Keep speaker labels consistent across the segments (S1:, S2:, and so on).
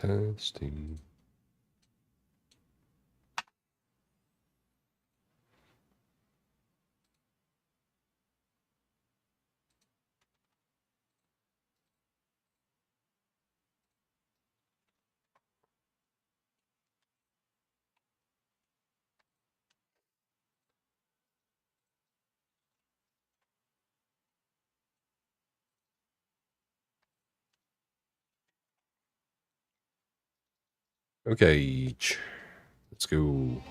S1: Testing. Okay, let's go.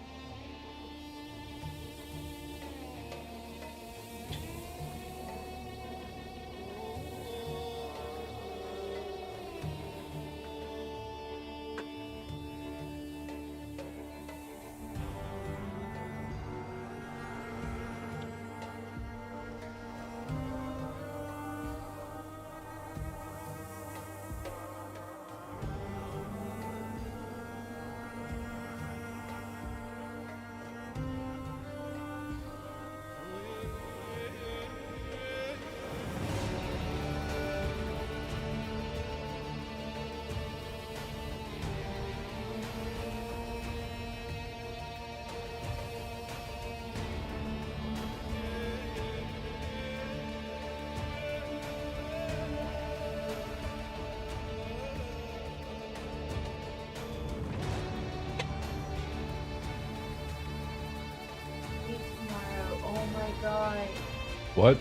S1: What?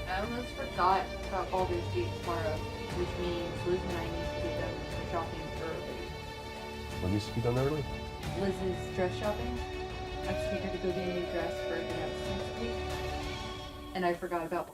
S2: I almost forgot about Baldur's Gate tomorrow, which means Liz and I need to be done shopping early.
S1: What needs to be done early?
S2: Liz's dress shopping. I've taken her to go get a new dress for the next week, and I forgot about.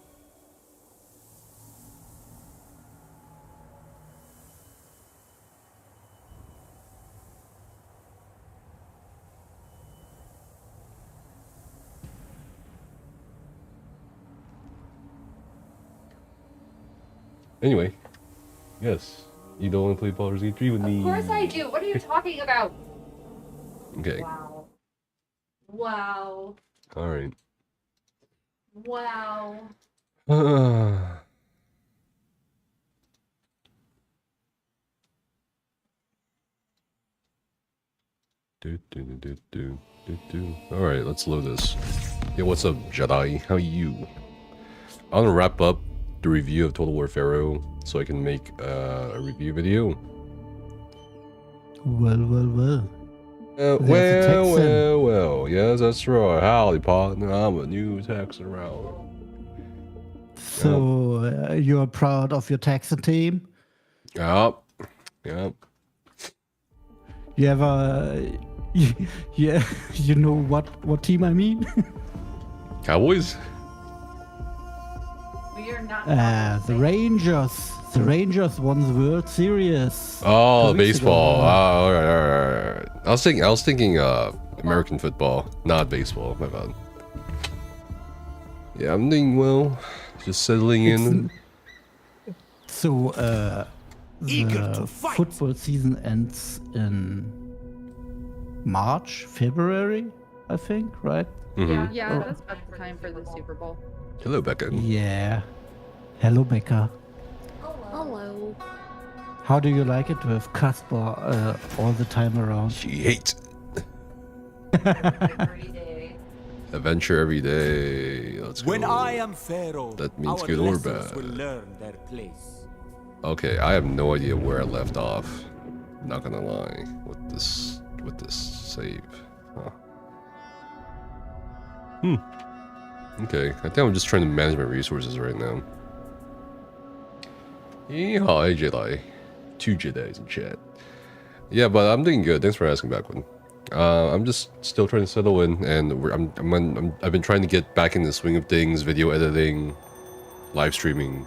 S1: Anyway, yes, you don't want to play Baldur's Gate 3 with me.
S2: Of course I do. What are you talking about?
S1: Okay.
S2: Wow. Wow.
S1: All right.
S2: Wow. All right, let's load this. Yeah, what's up, Jedi? How are you? I want to wrap up the review of Total War Pharaoh so I can make a review video.
S3: Well.
S1: Well. Yes, that's right. Howdy, partner. I'm a new Texan around.
S3: So, you're proud of your Texan team?
S1: Yep.
S3: You ever... yeah, you know what team I mean?
S1: Cowboys?
S2: We are not.
S3: The Rangers. The Rangers won the World Series.
S1: Oh, baseball. Oh, all right. I was thinking American football, not baseball. My bad. Yeah, I'm doing well. Just settling in.
S3: So, the football season ends in March, February, I think, right?
S1: Mm-hmm.
S2: Yeah, that's about the time for the Super Bowl.
S1: Hello, Becca.
S3: Yeah. Hello, Becca.
S2: Hello.
S3: How do you like it with Casper all the time around?
S1: She hates
S2: Every day.
S1: adventure every day. Let's go.
S4: When I am Pharaoh,
S1: That means
S4: our
S1: good or
S4: lessons
S1: bad.
S4: will learn their place.
S1: Okay, I have no idea where I left off. Not gonna lie. With this save. Huh. Okay, I think I'm just trying to manage my resources right now. Yeehaw, Jedi. 2 Jedis in chat. Yeah, but I'm doing good. Thanks for asking, Backward. I'm just still trying to settle in, and I've been trying to get back in the swing of things, video editing, live streaming,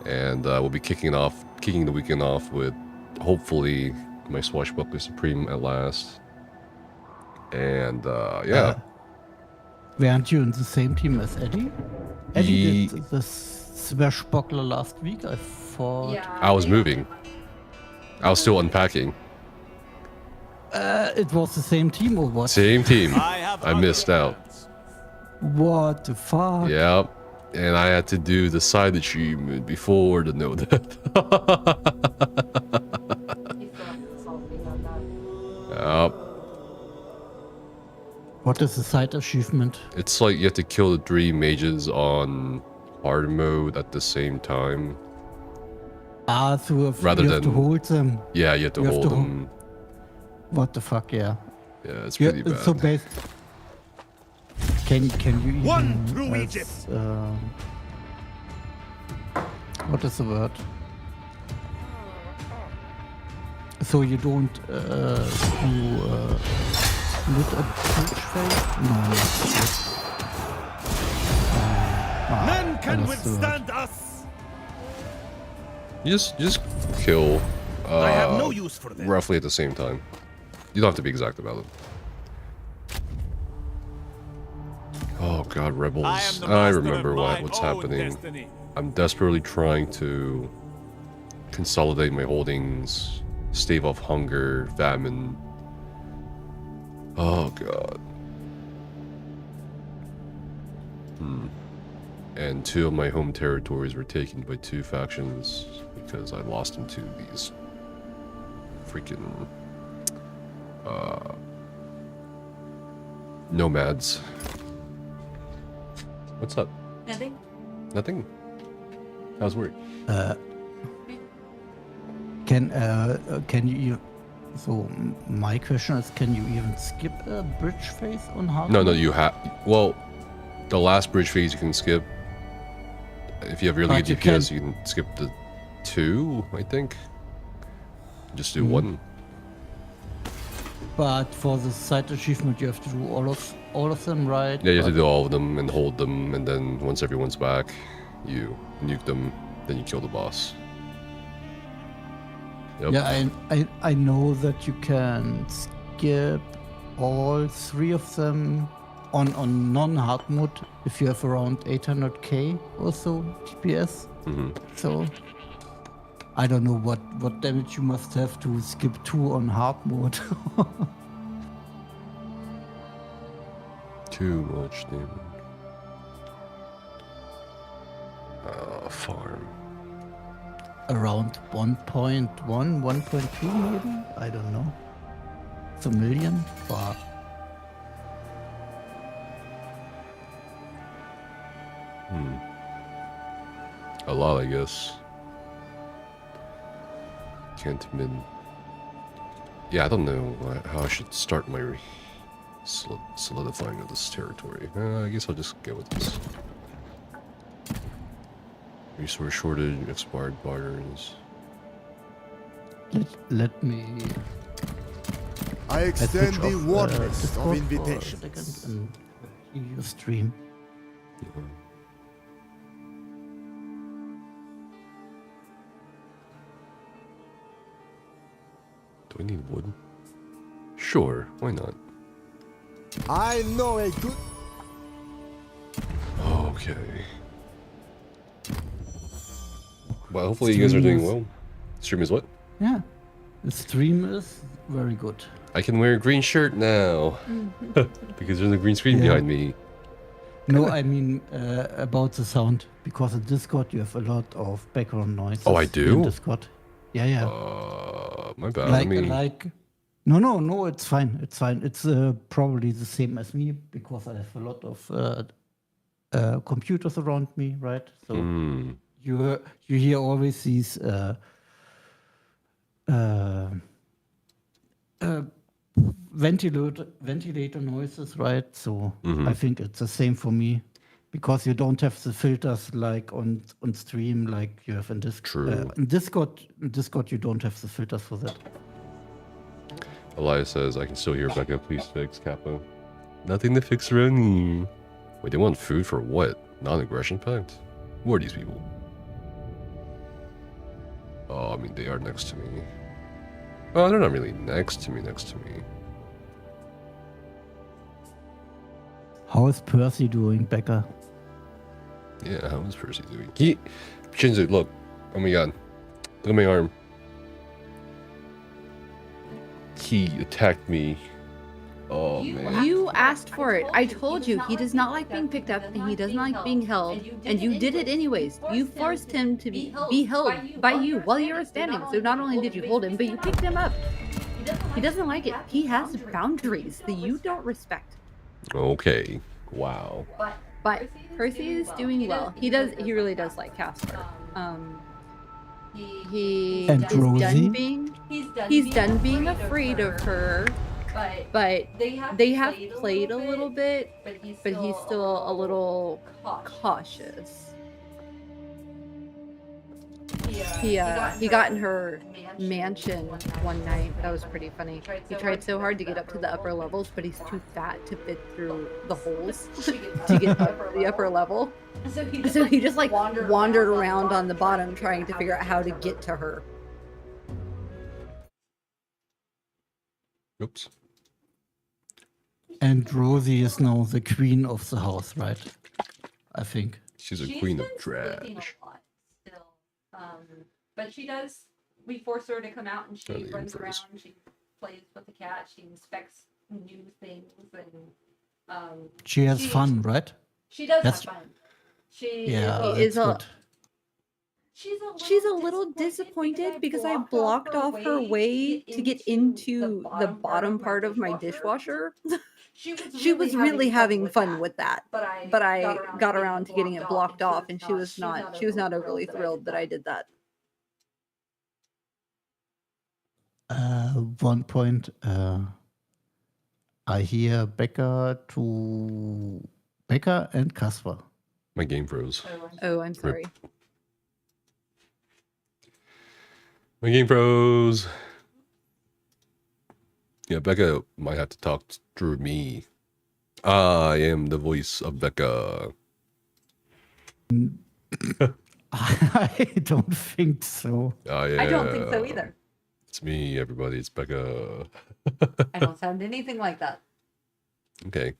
S1: and we'll be kicking the weekend off with hopefully my Swashbuckler Supreme at last. And yeah.
S3: Weren't you in the same team as Eddie? Eddie did the Swashbuckler last week, I thought.
S2: Yeah.
S1: I was moving. I was still unpacking.
S3: It was the same team or what?
S1: Same team.
S4: I
S1: I missed out.
S3: What the fuck?
S1: Yep. And I had to do the side achievement before the no death.
S2: He still
S3: What is the side achievement?
S1: It's like you have to kill the 3 mages on hard mode at the same time.
S3: Ah, so if
S1: Rather
S3: you have to
S1: than-
S3: hold them.
S1: Yeah, you have to
S3: You have
S1: hold
S3: to
S1: them.
S3: What the fuck, yeah.
S1: Yeah, it's pretty bad.
S3: So based. Can you even
S4: One through
S3: as,
S4: Egypt.
S3: What is the word? So you don't do split a bridge phase? No, not split.
S4: None can
S3: what's the word?
S4: withstand us.
S1: You just kill
S4: I have no use for them.
S1: roughly at the same time. You don't have to be exact about it. Oh god, rebels.
S4: I am the
S1: I
S4: master
S1: remember
S4: of my
S1: what's
S4: own
S1: happening.
S4: destiny.
S1: I'm desperately trying to consolidate my holdings, stave off hunger, famine. Oh god. And 2 of my home territories were taken by 2 factions because I lost them to these freaking nomads. What's up?
S5: Nothing?
S1: Nothing. How's work?
S3: Can you? So my question is, can you even skip a bridge phase on hard?
S1: No, you have. Well, the last bridge phase you can skip. If you have really
S3: But
S1: good
S3: you
S1: DPS, you can skip the 2, I think. Just do 1.
S3: But for the side achievement, you have to do all of them, right?
S1: Yeah, you have to
S3: But-
S1: do all of them and hold them, and then once everyone's back, you nuke them, then you kill the boss. Yep.
S3: Yeah, I know that you can skip all 3 of them on non-hard mode if you have around 800k or so DPS. So I don't know what damage you must have to skip 2 on hard mode.
S1: Too much damage. Farm.
S3: Around 1.1, 1.2 maybe? I don't know. It's a million? But
S1: A lot, I guess. Can't min. Yeah, I don't know how I should start my solidifying of this territory. I guess I'll just go with this. Resource shortage, expired barters.
S3: let me
S6: I extend
S3: switch
S6: the
S3: off,
S6: warmest
S3: Discord
S6: of
S3: for a
S6: invitations.
S3: second and see your stream.
S1: Do I need wood? Sure, why not?
S6: I know a good.
S1: Okay. Well, hopefully you guys are doing
S3: Stream is-
S1: well. Stream is what?
S3: Yeah, the stream is very good.
S1: I can wear a green shirt now. Because there's a green screen
S3: Yeah.
S1: behind me.
S3: No, I mean about the sound, because in Discord you have a lot of background noise.
S1: Oh, I do?
S3: In Discord. Yeah, yeah.
S1: My bad. I mean,
S3: No, it's fine. It's fine. It's probably the same as me because I have a lot of computers around me, right? So you hear always these ventilator noises, right? So I think it's the same for me because you don't have the filters like on stream like you have in Discord.
S1: True.
S3: In Discord, you don't have the filters for that.
S1: Elias says, I can still hear Becca. Please fix Capo. Nothing to fix around here. Wait, they want food for what? Non-aggression pact? Who are these people? Oh, I mean, they are next to me. Well, they're not really next to me.
S3: How is Percy doing, Becca?
S1: Yeah, how is Percy doing? Shinzu, look. Oh my god. Look at my arm. He attacked me. Oh, man.
S5: You asked for it. I told you he does not like being picked up and he doesn't like being held, and you did it anyways. You forced him to be held by you while you were standing. So not only did you hold him, but you picked him up. He doesn't like it. He has boundaries that you don't respect.
S1: Okay. Wow.
S5: But Percy is doing well. He really does like Casper. He
S3: And
S5: is
S3: Rosie?
S5: he's done being afraid of her, but they have played a little bit, but he's still a little cautious. He got in her mansion one night. That was pretty funny. He tried so hard to get up to the upper levels, but he's too fat to fit through the holes to get up to the upper level. So he just like wandered around on the bottom trying to figure out how to get to her.
S1: Oops.
S3: And Rosie is now the queen of the house, right? I think.
S1: She's a queen of trash.
S7: But she does. We force her to come out, and she
S1: Totally
S7: runs
S1: embrace.
S7: around. She plays with the cat. She inspects new things, and
S3: She has fun, right?
S7: she does
S3: That's-
S7: have fun. She
S3: Yeah,
S5: Is
S3: that's
S5: a-
S3: good.
S7: She's a little disappointed because I blocked off her way to get into the bottom part of my dishwasher.
S5: She was really having fun with that, but I got around to getting it blocked off, and she was not overly thrilled that I did that.
S3: One point, I hear Becca and Casper.
S1: My game froze.
S5: Oh, I'm sorry.
S1: My game froze. Yeah, Becca might have to talk through me. I am the voice of Becca.
S3: I don't think so.
S7: I don't think so either.
S1: It's me, everybody. It's Becca.
S7: I don't sound anything like that.
S1: Okay.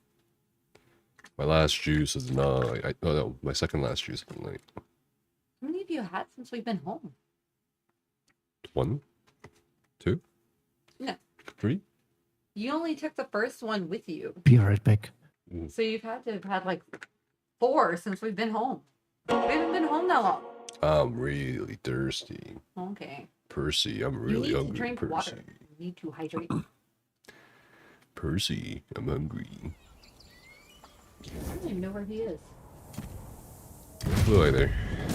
S1: My last juice is not. No, my second last juice of the night.
S7: How many have you had since we've been home?
S1: 1, 2,
S7: No.
S1: 3.
S7: You only took the first one with you.
S3: Be right back.
S7: So you've had to have had like 4 since we've been home. We haven't been home that long.
S1: I'm really thirsty.
S7: Okay.
S1: Percy, I'm
S7: You
S1: really
S7: need to
S1: hungry.
S7: drink
S1: Percy.
S7: water. You need to hydrate.
S1: Percy, I'm hungry.
S7: I don't even know where he is.
S1: Hello there.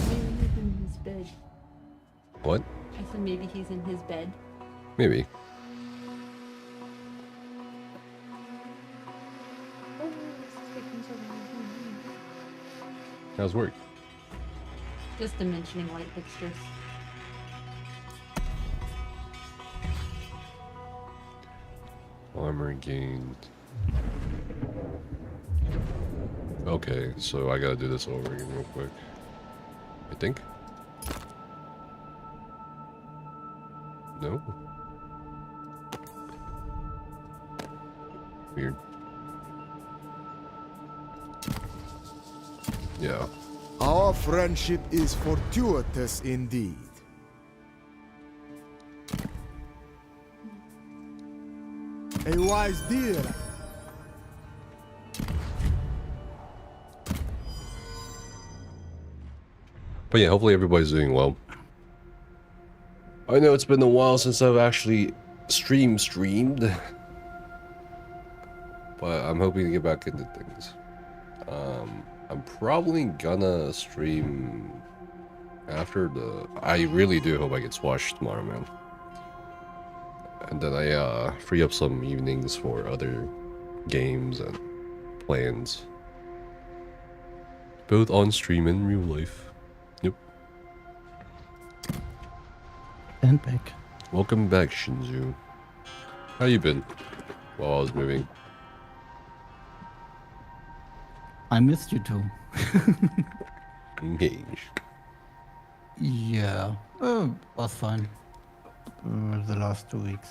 S7: Maybe he's in his bed.
S1: What?
S7: I said maybe he's in his bed.
S1: Maybe.
S7: Oh, this is taking so long.
S1: How's work?
S7: Just dimensioning light fixtures.
S1: Armor gained. Okay, so I gotta do this over again real quick. I think. No? Weird. Yeah.
S6: Our friendship is fortuitous indeed. A wise deal.
S1: But yeah, hopefully everybody's doing well. I know it's been a while since I've actually streamed. But I'm hoping to get back into things. I'm probably gonna stream after the... I really do hope I get swashed tomorrow, man. And then I free up some evenings for other games and plans. Both on stream and real life. Yep.
S3: And back.
S1: Welcome back, Shinzu. How you been while I was moving?
S3: I missed you too.
S1: Engage.
S3: Yeah, was fine. The last 2 weeks.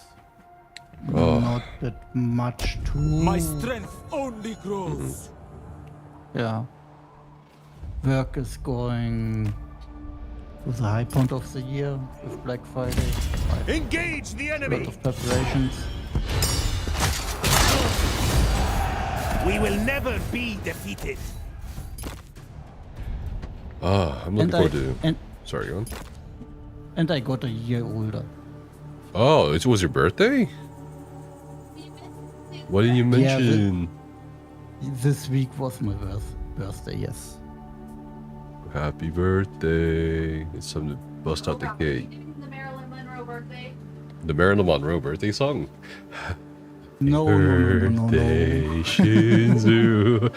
S1: Oh.
S3: Not that much to...
S4: My strength only grows.
S3: Yeah. Work is going to the high point of the year with Black Friday.
S4: Engage the
S3: A lot
S4: enemy.
S3: of preparations.
S4: We will never be defeated.
S1: I'm looking forward to... Sorry, go on.
S3: And I got a year older.
S1: Oh, it was your birthday? What did you mention?
S3: This week was my birthday, yes.
S1: Happy birthday. It's time to bust out the cake.
S5: The Marilyn Monroe birthday.
S1: The Marilyn Monroe birthday song?
S3: No,
S1: Birthday, Shinzu.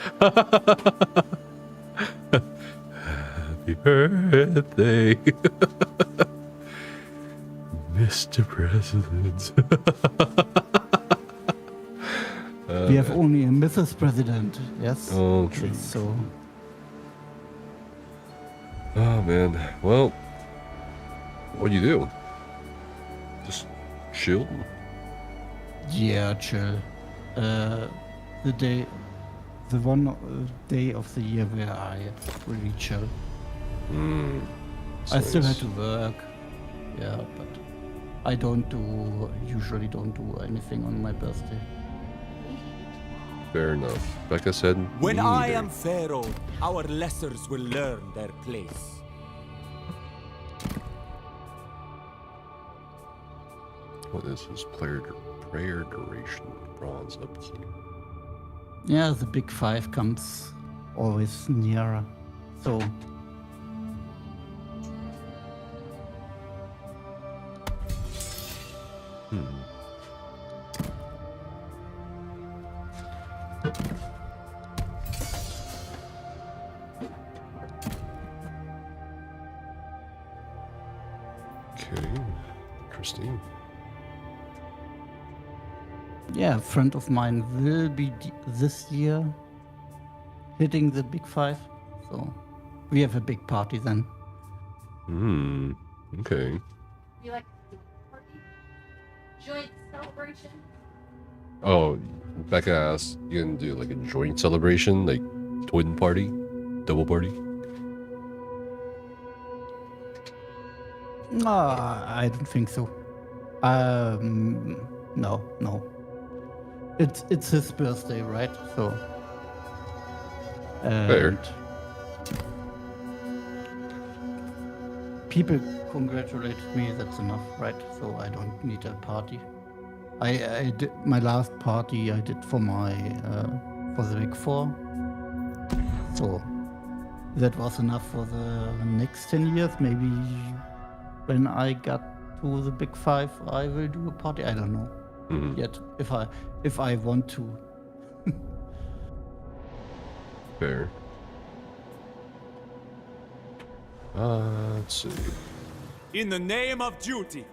S1: Happy birthday, Mr. President.
S3: We have only a Mrs. President, yes?
S1: Oh, true.
S3: So,
S1: Oh, man. Well, what do you do? Just chill?
S3: yeah, chill. The one day of the year where I really chill. I still had to work, yeah, but I usually don't do anything on my birthday.
S1: Fair enough. Like I said,
S4: When
S1: me
S4: I
S1: neither.
S4: am Pharaoh, our lessers will learn their place.
S1: What is this? Prayer duration. Bronze upkeep.
S3: Yeah, the big 5 comes always nearer. So,
S1: Okay. Interesting.
S3: yeah, a friend of mine will be this year hitting the big 5. So, we have a big party then.
S1: Okay.
S5: You like joint celebration?
S1: Oh, Becca asked, you gonna do like a joint celebration, like twin party, double party?
S3: No, I don't think so. No. It's his birthday, right? So.
S1: Fair.
S3: And people congratulated me. That's enough, right? So I don't need a party. I did my last party. I did for my for the big 4. So that was enough for the next 10 years. Maybe when I got to the big 5, I will do a party. I don't know yet if I want to.
S1: Fair. Let's see.
S4: In the name of duty.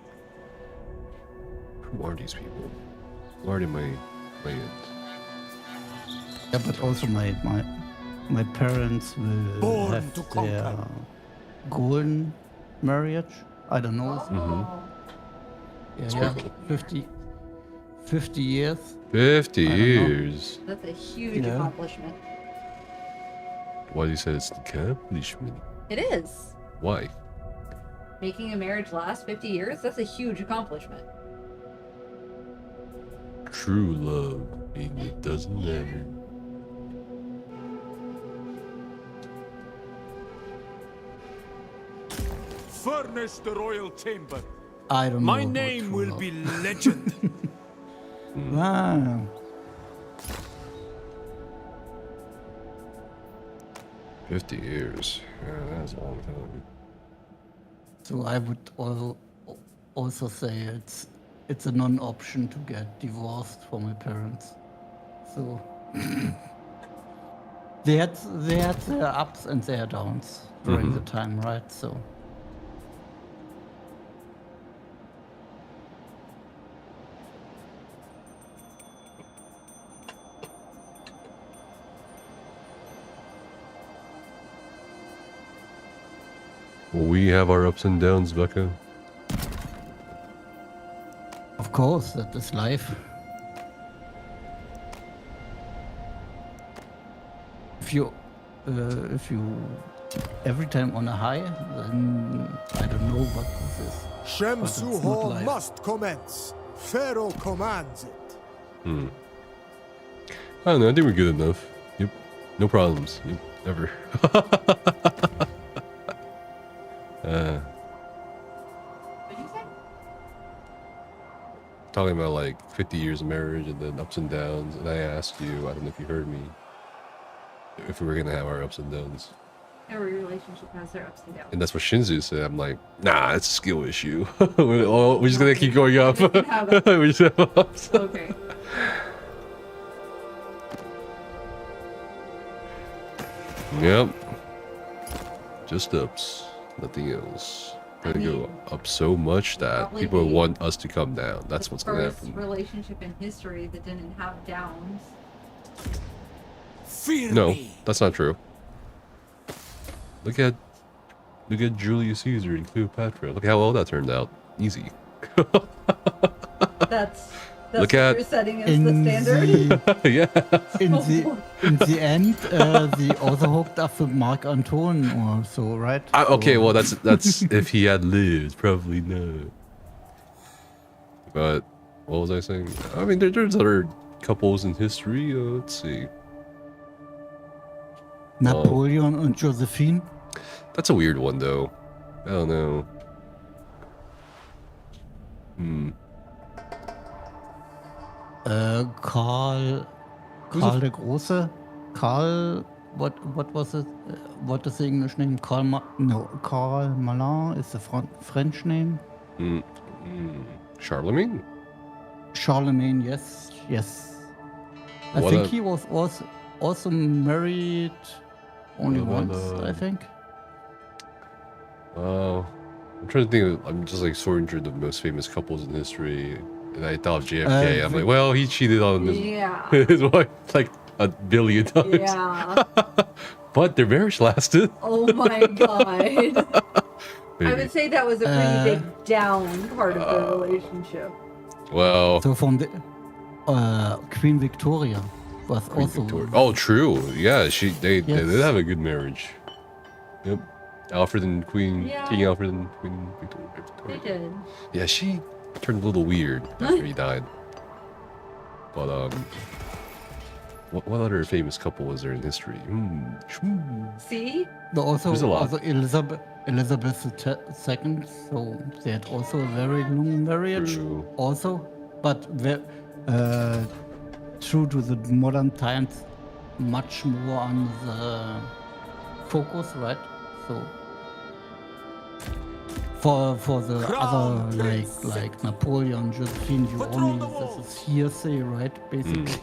S1: Who are these people? Who are they my land?
S3: Yeah, but also my parents will
S4: Born
S3: have
S4: to
S3: their
S4: conquer.
S3: golden marriage. I don't know. Yeah,
S1: pretty
S3: 50 years.
S1: 50
S3: I don't know.
S1: years.
S5: That's a huge
S3: Yeah.
S5: accomplishment.
S1: Why do you say it's an accomplishment?
S5: It is.
S1: Why?
S5: Making a marriage last 50 years, that's a huge accomplishment.
S1: True love, and it doesn't matter.
S4: Furnish the royal chamber.
S3: I don't know.
S4: My
S3: about
S4: name
S3: true
S4: will
S3: love.
S4: be legend.
S3: Wow.
S1: 50 years. Yeah, that's a long time.
S3: So I would also say it's a non-option to get divorced from my parents. So they had their ups and their downs during the time, right? So
S1: We have our ups and downs, Becca.
S3: of course that is life. If you every time on a high, then I don't know what this is.
S6: Shemsu
S3: But it's not
S6: Hall
S3: life.
S6: must commence. Pharaoh commands it.
S1: I don't know, I think we're good enough. Yep. No problems. Yep. Never.
S5: What'd you say?
S1: Talking about like 50 years of marriage and then ups and downs, and I asked you, I don't know if you heard me, if we were gonna have our ups and downs.
S7: Every relationship has their ups and downs.
S1: And that's what Shinzu said. I'm like, nah, it's a skill issue. we're just gonna keep going up. We just have ups.
S7: Okay.
S1: Yep. Just ups. Nothing else. Gonna go up so much that people want us to come down. That's what's gonna happen.
S7: First relationship in history that didn't have downs.
S4: Fear
S1: No,
S4: me.
S1: that's not true. Look at Julius Caesar and Cleopatra. Look how well that turned out. Easy.
S7: That's
S1: Look
S7: what
S1: at-
S7: you're setting as
S3: In
S7: the standard.
S1: Yeah.
S3: in the end, they also hooked up with Mark Anton or so, right?
S1: Okay,
S3: So-
S1: well that's if he had lived, probably not. But what was I saying? I mean, there's other couples in history. Let's see.
S3: Napoleon and Josephine.
S1: That's a weird one, though. I don't know.
S3: Karl the Große. Karl, what was it? What is the English name? Karl Malin is the French name.
S1: Charlemagne?
S3: Charlemagne, yes. I
S1: What
S3: think
S1: a-
S3: he was also married only
S1: What
S3: once,
S1: a-
S3: I think.
S1: I'm trying to think. I'm just like sorting through the most famous couples in history, and I thought of JFK. I'm like, well, he cheated on his,
S7: Yeah.
S1: his wife like 1 billion times.
S7: Yeah.
S1: But their marriage lasted.
S7: Oh my god. I
S1: Maybe.
S7: would say that was a pretty big down part of the relationship.
S1: Well,
S3: So from the Queen Victoria was
S1: Queen
S3: also
S1: Victoria. Oh, true. Yeah, they
S3: Yes.
S1: did have a good marriage. Yep. Alfred and Queen
S7: Yeah.
S1: King Alfred and Queen Victoria.
S7: They did.
S1: Yeah, she turned a little weird after he died. But what other famous couple was there in history?
S7: See?
S3: But also,
S1: There's a lot.
S3: also Elizabeth II, so they had also a very long marriage.
S1: True.
S3: Also, but true to the modern times, much more on the focus, right? So for the
S4: Crown
S3: other
S4: Prince.
S3: like Napoleon, Josephine, you
S4: Patrol
S3: only
S4: the walls.
S3: this is hearsay, right? Basically.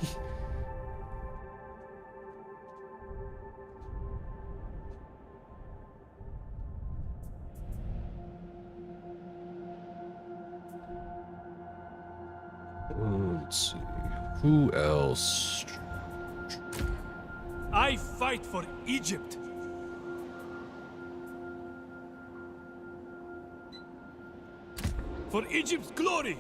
S1: Let's see. Who else?
S4: I fight for Egypt. For Egypt's glory.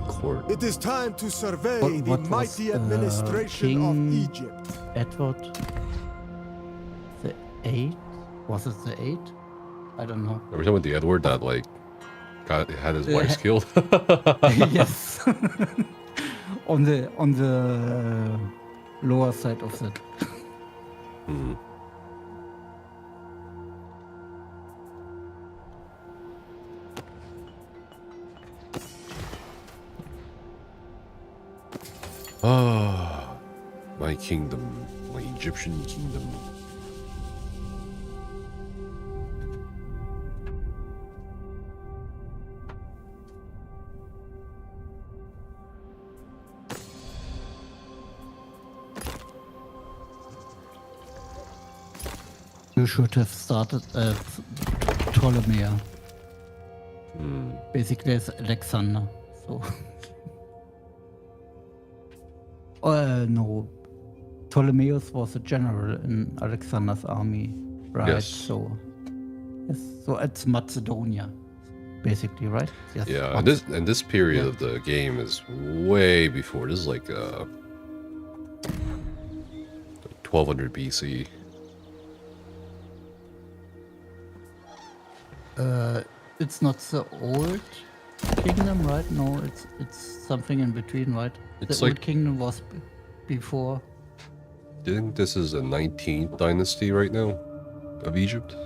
S1: Court.
S6: It is time to survey
S3: What
S6: the
S3: was,
S6: mighty administration of
S3: King-
S6: Egypt.
S3: Edward the Eighth? Was it the Eighth? I don't know.
S1: Are we talking about the Edward that like had his wife killed?
S3: Yes. on the lower side of that.
S1: Ah, my kingdom, my Egyptian kingdom.
S3: You should have started Ptolemy. Basically, it's Alexander. So. No. Ptolemaeus was a general in Alexander's army, right?
S1: Yes.
S3: So, yes. So it's Macedonia, basically, right? Yes.
S1: Yeah, and this period of the game is way before. This is like 1200 BC.
S3: It's not the old kingdom, right? No, it's something in between, right?
S1: It's
S3: the old
S1: like-
S3: kingdom was before.
S1: Do you think this is the 19th dynasty right now of Egypt?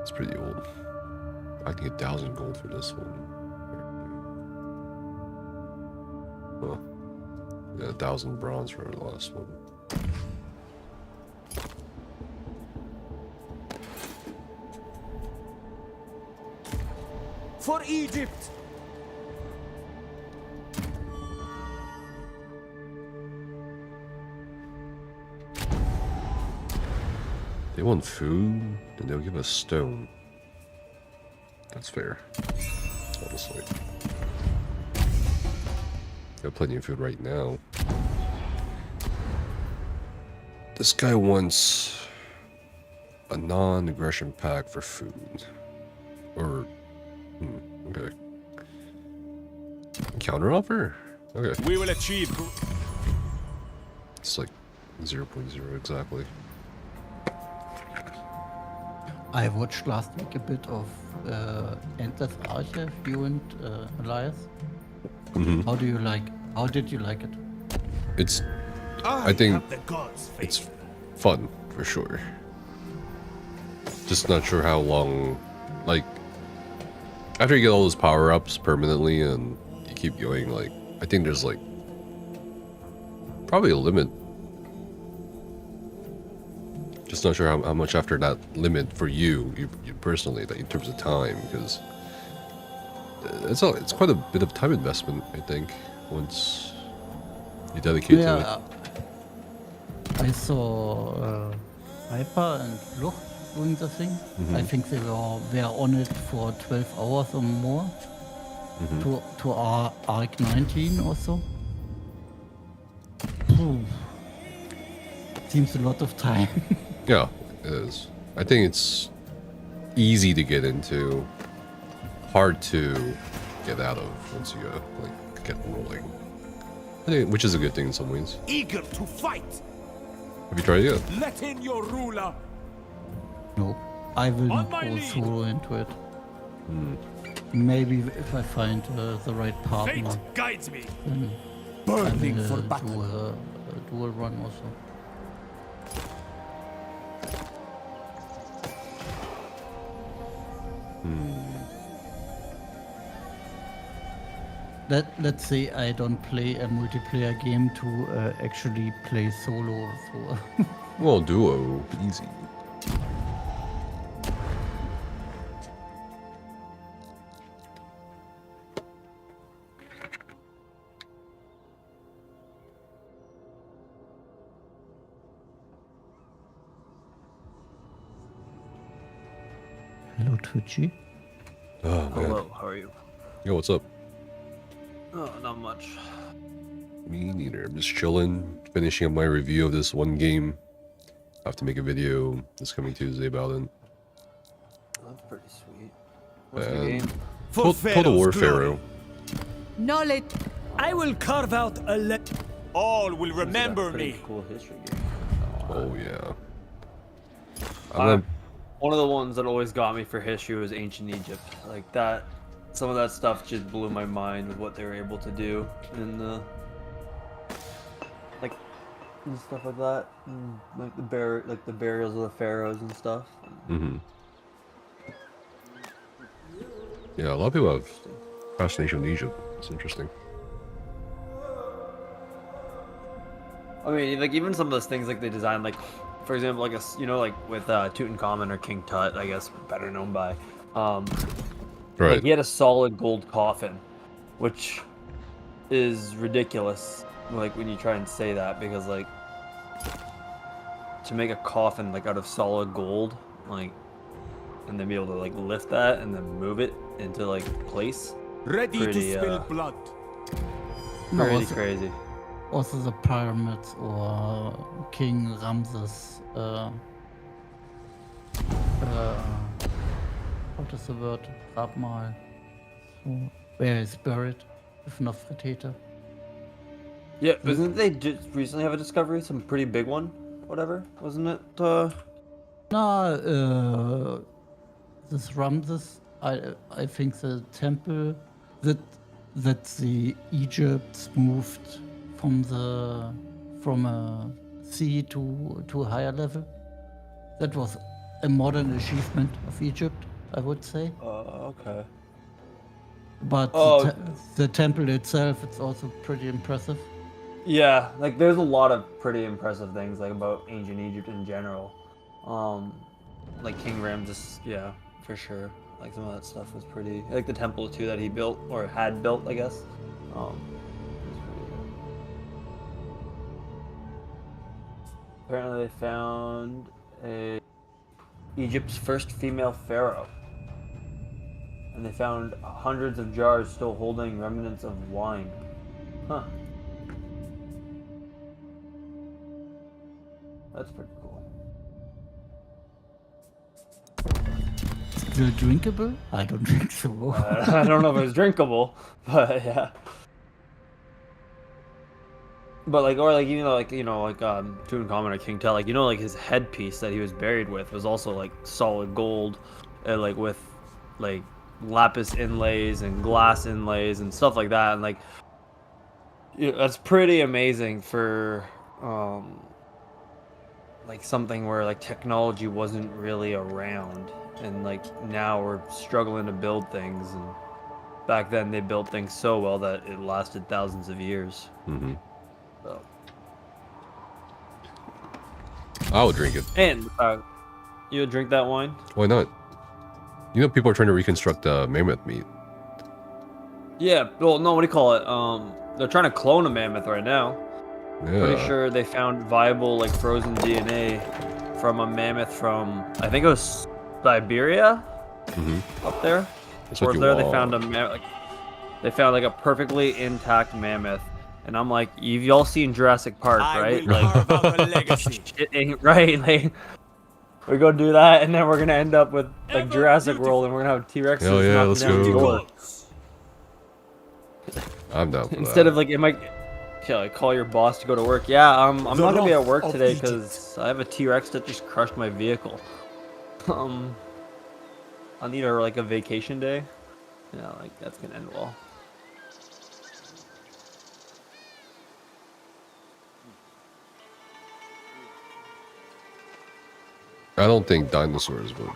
S1: It's pretty old. I can get 1,000 gold for this one. Well, yeah, 1,000 bronze for the last one.
S4: For Egypt!
S1: They want food, then they'll give us stone. That's fair. Honestly. Got plenty of food right now. This guy wants a non-aggression pack for food. Or... okay. Counter offer? Okay.
S4: We will achieve.
S1: It's like 0.0 exactly.
S3: I watched last week a bit of Endless Archive, you and Elias. How do you like? How did you like it?
S1: It's... I think
S4: have the gods' faith.
S1: it's fun, for sure. Just not sure how long... Like, after you get all those power-ups permanently and you keep going, like, I think there's, like, probably a limit. Just not sure how much after that limit for you personally, like, in terms of time, because it's quite a bit of time investment, I think, once you dedicate to it.
S3: I saw Hyper and Luch doing the thing. I think they were on it for 12 hours or more. To our Arc 19 or so. Seems a lot of time.
S1: Yeah, it is. I think it's easy to get into, hard to get out of once you like get rolling. I think, which is a good thing in some ways.
S4: Eager to fight.
S1: Have you tried it yet?
S4: Let in your ruler.
S3: No, I will
S4: On
S3: not
S4: my
S3: go
S4: lead.
S3: through into it. Maybe if I find the right partner,
S4: Fate guides me.
S3: then
S4: Burning
S3: I
S4: for
S3: will
S4: battle.
S3: do a dual run also. Let's say I don't play a multiplayer game to actually play solo. So
S1: Well, duo, easy.
S3: hello Twitchy.
S1: Oh man.
S8: Hello, how are you?
S1: Yo, what's up?
S8: Oh, not much.
S1: Me neither. I'm just chilling, finishing up my review of this one game. I have to make a video this coming Tuesday about it.
S8: That's pretty sweet. What's the
S1: And
S8: game?
S4: For
S1: Total War
S4: Pharaoh's
S1: Pharaoh.
S4: glory.
S7: Knowledge.
S4: I will carve out a all will
S8: Seems like a
S4: remember
S8: pretty
S4: me.
S8: Cool history game.
S1: Oh yeah.
S8: One of the ones that always got me for history was ancient Egypt. Like that, some of that stuff just blew my mind with what they were able to do and like and stuff like that, and, like the burials of the pharaohs and stuff.
S1: Yeah, a lot of people have fascination with Egypt. It's interesting.
S8: I mean, like even some of those things like they designed, like for example, like like with Tutankhamun or King Tut, I guess better known by,
S1: Right.
S8: like he had a solid gold coffin, which is ridiculous. Like when you try and say that, because like to make a coffin like out of solid gold, like, and then be able to like lift that and then move it into like place,
S4: Ready
S8: Pretty,
S4: to spill blood.
S3: No,
S8: pretty
S3: also,
S8: crazy.
S3: also the pyramids or King Ramses. What is the word? Grabmal. So, where is buried with Nefertiti.
S8: Yeah, wasn't they just recently have a discovery? Some pretty big one, whatever, wasn't it?
S3: No, this Ramses. I think the temple that the Egypt moved from a sea to a higher level. That was a modern achievement of Egypt, I would say.
S8: Okay.
S3: But
S8: Oh.
S3: the temple itself, it's also pretty impressive.
S8: Yeah, like there's a lot of pretty impressive things like about ancient Egypt in general. Like King Ramses, yeah, for sure. Like some of that stuff was pretty. Like the temple too that he built or had built, I guess. Was pretty good. Apparently, they found Egypt's first female pharaoh, and they found hundreds of jars still holding remnants of wine. Huh. That's pretty cool.
S3: Still drinkable? I don't think so.
S8: I don't know if it was drinkable, but yeah. But like, or like Tutankhamun or King Tut, like like his headpiece that he was buried with was also like solid gold, and like with like lapis inlays and glass inlays and stuff like that, and like that's pretty amazing for like something where like technology wasn't really around, and like now we're struggling to build things, and back then they built things so well that it lasted thousands of years.
S1: Mm-hmm.
S8: So.
S1: I would drink it.
S8: And you would drink that wine?
S1: Why not? You know, people are trying to reconstruct mammoth meat.
S8: Yeah. Well, no. What do you call it? They're trying to clone a mammoth right now.
S1: Yeah.
S8: Pretty sure they found viable like frozen DNA from a mammoth from I think it was Siberia, up there.
S1: That's what you
S8: there they
S1: want.
S8: found they found like a perfectly intact mammoth, and I'm like, you've y'all seen Jurassic Park, right?
S4: Carve out a legacy.
S8: It ain't right. Like we go do that, and then we're gonna end up with like
S4: Ever
S8: Jurassic
S4: beautiful.
S8: World, and we're gonna have T-Rexes.
S1: Hell yeah,
S8: knocking
S1: let's
S8: down
S1: go.
S8: doors.
S1: I'm down for
S8: Instead
S1: that.
S8: of like, it might like, call your boss to go to work. Yeah, I'm not gonna be at work
S6: of
S8: today
S6: Egypt.
S8: because I have a T-Rex that just crushed my vehicle. I need a vacation day. Yeah, like that's gonna end well.
S1: I don't think dinosaurs would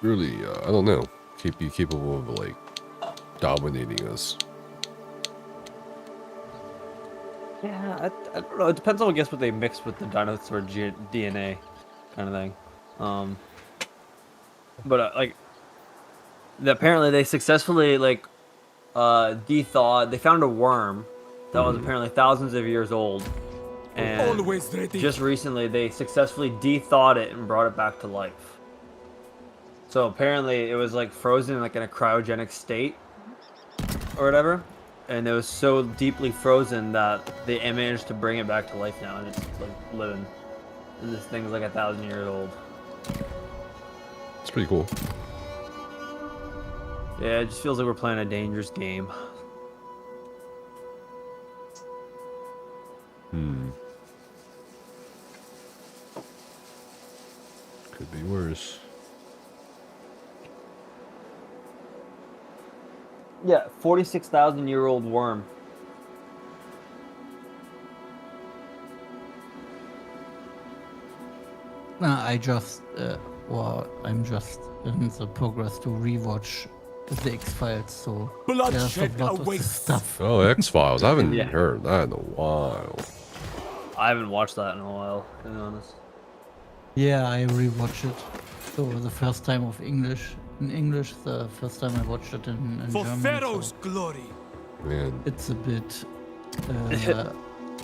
S1: really, I don't know, be capable of like dominating us.
S8: Yeah, I don't know. It depends on, I guess, what they mix with the dinosaur DNA kind of thing. But like, apparently they successfully like de-thawed. They found a worm that was apparently thousands of years old, and
S4: Always ready.
S8: just recently they successfully de-thawed it and brought it back to life. So apparently it was like frozen like in a cryogenic state or whatever. And it was so deeply frozen that they managed to bring it back to life now, and it's like living. And this thing's like 1,000 years old.
S1: It's pretty cool.
S8: Yeah, it just feels like we're playing a dangerous game.
S1: Could be worse.
S8: Yeah, 46,000-year-old worm.
S3: I just, I'm just in the progress to rewatch the X-Files, so there's a
S4: Bloodshed
S3: lot of
S4: awaits.
S3: stuff.
S1: Oh, X-Files. I haven't
S8: Yeah.
S1: heard that in a while.
S8: I haven't watched that in a while, to be honest.
S3: Yeah, I rewatched it. So the first time in English, the first time I watched it in
S4: For
S3: German.
S4: Pharaoh's
S3: So
S4: glory.
S1: Man,
S3: it's a bit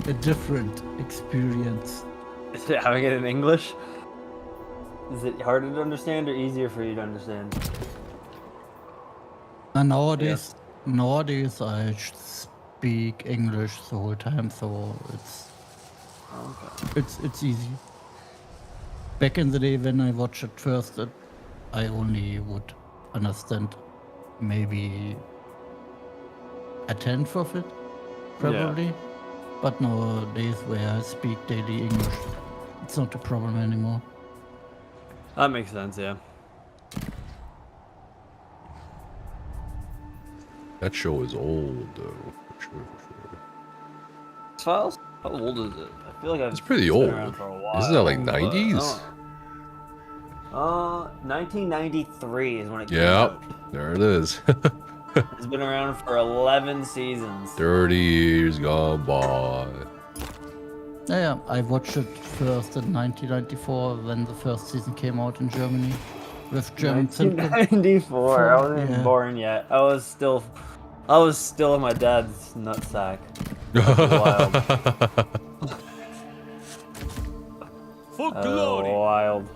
S3: a different experience.
S8: Is it having it in English? Is it harder to understand or easier for you to understand?
S3: And nowadays I speak English the whole time, so it's easy. Back in the day when I watched it first, I only would understand maybe a tenth of it, probably. But nowadays where I speak daily English, it's not a problem anymore.
S8: That makes sense, yeah.
S1: that show is old though. For sure.
S8: X-Files? How old is it? I feel like
S1: It's pretty
S8: been
S1: old.
S8: around for a while,
S1: Isn't that like
S8: but,
S1: 90s?
S8: 1993 is when it came
S1: Yeah,
S8: out.
S1: there it is.
S8: It's been around for 11 seasons.
S1: 30 years gone by.
S3: Yeah, I watched it first in 1994 when the first season came out in Germany with German simple.
S8: 1994. I wasn't even
S3: Yeah.
S8: born yet. I was still in my dad's nutsack. Wild.
S4: For glory.
S8: Wild.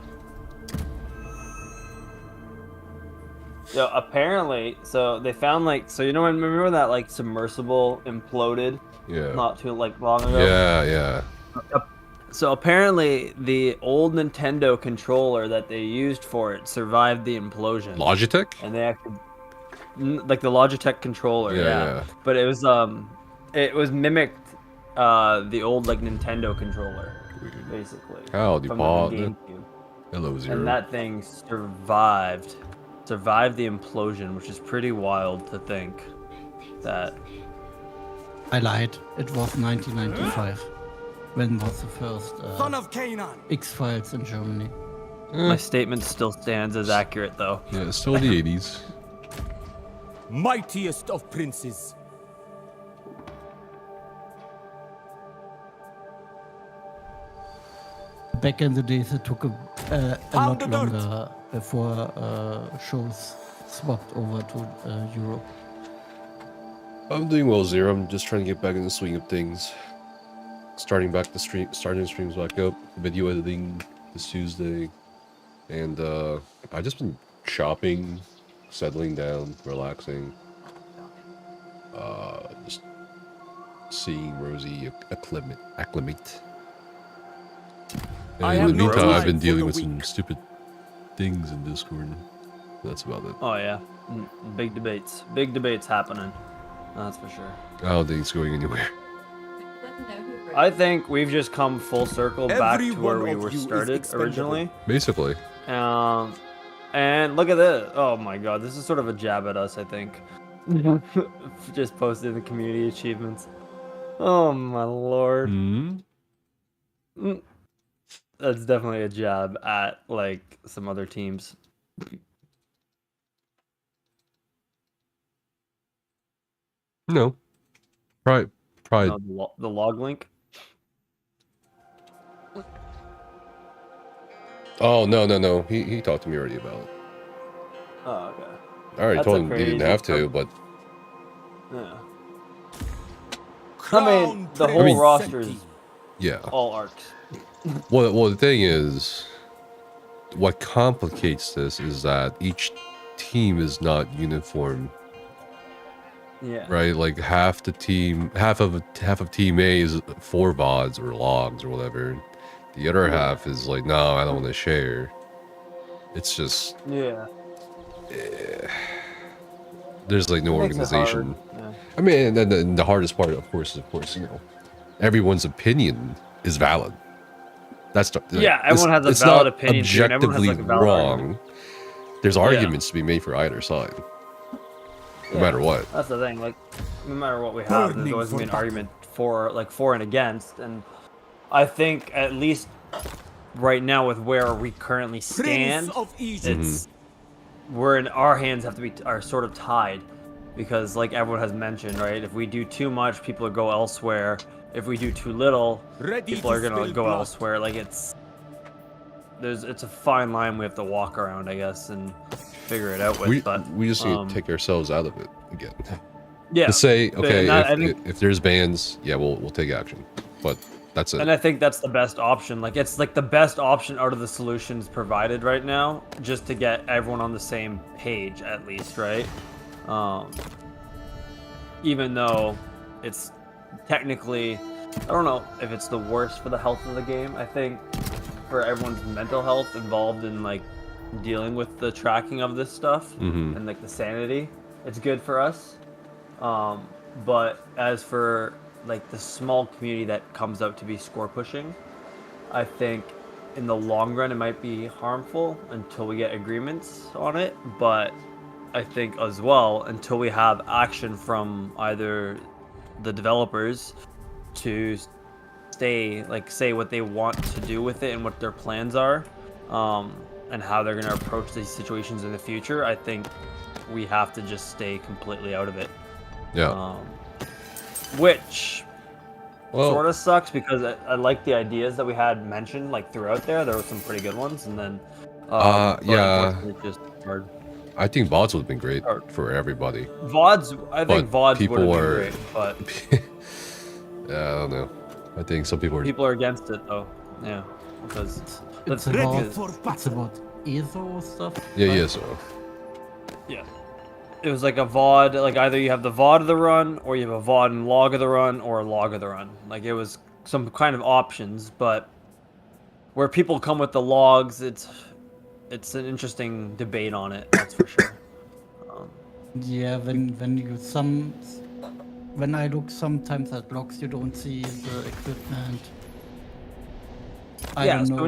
S8: Yo, apparently, so they found remember when that like submersible imploded
S1: Yeah.
S8: not too long ago?
S1: Yeah.
S8: So apparently the old Nintendo controller that they used for it survived the implosion.
S1: Logitech?
S8: And they actually, like the Logitech controller,
S1: Yeah.
S8: But it was mimicked the old like Nintendo controller, basically.
S1: Howdy,
S8: from the
S1: Pod.
S8: GameCube.
S1: Hello, Zero.
S8: And that thing survived the implosion, which is pretty wild to think that.
S3: I lied. It was 1995. When was the first
S6: Son of Canaan.
S3: X-Files in Germany?
S8: My statement still stands as accurate, though.
S1: Yeah, it's still the 80s.
S4: Mightiest of princes.
S3: Back in the days, it took a
S6: Pound
S3: lot
S6: the dirt.
S3: longer before shows swapped over to Europe.
S1: I'm doing well, Zero. I'm just trying to get back in the swing of things. Starting the streams back up. Video editing this Tuesday. And I've just been shopping, settling down, relaxing. Just seeing Rosie acclimate.
S4: I
S1: And in
S4: have
S1: the
S4: no
S1: meantime,
S4: time
S1: I've been
S4: for
S1: dealing
S4: the
S1: with
S4: weak.
S1: some stupid things in Discord. That's about it.
S8: Oh yeah, big debates happening. That's for sure.
S1: I don't think it's going anywhere.
S8: I think we've just come full circle back
S4: Every
S8: to where
S4: one
S8: we
S4: of
S8: were
S4: you is
S8: started
S4: expendable.
S8: originally.
S1: Basically.
S8: And look at this. Oh my god, this is sort of a jab at us, I think. Just posted the community achievements. Oh my lord.
S1: Hmm?
S8: That's definitely a jab at like some other teams.
S1: No. Probably.
S8: No, the log link.
S1: Oh, no. He talked to me already about it.
S8: Oh, okay.
S1: I already
S8: That's
S1: told
S8: a
S1: him he didn't
S8: crazy
S1: have to, but
S8: Yeah. I mean, the whole roster is
S1: yeah.
S8: all arcs.
S1: Well, the thing is, what complicates this is that each team is not uniform,
S8: Yeah.
S1: right? Like half of team A is 4 VODs or logs or whatever. The other half is like, no, I don't want to share. It's just
S8: Yeah.
S1: there's like no
S8: It makes it
S1: organization.
S8: hard, yeah.
S1: I mean, and the hardest part, of course, everyone's opinion is valid. That's
S8: Yeah, everyone has a
S1: it's
S8: valid
S1: not
S8: opinion, too, and everyone has,
S1: objectively
S8: like, a valid
S1: wrong.
S8: argument.
S1: There's arguments to be made for either side, no matter what.
S8: That's the thing. Like, no matter what we have, there's
S6: Burning
S8: always gonna be
S6: for
S8: an argument for and against. And I think at least right now, with where we currently stand,
S4: Prince of Egypt.
S8: it's our hands are sort of tied, because like everyone has mentioned, right? If we do too much, people will go elsewhere. If we do too little,
S4: Ready
S8: people
S4: to
S8: are gonna
S4: spill
S8: go
S4: blood.
S8: elsewhere. Like it's a fine line we have to walk around, I guess, and figure it out with.
S1: We just need to take ourselves out of it again.
S8: Yeah.
S1: To say,
S8: but-
S1: okay,
S8: and I think-
S1: if there's bans, yeah, we'll take action. But that's it.
S8: And I think that's the best option. Like it's like the best option out of the solutions provided right now, just to get everyone on the same page at least, right? Even though it's technically, I don't know if it's the worst for the health of the game. I think for everyone's mental health involved in like dealing with the tracking of this stuff and like the sanity, it's good for us. But as for like the small community that comes out to be score pushing, I think in the long run it might be harmful until we get agreements on it. But I think as well, until we have action from either the developers to say what they want to do with it and what their plans are, and how they're going to approach these situations in the future, I think we have to just stay completely out of it.
S1: Yeah.
S8: Which
S1: Well,
S8: sort of sucks because I like the ideas that we had mentioned like throughout there. There were some pretty good ones, and then but
S1: yeah.
S8: unfortunately it's just hard.
S1: I think VODs would have been great for everybody.
S8: VODs, I think
S1: But
S8: VODs would have been great, but
S1: yeah, I don't know. I think some people
S8: are against it though. Yeah, because
S3: It's about ESO stuff.
S1: Yeah,
S3: right?
S1: yeah. So
S8: yeah, it was like a VOD. Like either you have the VOD of the run, or you have a VOD and log of the run, or a log of the run. Like it was some kind of options, but where people come with the logs, it's an interesting debate on it. That's for sure.
S3: Yeah, when I look sometimes at logs, you don't see the equipment. I
S8: Yeah,
S3: don't
S8: so
S3: know.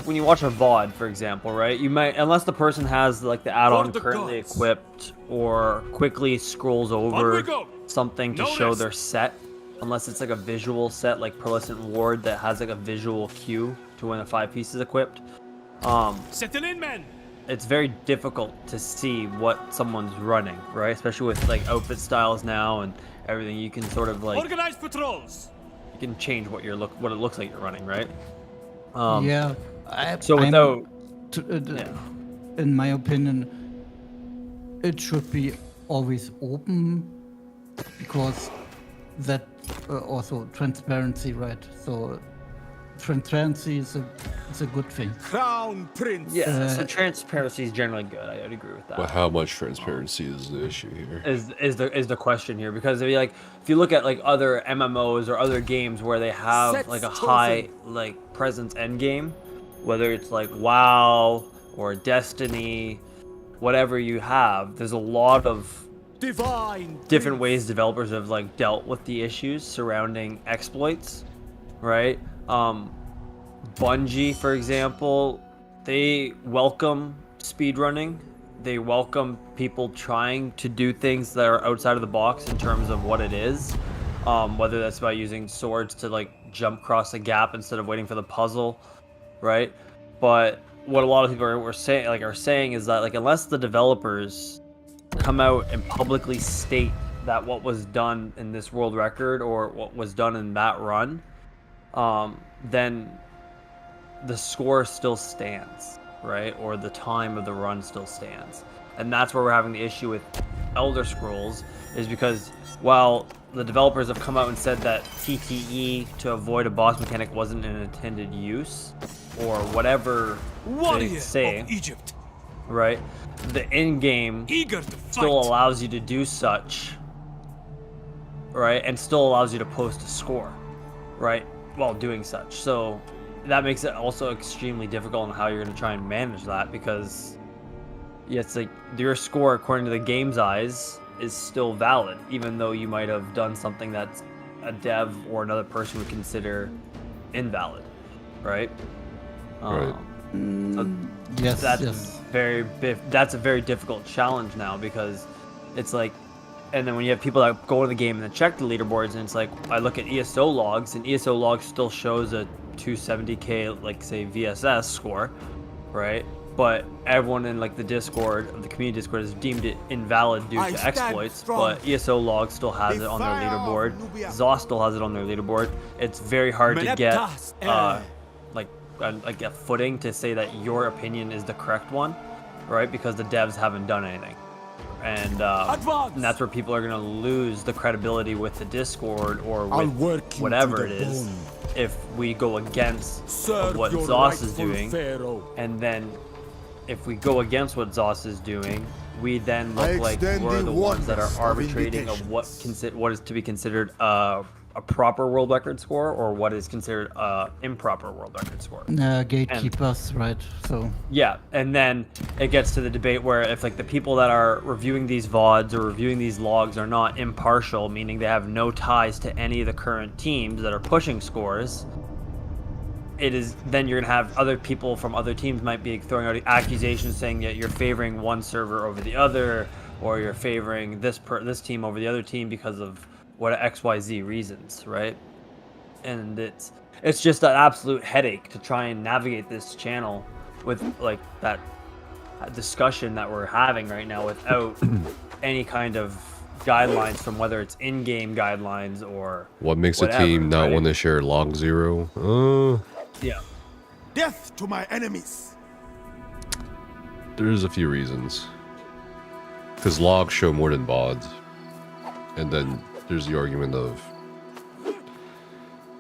S8: when you watch a VOD, for example, right? You might, unless the person has like the add-on currently equipped or quickly scrolls over something to show their set, unless it's like a visual set like Pearlescent Ward that has like a visual cue to when a 5-piece is equipped.
S4: Settle in, men.
S8: It's very difficult to see what someone's running, right? Especially with like outfit styles now and everything. You can sort of like
S4: Organize patrols.
S8: you can change what it looks like you're running, right?
S3: Yeah. In my opinion, it should be always open because that also transparency, right? So transparency is a good thing.
S6: Crown Prince.
S8: Yeah, so transparency is generally good. I'd agree with that.
S1: but how much transparency is the issue here?
S8: Is the question here, because if you look at like other MMOs or other games where they have
S6: Sets
S8: like a
S6: chosen.
S8: high like presence end game, whether it's like WoW or Destiny, whatever you have, there's a lot of
S6: Divine.
S8: different ways developers have like dealt with the issues surrounding exploits, right? Bungie, for example, they welcome speedrunning. They welcome people trying to do things that are outside of the box in terms of what it is, whether that's by using swords to like jump across a gap instead of waiting for the puzzle, right? But what a lot of people are saying is that like unless the developers come out and publicly state that what was done in this world record or what was done in that run, then the score still stands, right? Or the time of the run still stands. And that's where we're having the issue with Elder Scrolls, is because while the developers have come out and said that TTE to avoid a boss mechanic wasn't an intended use, or whatever they say,
S4: of Egypt,
S8: right? The in-game
S4: eager to
S8: still
S4: fight.
S8: allows you to do such, right? And still allows you to post a score, right? While doing such. So that makes it also extremely difficult on how you're going to try and manage that, because yeah, it's like your score according to the game's eyes is still valid, even though you might have done something that a dev or another person would consider invalid, right?
S1: Right.
S8: So
S3: Yes,
S8: that's
S3: yes.
S8: that's a very difficult challenge now, because it's like, and then when you have people that go to the game and then check the leaderboards, and it's like I look at ESO logs, and ESO logs still shows a 270k like say VSS score, right? But everyone in like the Discord, the community Discord, has deemed it invalid due
S6: I
S8: to
S6: stand
S8: exploits.
S6: strong.
S8: But ESO log still has
S6: The
S8: it on their
S6: Pharaoh,
S8: leaderboard.
S6: Nubia.
S8: ZOS still has it on their leaderboard. It's very hard to get
S4: Meneptas,
S8: like a footing to say that your opinion is the correct one, right? Because the devs haven't done anything, and that's where people are gonna lose the credibility with the Discord or
S6: I'll
S8: with
S6: work you
S8: whatever
S6: to
S8: it
S6: the
S8: is
S6: bone.
S8: if we go against
S6: Serve
S8: what
S6: your
S8: ZOS is
S6: rightful
S8: doing.
S6: Pharaoh.
S8: And then if we go against what ZOS is doing, we then
S6: I
S8: look like
S6: extend
S8: we're
S6: the
S8: the ones that are
S6: oneness of
S8: arbitrating of what is to be considered a proper world record score, or what is considered a improper world record score.
S3: Gatekeepers, right? So
S8: Yeah, and then it gets to the debate where if like the people that are reviewing these VODs or reviewing these logs are not impartial, meaning they have no ties to any of the current teams that are pushing scores, then you're gonna have other people from other teams might be throwing out accusations saying that you're favoring one server over the other, or you're favoring this team over the other team because of what XYZ reasons, right? And it's just an absolute headache to try and navigate this channel with like that discussion that we're having right now without any kind of guidelines from whether it's in-game guidelines or
S1: What makes
S8: whatever,
S1: a team not
S8: right?
S1: want to share log 0?
S8: Yeah.
S6: Death to my enemies.
S1: There's a few reasons. Because logs show more than VODs. And then there's the argument of,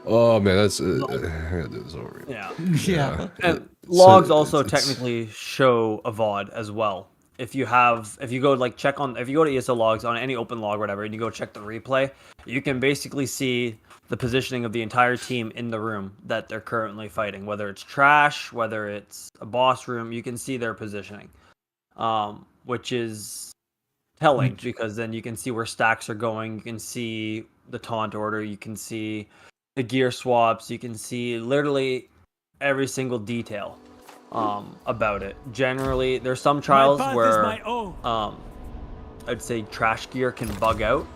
S1: oh man, that's over.
S8: Yeah.
S3: Yeah.
S8: And logs
S1: So
S8: also
S1: it's-
S8: technically show a VOD as well. If you go like check on, if you go to ESO logs on any open log or whatever, and you go check the replay, you can basically see the positioning of the entire team in the room that they're currently fighting. Whether it's trash, whether it's a boss room, you can see their positioning, which is telling because then you can see where stacks are going. You can see the taunt order. You can see the gear swaps. You can see literally every single detail about it. Generally, there's some trials where I'd say trash gear can bug out.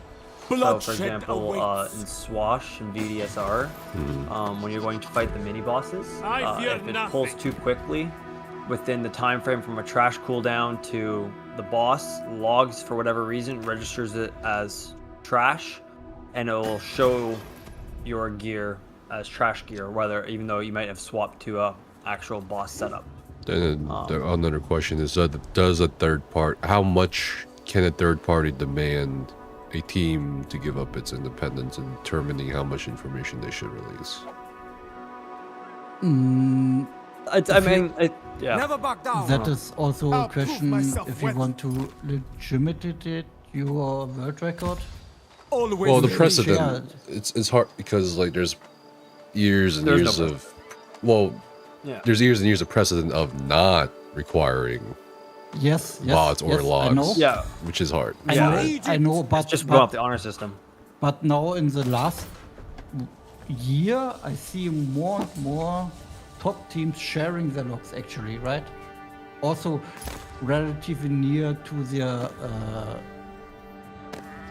S8: So, for example, in Swash and VDSR, when you're going to fight the mini bosses, if it pulls too quickly within the time frame from a trash cooldown to the boss, logs for whatever reason registers it as trash, and it will show your gear as trash gear, even though you might have swapped to a actual boss setup.
S1: Then another question is, does a third part, how much can a third party demand a team to give up its independence in determining how much information they should release?
S8: Yeah.
S6: Never back down.
S3: That is also a
S6: I'll prove
S3: question
S6: myself
S3: if you
S6: worthy.
S3: want to legitimate your world record.
S6: Always
S1: Well, the
S6: ready.
S1: precedent, it's hard because like there's years and
S8: There's
S1: years
S8: no
S1: of, well,
S8: Yeah.
S1: there's years and years of precedent of not requiring
S3: Yes,
S1: VODs or
S3: I
S1: logs,
S3: know.
S8: Yeah.
S1: which is hard.
S3: I know, but
S8: Just blow up the honor system.
S3: But now in the last year, I see more and more top teams sharing their logs actually, right? Also relatively near to their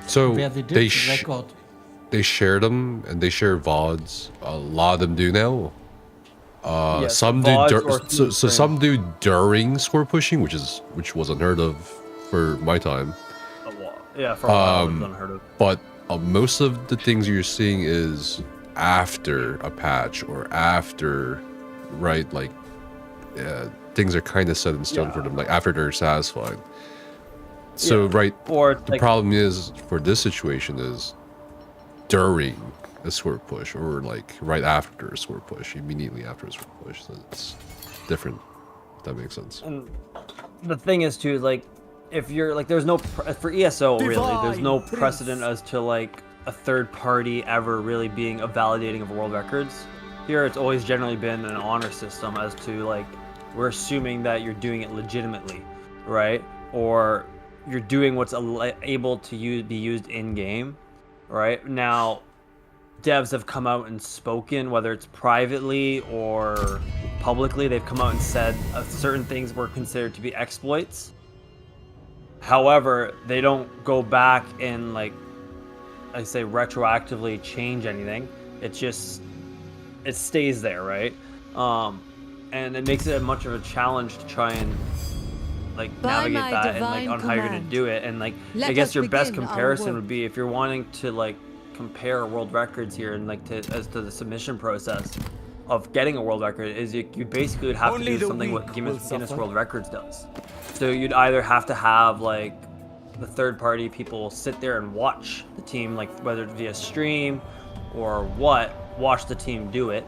S1: So
S3: where they did
S1: they
S3: the record.
S1: they share them and they share VODs. A lot of them do now.
S8: Yes,
S1: Some do
S8: VODs or
S1: so some do during score pushing, which was unheard of for my time.
S8: Yeah, for a while it was unheard of.
S1: But most of the things you're seeing is after a patch or after, right? Like things are kind of set in stone for them, like after they're satisfied. So right,
S8: Or
S1: the problem is for this situation is during a sword push or like right after a sword push, immediately after a sword push. So it's different. If that makes sense.
S8: And the thing is too, like, if you're like, there's no for ESO really, there's no precedent as to like a third party ever really being a validating of world records. Here, it's always generally been an honor system as to like, we're assuming that you're doing it legitimately, right? Or you're doing what's able to be used in game, right? Now, devs have come out and spoken, whether it's privately or publicly, they've come out and said certain things were considered to be exploits. However, they don't go back and like, I say retroactively change anything. It just, it stays there, right? And it makes it much of a challenge to try and like navigate that and like on how you're gonna do it. And like, I guess your best comparison would be if you're wanting to like compare world records here and like as to the submission process of getting a world record, is you basically would have to do something what Guinness World Records does. So you'd either have to have like the third party people sit there and watch the team, like whether it's via stream or watch the team do it,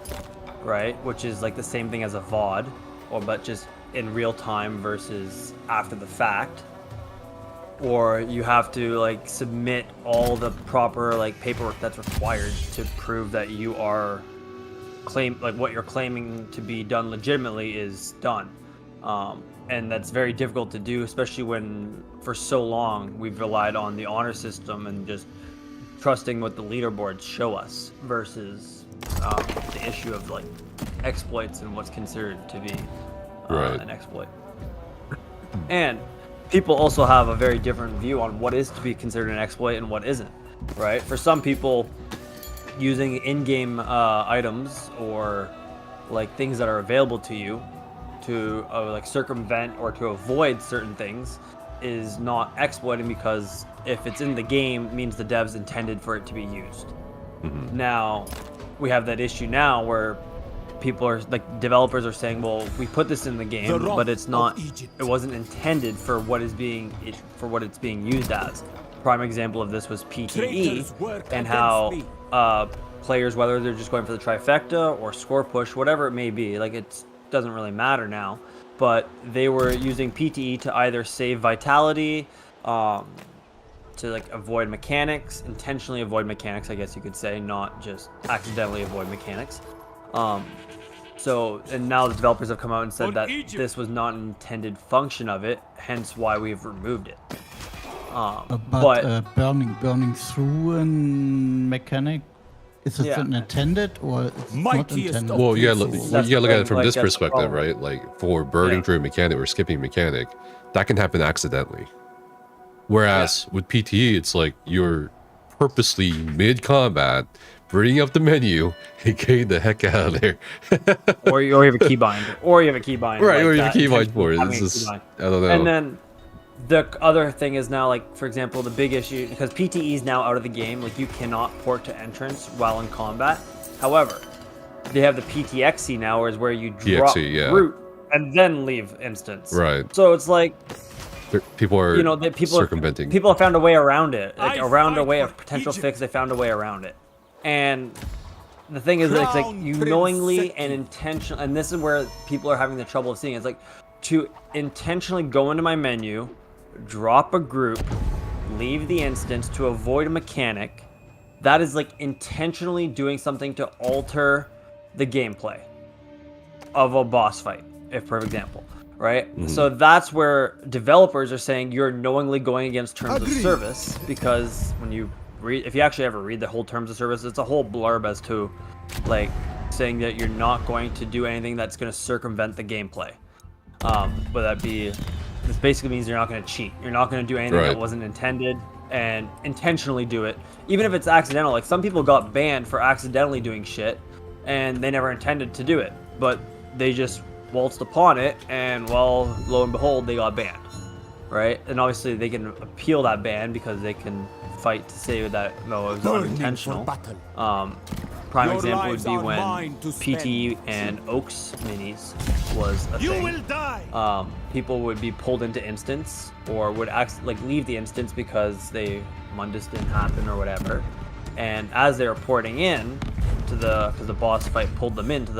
S8: right? Which is like the same thing as a VOD, but just in real time versus after the fact. Or you have to like submit all the proper like paperwork that's required to prove that you are what you're claiming to be done legitimately is done. And that's very difficult to do, especially when for so long we've relied on the honor system and just trusting what the leaderboards show us versus the issue of like exploits and what's considered to be an exploit. And people also have a very different view on what is to be considered an exploit and what isn't, right? For some people, using in-game items or like things that are available to you to like circumvent or to avoid certain things is not exploiting, because if it's in the game, it means the devs intended for it to be used. Now, we have that issue now where people are like, developers are saying, well, we put this in the game, but it's not, it wasn't intended for what it's being used as. Prime example of this was PTE, and how players, whether they're just going for the trifecta or score push, whatever it may be, like, it doesn't really matter now, but they were using PTE to either save vitality, to like avoid mechanics, intentionally avoid mechanics, I guess you could say, not just accidentally avoid mechanics. So, and now the developers have come out and said that this was not an intended function of it, hence why we've removed it.
S3: But burning through a mechanic, is it intended or it's not intended?
S1: Well, you gotta look at it from this perspective,
S8: problem.
S1: right? Like, for burning through a mechanic or skipping mechanic, that can happen accidentally. Whereas with PTE, it's like you're purposely mid-combat, bringing up the menu and getting the heck out of there.
S8: or you have a keybind. Right,
S1: like or you have a keybind for it. It's just, I don't know.
S8: And then the other thing is now, like, for example, the big issue, because PTE is now out of the game, like, you cannot port to entrance while in combat. However, they have the PTXE now, where you drop root and then leave instance.
S1: Right.
S8: So it's like,
S1: people are,
S8: people
S1: circumventing.
S8: People have found a way around it, like around a way of potential fix. They found a way around it, and the thing is, it's like you knowingly and intentional, and this is where people are having the trouble of seeing. It's like to intentionally go into my menu, drop a group, leave the instance to avoid a mechanic. That is like intentionally doing something to alter the gameplay of a boss fight, if for example. Right? So that's where developers are saying you're knowingly going against terms of service, because when you read, if you actually ever read the whole terms of service, it's a whole blurb as to, like, saying that you're not going to do anything that's going to circumvent the gameplay. But that be, this basically means you're not going to cheat. You're not going to do anything that wasn't intended, and intentionally do it, even if it's accidental. Like, some people got banned for accidentally doing shit, and they never intended to do it, but they just waltzed upon it, and well, lo and behold, they got banned, right? And obviously they can appeal that ban, because they can fight to say that no, it was unintentional. Prime example would be when PT and Oaks minis was a thing. People would be pulled into instance, or would leave the instance because Mundus didn't happen or whatever, and as they were porting in to because the boss fight pulled them into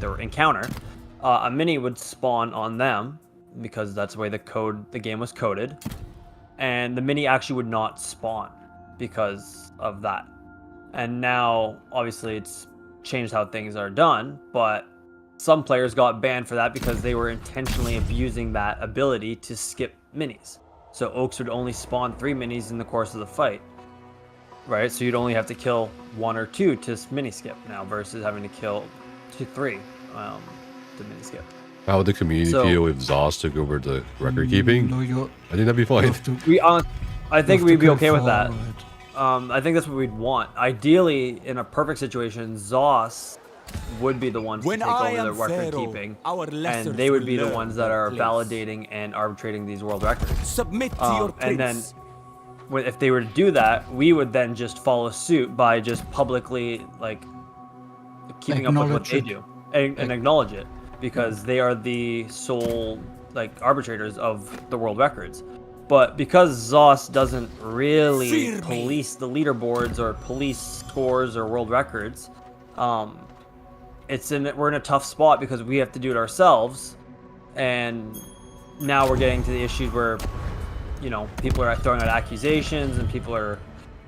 S8: their encounter, a mini would spawn on them, because that's the way the game was coded, and the mini actually would not spawn because of that. And now, obviously, it's changed how things are done, but some players got banned for that because they were intentionally abusing that ability to skip minis. So Oaks would only spawn 3 minis in the course of the fight, right? So you'd only have to kill 1 or 2 to mini skip now, versus having to kill 3. The mini skip.
S1: How would the community feel if Zoss took over the record keeping? I think that'd be fine.
S8: I think we'd be okay with that. I think that's what we'd want. Ideally, in a perfect situation, Zoss would be the ones to take over the record keeping, and they would be the ones that are validating and arbitrating these world records.
S4: Submit to your
S8: and then, if they were to do that, we would then just follow suit by just publicly, like, keeping up with what they do and acknowledge it, because they are the sole, like, arbitrators of the world records. But because Zoss doesn't really police the leaderboards or police scores or world records, we're in a tough spot, because we have to do it ourselves. And now we're getting to the issues where, people are throwing out accusations and people are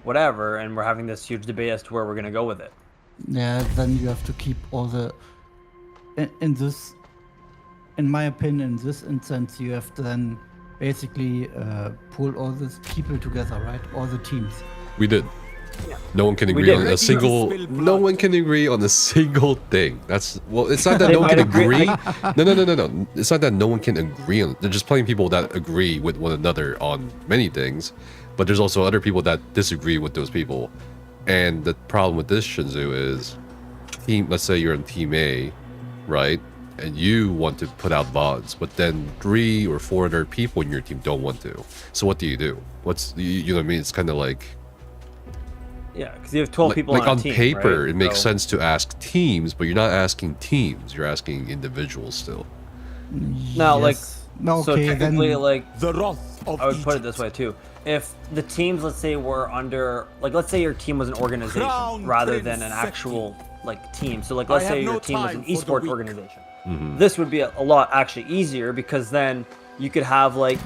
S8: whatever, and we're having this huge debate as to where we're going to go with it.
S3: Yeah, then you have to keep all the... In my opinion, in this instance, you have to then basically pull all these people together, right? All the teams.
S1: We did. Yeah. No one can agree on a single. No one can agree on a single thing. It's not that no one can agree. No. It's not that no one can agree on. There's just plenty of people that agree with one another on many things, but there's also other people that disagree with those people. And the problem with this, Shinzu, is let's say you're in Team A, right? and you want to put out VODs, but then 3 or 4 other people in your team don't want to. So what do you do? You know what I mean? It's kind of like...
S8: Yeah, because you have 12 people
S1: like
S8: on a team,
S1: paper,
S8: right?
S1: it makes sense to ask teams, but you're not asking teams. You're asking individuals still.
S8: Now, like,
S3: No,
S8: so
S3: okay,
S8: technically,
S3: then
S8: like,
S6: The wrath of
S8: I would put it
S6: Egypt.
S8: this way too. If the teams, let's say, were under, like, let's say your team was an organization
S6: Crown
S8: rather
S6: Prince
S8: than an
S6: Seki.
S8: actual, like, team. So, like,
S6: I
S8: let's
S6: have
S8: say your
S6: no
S8: team was an
S6: time for the
S8: esports
S6: weak.
S8: organization. This would be a lot actually easier because then you could have, like,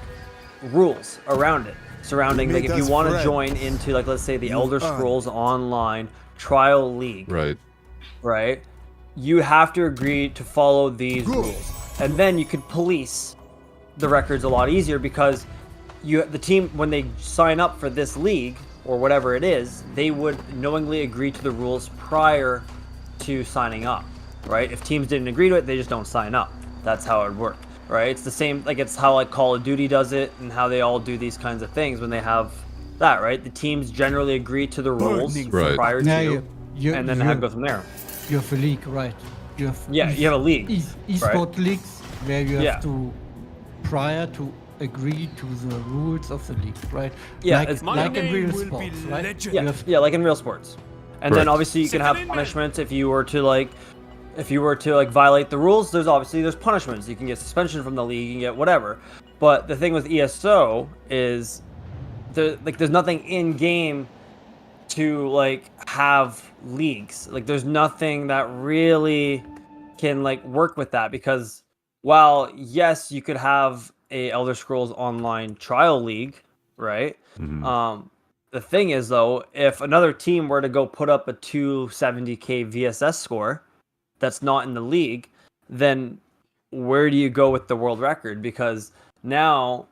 S8: rules around it. Surrounding, like,
S6: made
S8: if you
S6: us
S8: want to
S6: friends.
S8: join into, like, let's say the Elder
S6: earned.
S8: Scrolls Online Trial League,
S1: Right.
S8: you have to agree to follow these rules, and then you could police the records a lot easier because the team, when they sign up for this league or whatever it is, they would knowingly agree to the rules prior to signing up, right? If teams didn't agree to it, they just don't sign up. That's how it would work, right? It's the same, like, it's how, like, Call of Duty does it and how they all do these kinds of things when they have that, right? The teams generally agree to the rules
S1: Right.
S8: prior
S3: Yeah,
S8: to, and then have go from there.
S3: you have a league, right? You have
S8: Yeah, you have a league,
S3: esport leagues where you have
S8: Yeah.
S3: to prior to agree to the rules of the league, right?
S8: Yeah,
S3: like,
S8: it's-
S6: My
S3: like in
S6: name
S3: real
S6: will be
S3: sports, right?
S6: legend.
S8: Yeah,
S3: You have-
S8: yeah, like in real sports. And then
S1: Right.
S8: obviously you can have punishments if you were to violate the rules. There's punishments. You can get suspension from the league, you can get whatever. But the thing with ESO is there's nothing in game to, like, have leagues. Like, there's nothing that really can, like, work with that, because while yes, you could have a Elder Scrolls Online trial league, right? The thing is, though, if another team were to go put up a 270k VSS score that's not in the league, then where do you go with the world record? Because now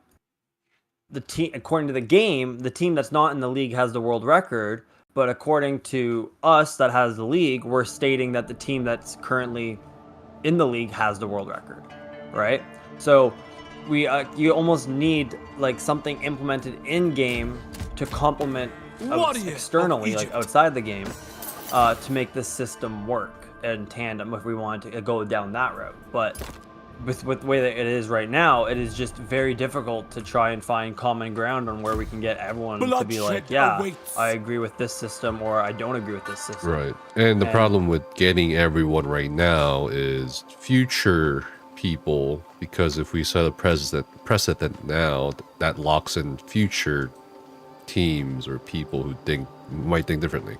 S8: the team, according to the game, the team that's not in the league has the world record, but according to us that has the league, we're stating that the team that's currently in the league has the world record, right? So you almost need, like, something implemented in game to complement
S6: Warriors of
S8: externally, like
S6: Egypt.
S8: outside the game, to make this system work in tandem if we wanted to go down that route. But with the way that it is right now, it is just very difficult to try and find common ground on where we can get everyone to be like,
S6: Bloodshed
S8: yeah,
S6: awaits.
S8: I agree with this system, or I don't agree with this system.
S1: Right. And the
S8: And-
S1: problem with getting everyone right now is future people, because if we set a precedent now, that locks in future teams or people who might think differently.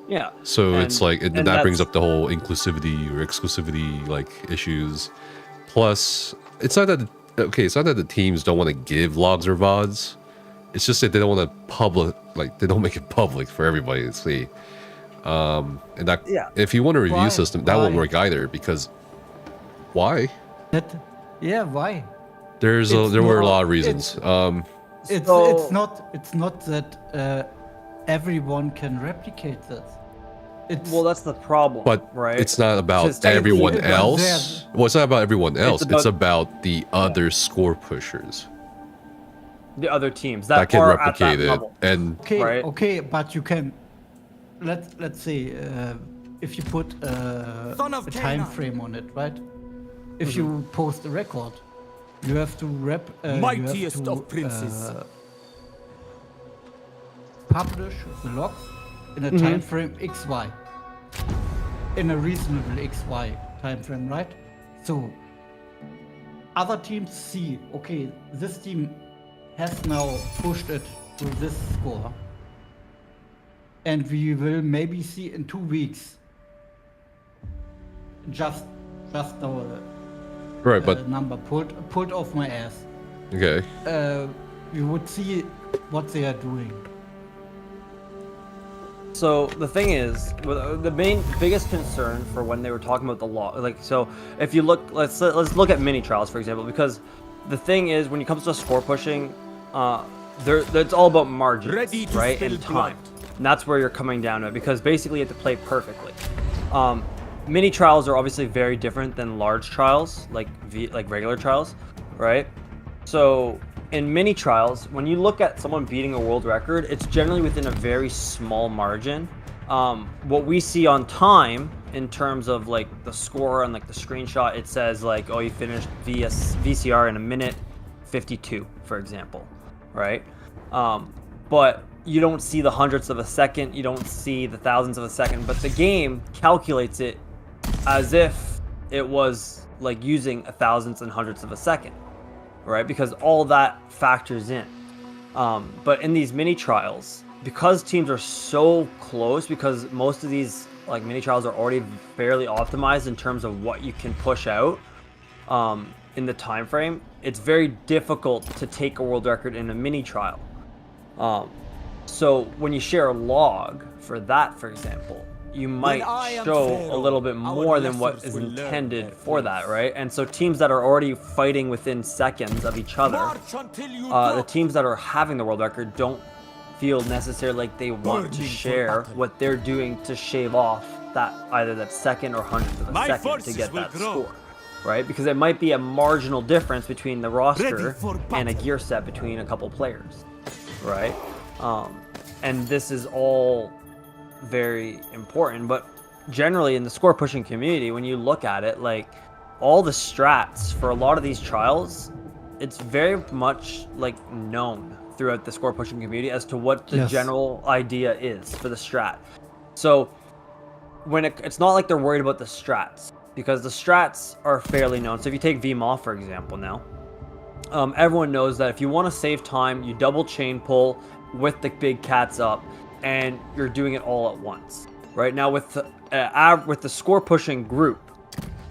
S8: Yeah.
S1: So it's like, and that brings
S8: that's-
S1: up the whole inclusivity or exclusivity, like, issues. Plus, it's not that the teams don't want to give logs or VODs. It's just that they don't want to they don't make it public for everybody to see. And that,
S8: Yeah.
S1: if you want a review
S3: Why?
S1: system, that won't
S3: Why?
S1: work either, because why?
S3: Why?
S1: There were a lot of
S3: it's-
S1: reasons.
S3: It's
S8: So-
S3: it's not that everyone can replicate this. It's
S8: Well, that's the problem,
S1: But
S8: right?
S1: it's not about
S8: Because technically-
S1: everyone
S3: But
S1: else.
S3: there's-
S1: Well, it's not about everyone else. It's
S8: about-
S1: about the other score pushers
S8: the other teams
S1: that can
S8: are at
S1: replicate
S8: that
S1: it.
S8: level.
S1: And
S3: okay,
S8: right?
S3: okay, but you can. Let's say if you put
S6: Son of
S3: a time
S6: Canaan.
S3: frame on it, right? If you post a record, you have to
S6: Mightiest of princes.
S3: Publish the logs in a time frame XY, in a reasonable XY time frame, right? So other teams see, okay, this team has now pushed it to this score, and we will maybe see in 2 weeks. Just now,
S1: right, but
S3: number pulled off my ass.
S1: okay.
S3: You would see what they are doing.
S8: So the thing is, the biggest concern for when they were talking about the law, like, so if you look, let's look at mini trials for example, because the thing is, when it comes to score pushing, it's all about margins,
S6: Ready to
S8: right,
S6: spill
S8: and time. And that's where you're coming down to it, because basically you have to play perfectly. Mini trials are obviously very different than large trials, like regular trials, right? So in mini trials, when you look at someone beating a world record, it's generally within a very small margin. What we see on time in terms of like the score and like the screenshot. It says like, oh, you finished VCR in a minute 52, for example, right? But you don't see the hundredths of a second, you don't see the thousandths of a second, but the game calculates it as if it was like using a thousandths and hundredths of a second, right? Because all that factors in. But in these mini trials, because teams are so close, because most of these like mini trials are already fairly optimized in terms of what you can push out in the time frame, it's very difficult to take a world record in a mini trial. So when you share a log for that, for example, you might show a little bit more than what is intended for that, right? And so teams that are already fighting within seconds of each other, the teams that are having the world record don't feel necessarily like they want to share what they're doing to shave off that either that second or hundredth of a second to get that score, right? Because it might be a marginal difference between the roster and a gear set between a couple players, right? And this is all very important, but generally in the score pushing community, when you look at it, like all the strats for a lot of these trials, it's very much like known throughout the score pushing community as to what the general idea is for the strat. So when it's not like they're worried about the strats, because the strats are fairly known. So if you take VMAW for example now, everyone knows that if you want to save time, you double chain pull with the big cats up, and you're doing it all at once. Right now with the score pushing group,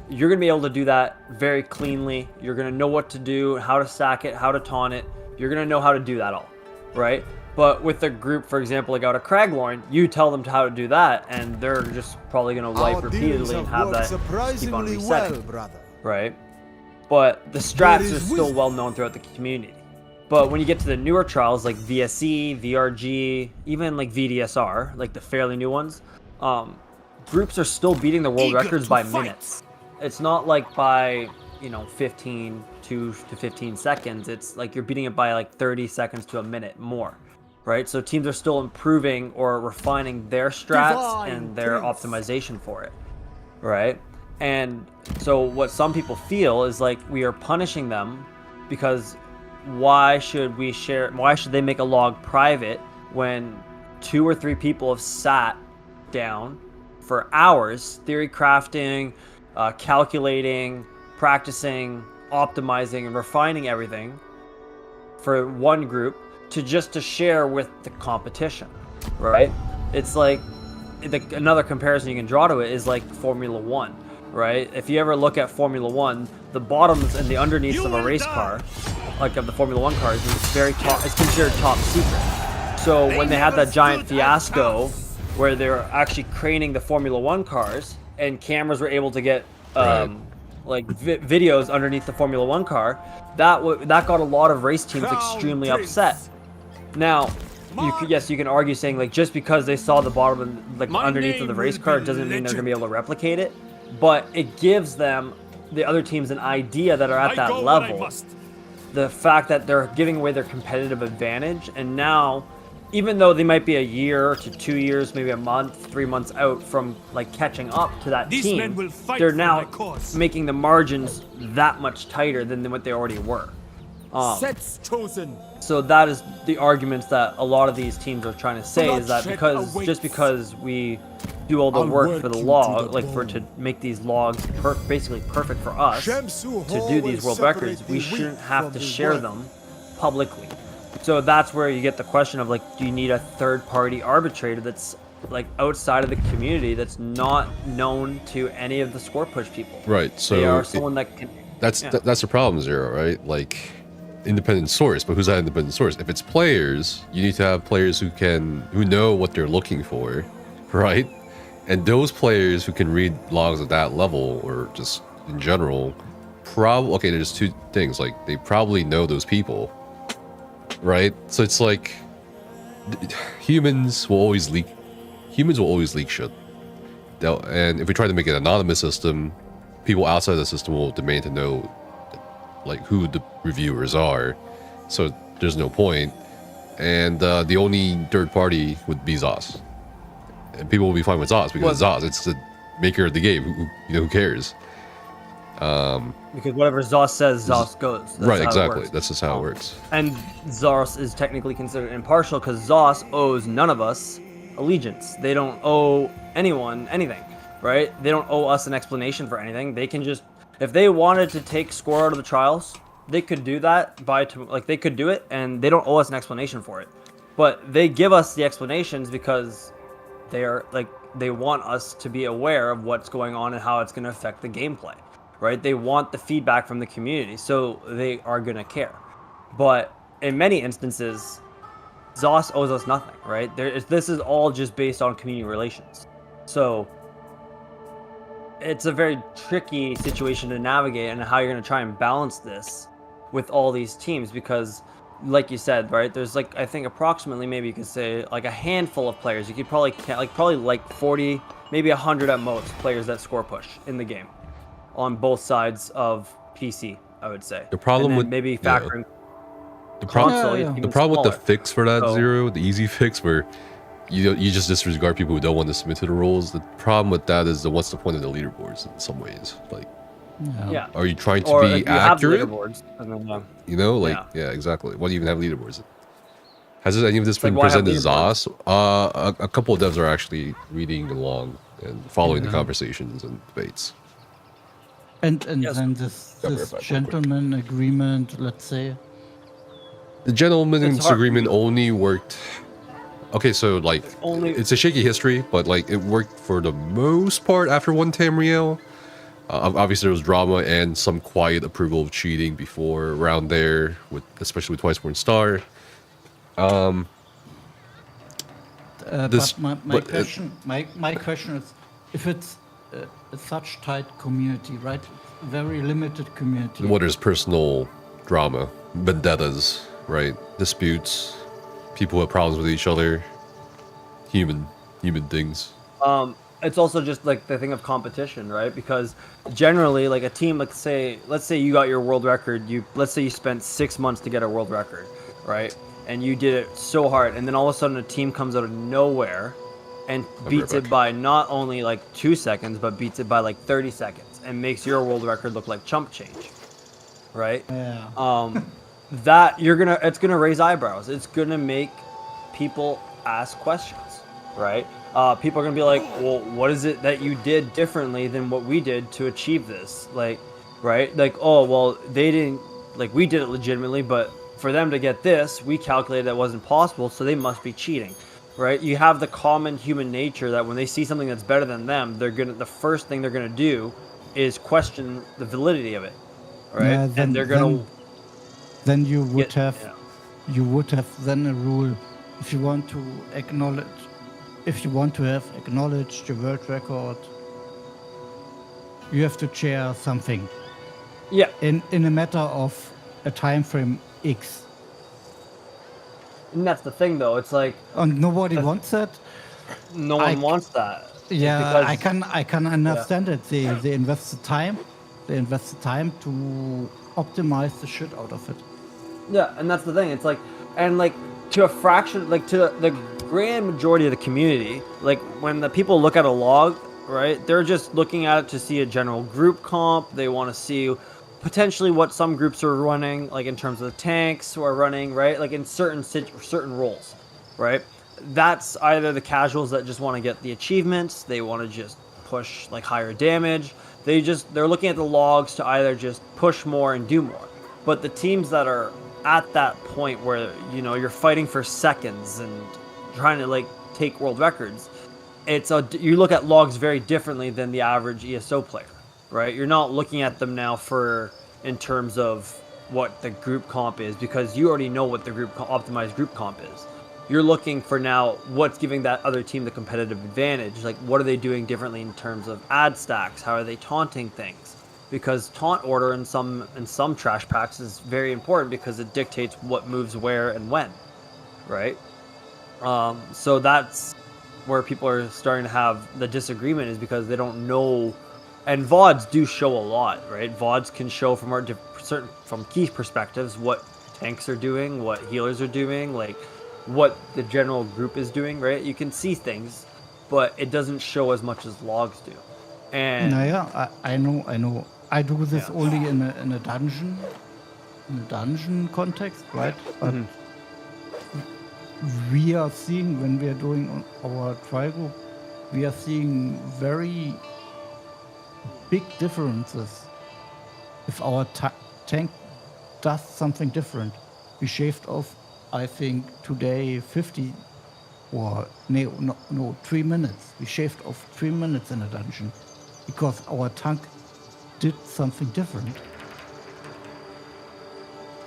S8: you're gonna be able to do that very cleanly. You're gonna know what to do, how to stack it, how to taunt it. You're gonna know how to do that all, right? But with the group, for example, like out of Craglorn, you tell them how to do that, and they're just probably gonna wipe repeatedly and have that keep on resetting, right? But the strats are still well known throughout the community. But when you get to the newer trials like VSE, VRG, even like VDSR, like the fairly new ones, groups are still beating the world records by minutes. It's not like by, 2 to 15 seconds. It's like you're beating it by like 30 seconds to a minute more, right? So teams are still improving or refining their strats and their optimization for it, right? And so what some people feel is like we are punishing them because why should they make a log private when 2 or 3 people have sat down for hours theory crafting, calculating, practicing, optimizing, and refining everything for one group to share with the competition, right? It's like another comparison you can draw to it is like Formula 1, right? If you ever look at Formula 1, the bottoms and the underneath of a race car, like of the Formula 1 cars, is very top. It's considered top secret. So when they had that giant fiasco where they're actually craning the Formula 1 cars and cameras were able to get videos underneath the Formula 1 car, that got a lot of race teams extremely upset. Now, you can argue saying like just because they saw the bottom underneath of the race car doesn't mean they're gonna be able to replicate it, but it gives them the other teams an idea that are at that level. The fact that they're giving away their competitive advantage, and now, even though they might be a year to 2 years, maybe a month, 3 months out from like catching up to that team, they're now making the margins that much tighter than what they already were.
S4: Sets chosen.
S8: So that is the arguments that a lot of these teams are trying to say, is that because we do all the work for the log, to make these logs basically perfect for us to do these world records, we shouldn't have to share them publicly. So that's where you get the question of like, do you need a third-party arbitrator that's like outside of the community that's not known to any of the score push people?
S1: Right. So
S8: they are someone that can.
S1: That's the problem, Zero. Right? Like independent source, but who's that independent source? If it's players, you need to have players who know what they're looking for, right? And those players who can read logs at that level, or just in general, there's 2 things. Like they probably know those people. Right, so it's like humans will always leak shit. And if we try to make an anonymous system, people outside the system will demand to know like who the reviewers are. So there's no point. And the only third party would be ZOS. And people will be fine with ZOS because ZOS, maker of the game. Who cares?
S8: Because whatever Zos says, Zos goes. That's
S1: Right,
S8: how it
S1: exactly.
S8: works.
S1: That's just how it works.
S8: And Zos is technically considered impartial because Zos owes none of us allegiance. They don't owe anyone anything, right? They don't owe us an explanation for anything. They can just, if they wanted to take score out of the trials, they could do that they could do it, and they don't owe us an explanation for it. But they give us the explanations because they are they want us to be aware of what's going on and how it's going to affect the gameplay, right? They want the feedback from the community, so they are going to care. But in many instances, Zos owes us nothing, right? This is all just based on community relations. So it's a very tricky situation to navigate, and how you're going to try and balance this with all these teams, because like you said, right, there's I think approximately, maybe you could say a handful of players. You could probably count probably 40, maybe 100 at most players that score push in the game on both sides of PC, I would say.
S1: The problem with
S8: maybe factoring
S1: the
S8: console,
S1: problem with the fix for that,
S8: So-
S1: Zero, the easy fix where you just disregard people who don't want to submit to the rules. The problem with that is what's the point of the leaderboards in some ways?
S8: Yeah.
S1: Are you trying to
S8: Or
S1: be
S8: if you have
S1: accurate?
S8: leaderboards, and then,
S1: Yeah, exactly. Why do you even have leadboards? Has any of this
S8: like,
S1: been
S8: why have
S1: presented to
S8: leaderboards?
S1: ZOS? A couple of devs are actually reading along and following the conversations and debates.
S3: And
S8: Yes.
S3: then
S1: I'll be right
S3: this
S1: back real quick.
S3: gentleman agreement, let's say.
S1: The gentleman's
S8: It's hard.
S1: agreement only worked. Okay, so
S8: only-
S1: it's a shaky history, but it worked for the most part after one Tamriel. Obviously, there was drama and some quiet approval of cheating before around there, especially with Twiceborn Star. This-
S3: But
S1: but,
S3: my question is, if it's a such tight community, right? Very limited community.
S1: What is personal drama, vendettas, right? Disputes, people have problems with each other, human things.
S8: It's also just the thing of competition, right? Because generally, a team, let's say you got your world record, let's say you spent 6 months to get a world record, right? And you did it so hard, and then all of a sudden a team comes out of nowhere and beats it by not only 2 seconds, but beats it by 30 seconds and makes your world record look like chump change, right?
S3: Yeah.
S8: That it's gonna raise eyebrows. It's gonna make people ask questions, right? People are gonna be like, well, what is it that you did differently than what we did to achieve this? Right? Oh, well, they didn't, we did it legitimately, but for them to get this, we calculated that wasn't possible, so they must be cheating, right? You have the common human nature that when they see something that's better than them, the first thing they're gonna do is question the validity of it, right?
S3: Yeah,
S8: And they're gonna
S3: then you would
S8: get-
S3: have
S8: yeah.
S3: you would have then a rule if you want to have acknowledged your world record, you have to share something
S8: Yeah.
S3: in a matter of a time frame X.
S8: And that's the thing, though. It's
S3: And nobody wants that.
S8: no
S3: I
S8: one wants that.
S3: Yeah,
S8: Because-
S3: I can understand it. They invest the time. They invest the time to optimize the shit out of it.
S8: Yeah, and that's the thing. It's to a fraction, to the grand majority of the community, when the people look at a log, right? They're just looking at it to see a general group comp. They want to see potentially what some groups are running, in terms of the tanks who are running, right? In certain roles, right? That's either the casuals that just want to get the achievements. They want to just push higher damage. They're looking at the logs to either just push more and do more. But the teams that are at that point where you're fighting for seconds and trying to take world records, you look at logs very differently than the average ESO player, right? You're not looking at them now in terms of what the group comp is, because you already know what the optimized group comp is. You're looking for now what's giving that other team the competitive advantage. What are they doing differently in terms of ad stacks? How are they taunting things? Because taunt order in some trash packs is very important because it dictates what moves where and when, right? So that's where people are starting to have the disagreement, is because they don't know. And VODs do show a lot, right? VODs can show from key perspectives what tanks are doing, what healers are doing, what the general group is doing, right? You can see things, but it doesn't show as much as logs do. And
S3: Naja, I know. I do this
S8: Yeah.
S3: only in a dungeon context, right? But we are seeing, when we are doing our trial group, we are seeing very big differences. If our tank does something different, we shaved off, I think, today 50 or no 3 minutes. We shaved off 3 minutes in a dungeon because our tank did something different.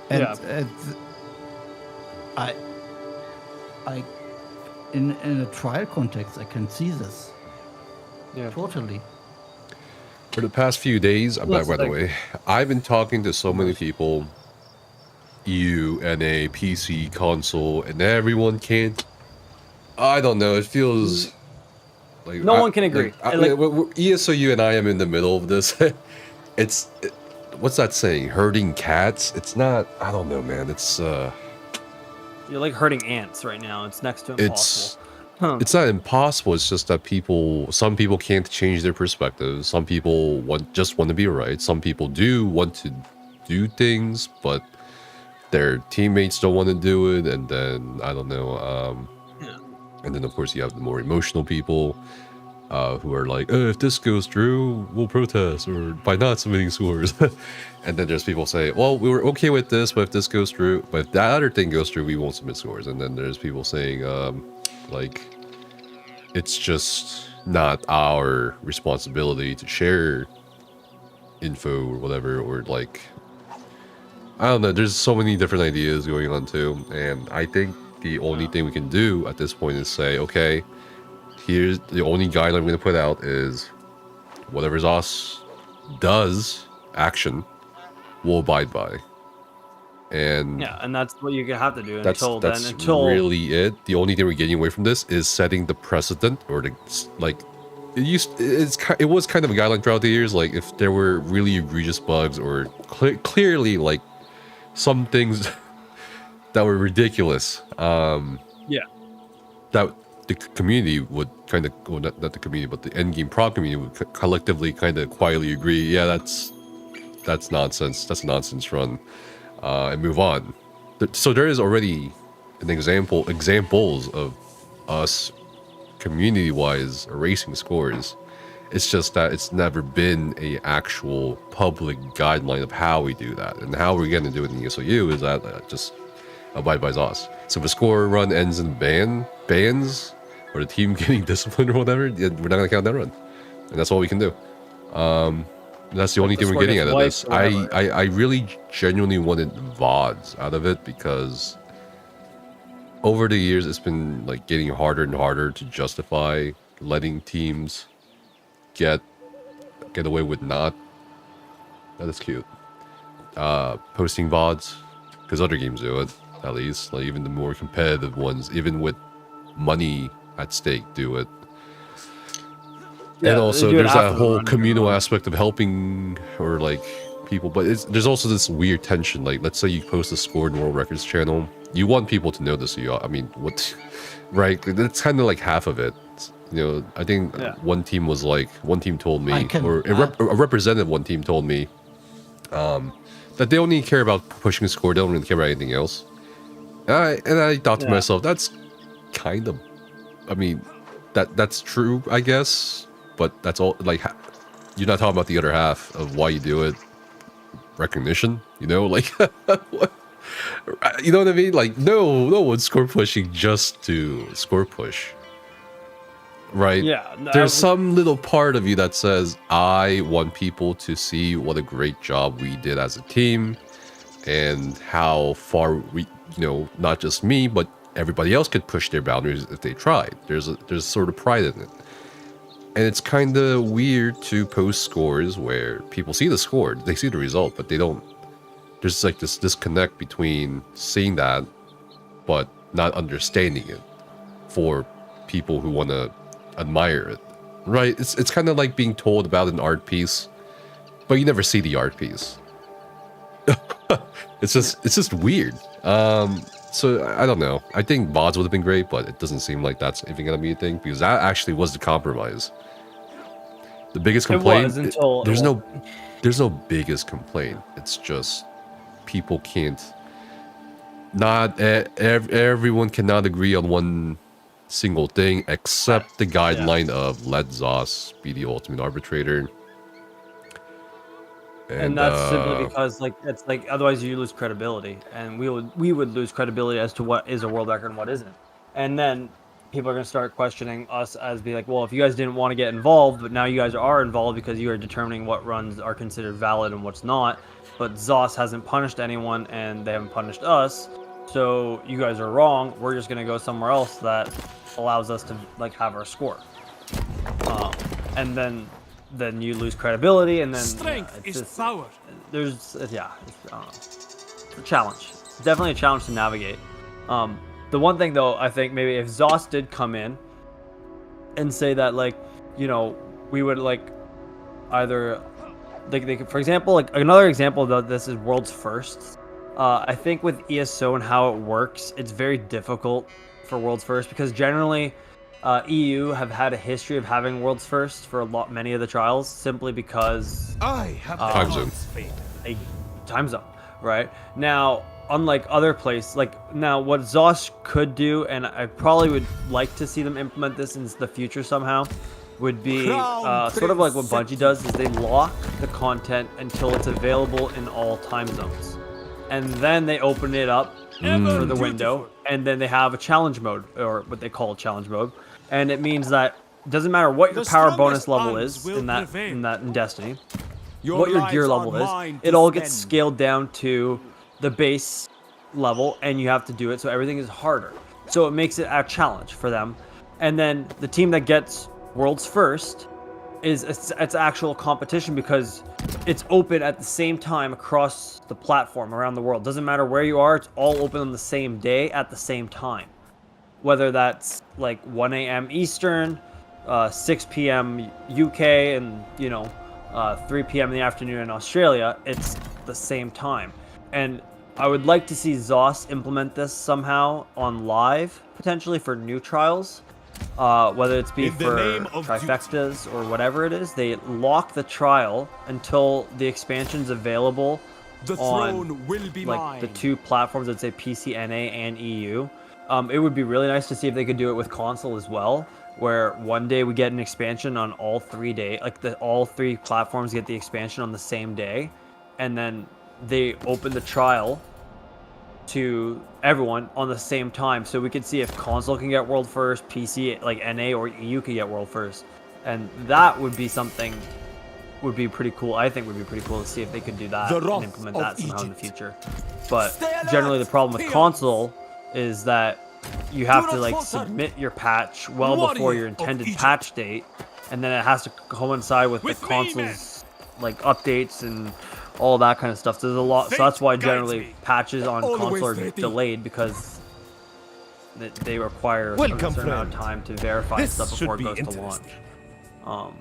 S3: And
S8: Yeah.
S3: I in a trial context, I can see this.
S8: Yeah.
S3: Totally.
S1: For the past few days, I'm back, by the way, I've been talking to so many people, EU, NA, PC, console, and everyone can't. I don't know. It feels like
S8: No one can agree.
S1: ESOU and I am in the middle of this. What's that saying? Herding cats? It's not. I don't know, man. It's
S8: You're like hurting ants right now. It's next to impossible.
S1: It's not impossible. It's just that some people can't change their perspectives. Some people just want to be right. Some people do want to do things, but their teammates don't want to do it. And then I don't know. And then of course you have the more emotional people who are like, oh, if this goes through, we'll protest, or by not submitting scores. And then there's people say, well, we were okay with this, but if this goes through, but if that other thing goes through, we won't submit scores. And then there's people saying, like, it's just not our responsibility to share info or whatever, or like, I don't know. There's so many different ideas going on too, and I think the only thing we can do at this point is say, okay, here's the only guideline we're going to put out is whatever ZOS does, action, we'll abide by. And
S8: yeah, and that's what you have to do
S1: that's
S8: until
S1: really it. The only thing we're getting away from this is setting the precedent, or the like. It was kind of a guideline throughout the years. Like if there were really egregious bugs or clearly like some things that were ridiculous, that the community would kind of, well, not the community, but the endgame pro community would collectively kind of quietly agree, yeah, that's nonsense. That's a nonsense run. And move on. So there is already an examples of us community-wise erasing scores. It's just that it's never been a actual public guideline of how we do that, and how we're going to do it in the ESOU is that just abide by ZOS. So if a score run ends in bans, or the team getting disciplined or whatever, we're not going to count that run, and that's all we can do. That's the only thing we're getting out of this. I really genuinely wanted VODs out of it, because over the years it's been like getting harder and harder to justify letting teams get away with not, that is cute, posting VODs, because other games do it, at least. Like even the more competitive ones, even with money at stake, do it. Yeah, and also there's that whole communal aspect of helping, or like people, but there's also this weird tension. Like let's say you post a score in World Records channel, you want people to know this. I mean, what, right? That's kind of like half of it. You know, I think one team told me, or a representative one team told me, that they only care about pushing a score. They don't really care about anything else. And I thought to myself, that's kind of, I mean, that's true, I guess. But that's all, like, you're not talking about the other half of why you do it. Recognition, you know, like, you know what I mean? Like, no one's score pushing just to score push, right? Yeah. No, there's some little part of you that says, I want people to see what a great job we did as a team, and how far we, you know, not just me, but everybody else could push their boundaries if they tried. There's sort of pride in it. And it's kind of weird to post scores where people see the score, they see the result, but they don't. There's like this disconnect between seeing that, but not understanding it for people who want to admire it, right? It's kind of like being told about an art piece, but you never see the art piece. It's just weird. So I don't know. I think VODs would have been great, but it doesn't seem like that's even gonna be a thing, because that actually was the compromise. The biggest
S8: It
S1: complaint.
S8: was until
S1: there's no biggest complaint. It's just people can't. Not everyone cannot agree on one single thing except the guideline of let Zos be the ultimate arbitrator.
S8: And that's simply because like it's like otherwise you lose credibility, and we would lose credibility as to what is a world record and what isn't. And then people are going to start questioning us as be like, well, if you guys didn't want to get involved, but now you guys are involved because you are determining what runs are considered valid and what's not. But Zos hasn't punished anyone and they haven't punished us, so you guys are wrong. We're just going to go somewhere else that allows us to like have our score. And then you lose credibility, and then
S6: Strength is power.
S8: There's it's a challenge. It's definitely a challenge to navigate. The one thing though, I think maybe if Zos did come in and say that like, you know, we would like either like they could, for example, like another example though, this is world's first. I think with ESO and how it works, it's very difficult for world's first because generally EU have had a history of having world's first for many of the trials simply because
S6: I have
S1: time zone.
S8: a time zone, right? Now, unlike other places, like now what Zos could do, and I probably would like to see them implement this in the future somehow, would be sort of like what Banchee does is they lock the content until it's available in all time zones. And then they open it up for the window, and then they have a challenge mode, or what they call a challenge mode. And it means that it doesn't matter what your power bonus level is in Destiny, what your gear level is, it all gets scaled down to the base level, and you have to do it, so everything is harder. So it makes it a challenge for them. And then the team that gets world's first is it's actual competition because it's open at the same time across the platform around the world. Doesn't matter where you are, it's all open on the same day at the same time. Whether that's like 1 a.m. Eastern, 6 p.m. UK, and 3 p.m. in the afternoon in Australia, it's the same time. And I would like to see Zos implement this somehow on live, potentially for new trials. Whether it's be for trifectas or whatever it is, they lock the trial until the expansion's available on like the two platforms, let's say PC, NA, and EU. It would be really nice to see if they could do it with console as well, where one day we get an expansion on all 3 days, like all 3 platforms get the expansion on the same day, and then they open the trial to everyone on the same time, so we could see if console can get world first, PC like NA or EU could get world first, and that would be something would be pretty cool. I think would be pretty cool to see if they could do that and implement that somehow in the future. But generally the problem with console is that you have to like submit your patch well before your intended patch date, and then it has to coincide with the console's like updates and all that kind of stuff. So there's a lot, so that's why generally patches on console are delayed, because they require a certain amount of time to verify stuff before it goes to launch.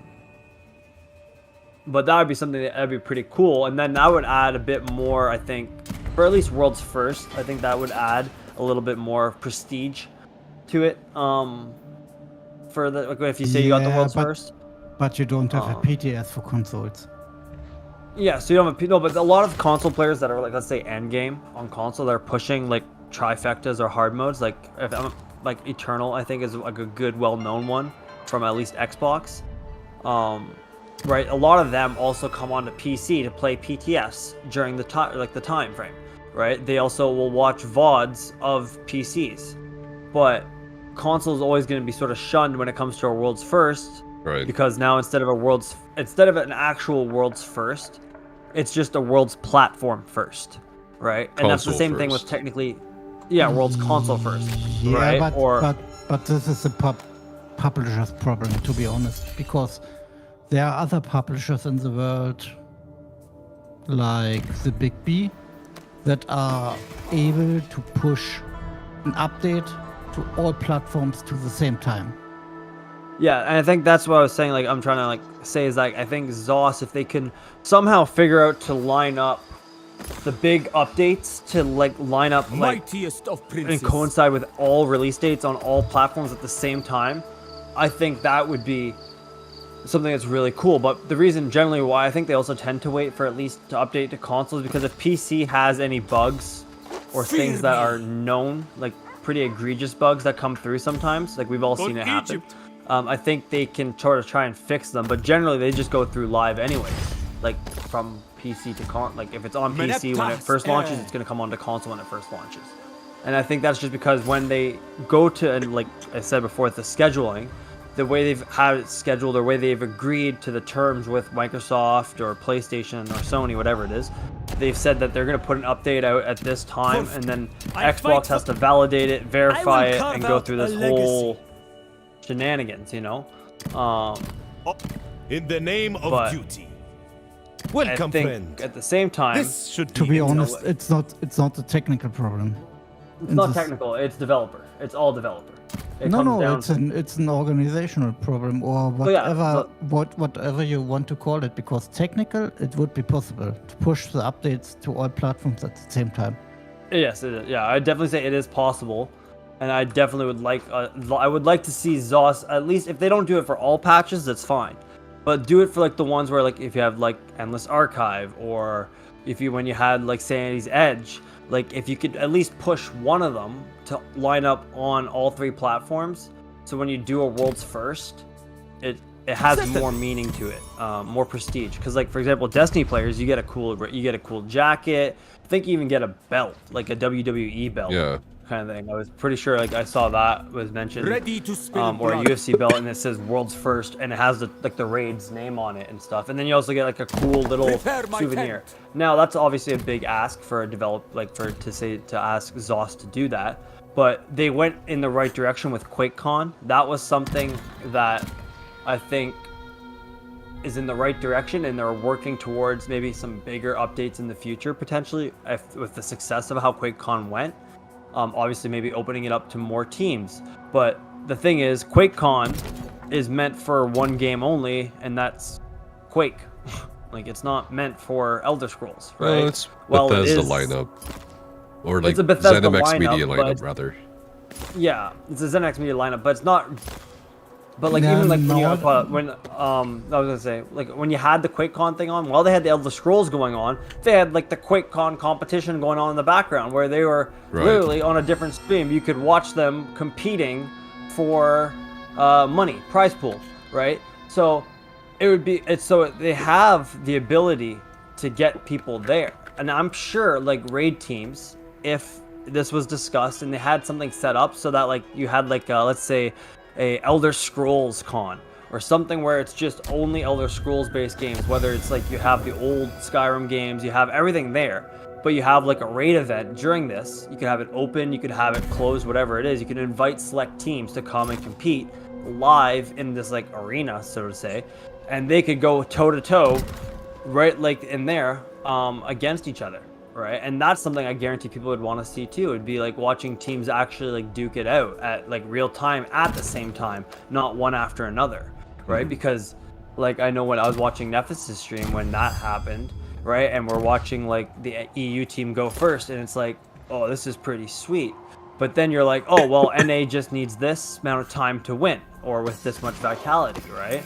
S8: But that would be something that'd be pretty cool, and then that would add a bit more, I think, for at least world's first. I think that would add a little bit more prestige to it. For the like, if you say you got the world's first,
S3: but you don't have a PTS for consoles.
S8: Yeah, so you don't have a but a lot of console players that are like, let's say endgame on console, they're pushing like trifectas or hard modes. Like if I'm like Eternal, I think is like a good, well-known one from at least Xbox. Right, a lot of them also come onto PC to play PTS during the time, like the time frame. Right, they also will watch VODs of PCs, but console is always going to be sort of shunned when it comes to a world's first.
S1: Right.
S8: Because now instead of an actual world's first, it's just a world's platform first, right? And that's the same thing with technically, world's console first, right?
S3: But this is a publisher's problem, to be honest, because there are other publishers in the world, like the Big B, that are able to push an update to all platforms to the same time.
S8: Yeah, and I think that's what I was saying, like, I'm trying to, like, say is, like, I think Zos, if they can somehow figure out to line up the big updates to, like, line up, like, and coincide with all release dates on all platforms at the same time, I think that would be something that's really cool. But the reason generally why I think they also tend to wait for at least to update to consoles, because if PC has any bugs or things that are known, like pretty egregious bugs that come through sometimes, like we've all seen it happen, I think they can sort of try and fix them. But generally they just go through live anyways, like from PC to like if it's on PC when it first launches, it's going to come onto console when it first launches. And I think that's just because when they go to, and like I said before, the scheduling, the way they've had it scheduled, or way they've agreed to the terms with Microsoft or PlayStation or Sony, whatever it is, they've said that they're going to put an update out at this time, and then Xbox has to validate it, verify it, and go through this whole shenanigans, you know?
S6: In the name of duty. Welcome,
S8: I think
S6: friend.
S8: at the same time,
S6: This should
S3: To be honest, it's not a technical problem.
S8: it's not technical, it's developer. It's all developer. It
S3: No,
S8: comes
S3: no,
S8: down
S3: it's an organizational problem, or whatever you want to call it. Because technical, it would be possible to push the updates to all platforms at the same time.
S8: Yes, it is. Yeah, I definitely say it is possible, and I definitely would like. I would like to see ZOS, at least if they don't do it for all patches, that's fine, but do it for like the ones where, like, if you have like Endless Archive, or when you had like Sanity's Edge, like if you could at least push one of them to line up on all 3 platforms, so when you do a World's First, it has more meaning to it, more prestige. Because like for example, Destiny players, you get a cool jacket. I think you even get a belt, like a WWE belt, kind of thing. I was pretty sure, like I saw that was mentioned,
S4: Ready to spill
S8: or a
S4: blood.
S8: UFC belt, and it says World's First, and it has the raid's name on it and stuff. And then you also get like a cool little
S4: Prepare my
S8: souvenir.
S4: tent.
S8: Now that's obviously a big ask for a to ask ZOS to do that, but they went in the right direction with QuakeCon. That was something that I think is in the right direction, and they're working towards maybe some bigger updates in the future, potentially, with the success of how QuakeCon went. Obviously, maybe opening it up to more teams. But the thing is, QuakeCon is meant for one game only, and that's Quake. Like, it's not meant for Elder Scrolls, right?
S1: Well, it's Bethesda lineup. Or like ZeniMax Media lineup, rather.
S8: Yeah, it's a ZeniMax Media lineup, but it's not... But like even like when I was gonna say, like when you had the QuakeCon thing on, while they had the Elder Scrolls going on, they had like the QuakeCon competition going on in the background, where they were literally on a different stream. You could watch them competing for money, prize pool, right? So it would be they have the ability to get people there, and I'm sure like raid teams, if this was discussed and they had something set up so that like you had like let's say a Elder Scrolls con or something where it's just only Elder Scrolls based games, whether it's like you have the old Skyrim games, you have everything there, but you have like a raid event during this. You could have it open, you could have it closed, whatever it is. You can invite select teams to come and compete live in this like arena, so to say, and they could go toe to toe right like in there against each other. Right, and that's something I guarantee people would want to see too. It'd be like watching teams actually like duke it out at like real time at the same time, not one after another, right? Because like I know when I was watching Nephis' stream when that happened, right, and we're watching like the EU team go first, and it's like, oh, this is pretty sweet. But then you're like, oh well, NA just needs this amount of time to win, or with this much vitality, right?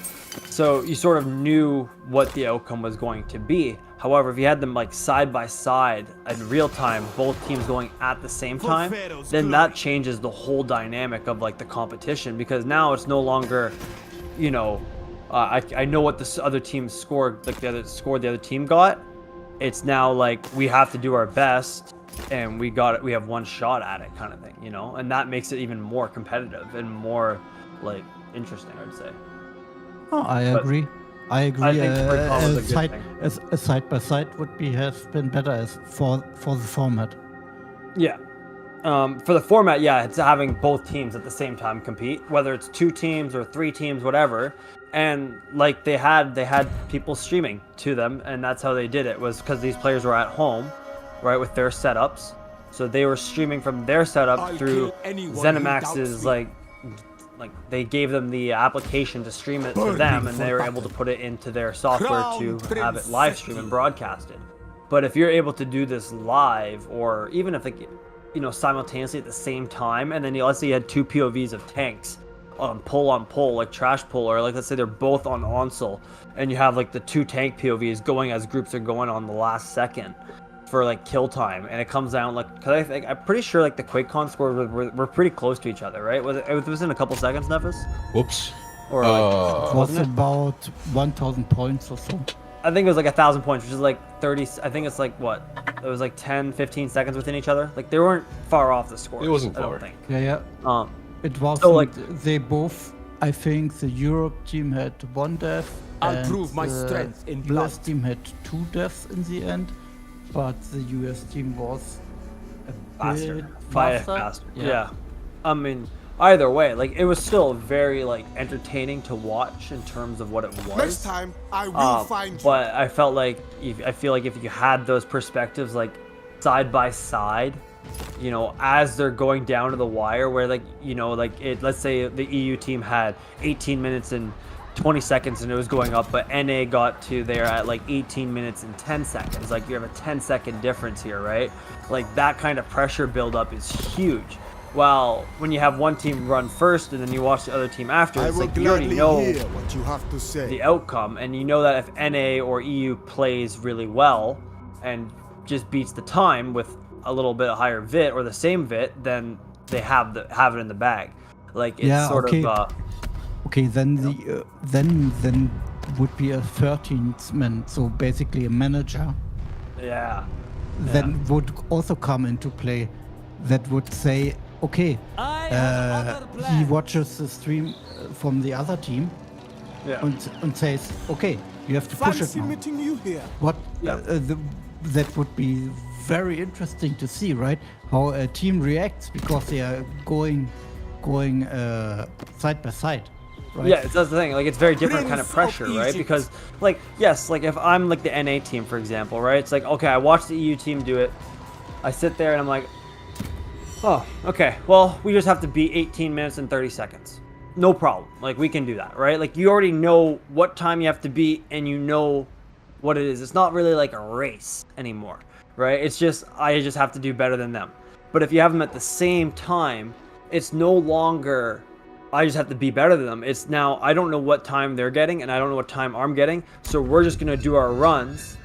S8: So you sort of knew what the outcome was going to be. However, if you had them like side by side in real time, both teams going at the same time, then that changes the whole dynamic of like the competition, because now it's no longer, you know, I know what this other team scored, like the other team got. It's now like we have to do our best, and we have one shot at it, kind of thing, you know, and that makes it even more competitive and more like interesting, I'd say.
S3: Oh, I agree. I
S8: think QuakeCon was a good thing.
S3: A side by side would have been better as for the format.
S8: Yeah. For the format, yeah, it's having both teams at the same time compete, whether it's 2 teams or 3 teams, whatever. And like they had people streaming to them, and that's how they did it, was because these players were at home, right, with their setups. So they were streaming from their setup through ZeniMax's like they gave them the application to stream it to them, and they were able to put it into their software to have it live stream and broadcasted. But if you're able to do this live, or even if like, you know, simultaneously at the same time, and then let's say you had 2 POVs of tanks, on pull, like trash pull, or like let's say they're both on Onsel, and you have like the 2 tank POVs going as groups are going on the last second for like kill time, and it comes down like, cause I'm pretty sure like the QuakeCon scores were pretty close to each other, right? It was in a couple seconds, Nephis?
S1: Whoops.
S8: Or like,
S3: It was about 1,000 points or so.
S8: I think it was like 1,000 points, which is like 30. I think it's like what? It was like 10, 15 seconds within each other. Like they weren't far off the score.
S1: It wasn't
S8: I
S1: far.
S8: don't think.
S3: Yeah. It was
S8: so like
S3: they both. I think the Europe team had 1 death.
S4: I'll
S3: and
S4: prove my
S3: the
S4: strength in
S3: US
S4: blood.
S3: team had 2 deaths in the end, but the US team was a bit faster.
S8: Yeah. I mean, either way, like it was still very like entertaining to watch in terms of what it was.
S6: Next time, I will find you.
S8: But I felt like I feel like if you had those perspectives like side by side, you know, as they're going down to the wire, where like, you know, like let's say the EU team had 18 minutes and 20 seconds and it was going up, but NA got to there at like 18 minutes and 10 seconds. Like you have a 10-second difference here, right? Like that kind of pressure buildup is huge. While when you have one team run first and then you watch the other team after, it's like you already know
S6: what you have to say.
S8: the outcome, and you know that if NA or EU plays really well and just beats the time with a little bit higher VIT or the same VIT, then they have it in the bag. Like it's sort of
S3: okay, then the then would be a 13th man, so basically a manager. Then would also come into play. That would say, okay, he watches the stream from the other team, and says, okay, you have to push it now.
S6: Meeting you here.
S3: What that would be very interesting to see, right? How a team reacts because they are going side by side. Right?
S8: Yeah, that's the thing. Like, it's very different kind of pressure, right? Because, like, yes, like if I'm like the NA team, for example, right? It's like, okay, I watch the EU team do it. I sit there and I'm like, oh, okay. Well, we just have to beat 18 minutes and 30 seconds. No problem. Like, we can do that, right? Like, you already know what time you have to beat, and you know what it is. It's not really like a race anymore, right? It's just, I just have to do better than them. But if you have them at the same time, it's no longer, I just have to be better than them. It's now, I don't know what time they're getting, and I don't know what time I'm getting, so we're just going to do our runs.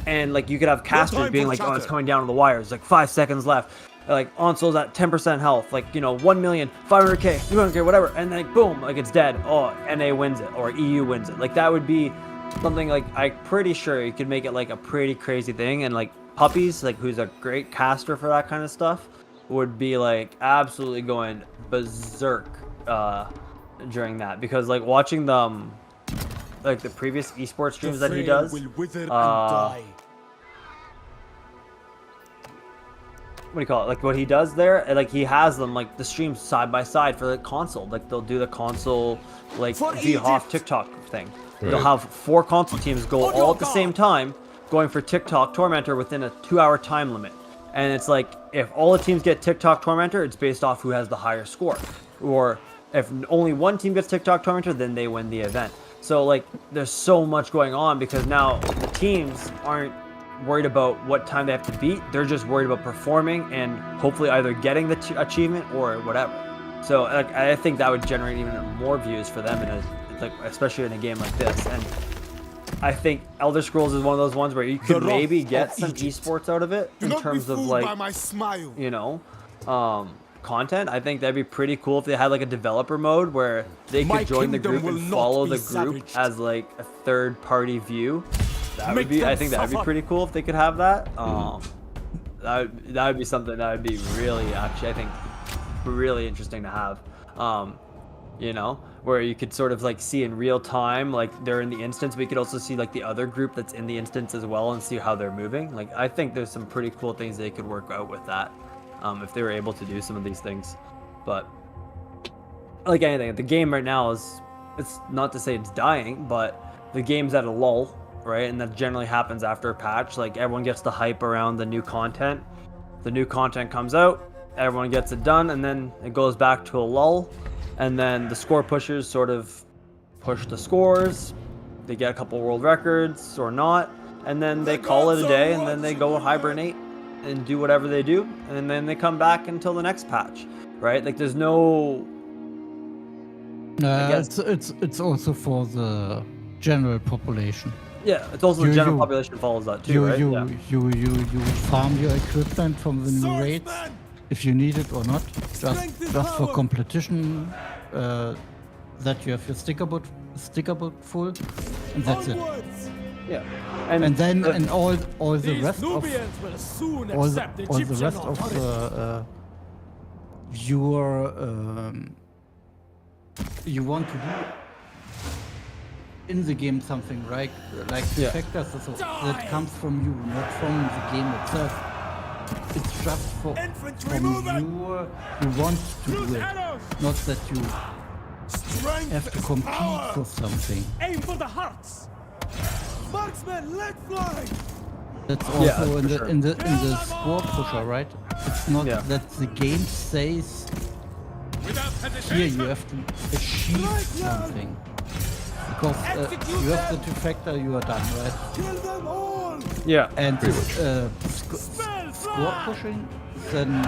S8: And, like, you could have casters being like, oh, it's coming down to the wire. It's like 5 seconds left. Like, Onsel's at 10% health, like, you know, 1 million, 500k, 200k, whatever, and then, like, boom, like, it's dead. Oh, NA wins it, or EU wins it. Like, that would be something, like, I'm pretty sure you could make it, like, a pretty crazy thing, and, like, Puppies, like, who's a great caster for that kind of stuff, would be, like, absolutely going berserk during that, because, like, watching them, like, the previous esports streams that he does, what do you call it? Like what he does there, and like he has them like the streams side by side for the console. Like they'll do the console like iWaveoff TikTok thing. Right. They'll have 4 console teams go all at the same time, going for TikTok Tormentor within a 2-hour time limit. And it's like if all the teams get TikTok Tormentor, it's based off who has the higher score. Or if only one team gets TikTok Tormentor, then they win the event. So like there's so much going on because now the teams aren't worried about what time they have to beat. They're just worried about performing and hopefully either getting the achievement or whatever. So like, I think that would generate even more views for them, like especially in a game like this. And I think Elder Scrolls is one of those ones where you could maybe get some esports out of it in terms of like, you know, content. I think that'd be pretty cool if they had like a developer mode where they could join the group and follow the group as like a third-party view. That would be, I think that would be pretty cool if they could have that. That would be something that would be really, actually, I think, really interesting to have. You know, where you could sort of like see in real time, like they're in the instance, but you could also see like the other group that's in the instance as well and see how they're moving. Like, I think there's some pretty cool things they could work out with that, if they were able to do some of these things. But like anything, the game right now is, it's not to say it's dying, but the game's at a lull. Right, and that generally happens after a patch. Like everyone gets the hype around the new content. The new content comes out, everyone gets it done, and then it goes back to a lull. And then the score pushers sort of push the scores. They get a couple world records or not, and then they call it a day, and then they go hibernate and do whatever they do, and then they come back until the next patch. Right? Like there's no
S3: It's also for the general population.
S8: Yeah, it's also the general population follows that too, right?
S3: You farm your equipment from the new raids if you need it or not, just for competition. That you have your sticker book full, and that's it.
S8: Yeah,
S3: and then all the rest of your you want to do in the game something, right? Like factors that comes from you, not from the game itself. It's just from you. You want to do it, not that you have to compete for something.
S4: Aim for the hearts. Marksman, let fly.
S3: That's also in the score pusher, right? It's not that the game says here you have to achieve something. Because you have the two-factor, you are done, right?
S6: Kill them all.
S8: Yeah.
S3: And score pushing, then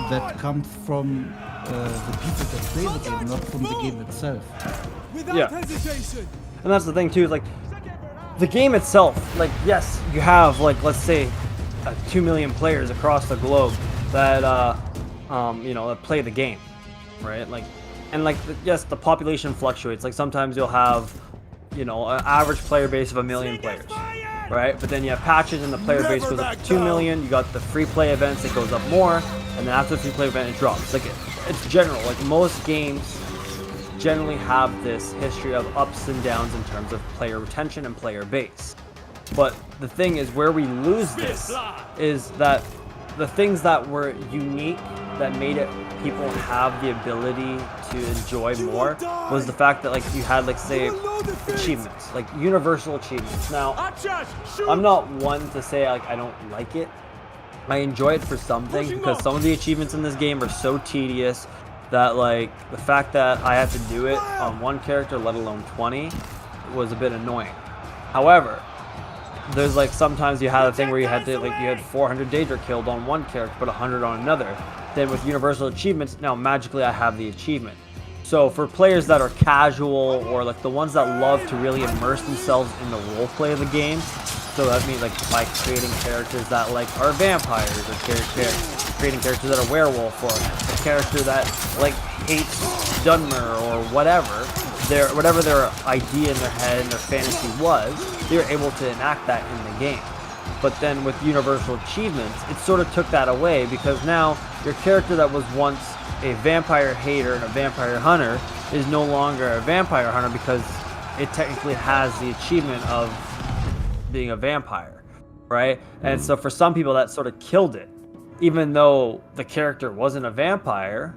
S3: that comes from the people that play the game, not from the game itself.
S6: Without hesitation.
S8: And that's the thing too, is like the game itself, like yes, you have like let's say 2 million players across the globe that you know, that play the game, right? Like, and like yes, the population fluctuates. Like sometimes you'll have, you know, an average player base of 1 million players, right? But then you have patches and the player base goes up to 2 million. You got the free play events, it goes up more, and then after the free play event, it drops. Like it's general. Like most games generally have this history of ups and downs in terms of player retention and player base. But the thing is, where we lose this is that the things that were unique that made it people have the ability to enjoy more was the fact that like you had like say achievements, like universal achievements. Now I'm not one to say like I don't like it. I enjoy it for some things because some of the achievements in this game are so tedious that like the fact that I had to do it on one character, let alone 20, was a bit annoying. However, there's like sometimes you had a thing where you had to like you had 400 Daedra killed on one character but 100 on another. Then with universal achievements, now magically I have the achievement. So for players that are casual or like the ones that love to really immerse themselves in the roleplay of the game, so that means like by creating characters that like are vampires or creating characters that are werewolf or a character that like hates Dunmer or whatever their idea in their head and their fantasy was, they were able to enact that in the game. But then with universal achievements, it sort of took that away because now your character that was once a vampire hater and a vampire hunter is no longer a vampire hunter because it technically has the achievement of being a vampire, right? And so for some people that sort of killed it. Even though the character wasn't a vampire,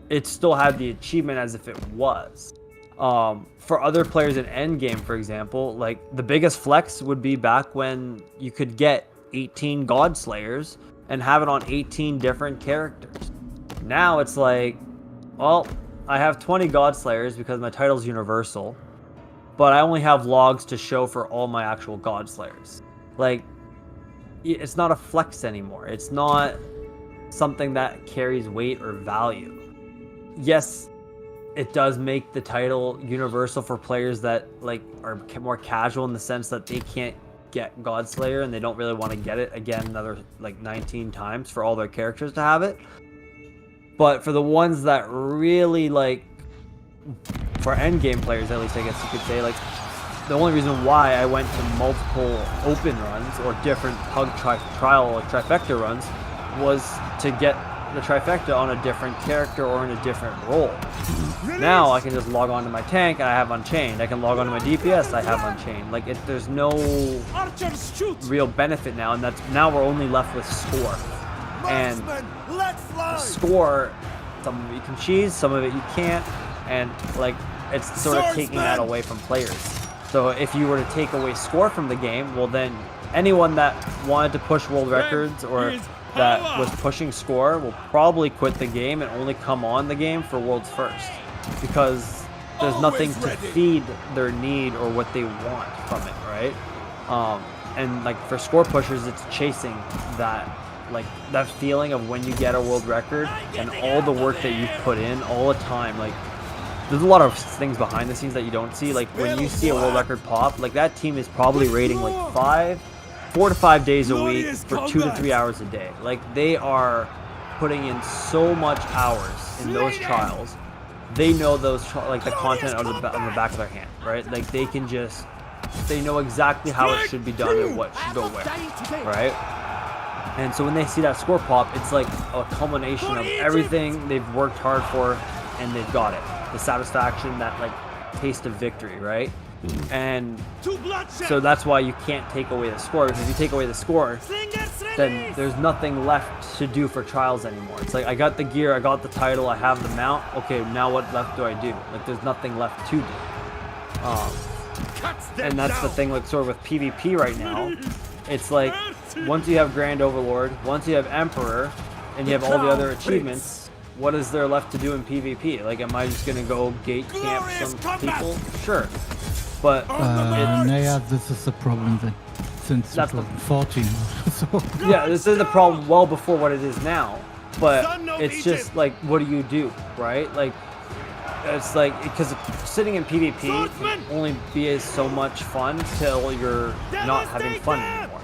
S8: it still had the achievement as if it was. For other players in endgame, for example, like the biggest flex would be back when you could get 18 God Slayers and have it on 18 different characters. Now it's like, well, I have 20 God Slayers because my title's universal, but I only have logs to show for all my actual God Slayers. Like, it's not a flex anymore. It's not something that carries weight or value. Yes, it does make the title universal for players that like are more casual in the sense that they can't get Godslayer and they don't really want to get it again another like 19 times for all their characters to have it. But for the ones that really like, for endgame players at least, I guess you could say, like the only reason why I went to multiple open runs or different pug trial or trifecta runs was to get the trifecta on a different character or in a different role. Now I can just log on to my tank and I have Unchained. I can log on to my DPS, I have Unchained. Like there's no real benefit now, and now we're only left with score. And the score, some of it you can cheese, some of it you can't, and like it's sort of taking that away from players. So if you were to take away score from the game, well then anyone that wanted to push world records or that was pushing score will probably quit the game and only come on the game for world's first, because there's nothing to feed their need or what they want from it, right? And like for score pushers, it's chasing that, like that feeling of when you get a world record and all the work that you put in all the time. Like there's a lot of things behind the scenes that you don't see. Like when you see a world record pop, like that team is probably raiding like 4 to 5 days a week for 2 to 3 hours a day. Like they are putting in so much hours in those trials. They know those like the content on the back of their hand, right? Like they know exactly how it should be done and what should go where, right? And so when they see that score pop, it's like a culmination of everything they've worked hard for, and they've got it. The satisfaction, that like taste of victory, right? And so that's why you can't take away the score, because if you take away the score, then there's nothing left to do for trials anymore. It's like, I got the gear, I got the title, I have the mount, okay, now what left do I do? Like there's nothing left to do. And that's the thing, like sort of with PvP right now. It's like, once you have Grand Overlord, once you have Emperor, and you have all the other achievements, what is there left to do in PvP? Like, am I just gonna go gate camp some people? Sure. But
S3: yeah, this is the problem that since 2014. So.
S8: Yeah, this is the problem well before what it is now. But it's just like, what do? Right? Like, it's like, because sitting in PvP can only be so much fun till you're not having fun anymore.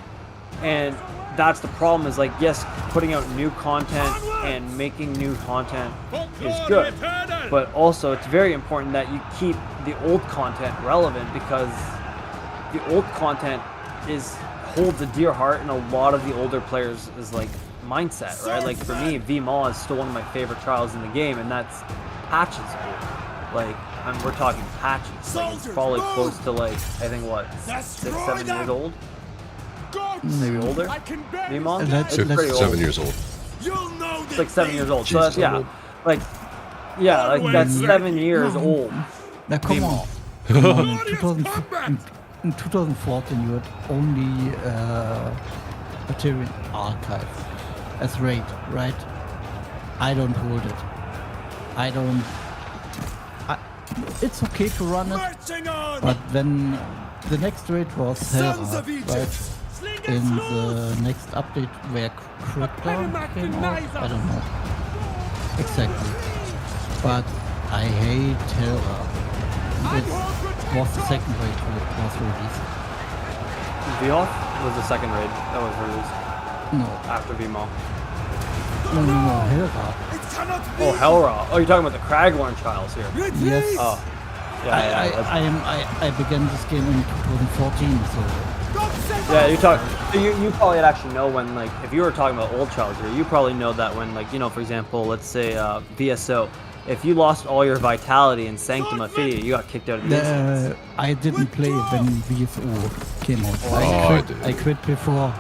S8: And that's the problem, is like, yes, putting out new content and making new content is good, but also it's very important that you keep the old content relevant, because the old content holds a dear heart in a lot of the older players' like mindset, right? Like for me, VMAW is still one of my favorite trials in the game, and that's patches old. Like, we're talking patches. Like, it's probably close to like, I think what, 6-7 years old. Maybe older. VMAW?
S3: That's
S8: It's pretty
S1: 7
S8: old.
S1: years old.
S8: It's like 7 years old. So that's, yeah, like that's 7 years old.
S3: Now come on. Come on. In 2014, you had only Material Archive as raid, right? I don't hold it. It's okay to run it, but then the next raid was Hellra, right? In the next update where Crypto came out, I don't know exactly, but I hate Hellra. It was the second raid that was released.
S8: VMAW was the second raid that was released.
S3: No,
S8: After VMAW.
S3: no, Hellra.
S8: Oh, Hellra. Oh, you're talking about the Kragorn trials here.
S3: Yes.
S8: Oh, yeah.
S3: I began this game in 2014, so.
S8: Yeah, you probably actually know when, like, if you were talking about old trials here, you probably know that when, like, you know, for example, let's say VSO, if you lost all your vitality in Sanctum Ophidia, you got kicked out of the instance.
S3: I didn't play when VSO came out.
S8: Oh,
S3: I quit before.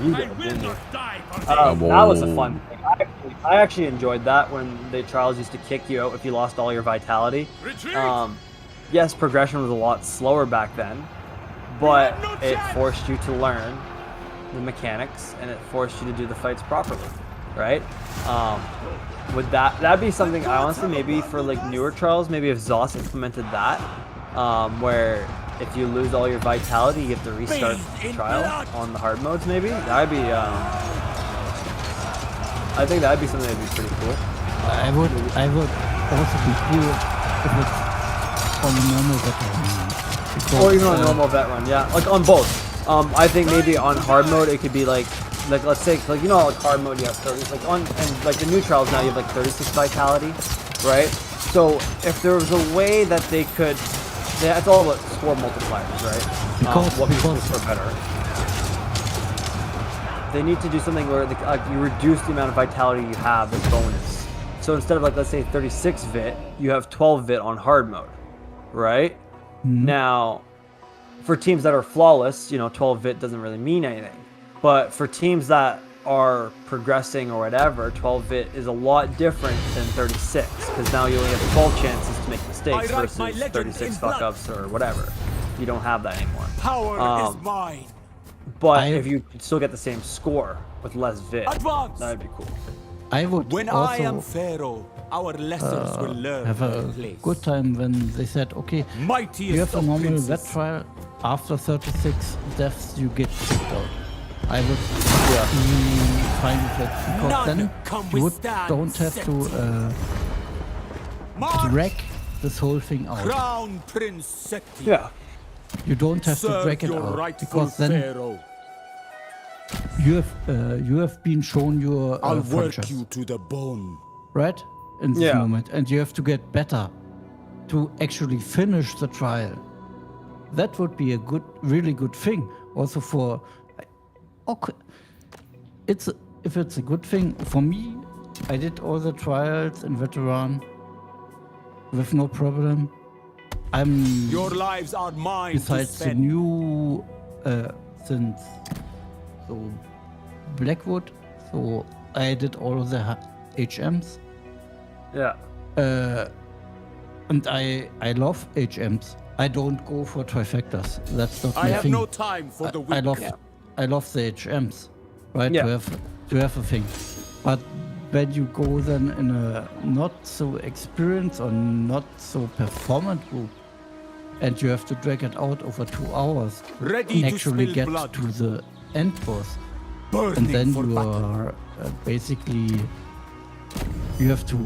S8: You did, didn't you? That was a fun thing. I actually enjoyed that when the trials used to kick you out if you lost all your vitality. Yes, progression was a lot slower back then, but it forced you to learn the mechanics, and it forced you to do the fights properly, right? Would that'd be something, I honestly, maybe for like newer trials, maybe if ZOS implemented that, where if you lose all your vitality, you have to restart the trial on the hard modes, maybe? That'd be, I think that'd be something that'd be pretty cool.
S3: I would also be cool if it's on a normal veteran.
S8: Or even on a normal vet run, yeah. Like on both. I think maybe on hard mode it could be like let's say, like, you know, like hard mode you have 30, like on, and like the new trials now you have like 36 vitality, right? So if there was a way that they could, yeah, it's all about score multipliers, right? What people score better. They need to do something where you reduce the amount of vitality you have as bonus. So instead of like, let's say 36 vit, you have 12 vit on hard mode, right? Mm-hmm. Now, for teams that are flawless, you know, 12 vit doesn't really mean anything. But for teams that are progressing or whatever, 12 vit is a lot different than 36, because now you only have 12 chances to make mistakes versus 36 fuck-ups or whatever. You don't have that anymore.
S4: Power is mine.
S8: But if you still get the same score with less vit, that'd be cool.
S3: I would
S4: when
S3: also
S4: I am Pharaoh, our lessons will learn
S3: have a good time when they said, okay, you have a normal vet trial, after 36 deaths you get kicked out. I would be fine with that, because then you don't have to drag this whole thing out.
S4: Crown Prince Sekti.
S8: Yeah.
S3: You don't have to
S4: Serve
S3: drag it
S4: your
S3: out
S4: rightful
S3: because then
S4: Pharaoh.
S3: you have been shown your
S4: I'll work
S3: functions,
S4: you to the bone.
S3: right? In this
S8: Yeah.
S3: moment, and you have to get better to actually finish the trial. That would be a really good thing. Also for, okay, if it's a good thing for me. I did all the trials in veteran with no problem.
S4: Your lives are mine to
S3: besides the
S4: spend.
S3: new since so Blackwood, so I did all of the HMs.
S8: Yeah.
S3: And I love HMs. I don't go for trifectas. That's not
S4: I
S3: my
S4: have
S3: thing.
S4: no time for the weak.
S3: I love the HMs, right?
S8: Yeah.
S3: To have a thing. But when you go then in a not so experienced or not so performant group, and you have to drag it out over 2 hours
S4: Ready to
S3: actually
S4: spill
S3: get
S4: blood.
S3: to the end boss,
S4: Burning
S3: and then
S4: for
S3: you
S4: battle.
S3: are basically you have to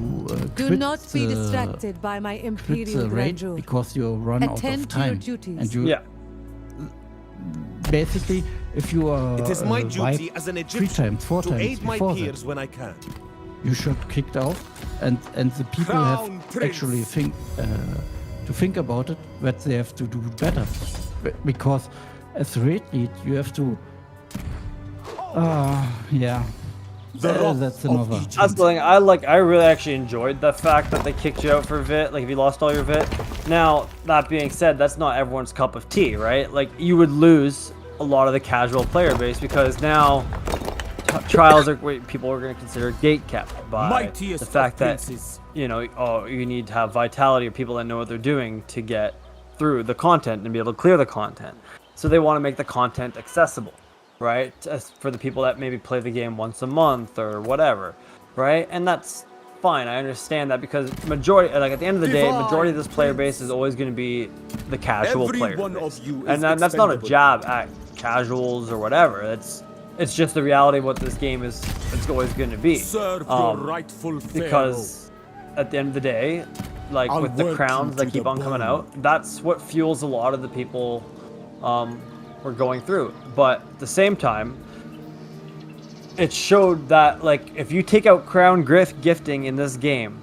S9: Do
S3: quit
S9: not be
S3: the-
S9: distracted by my
S3: quit the
S9: imperial
S3: raid
S9: grandeur.
S3: because you run out
S9: Attend
S3: of
S9: to your
S3: time.
S9: duties.
S3: And you
S8: Yeah.
S3: basically, if you are
S10: It is my duty
S3: wiped
S10: as an
S3: 3
S10: Egyptian
S3: times, 4
S10: to
S3: times
S10: aid my
S3: before
S10: peers
S3: that,
S10: when I can.
S3: you should kicked out, and the people
S4: Crown
S3: have
S4: Prince.
S3: actually think about it that they have to do better, because as raid lead you have to. Yeah.
S4: The wrath
S3: That's
S4: of
S3: another.
S4: Egypt.
S8: That's the thing. I really actually enjoyed the fact that they kicked you out for VIT. Like if you lost all your VIT. Now that being said, that's not everyone's cup of tea, right? Like you would lose a lot of the casual player base because now trials are people are going to consider gate kept by
S4: Mightiest
S8: the fact
S4: of
S8: that
S4: princes.
S8: you need to have vitality or people that know what they're doing to get through the content and be able to clear the content. So they want to make the content accessible, right? For the people that maybe play the game once a month or whatever, right? And that's fine. I understand that because majority, like at the end of the day, majority of this player base is always going to be the casual
S4: Every
S8: player
S4: one
S8: base.
S4: of you is
S8: And that's not a
S4: expendable.
S8: jab at casuals or whatever. It's just the reality of what this game is. It's always going to be.
S4: Serve your rightful Pharaoh.
S8: Because at the end of the day, like
S4: I'll
S8: with the
S4: work
S8: crowns
S4: you
S8: that
S4: to
S8: keep
S4: the
S8: on coming
S4: bone.
S8: out, that's what fuels a lot of the people we're going through. But at the same time, it showed that like if you take out crown gifting in this game,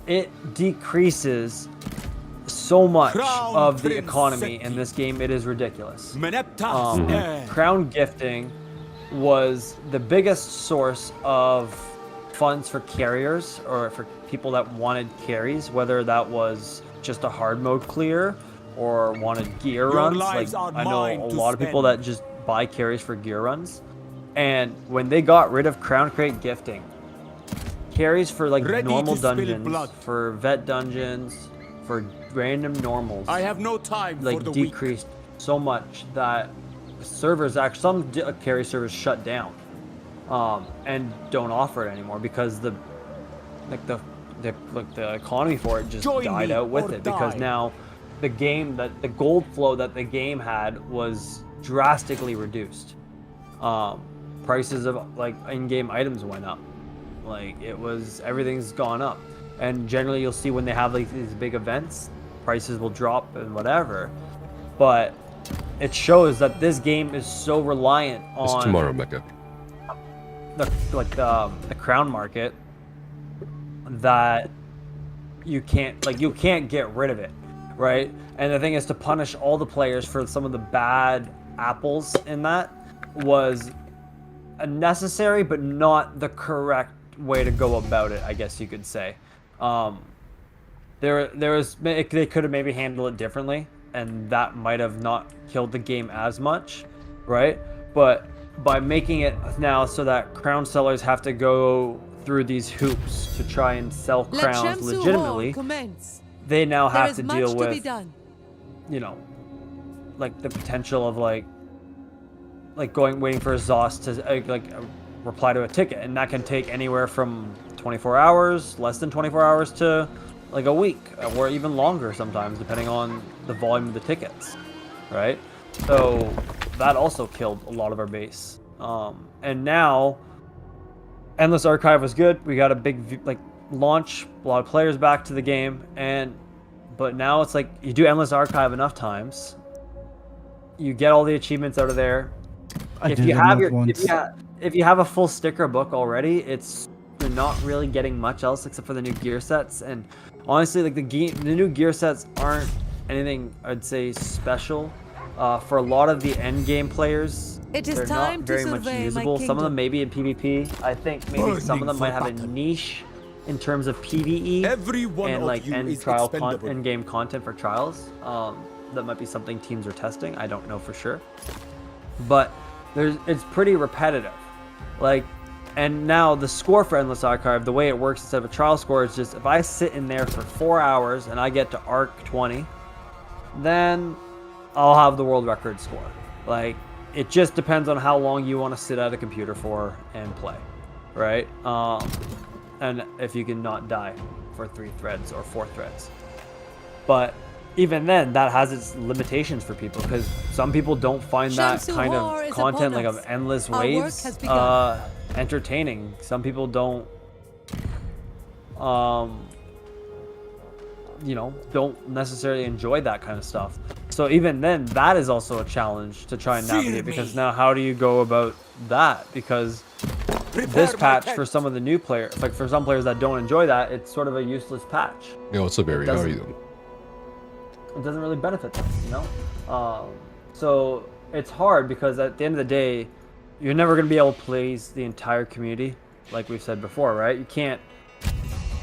S8: it decreases so much
S4: Crown
S8: of the
S4: Prince
S8: economy in
S4: Sekti.
S8: this game. It is ridiculous.
S4: Meneptah's heir.
S8: Crown gifting was the biggest source of funds for carriers or for people that wanted carries, whether that was just a hard mode clear or wanted gear
S4: Your
S8: runs.
S4: lives
S8: Like
S4: are
S8: I know
S4: mine
S8: a
S4: to
S8: lot of people
S4: spend.
S8: that just buy carries for gear runs. And when they got rid of Crown Crate gifting, carries for like
S4: Ready
S8: normal
S4: to spill
S8: dungeons,
S4: blood.
S8: for vet dungeons, for random normals,
S4: I have no time
S8: like
S4: for the weak.
S8: decreased so much that servers actually carry servers shut down and don't offer it anymore because the economy for it just
S4: Join
S8: died
S4: me
S8: out with
S4: or
S8: it because
S4: die.
S8: now the gold flow that the game had was drastically reduced. Prices of like in-game items went up. Like everything's gone up. And generally you'll see when they have like these big events, prices will drop and whatever. But it shows that this game is so reliant on
S1: It's tomorrow, Mecca.
S8: the crown market that you can't get rid of it, right? And the thing is to punish all the players for some of the bad apples in that was a necessary but not the correct way to go about it, I guess you could say. They could have maybe handled it differently, and that might have not killed the game as much, right? But by making it now so that crown sellers have to go through these hoops to try and sell
S9: Let
S8: crowns
S9: Shamsu
S8: legitimately,
S9: Hall commence.
S8: they now
S9: There
S8: have
S9: is
S8: to
S9: much
S8: deal
S9: to be
S8: with,
S9: done.
S8: you know, like the potential of like waiting for a ZOS to reply to a ticket, and that can take anywhere from 24 hours, less than 24 hours, to like a week, or even longer sometimes, depending on the volume of the tickets, right? So that also killed a lot of our base. And now, Endless Archive was good. We got a big launch, a lot of players back to the game, and But now it's like you do Endless Archive enough times, you get all the achievements out of there. If you have a full sticker book already, you're not really getting much else except for the new gear sets. And honestly, like the new gear sets aren't anything I'd say special. For a lot of the end game players, they're not very much usable. Some of them maybe in PvP. I think maybe some of them might have a niche in terms of PvE and like end game content for trials. That might be something teams are testing. I don't know for sure, but it's pretty repetitive. Like, and now the score for Endless Archive, the way it works instead of a trial score is just if I sit in there for 4 hours and I get to Arc 20, then I'll have the world record score. Like, it just depends on how long you want to sit at a computer for and play, right? And if you can not die for 3 threads or 4 threads. But even then, that has its limitations for people because some people don't find that kind of content, like of endless waves, entertaining. Some people don't, don't necessarily enjoy that kind of stuff. So even then, that is also a challenge to try and navigate because now how do you go about that? Because this patch for some of the new players, like for some players that don't enjoy that, it's sort of a useless patch.
S1: Yeah, what's up, Barry? How are you doing?
S8: It doesn't really benefit them, so it's hard because at the end of the day, you're never going to be able to please the entire community, like we've said before, right? You can't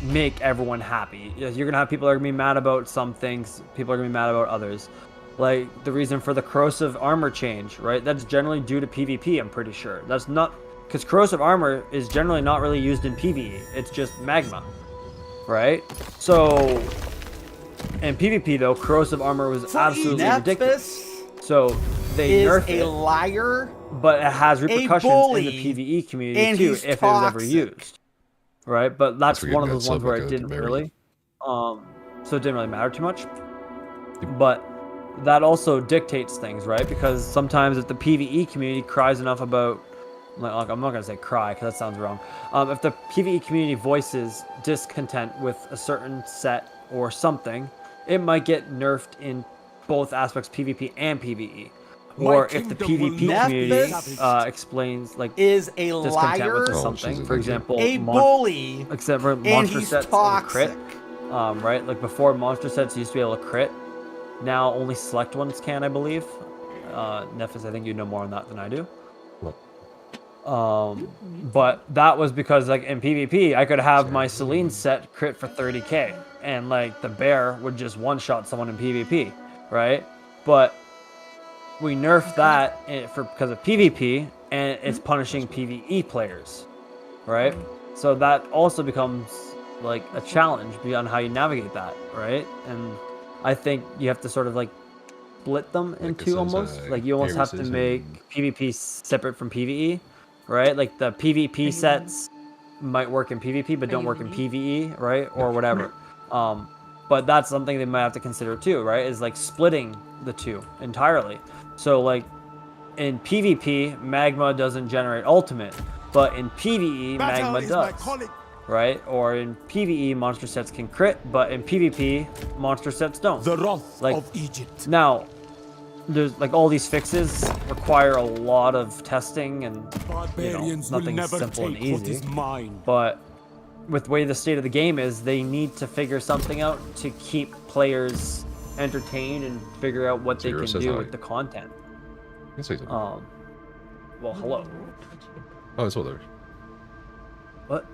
S8: make everyone happy. You're going to have people that are going to be mad about some things, people are going to be mad about others. Like the reason for the corrosive armor change, right? That's generally due to PvP, I'm pretty sure. That's not because corrosive armor is generally not really used in PvE. It's just magma, right? So in PvP though, corrosive armor was absolutely ridiculous. So they nerfed it.
S9: A liar,
S8: but it has repercussions in the PvE community too if it was ever used, right? But that's one of those ones where it didn't really, so it didn't really matter too much. But that also dictates things, right? Because sometimes if the PvE community cries enough about, like I'm not gonna say cry because that sounds wrong. If the PvE community voices discontent with a certain set or something, it might get nerfed in both aspects, PvP and PvE. Or if the PvP community explains like
S9: is a
S8: discontent
S9: liar,
S8: with something, for example,
S9: a bully,
S8: except for monster sets and crit, right? Like before, monster sets used to be able to crit. Now only select ones can, I believe. Nephis, I think you know more on that than I do. But that was because like in PvP, I could have my Celine set crit for 30k, and like the bear would just one-shot someone in PvP, right? But we nerfed that because of PvP, and it's punishing PvE players, right? So that also becomes like a challenge beyond how you navigate that, right? And I think you have to sort of like split them in two almost. Like you almost have to make PvP separate from PvE, right? Like the PvP sets might work in PvP but don't work in PvE, right? Or whatever. But that's something they might have to consider too, right? Is like splitting the two entirely. So like in PvP, Magma doesn't generate ultimate, but in PvE, Magma does. Right? Or in PvE, monster sets can crit, but in PvP, monster sets don't.
S4: The wrath
S8: like,
S4: of Egypt.
S8: Now, there's like all these fixes require a lot of testing and nothing's simple and easy. But with the way the state of the game is, they need to figure something out to keep players entertained and figure out what they can do with the content. Well, hello.
S1: Oh, it's all there.
S8: What?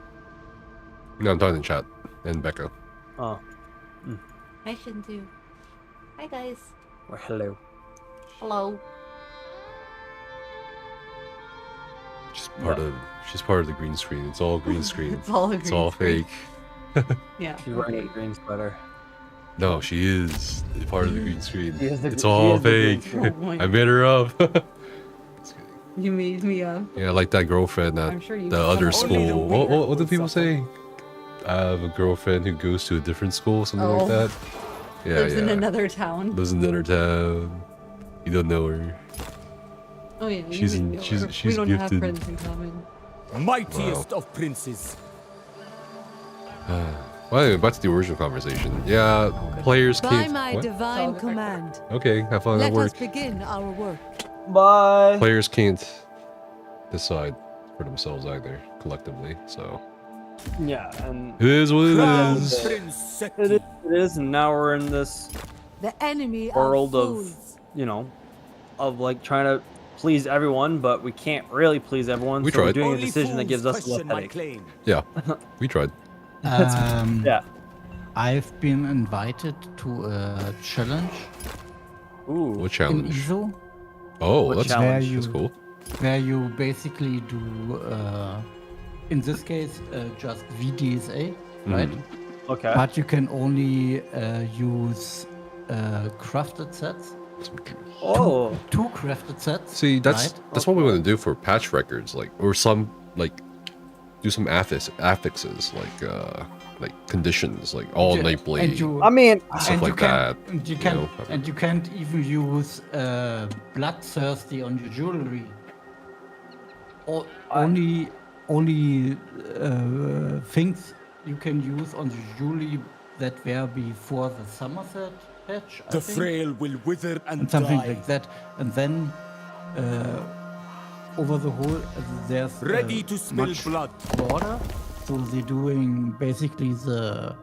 S1: No, I'm talking in chat. And Becca.
S8: Oh.
S5: Hi, Shinzu. Hi, guys.
S8: Or hello.
S5: Hello.
S1: She's part of the green screen. It's all green screen.
S5: It's all a green
S1: It's all
S5: screen.
S1: fake.
S5: Yeah.
S8: She's wearing a green sweater.
S1: No, she is part of the green screen.
S8: It's
S1: It's all fake. I made her up.
S5: You made me up.
S1: Yeah, like that girlfriend at the other school. What do people say? I have a girlfriend who goes to a different school, something like that. Yeah,
S5: Lives in another town.
S1: Lives in another town. You don't know her.
S5: Oh yeah,
S1: she's
S5: we don't
S1: gifted.
S5: have friends in common.
S4: Mightiest of princes.
S2: Well, anyway, back to the original conversation. Yeah, players
S10: By
S2: can't.
S10: my
S2: What?
S10: divine command,
S2: Okay, have fun at
S10: let us
S2: work.
S10: begin our work.
S8: Bye.
S2: Players can't decide for themselves either, collectively. So
S8: Yeah, and
S2: it is what it
S4: Crown
S2: is.
S4: Prince
S8: it
S4: Seki.
S8: is, it is, and now we're in this
S10: The enemy
S8: world
S10: of
S8: of,
S10: fools.
S8: you know, of like trying to please everyone, but we can't really please everyone.
S2: We
S8: so we're
S2: tried.
S8: doing a
S4: Only
S8: decision that
S4: fools
S8: gives us less
S4: question my
S8: headache.
S4: claim.
S2: Yeah, we tried.
S8: Yeah.
S3: I've been invited to a challenge
S8: Ooh.
S2: What
S3: in
S2: challenge?
S3: ISO
S2: Oh,
S8: What
S2: that's
S8: challenge?
S2: that's cool.
S3: where you basically do, in this case, just VDSA, right?
S8: Okay.
S3: But you can only use crafted sets,
S8: Oh.
S3: two crafted sets.
S2: See, that's
S3: right?
S2: that's what we want to do for patch records, like or some like do some affixes like conditions, like all
S3: Yeah,
S2: nightly
S3: and you-
S8: I mean,
S2: stuff
S3: and you
S2: like
S3: can,
S2: that.
S3: And you
S2: you
S3: can,
S2: know.
S3: and you can't even use bloodthirsty on your jewelry. Or only things you can use on the jewelry that were before the Somerset patch. I
S4: The
S3: think,
S4: frail will wither and
S3: and something
S4: die.
S3: like that. And then over the whole, there's
S4: Ready to spill
S3: much
S4: blood.
S3: broader. So they're doing basically the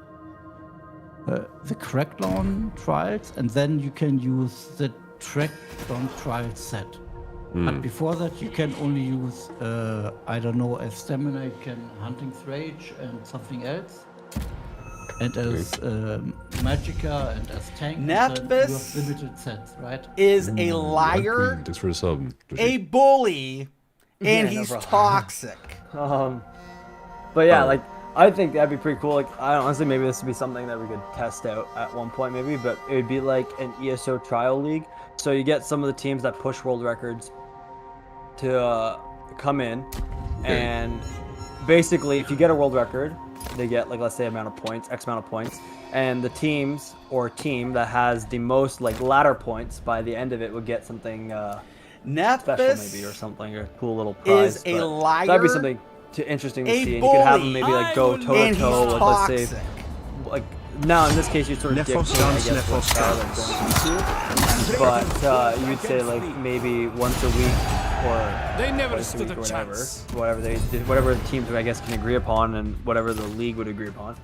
S3: Crackdown trials, and then you can use the Crackdown trial set. But before that, you can only use, I don't know, as stamina, you can Hunting's Rage and something else. And as Magicka and as tank, you have
S9: Nephis
S3: limited sets, right?
S9: is a liar,
S2: Thanks for the sub.
S9: a bully, and
S8: Yeah, no
S9: he's
S8: problem.
S9: toxic.
S8: But yeah,
S2: Oh.
S8: like I think that'd be pretty cool. Like I honestly, maybe this would be something that we could test out at one point, maybe. But it would be like an ESO trial league. So you get some of the teams that push world records to come in, and basically, if you get a world record, they get like let's say amount of points, X amount of points, and the teams or team that has the most like ladder points by the end of it would get something special maybe or
S9: Nephis
S8: something, or a cool little prize.
S9: is a
S8: but
S9: liar,
S8: that'd be something interesting to
S9: a
S8: see, and you could have them
S9: bully,
S8: maybe like go toe
S9: and
S8: to
S9: he's
S8: toe, like let's say,
S9: toxic.
S8: like now in this case you sort of dictate, I guess, what style they're going to, but you'd say like maybe once a week or
S4: They never
S8: twice a
S4: stood
S8: week
S4: a
S8: or whatever,
S4: chance.
S8: whatever the teams I guess can agree upon, and whatever the league would agree upon.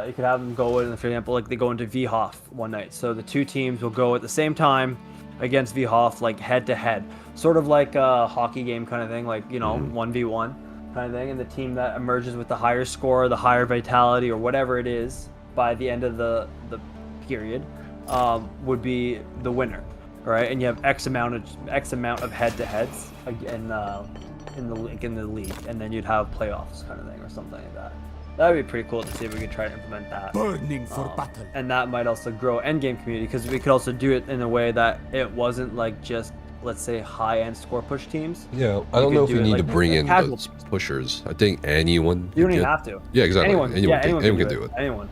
S8: You could have them go in, for example, like they go into VHoff one night, so the two teams will go at the same time against VHoff, like head to head, sort of like a hockey game kind of thing, like 1v1 kind of thing, and the team that emerges with the higher score, the higher vitality, or whatever it is by the end of the period, would be the winner, right? And you have X amount of head-to-heads in the league, and then you'd have playoffs kind of thing or something like that. That would be pretty cool to see if we could try to implement that.
S4: Burning for battle.
S8: And that might also grow endgame community, because we could also do it in a way that it wasn't like just, let's say, high-end score push teams.
S2: Yeah, I don't
S8: could
S2: know if
S8: do
S2: we
S8: it
S2: need
S8: like
S2: to bring in
S8: casual
S2: those pushers. I think anyone.
S8: You don't
S2: could
S8: even
S2: get-
S8: have to.
S2: Yeah, exactly.
S8: Anyone
S2: Anyone can
S8: do
S2: do it.
S8: Anyone.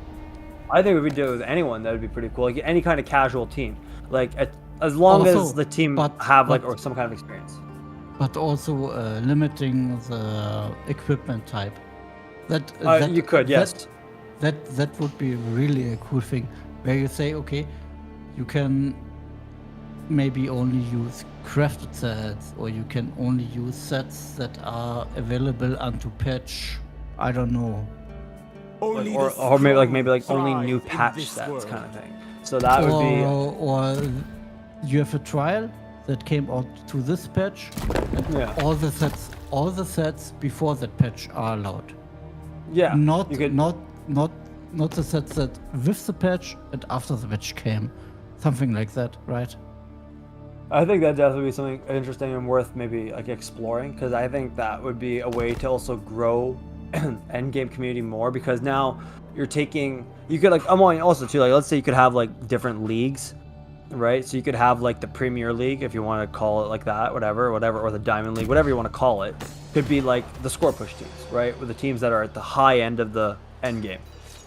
S8: I think if we do it with anyone, that would be pretty cool. Like any kind of casual team, like as long
S3: Also,
S8: as the team
S3: but-
S8: have like
S3: but-
S8: or some kind of experience.
S3: But also limiting the equipment type. That
S8: You could, yes.
S3: That would be really a cool thing, where you say, okay, you can maybe only use crafted sets, or you can only use sets that are available unto patch. I don't know.
S4: Only
S8: Or,
S4: the
S8: or maybe like
S4: strong
S8: only new
S4: thrive in
S8: patch
S4: this
S8: sets
S4: world.
S8: kind of thing. So that would be
S3: Or you have a trial that came out to this patch, and
S8: Yeah.
S3: all the sets before that patch are allowed.
S8: yeah.
S3: Not
S8: you could,
S3: not the sets that with the patch and after the patch came, something like that, right?
S8: I think that'd definitely be something interesting and worth maybe like exploring, because I think that would be a way to also grow endgame community more, because now you could like I'm wanting also too, like let's say you could have like different leagues, right? So you could have like the Premier League, if you want to call it like that, whatever, or the Diamond League, whatever you want to call it, could be like the score push teams, right? With the teams that are at the high end of the end game,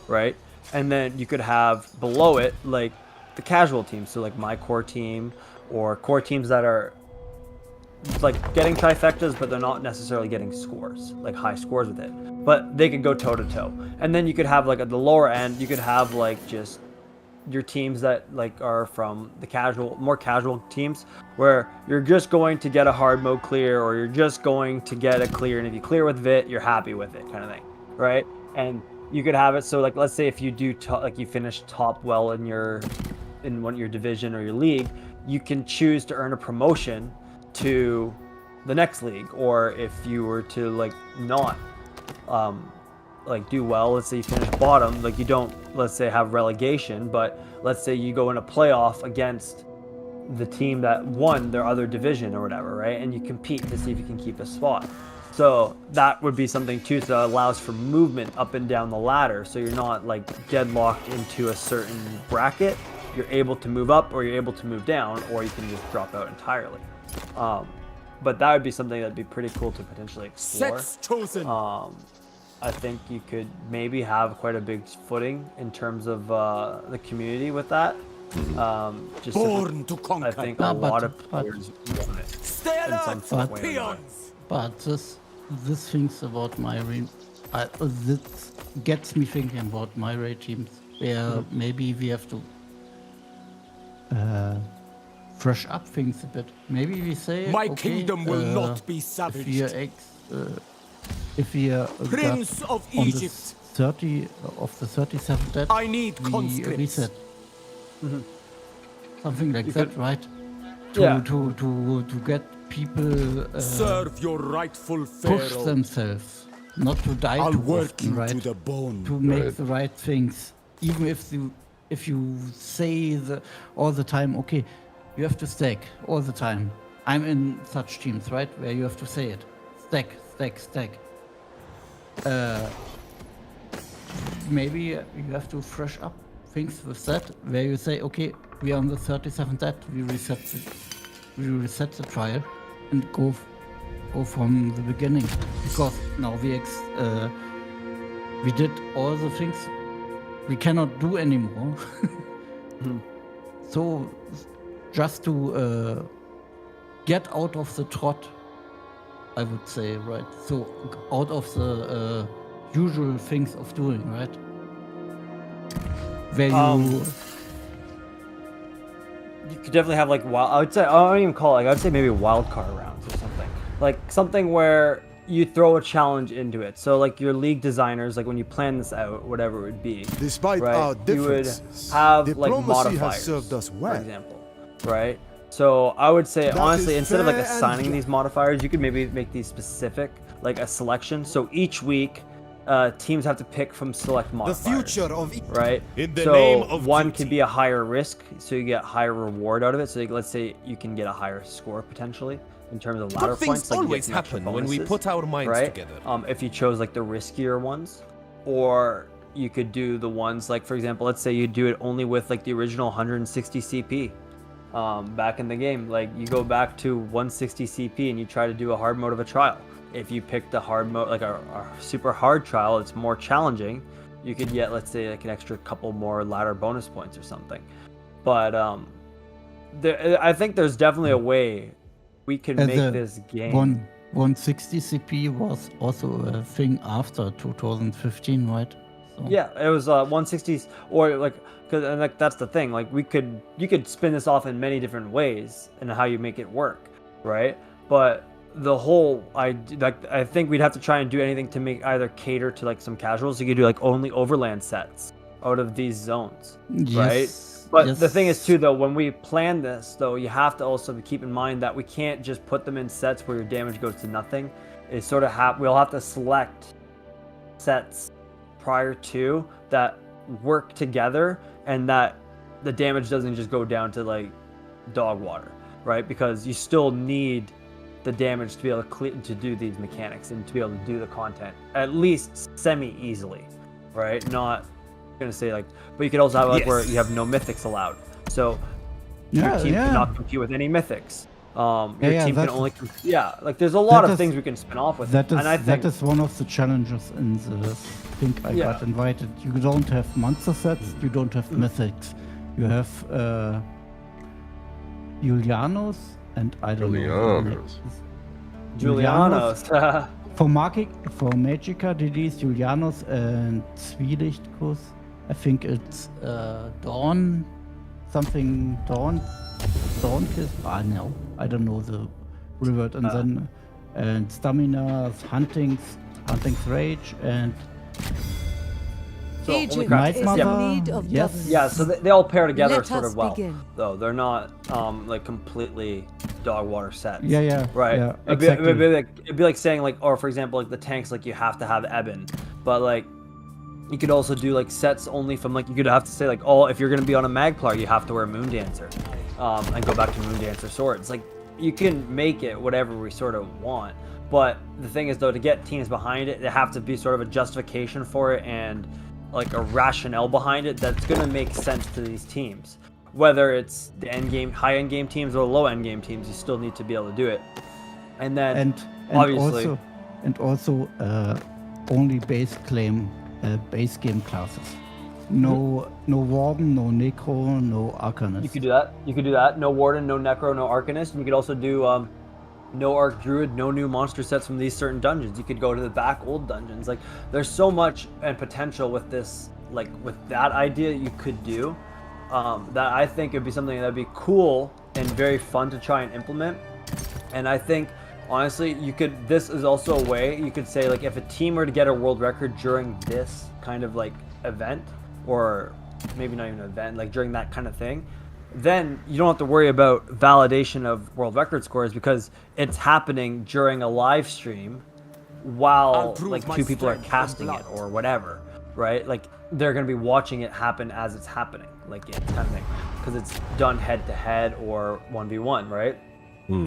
S8: right? And then you could have below it like the casual teams, so like my core team, or core teams that are like getting trifectas, but they're not necessarily getting scores, like high scores with it. But they could go toe to toe. And then you could have like at the lower end, you could have like just your teams that like are from the more casual teams, where you're just going to get a hard mode clear, or you're just going to get a clear, and if you clear with Vit, you're happy with it, kind of thing, right? And you could have it so like, let's say if you do like you finish top well in your division or your league, you can choose to earn a promotion to the next league. Or if you were to like not like do well, let's say you finish bottom, like you don't, let's say, have relegation, but let's say you go in a playoff against the team that won their other division or whatever, right? And you compete to see if you can keep a spot. So that would be something too, so that allows for movement up and down the ladder, so you're not like deadlocked into a certain bracket. You're able to move up, or you're able to move down, or you can just drop out entirely. But that would be something that'd be pretty cool to potentially explore.
S4: Sets chosen.
S8: I think you could maybe have quite a big footing in terms of the community with that. Just
S4: Born to conquer.
S8: I think
S3: No,
S8: a lot
S3: but-
S8: of players want it.
S4: Stay
S8: in some
S4: alert,
S8: way or another.
S4: peons.
S3: But this things about my this gets me thinking about my raid teams, where maybe we have to fresh up things a bit. Maybe we say,
S4: My
S3: okay,
S4: kingdom will not be savaged.
S3: If we
S4: Prince
S3: got
S4: of
S3: on the
S4: Egypt.
S3: 30 of the 37 dead,
S4: I need
S3: we
S4: conscripts.
S3: reset. Something like
S8: You
S3: that,
S8: could-
S3: right?
S8: Yeah.
S3: To get people
S4: Serve your rightful
S3: push
S4: Pharaoh.
S3: themselves, not to die
S4: I'll
S3: too
S4: work
S3: often,
S4: you
S3: right?
S4: to the bone.
S3: To make
S1: Right.
S3: the right things, even if you say all the time, okay, you have to stack all the time. I'm in such teams, right, where you have to say it, stack, stack, stack. Maybe you have to fresh up things with that, where you say, okay, we are on the 37th dead, we reset the trial, and go from the beginning, because now we did all the things we cannot do anymore. So just to get out of the trot, I would say, right? So out of the usual things of doing, right? Where
S8: You could definitely have like I don't even call it, like, I would say maybe wild card rounds or something. Like something where you throw a challenge into it. So like your league designers, like when you plan this out, whatever it would be,
S6: Despite
S8: right?
S6: our
S8: You would
S6: differences,
S8: have like
S6: diplomacy
S8: modifiers,
S6: has served us well.
S8: for example, right? So I would say,
S6: That
S8: honestly,
S6: is
S8: instead of like
S6: fair and
S8: assigning these modifiers, you could maybe make these specific, like a selection. So each week, teams have to pick from select
S6: The
S8: modifiers.
S6: future of
S8: Right?
S6: In the
S8: So
S6: name of
S8: one
S6: duty.
S8: could be a higher risk, so you get higher reward out of it. So like, let's say you can get a higher score potentially in terms of ladder
S11: Good
S8: points.
S11: things
S8: Like you get
S11: always
S8: some extra
S11: happen when we
S8: bonuses,
S11: put our minds
S8: right?
S11: together.
S8: If you chose like the riskier ones, or you could do the ones like, for example, let's say you do it only with like the original 160 CP. Back in the game, like you go back to 160 CP and you try to do a hard mode of a trial. If you pick the hard mode, like a super hard trial, it's more challenging. You could get, let's say, like an extra couple more ladder bonus points or something. But I think there's definitely a way we can make this game.
S3: 160 CP was also a thing after 2015, right? So.
S8: Yeah, it was 160s, or like, and like that's the thing. Like you could spin this off in many different ways and how you make it work, right? But the whole I think we'd have to try and do anything to make either cater to like some casuals. You could do like only overland sets out of these zones, right? But the thing is too, though, when we plan this, though, you have to also keep in mind that we can't just put them in sets where your damage goes to nothing. It's sort of we'll have to select sets prior to that work together, and that the damage doesn't just go down to like dog water, right? Because you still need the damage to be able to do these mechanics and to be able to do the content at least semi easily, right? Not gonna say like, but you could also have like where you have no mythics allowed, so your team cannot compete with any mythics. Your team can only like there's a lot of things we can spin off with
S3: that
S8: it. And I think
S3: that is one of the challenges in the thing I got invited. You don't have monster sets, you don't have mythics, you have Julianos and I don't know.
S8: Julianos.
S3: For Magicka DDs, Julianos and Zwielichtkuss. I think it's Dawn, something Dawn Kiss. No, I don't know the revert. And then and Stamina's Hunting's Rage and
S10: Egypt
S3: Night
S10: is
S3: Mother.
S10: in need of
S3: Yes.
S10: governance.
S8: Yeah, so they all pair together
S10: Let
S8: sort
S10: us
S8: of well.
S10: begin.
S8: Though they're not like completely dog water sets.
S3: Yeah,
S8: Right.
S3: yeah,
S8: It'd be like saying like, or for example, like the tanks, like you have to have Eben, but like you could also do like sets only from like you could have to say like, oh, if you're gonna be on a Magplar, you have to wear Moon Dancer, and go back to Moon Dancer swords. Like you can make it whatever we sort of want, but the thing is though, to get teams behind it, there have to be sort of a justification for it and like a rationale behind it that's gonna make sense to these teams. Whether it's the end game, high end game teams or low end game teams, you still need to be able to do it. And then
S3: and
S8: obviously,
S3: also only base game classes. No Warden, no Necro, no Arcanist.
S8: you could do that. You could do that. No Warden, no Necro, no Arcanist. And you could also do no Arc Druid, no new monster sets from these certain dungeons. You could go to the back old dungeons. Like there's so much and potential with this, like with that idea you could do. That I think would be something that'd be cool and very fun to try and implement. And I think honestly, this is also a way you could say like if a team were to get a world record during this kind of like event, or maybe not even an event, like during that kind of thing, then you don't have to worry about validation of world record scores because it's happening during a live stream while like two people are casting it or whatever, right? Like they're going to be watching it happen as it's happening, like it's kind of thing, because it's done head to head or 1v1, right?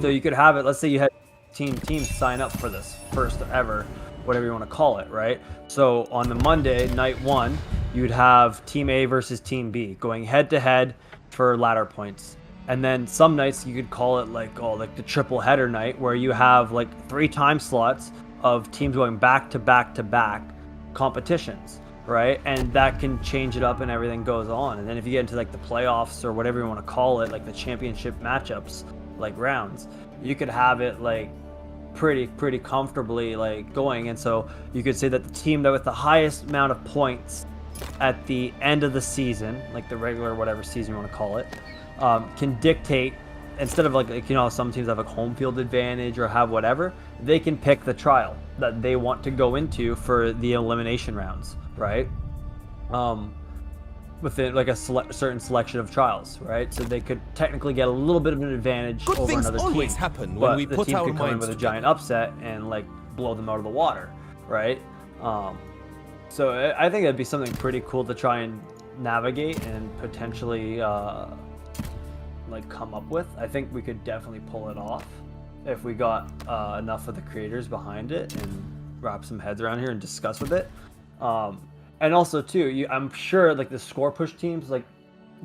S8: So you could have it, let's say you had teams sign up for this first ever, whatever you want to call it, right? So on the Monday, night 1, you'd have Team A versus Team B going head to head for ladder points. And then some nights you could call it like the triple header night, where you have like 3 time slots of teams going back to back to back competitions, right? And that can change it up and everything goes on. And then if you get into like the playoffs or whatever you want to call it, like the championship matchups, like rounds, you could have it like pretty comfortably like going. And so you could say that the team that with the highest amount of points at the end of the season, like the regular whatever season you want to call it, can dictate, instead of like you know, some teams have like home field advantage or have whatever, they can pick the trial that they want to go into for the elimination rounds, right? Within like a certain selection of trials, right? So they could technically get a little bit of an advantage over another team. Good things always
S4: happen
S8: but
S4: when we
S8: the
S4: put
S8: team
S4: our
S8: could come in
S4: minds
S8: with a giant upset and like blow them out of the water, right? So I think it'd be something pretty cool to try and navigate and potentially like come up with. I think we could definitely pull it off if we got enough of the creators behind it and wrap some heads around here and discuss with it. And also too, I'm sure like the score push teams, like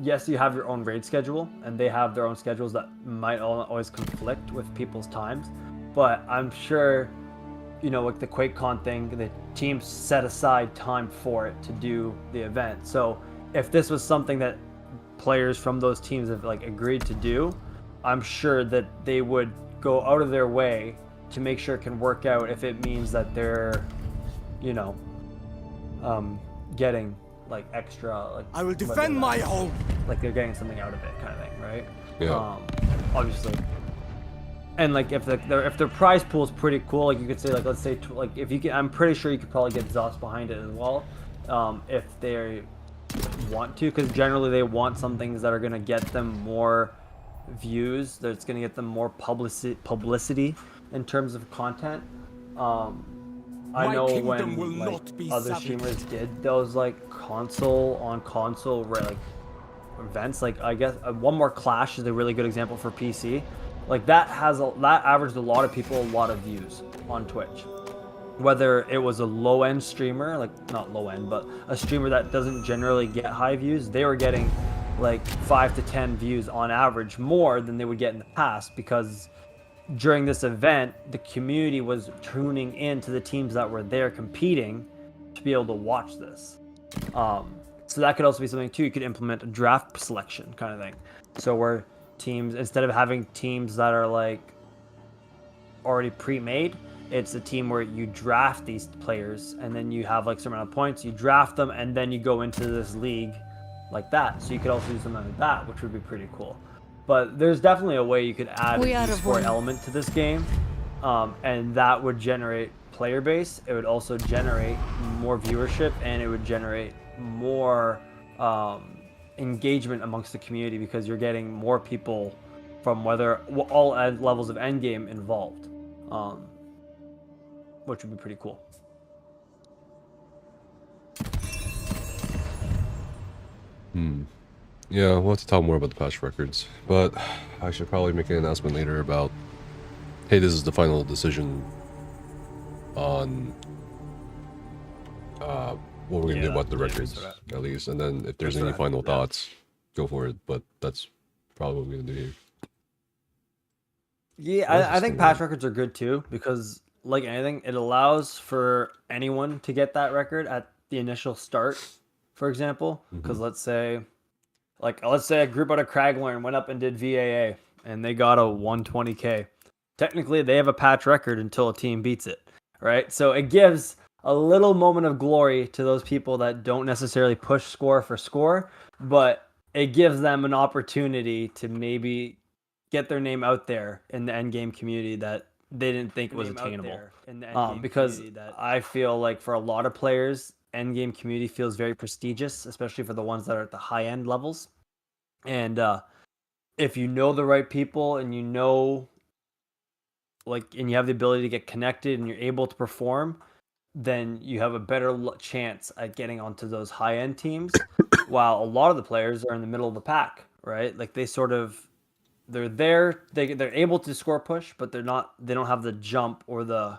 S8: yes, you have your own raid schedule and they have their own schedules that might always conflict with people's times, but I'm sure, you know, like the QuakeCon thing, the teams set aside time for it to do the event. So if this was something that players from those teams have like agreed to do, I'm sure that they would go out of their way to make sure it can work out if it means that they're, you know, getting like extra, like
S6: I will defend my home.
S8: Like they're getting something out of it, kind of thing, right?
S1: Yeah.
S8: Obviously. And like if the prize pool is pretty cool, like you could say like, let's say like if you can, I'm pretty sure you could probably get Zoss behind it as well, if they want to, because generally they want some things that are gonna get them more views, that's gonna get them more publicity in terms of content. I know when like other streamers did those like console like events, like I guess One More Clash is a really good example for PC. Like that averaged a lot of people, a lot of views on Twitch. Whether it was a low end streamer, like not low end, but a streamer that doesn't generally get high views, they were getting like 5 to 10 views on average more than they would get in the past, because during this event, the community was tuning in to the teams that were there competing to be able to watch this. So that could also be something too. You could implement a draft selection kind of thing. So where teams, instead of having teams that are like already pre-made, it's a team where you draft these players and then you have like some amount of points, you draft them, and then you go into this league like that. So you could also do something like that, which would be pretty cool. But there's definitely a way you could add an esport element to this game, and that would generate player base. It would also generate more viewership, and it would generate more engagement amongst the community, because you're getting more people from all levels of endgame involved, which would be pretty cool.
S1: Yeah, we'll have to talk more about the patch records, but I should probably make an announcement later about, hey, this is the final decision on what we're gonna do about the records, at least, and then if there's any final thoughts, go for it. But that's probably what we're gonna do here.
S8: Yeah, I think patch records are good too, because like anything, it allows for anyone to get that record at the initial start, for example. Because let's say a group out of Craglearn went up and did VAA and they got a 120k. Technically, they have a patch record until a team beats it, right? So it gives a little moment of glory to those people that don't necessarily push score for score, but it gives them an opportunity to maybe get their name out there in the endgame community that they didn't think was attainable. Because I feel like for a lot of players, endgame community feels very prestigious, especially for the ones that are at the high end levels. And if you know the right people and you know, and you have the ability to get connected and you're able to perform, then you have a better chance at getting onto those high end teams. While a lot of the players are in the middle of the pack, right? Like they're there, they're able to score push, but they don't have the jump or the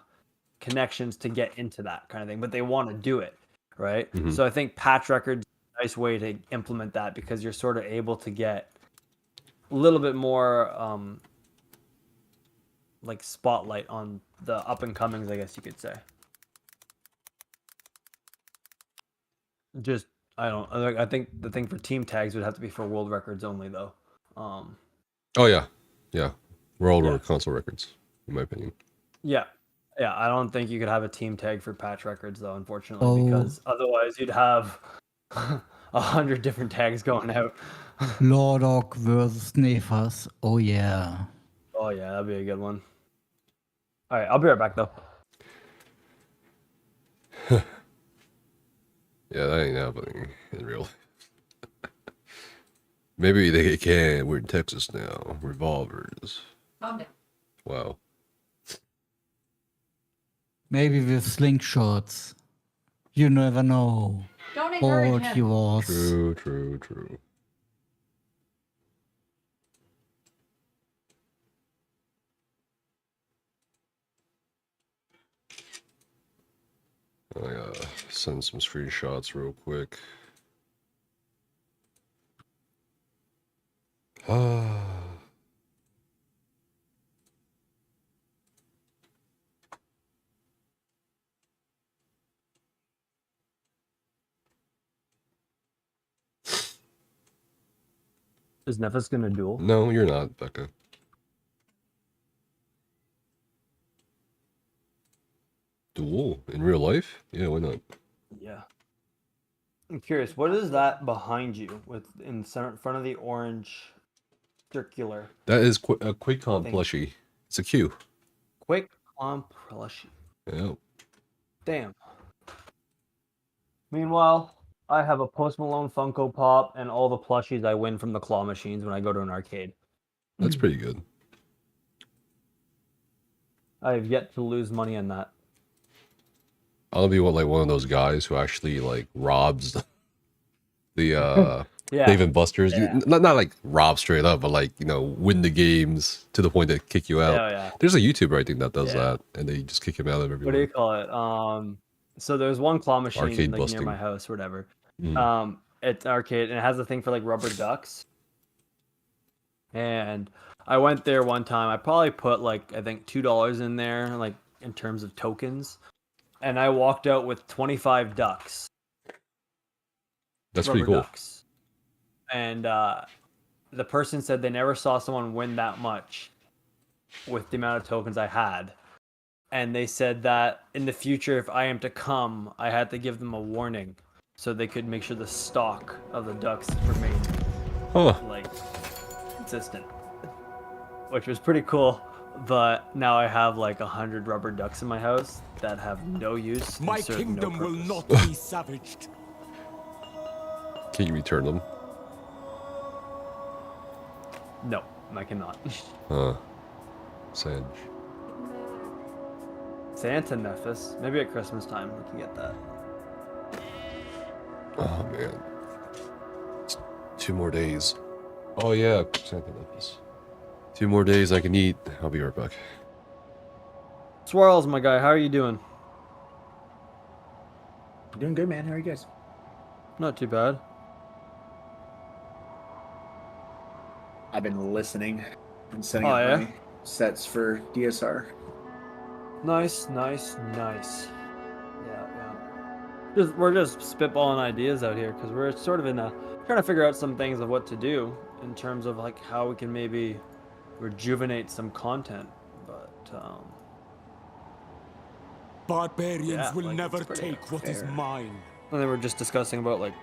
S8: connections to get into that kind of thing, but they want to do it, right? So I think patch records is a nice way to implement that, because you're sort of able to get a little bit more like spotlight on the up and comings, I guess you could say. I think the thing for team tags would have to be for world records only, though.
S1: Oh yeah, world or console records, in my opinion.
S8: Yeah, I don't think you could have a team tag for patch records, though, unfortunately, because otherwise you'd have 100 different tags going out.
S3: Lordok versus Nefas. Oh yeah.
S8: Oh yeah, that'd be a good one. All right, I'll be right back though.
S1: Yeah, that ain't happening in real life. Maybe they can. We're in Texas now. Revolvers.
S11: Calm down.
S1: Wow.
S3: Maybe with slingshots. You never know.
S11: Don't encourage him.
S3: He was.
S1: True. I gotta send some screenshots real quick.
S8: Is Nefas gonna duel?
S1: No, you're not, Becca. Duel in real life? Yeah, why not?
S8: Yeah. I'm curious, what is that behind you in front of the orange circular?
S1: That is a QuakeCon plushie. It's a Q.
S8: QuakeCon plushie.
S1: Yeah.
S8: Damn. Meanwhile, I have a Post Malone Funko Pop and all the plushies I win from the claw machines when I go to an arcade.
S1: That's pretty good.
S8: I have yet to lose money on that.
S1: I'll be one of those guys who actually robs the Dave and Buster's.
S8: Yeah.
S1: Not like rob straight up, but win the games to the point that kick you out.
S8: Yeah.
S1: There's a YouTuber I think that does that, and they just kick him out of everywhere.
S8: What do you call it? So there's one claw machine
S1: Arcade
S8: near
S1: busting.
S8: my house or whatever. It's an arcade and it has a thing for rubber ducks. And I went there one time. I probably put I think $2 in there, in terms of tokens. And I walked out with 25 ducks.
S1: That's pretty cool.
S8: Ducks. And the person said they never saw someone win that much with the amount of tokens I had. And they said that in the future, if I am to come, I had to give them a warning so they could make sure the stock of the ducks remained like consistent, which was pretty cool. But now I have like 100 rubber ducks in my house that have no use.
S4: My
S8: serve
S4: kingdom
S8: no
S4: will
S8: purpose.
S4: not be savaged.
S1: Can you return them?
S8: No, I cannot.
S1: Sad.
S8: Santa Nephis. Maybe at Christmas time we can get that.
S1: Oh man. It's 2 more days. Oh yeah, Santa Nephis. 2 more days I can eat. I'll be right back.
S8: Swirls, my guy, how are you doing?
S11: Doing good, man. How are you guys?
S8: Not too bad.
S11: I've been listening and setting
S8: Oh,
S11: up
S8: yeah?
S11: my sets for DSR.
S8: Nice. Yeah. We're just spitballing ideas out here because we're sort of trying to figure out some things of what to do in terms of like how we can maybe rejuvenate some content. But
S4: Barbarians will
S8: like,
S4: never
S8: it's pretty
S4: take what is mine.
S8: And then we're just discussing about like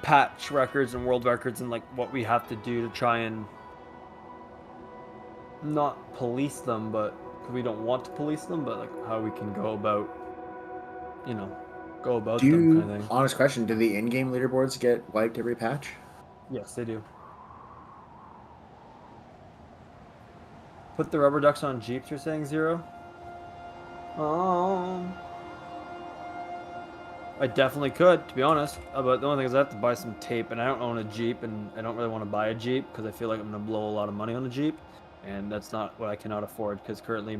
S8: patch records and world records and like what we have to do to try and not police them, but because we don't want to police them, but like how we can go about them kind of thing.
S11: Honest question, do the in-game leaderboards get wiped every patch?
S8: Yes, they do. Put the rubber ducks on Jeeps, you're saying, Zero? I definitely could, to be honest. But the only thing is I have to buy some tape, and I don't own a Jeep, and I don't really want to buy a Jeep because I feel like I'm going to blow a lot of money on a Jeep, and that's not what I cannot afford because currently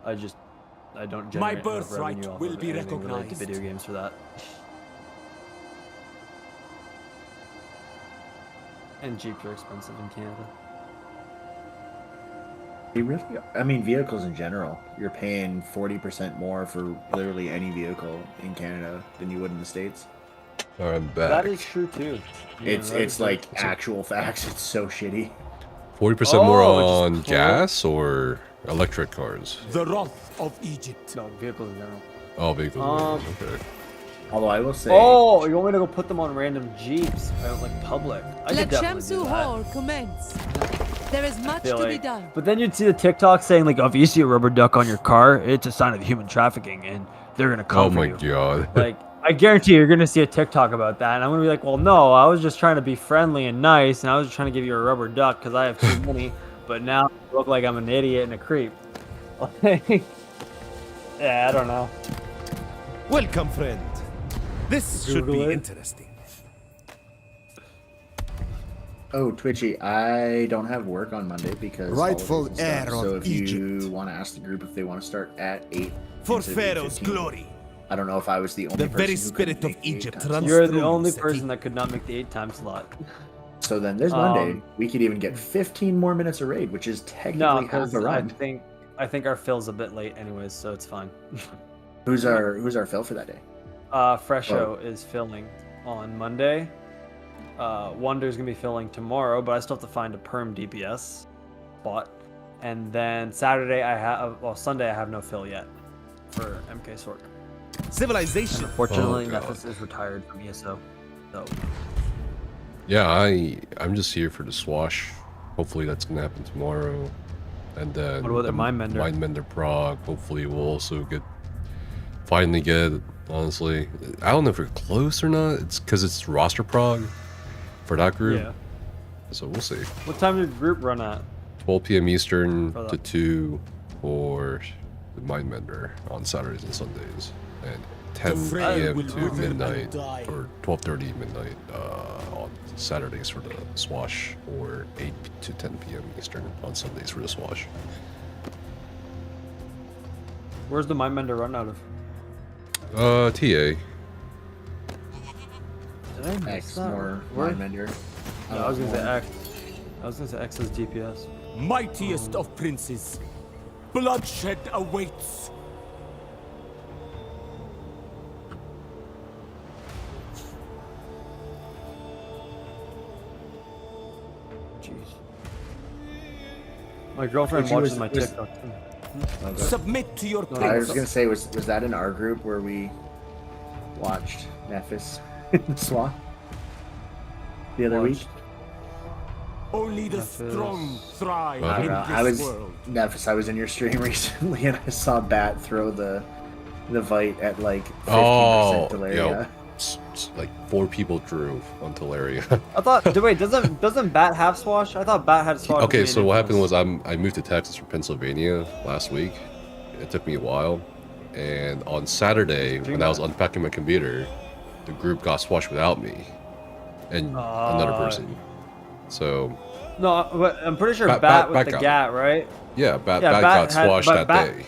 S8: I don't generate
S4: My
S8: enough
S4: birthright
S8: revenue off
S4: will
S8: of
S4: be
S8: anything related to
S4: recognized.
S8: video games for that. And Jeeps are expensive in Canada.
S11: I mean, vehicles in general. You're paying 40% more for literally any vehicle in Canada than you would in the States.
S1: Alright, I'm back.
S8: That is true too.
S11: It's like actual facts. It's so shitty.
S1: 40% more
S8: Oh,
S1: on gas or electric cars?
S4: The wrath of Egypt.
S8: No, vehicles in general.
S1: Oh, vehicles. Okay.
S11: Although I will say...
S8: Oh, you want me to go put them on random Jeeps out like public? I could
S10: Let
S8: definitely do
S10: Shamsu
S8: that.
S10: Hall commence. There is much
S8: Feel
S10: to be
S8: like-
S10: done.
S8: But then you'd see the TikTok saying like, oh, if you see a rubber duck on your car, it's a sign of human trafficking, and they're gonna come
S1: Oh
S8: for
S1: my
S8: you.
S1: god.
S8: Like, I guarantee you're gonna see a TikTok about that, and I'm gonna be like, well, no, I was just trying to be friendly and nice, and I was just trying to give you a rubber duck because I have too many, but now I look like I'm an idiot and a creep. Yeah, I don't know.
S6: Welcome, friend. This should
S8: Google
S6: be
S8: it.
S6: interesting.
S11: Oh, Twitchy, I don't have work on Monday because
S6: Rightful
S11: holidays and stuff.
S6: heir
S11: So
S6: of
S11: if you
S6: Egypt.
S11: want to ask the group if they want to start at 8
S6: For
S11: instead of
S6: Pharaoh's
S11: 8:15.
S6: glory.
S11: I don't know if I was the only
S6: The
S11: person
S6: very
S11: who
S6: spirit
S11: couldn't
S6: of
S11: make the 8
S6: Egypt
S11: times.
S6: runs
S8: You're
S6: through
S8: the only
S6: Seti.
S8: person that could not make the 8-time slot.
S11: So then this Monday, we could even get 15 more minutes of raid, which is
S8: No,
S11: technically half
S8: because
S11: a
S8: I
S11: run.
S8: think our fill's a bit late anyways, so it's fine.
S11: Who's our fill for that day?
S8: Fresho is filling on Monday. Wonder's gonna be filling tomorrow, but I still have to find a perm DPS spot. And then Sunday I have no fill yet for MK Sork.
S6: Civilization.
S8: Unfortunately,
S1: Oh, God.
S8: Nephis is retired from ESO. So
S1: Yeah, I'm just here for the swash. Hopefully that's gonna happen tomorrow. And then
S8: What about the
S1: the
S8: Mindmender?
S1: Mindmender prog. Hopefully we'll also finally get it, honestly. I don't know if we're close or not. It's because it's roster prog for that group.
S8: yeah.
S1: So we'll see.
S8: What time did the group run at?
S1: 12 p.m. Eastern
S8: For
S1: to
S8: that.
S1: 2 for the Mindmender on Saturdays and Sundays. And 10
S4: Fray
S1: p.m.
S4: will
S1: to
S4: wither and
S1: midnight
S4: die.
S1: or 12:30 midnight on Saturdays for the swash, or 8 to 10 p.m. Eastern on Sundays for the swash.
S8: Where's the Mindmender run out of?
S1: TA.
S8: Did I miss
S11: X
S8: that?
S11: more
S8: Where?
S11: Mindmender.
S8: Yeah, I was gonna say X. I was gonna say X is DPS.
S4: Mightiest of princes. Bloodshed awaits.
S8: My girlfriend
S11: Which
S8: watches
S11: was-
S8: my
S11: was-
S8: TikTok.
S11: Okay.
S4: Submit to your
S11: I was
S4: prince.
S11: gonna say, was that in our group where we watched Nephis Swan the other week?
S4: Only the
S8: Nephis.
S4: strong thrive
S11: I
S4: in
S11: don't know.
S4: this
S11: I was
S4: world.
S11: Nephis. I was in your stream recently, and I saw Bat throw the Vite at like 50%
S1: Oh,
S11: Delaria.
S1: yo, like 4 people drew on Delaria.
S8: I thought. Wait, doesn't Bat have Swash? I thought Bat had Swash.
S1: Okay,
S8: with
S1: so
S8: me
S1: what
S8: and
S1: happened was
S8: Infamous.
S1: I moved to Texas from Pennsylvania last week. It took me a while, and on Saturday when I was unpacking my computer, the group got swashed without me and another person. So
S8: No, but I'm pretty sure
S1: Bat
S8: Bat with
S1: got
S8: the
S1: it.
S8: GAT, right?
S1: yeah, Bat
S8: Yeah,
S1: got
S8: had-
S1: swashed
S8: but
S1: that day.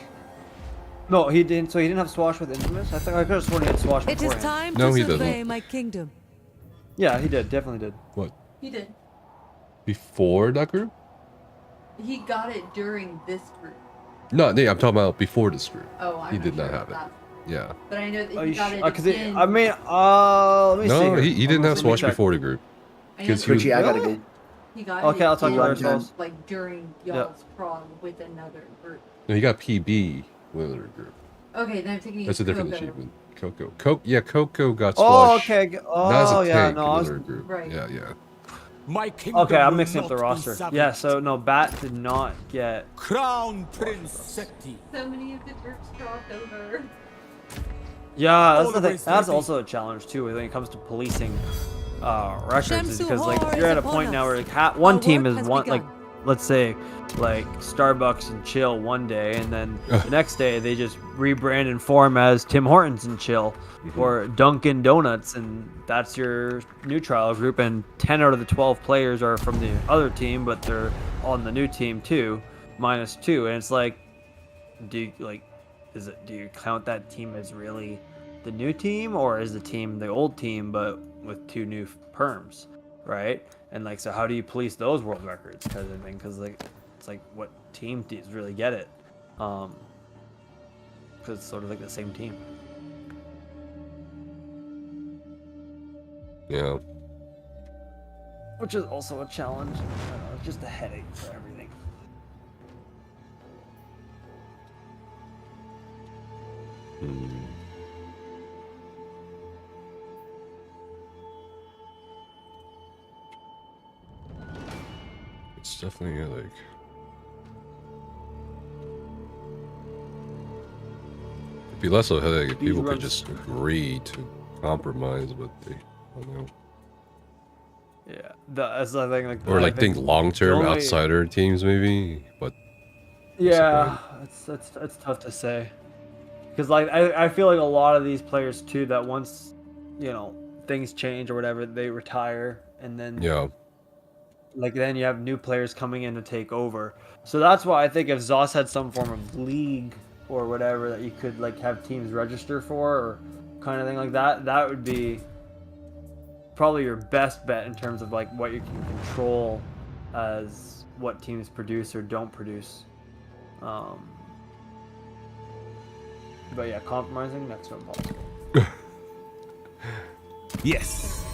S8: No, he didn't. So he didn't have Swash with Infamous. I think I could have sworn he had Swash
S10: It is
S8: beforehand.
S10: time
S1: No,
S10: to
S1: he
S10: survey
S1: doesn't.
S10: my kingdom.
S8: Yeah, he did. Definitely did.
S1: What?
S5: He did.
S1: Before that group?
S5: He got it during this group.
S1: No, I'm talking about before this group.
S5: Oh, I'm
S1: He
S5: not
S1: did
S5: sure
S1: not
S5: about
S1: have it.
S5: that.
S1: Yeah.
S5: But I know that
S8: Are
S5: he
S8: you
S5: got
S8: sh-
S5: it
S8: 'cause
S5: again.
S8: I mean, let me see.
S1: No,
S8: here.
S1: he didn't have
S8: Let me
S1: Swash
S8: check.
S1: before the group.
S5: I know
S1: Because
S5: that
S1: he was,
S11: Twitchy, I gotta
S8: Really?
S11: go.
S5: he got
S8: Okay,
S5: it
S8: I'll talk about
S5: again,
S8: ourselves.
S5: like during y'all's prog with another group.
S1: no, he got PB with another group.
S5: Okay, then I'm thinking
S1: That's a
S5: it's
S1: different
S5: Coco.
S1: achievement. Coco. Yeah, Coco got
S8: Oh,
S1: Swash.
S8: okay.
S1: Not as
S8: Oh,
S1: a
S8: yeah.
S1: tank
S8: No,
S1: in
S8: I was.
S1: another group.
S5: Right.
S1: Yeah, yeah.
S4: My kingdom
S8: Okay, I'm
S4: will
S8: mixing up the
S4: not be
S8: roster.
S4: savaged.
S8: Yeah, so no, Bat did not get.
S4: Crown Prince Seti.
S5: So many of the groups crossed over.
S8: Yeah, that's the thing.
S4: Always
S8: That's
S4: ready.
S8: also a challenge too when it comes to policing records, is
S10: Shamsu
S8: because like
S10: Hor
S8: you're
S10: is
S8: at a
S10: upon
S8: point now
S10: us.
S8: where like one
S10: Our
S8: team
S10: work
S8: is
S10: has
S8: one like
S10: begun.
S8: let's say like Starbucks and Chill one day, and then the next day they just rebrand and form as Tim Hortons and Chill, or Dunkin' Donuts, and that's your new trial group. And 10 out of the 12 players are from the other team, but they're on the new team too, -2. And it's like, do you count that team as really the new team, or is the team the old team but with 2 new perms, right? And like, so how do you police those world records? Because like it's like, what team does really get it? Because it's sort of like the same team.
S1: Yeah.
S8: Which is also a challenge. I don't know, it's just a headache for everything.
S1: It's definitely a headache. It'd be less of a headache if people could just agree to compromise, but they don't know.
S8: Yeah, that's the thing. Like,
S1: Or
S8: I
S1: like think long-term
S8: the only-
S1: outsider teams maybe, but
S8: Yeah, it's tough to say. Because like I feel like a lot of these players too, that once things change or whatever, they retire, and then
S1: yeah.
S8: like then you have new players coming in to take over. So that's why I think if ZOS had some form of league or whatever that you could like have teams register for, or kind of thing like that, that would be probably your best bet in terms of like what you can control as what teams produce or don't produce. But yeah, compromising next to impossible.
S6: Yes.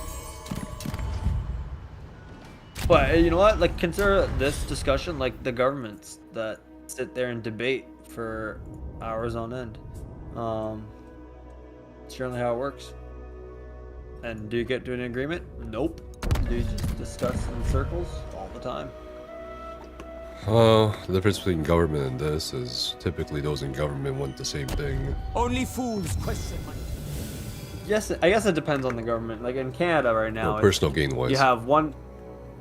S8: But you know what? Like, consider this discussion like the governments that sit there and debate for hours on end. It's generally how it works. And do you get to an agreement? Nope. Do you just discuss in circles all the time?
S1: The difference between government and this is typically those in government want the same thing.
S4: Only fools question my...
S8: Yes, I guess it depends on the government. Like in Canada right now,
S1: Or personal gain wise.
S8: you have one.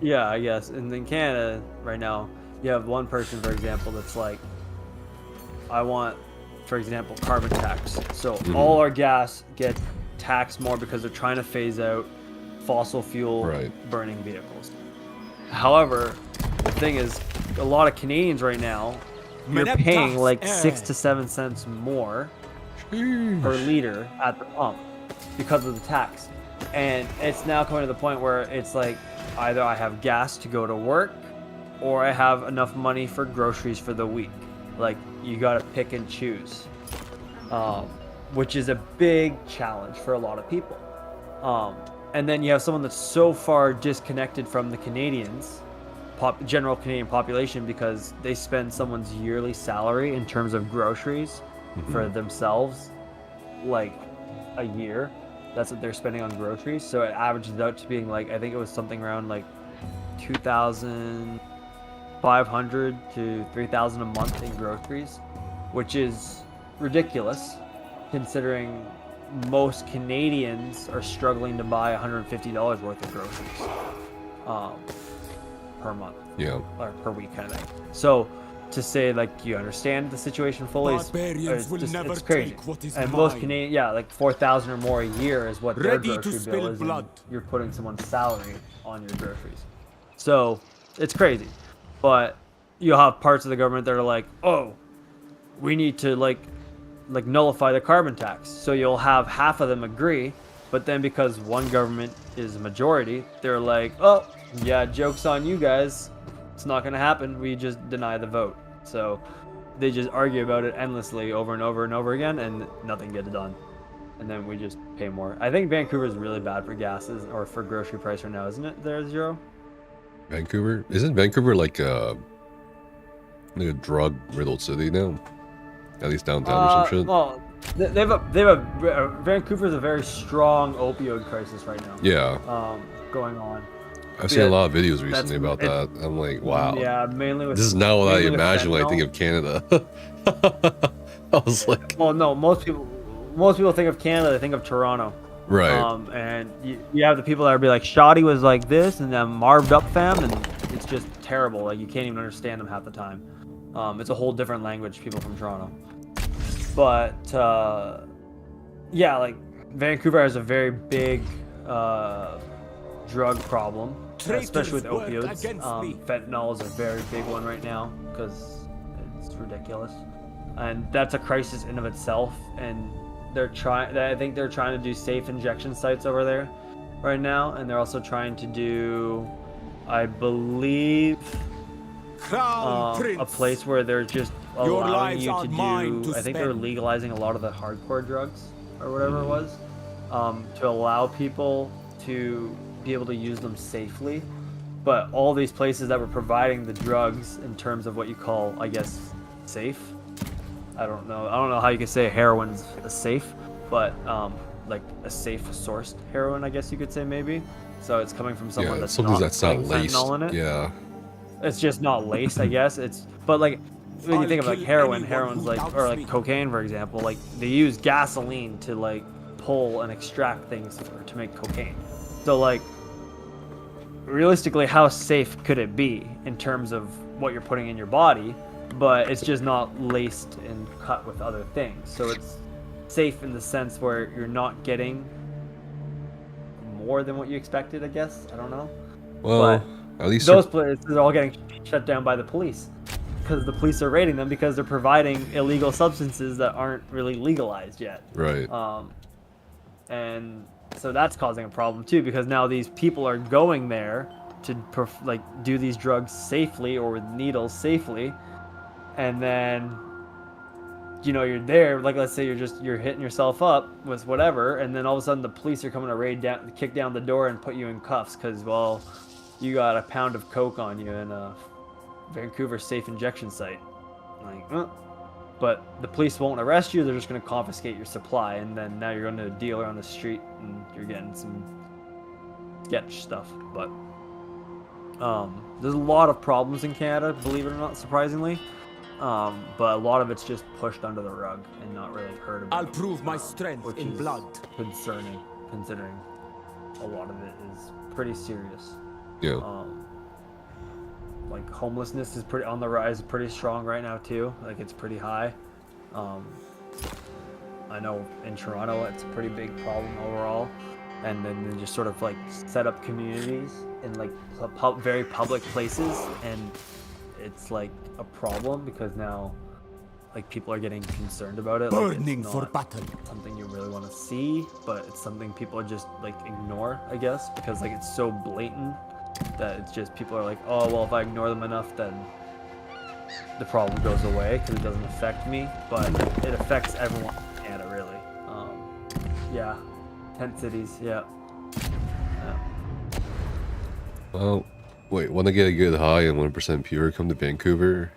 S8: Yeah, I guess. And in Canada right now, you have one person, for example, that's like, I want, for example, carbon tax. So all our gas gets taxed more because they're trying to phase out fossil fuel burning vehicles. However, the thing is, a lot of Canadians right now, you're paying like 6 to 7 cents more per liter at the pump because of the tax. And it's now coming to the point where it's like, either I have gas to go to work, or I have enough money for groceries for the week. Like, you gotta pick and choose, which is a big challenge for a lot of people. And then you have someone that's so far disconnected from the Canadians general Canadian population because they spend someone's yearly salary in terms of groceries for themselves, like a year. That's what they're spending on groceries. So it averages out to being like, I think it was something around like 2,500 to 3,000 a month in groceries, which is ridiculous considering most Canadians are struggling to buy $150 worth of groceries per month.
S1: Yeah.
S8: Or per week kind of thing. So to say like you understand the situation fully is it's crazy. And most Canadian, like 4,000 or more a year is what their grocery bill is. And you're putting someone's salary on your groceries. So it's crazy. But you'll have parts of the government that are like, oh, we need to like nullify the carbon tax. So you'll have half of them agree, but then because one government is a majority, they're like, oh, yeah, joke's on you guys. It's not going to happen. We just deny the vote. So they just argue about it endlessly over and over and over again, and nothing gets done. And then we just pay more. I think Vancouver is really bad for gases or for grocery price right now, isn't it? There, Zero?
S1: Vancouver? Isn't Vancouver like a drug-riddled city now? At least downtown or some shit?
S8: Well, Vancouver's a very strong opioid crisis right now.
S1: Yeah.
S8: Going on.
S1: I've seen a lot of videos recently about that. I'm like, wow.
S8: Yeah, mainly with.
S1: This is not what I imagine when I think of Canada. I was like.
S8: Well, no, most people think of Canada. They think of Toronto.
S1: Right.
S8: And you have the people that are be like, Shoddy was like this, and then Marved Up fam, and it's just terrible. Like you can't even understand them half the time. It's a whole different language. People from Toronto. But yeah, like Vancouver has a very big drug problem, especially with opioids. Fentanyl is a very big one right now because it's ridiculous, and that's a crisis in of itself. And I think they're trying to do safe injection sites over there right now, and they're also trying to do, I believe, a place where they're just allowing you to do. I think they're legalizing a lot of the hardcore drugs or whatever it was, to allow people to be able to use them safely. But all these places that were providing the drugs in terms of what you call, I guess, safe. I don't know how you could say heroin's safe, but like a safe sourced heroin, I guess you could say maybe. So it's coming from someone that's not laced. In it.
S1: Yeah.
S8: It's just not laced, I guess. But like when you think of like heroin's like, or like cocaine, for example, like they use gasoline to like pull and extract things to make cocaine. So like realistically, how safe could it be in terms of what you're putting in your body? But it's just not laced and cut with other things. So it's safe in the sense where you're not getting more than what you expected, I guess. I don't know.
S1: Well,
S8: but
S1: at least
S8: those places are all getting shut down by the police because the police are raiding them because they're providing illegal substances that aren't really legalized yet.
S1: Right.
S8: And so that's causing a problem too, because now these people are going there to do these drugs safely or with needles safely, and then you're there, like let's say you're hitting yourself up with whatever, and then all of a sudden the police are coming to kick down the door and put you in cuffs because, well, you got a pound of coke on you in a Vancouver safe injection site. Like, but the police won't arrest you. They're just going to confiscate your supply, and then now you're going to a dealer on the street and you're getting some sketch stuff. But there's a lot of problems in Canada, believe it or not, surprisingly. But a lot of it's just pushed under the rug and not really heard about.
S4: I'll prove my strength
S8: which
S4: in
S8: is
S4: blood.
S8: Concerning, considering a lot of it is pretty serious.
S1: Yeah.
S8: Like homelessness is pretty on the rise, pretty strong right now too. Like it's pretty high. I know in Toronto it's a pretty big problem overall, and then they just sort of like set up communities in like very public places, and it's like a problem because now like people are getting concerned about it.
S4: Burning
S8: like,
S4: for battle.
S8: Something you really want to see, but it's something people just like ignore, I guess, because like it's so blatant that it's just people are like, oh well, if I ignore them enough, then the problem goes away because it doesn't affect me. But it affects everyone in Canada, really. Yeah, tent cities. Yeah.
S1: Well, Wait, want to get a good high and 1% pure? Come to Vancouver.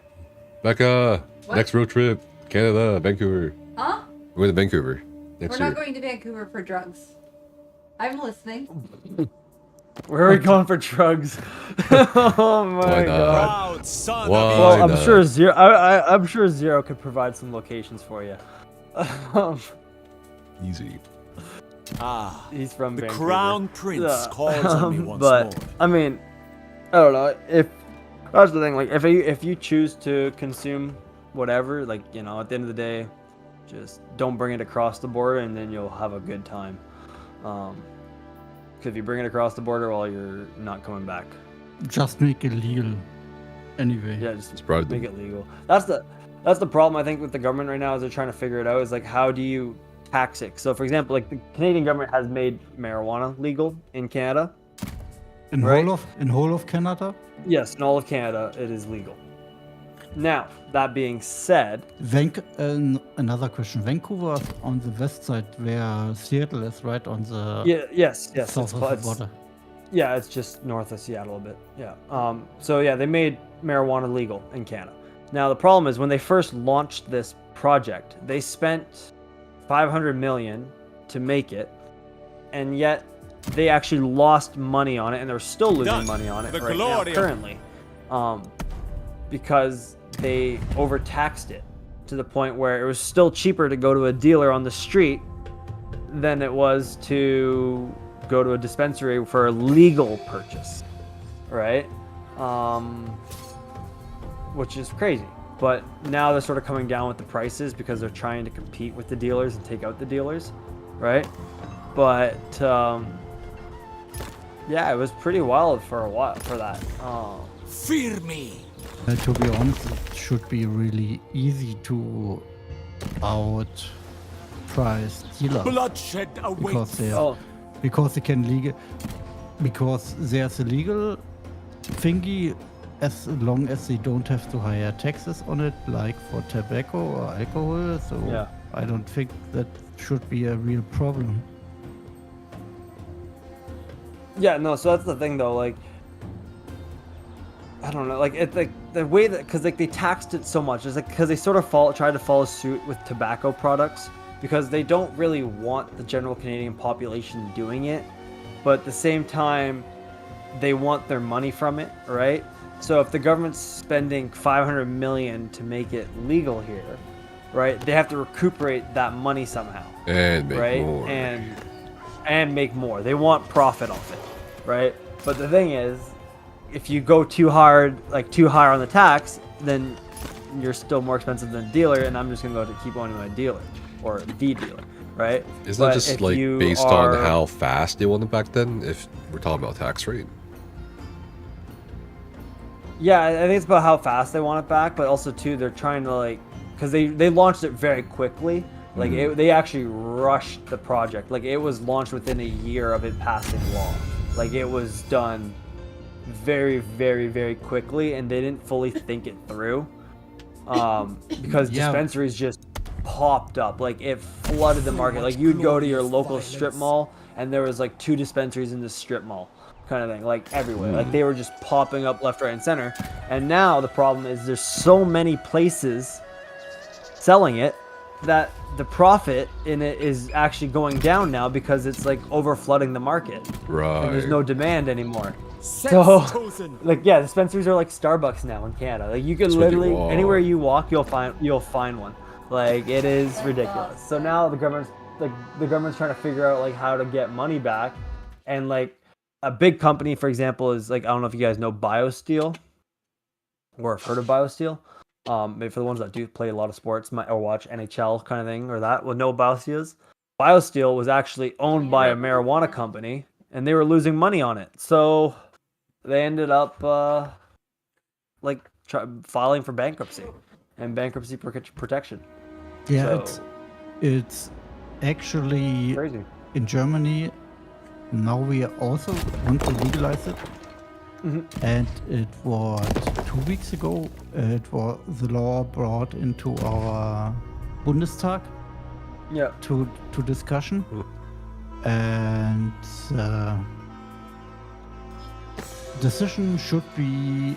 S1: Becca, next road trip, Canada, Vancouver.
S10: Huh?
S1: We're going to Vancouver next
S10: We're
S1: year.
S10: not going to Vancouver for drugs. I'm listening.
S8: Where are we going for drugs? Oh my god.
S1: Why
S8: Well, I'm
S1: not?
S8: sure Zero. I'm sure Zero could provide some locations for you.
S1: Easy.
S4: Ah,
S8: He's from
S4: the
S8: Vancouver.
S4: Crown Prince calls on me once
S8: but
S4: more.
S8: I mean, I don't know. If that's the thing, like if you choose to consume whatever, like you know, at the end of the day, just don't bring it across the border, and then you'll have a good time. Because if you bring it across the border, well, you're not coming back.
S3: Just make it legal. Anyway.
S8: Yeah, just
S1: Spread
S8: make
S1: them.
S8: it legal. That's the problem I think with the government right now is they're trying to figure it out. Is like how do you tax it? So for example, like the Canadian government has made marijuana legal in Canada.
S3: In whole of Canada?
S8: Yes, in all of Canada, it is legal. Now, that being said,
S3: another question. Vancouver is on the west side where Seattle is, right? On the
S8: yes,
S3: south of the border.
S8: Yeah, it's just north of Seattle a bit. Yeah. So yeah, they made marijuana legal in Canada. Now the problem is when they first launched this project, they spent $500 million to make it, and yet they actually lost money on it, and they're still losing money on it right now currently, because they overtaxed it to the point where it was still cheaper to go to a dealer on the street than it was to go to a dispensary for a legal purchase, right? Which is crazy. But now they're sort of coming down with the prices because they're trying to compete with the dealers and take out the dealers, right? But yeah, it was pretty wild for a while for that.
S4: Fear me.
S3: To be honest, it should be really easy to outprice dealers.
S4: Bloodshed awaits.
S3: Because they can because there's a legal thingy as long as they don't have to hire taxes on it, like for tobacco or alcohol. So
S8: yeah.
S3: I don't think that should be a real problem.
S8: Yeah, no, so that's the thing though, like I don't know, like it's like the way that because like they taxed it so much is like because they sort of tried to follow suit with tobacco products because they don't really want the general Canadian population doing it, but at the same time they want their money from it, right? So if the government's spending $500 million to make it legal here, right, they have to recuperate that money somehow,
S1: and make
S8: right?
S1: more.
S8: And make more. They want profit off it, right? But the thing is, if you go too high on the tax, then you're still more expensive than a dealer, and I'm just gonna keep going to my dealer or the dealer, right?
S1: Isn't that just like based on how fast they want it back then? If we're talking about tax rate.
S8: Yeah, I think it's about how fast they want it back, but also too they're trying to like, because they launched it very quickly. Like they actually rushed the project. Like it was launched within a year of it passing law. Like it was done very, very, very quickly, and they didn't fully think it through. Because dispensaries just popped up. Like it flooded the market. Like you'd go to your local strip mall, and there was like 2 dispensaries in this strip mall, kind of thing. Like everywhere. Like they were just popping up left, right, and center. And now the problem is there's so many places selling it that the profit in it is actually going down now because it's like over flooding the market.
S1: Right.
S8: And there's no demand anymore. So, like, yeah, dispensaries are like Starbucks now in Canada. Like, you can literally anywhere you walk, you'll find one. Like, it is ridiculous. So now the government's trying to figure out like how to get money back, and like a big company, for example, is like I don't know if you guys know BioSteel or have heard of BioSteel. Maybe for the ones that do play a lot of sports or watch NHL kind of thing or that will know BioSteel. BioSteel was actually owned by a marijuana company, and they were losing money on it. So they ended up filing for bankruptcy and bankruptcy protection.
S3: Yeah, it's actually
S8: crazy.
S3: In Germany now we also want to legalize it. And it was 2 weeks ago, the law brought into our Bundestag to discussion. decision should be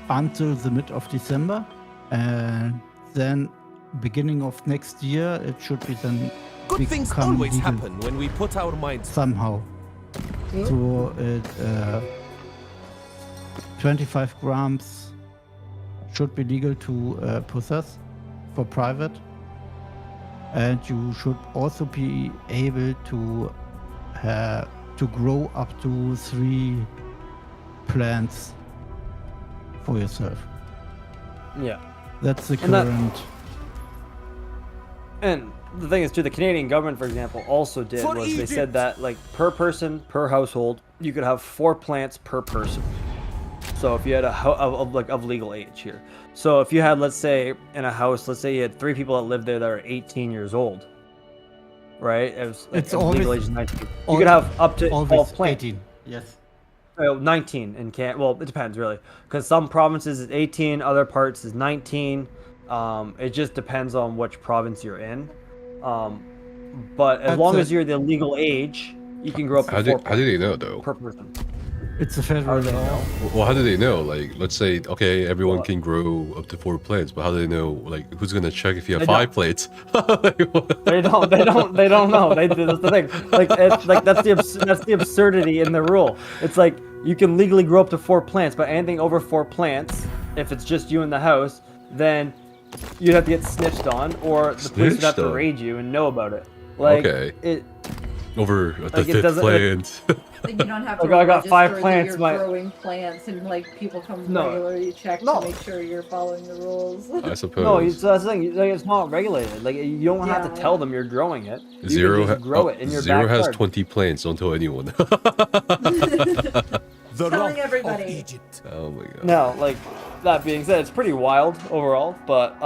S3: until the mid of December, and then beginning of next year it should be then
S6: Good things
S3: become
S6: always
S3: legal
S6: happen when we put our minds.
S3: somehow. So it 25 grams should be legal to possess for private, and you should also be able to grow up to 3 plants for yourself.
S8: Yeah.
S3: That's the
S8: And that-
S3: current.
S8: And the thing is, too, the Canadian government, for example, also did
S6: For
S8: was they
S6: Egypt!
S8: said that like per person per household, you could have 4 plants per person. So if you had of legal age here, so if you had, let's say, in a house, let's say you had 3 people that lived there that are 18 years old, right? It was, like,
S3: It's
S8: legal
S3: always-
S8: age is 19. You could have up to 12
S3: Always
S8: plants.
S3: 18. Yes.
S8: 19 in can. Well, it depends really, because some provinces is 18, other parts is 19. It just depends on which province you're in. But as
S3: That's
S8: long
S3: it.
S8: as you're the legal age, you can grow up to
S1: How
S8: 4
S1: did they know though?
S8: per person.
S3: It's a
S8: How
S3: federal
S8: do they
S3: law.
S8: know?
S1: Well, how do they know? Like, let's say, okay, everyone can grow up to 4 plants, but how do they know? Like, who's gonna check if you have
S8: They
S1: 5 plates? Like, what?
S8: They don't know. That's the thing. Like, it's like that's the absurdity in the rule. It's like you can legally grow up to 4 plants, but anything over 4 plants, if it's just you in the house, then you'd have to get snitched on, or the police would have
S1: Snitched
S8: to
S1: on?
S8: raid you and know about it. Like,
S1: Okay.
S8: it.
S1: Over the
S8: Like, it
S1: 5th
S8: doesn't-
S1: plant.
S10: Like you don't have to
S8: Like, I got 5
S10: register that
S8: plants,
S10: you're
S8: my-
S10: growing plants, and like people come
S8: No.
S10: regularly check
S8: No.
S10: to make sure you're following the rules.
S1: I suppose.
S8: No, so that's the thing. Like, it's not regulated. Like, you don't have to tell them you're growing it. You
S1: Zero,
S8: can just grow it in your
S1: Zero has
S8: backyard.
S1: 20 plants. Don't tell anyone.
S6: The
S10: Telling
S6: rock
S10: everybody.
S6: of Egypt.
S1: Oh my god.
S8: Now, like, that being said, it's pretty wild overall, but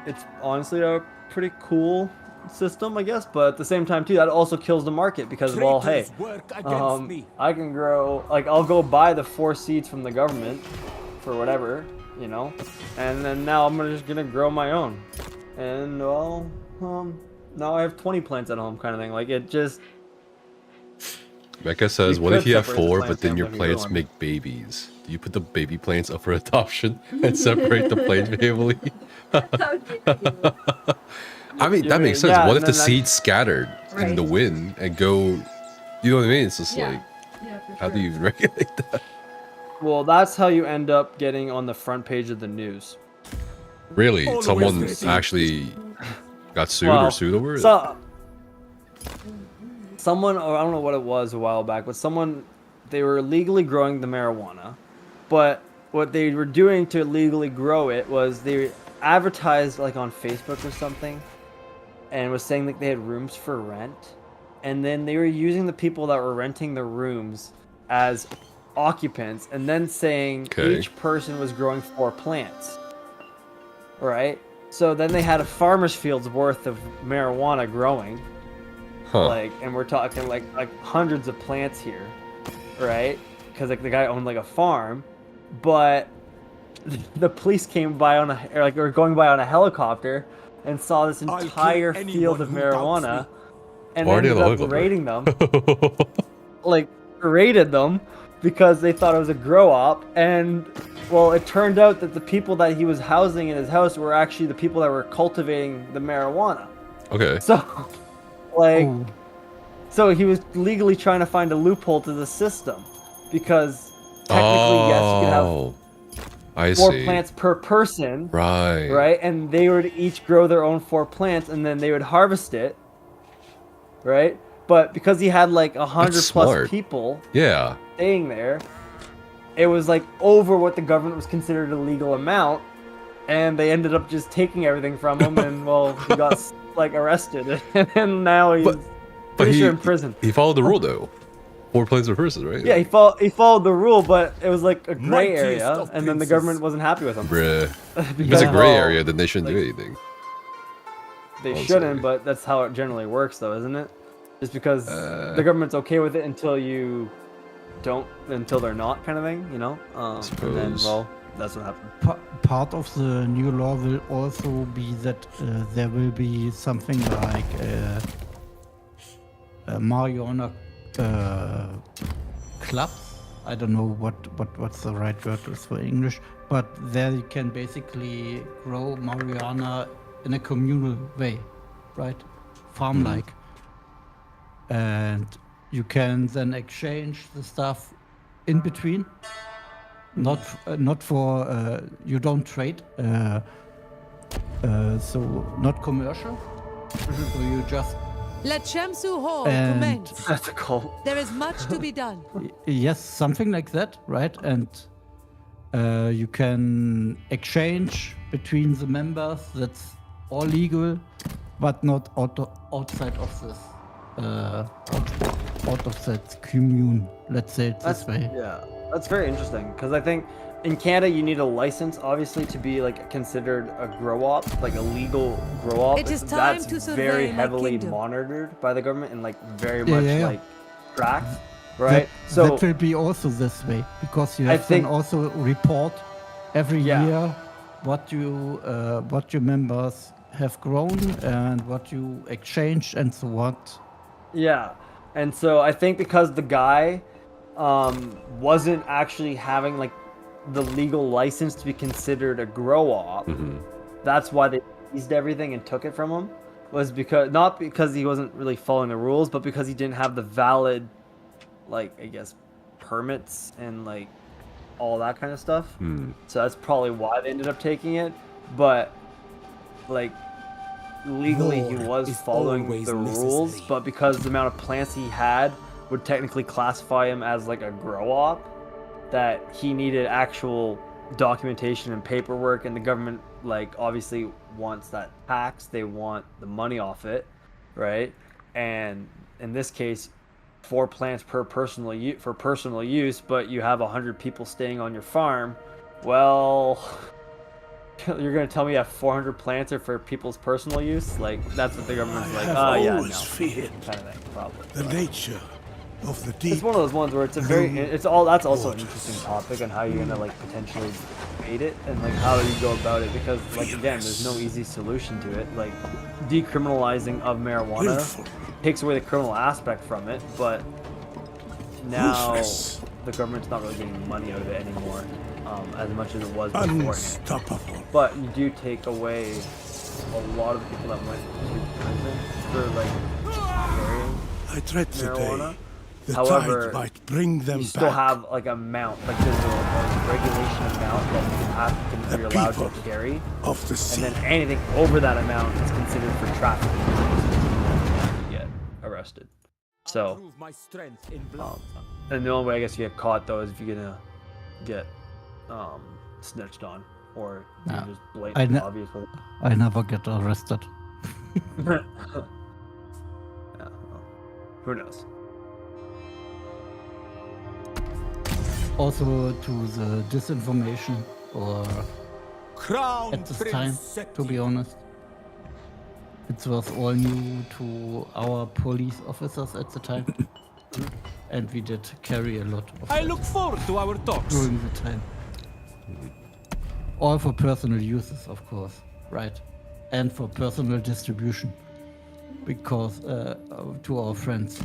S8: it's honestly a pretty cool system, I guess. But at the same time, too, that also kills the market because, well, hey,
S6: Traitors work against me.
S8: I can grow, like, I'll go buy the 4 seeds from the government for whatever, you know, and then now I'm just gonna grow my own, and well, now I have 20 plants at home, kind of thing. Like, it just.
S1: Becca says,
S8: You
S1: what if
S8: could
S1: you have
S8: separate the
S1: 4,
S8: plants
S1: but then
S8: from
S1: your
S8: the
S1: plants
S8: one.
S1: make babies? Do you put the baby plants up for adoption and separate the plant family? I mean, that makes sense.
S8: Yeah,
S1: What
S8: and
S1: if the
S8: then
S1: seeds scattered in the
S10: Right.
S1: wind and go, you know what I mean? It's just
S10: Yeah.
S1: like,
S10: Yeah, for
S1: how do
S10: sure.
S1: you regulate that?
S8: Well, that's how you end up getting on the front page of the news.
S1: Really?
S6: Always
S1: Someone
S6: ready.
S1: actually got sued
S8: Well,
S1: or sued over it?
S8: Someone, or I don't know what it was a while back, but someone, they were legally growing the marijuana, but what they were doing to legally grow it was they advertised like on Facebook or something, and was saying that they had rooms for rent, and then they were using the people that were renting the rooms as occupants, and then saying
S1: Okay.
S8: each person was growing 4 plants, right? So then they had a farmer's field's worth of marijuana growing.
S1: Huh.
S8: Like, and we're talking like hundreds of plants here, right? Because like the guy owned like a farm, but the police came by on were going by on a helicopter and saw this
S6: I'll kill
S8: entire
S6: anyone
S8: field of
S6: who doubts
S8: marijuana,
S6: me.
S8: and
S1: Why did
S8: ended
S1: the
S8: up
S1: helicopter?
S8: raiding them. Like, raided them because they thought it was a grow op, and well, it turned out that the people that he was housing in his house were actually the people that were cultivating the marijuana.
S1: Okay.
S8: So, like,
S3: Oh.
S8: so he was legally trying to find a loophole to the system, because technically, yes, you could have
S1: Oh, I
S8: 4
S1: see.
S8: plants per person,
S1: Right.
S8: right? And they would each grow their own 4 plants, and then they would harvest it, right? But because he had like 100
S1: That's
S8: plus
S1: smart.
S8: people
S1: Yeah.
S8: staying there, it was like over what the government was considered a legal amount, and they ended up just taking everything from him, and well, he got like arrested, and now he's
S1: But
S8: pretty
S1: he,
S8: sure in prison.
S1: he folled the rule though. 4 plants per person, right?
S8: Yeah, he followed the rule, but it was like a gray
S6: Mightiest
S8: area,
S6: of
S8: and then the
S6: princes.
S8: government wasn't happy with him.
S1: Bruh. If
S8: Because,
S1: it's a gray
S8: well,
S1: area, then they shouldn't do anything.
S8: They
S1: Oh,
S8: shouldn't,
S1: sorry.
S8: but that's how it generally works, though, isn't it? Just because
S1: Uh,
S8: the government's okay with it until you don't, until they're not, kind of thing, you know? And then,
S1: Suppose.
S8: well, that's what happened.
S3: Part of the new law will also be that there will be something like marijuana clubs, I don't know what's the right word is for English, but there you can basically grow marijuana in a communal way, right? Farm-like. And you can then exchange the stuff in between. Not for you don't trade, so not commercial. So you just
S12: Let Shamsu Hall
S3: And-
S12: commence.
S8: That's a cult.
S12: There is much to be done.
S3: yes, something like that, right? And you can exchange between the members. That's all legal, but not outside of this. Out of that commune, let's say it this way.
S8: Yeah, that's very interesting because I think in Canada you need a license, obviously, to be like considered a grow op, like a legal grow op.
S12: It is time
S8: That's
S12: to survey
S8: very
S12: my
S8: heavily
S12: kingdom.
S8: monitored by the government and like very
S3: Yeah,
S8: much
S3: yeah, yeah.
S8: like tracked, right?
S3: That will be also this way because you
S8: I
S3: have to
S8: think-
S3: also report every
S8: Yeah.
S3: year what your members have grown and what you exchanged and so what.
S8: Yeah, and so I think because the guy wasn't actually having like the legal license to be considered a grow op, that's why they seized everything and took it from him. Was because not because he wasn't really following the rules, but because he didn't have the valid, like I guess, permits and like all that kind of stuff. So that's probably why they ended up taking it. But like legally he
S4: War
S8: was
S4: is
S8: following
S4: always
S8: the rules,
S4: necessary.
S8: but because the amount of plants he had would technically classify him as like a grow op, that he needed actual documentation and paperwork, and the government like obviously wants that tax, they want the money off it, right? And in this case 4 plants per personal use, but you have 100 people staying on your farm. Well, you're gonna tell me you have 400 plants are for people's personal use? Like that's what the government's like.
S13: have
S8: Oh yeah, no,
S13: always feared
S8: kind of thing, probably.
S13: the nature of the deep.
S8: It's one of those ones where it's a very, it's all, that's also an interesting topic on how you're gonna like potentially debate it and like how you go about it, because like again, there's no easy solution to it. Like decriminalizing of marijuana
S13: Willful.
S8: takes away the criminal aspect from it, but now
S13: Ruthless.
S8: the government's not really getting money out of it anymore, as much as it was beforehand.
S13: Unstoppable.
S8: But you do take away a lot of the people that went to prison for like carrying
S13: I dread the
S8: marijuana.
S13: day the
S8: However,
S13: tide might bring them
S8: you still
S13: back.
S8: have like amount, like there's a regulation amount that you have to,
S13: The
S8: you're allowed to
S13: people
S8: carry,
S13: of the
S8: and
S13: sea.
S8: then anything over that amount is considered for trafficking. You get arrested. So,
S4: Prove my strength in blood.
S8: and the only way I guess you get caught though is if you're gonna get snitched on, or
S3: Yeah.
S8: you're just
S3: I
S8: blatantly
S3: ne-
S8: obvious with it.
S3: I never get arrested.
S8: Yeah, well, who knows?
S3: Also to the disinformation, or
S4: Crown
S3: at this
S4: Prince
S3: time,
S4: Seti.
S3: to be honest. It was all new to our police officers at the time. And we did carry a lot of
S4: I
S3: that
S4: look forward to our talks.
S3: during the time. All for personal uses, of course, right? And for personal distribution, because to our friends.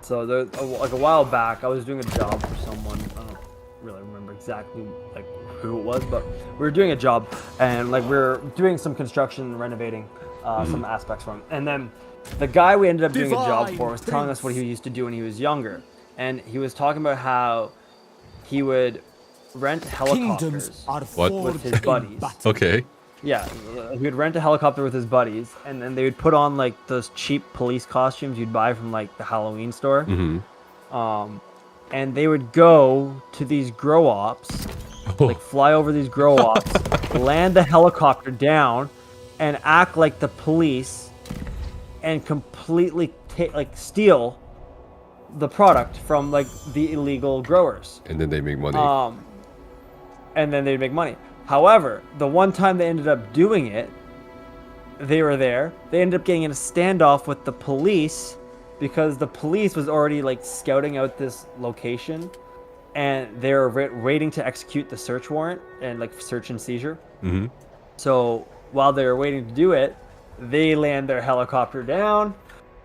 S8: So there, like a while back, I was doing a job for someone. I don't really remember exactly like who it was, but we were doing a job, and like we were doing some construction and renovating some aspects from it. And then the guy we ended up doing a job for was telling us what he used to do when he was younger, and he was talking about how he would rent helicopters
S4: Kingdoms are
S1: What?
S8: with
S4: forged
S8: his
S4: in
S8: buddies.
S4: battle.
S1: Okay.
S8: Yeah, he would rent a helicopter with his buddies, and then they would put on like those cheap police costumes you'd buy from like the Halloween store. And they would go to these grow ops, like fly over these grow ops, land the helicopter down, and act like the police, and completely steal the product from like the illegal growers.
S1: And then they make money.
S8: And then they'd make money. However, the one time they ended up doing it, they were there. They ended up getting in a standoff with the police because the police was already like scouting out this location, and they were waiting to execute the search warrant and like search and seizure. So while they were waiting to do it, they land their helicopter down,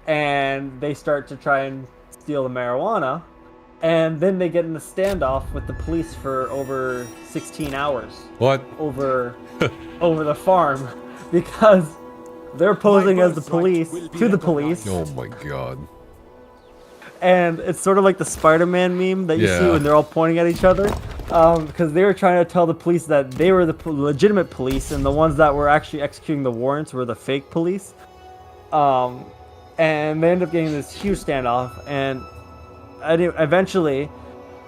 S8: and they start to try and steal the marijuana. And then they get in a standoff with the police for over 16 hours.
S1: What?
S8: Over the farm, because they're posing as the police to the police.
S1: Oh my god.
S8: And it's sort of like the Spider-Man meme that you see when they're all pointing at each other. Because they were trying to tell the police that they were the legitimate police, and the ones that were actually executing the warrants were the fake police. And they ended up getting this huge standoff, and eventually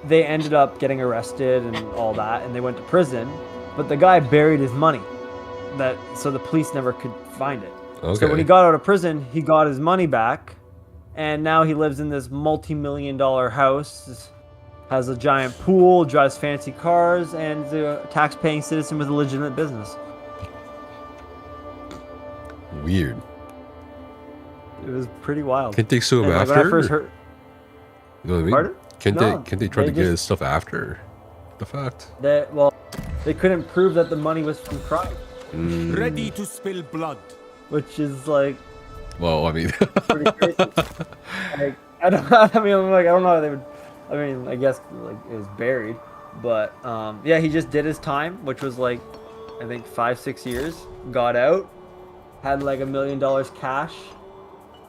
S8: they ended up getting arrested and all that, and they went to prison. But the guy buried his money, so the police never could find it.
S1: Okay.
S8: So when he got out of prison, he got his money back, and now he lives in this multi-million-dollar house, has a giant pool, drives fancy cars, and is a tax-paying citizen with a legitimate business.
S1: Weird.
S8: It was pretty wild.
S1: Can't they sue him
S8: And,
S1: after?
S8: when I first heard,
S1: You know what I mean?
S8: Pardon?
S1: Can't they try
S8: they
S1: to get
S8: just-
S1: his stuff after the fact?
S8: they couldn't prove that the money was from crime.
S4: Ready to spill blood.
S8: Which is like
S1: Well, I mean,
S8: pretty crazy. Like, I don't know how they would. I mean, I guess like it was buried, but yeah, he just did his time, which was like I think 5-6 years. Got out, had like $1 million cash,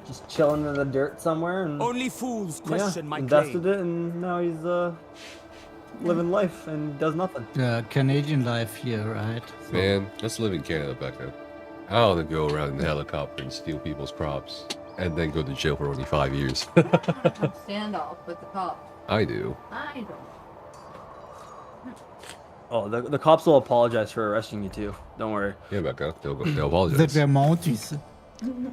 S8: just chilling in the dirt somewhere, and
S4: only fools question my
S8: invested
S4: claim.
S8: it, and now he's living life and does nothing.
S3: Canadian life here, right?
S1: man, let's live in Canada back then. I don't want to go around in a helicopter and steal people's crops and then go to jail for only 5 years.
S10: Standoff with the cops.
S1: I do.
S10: I don't.
S8: Oh, the cops will apologize for arresting you too. Don't worry.
S1: Yeah, Becca, they'll apologize.
S3: That were Mounties.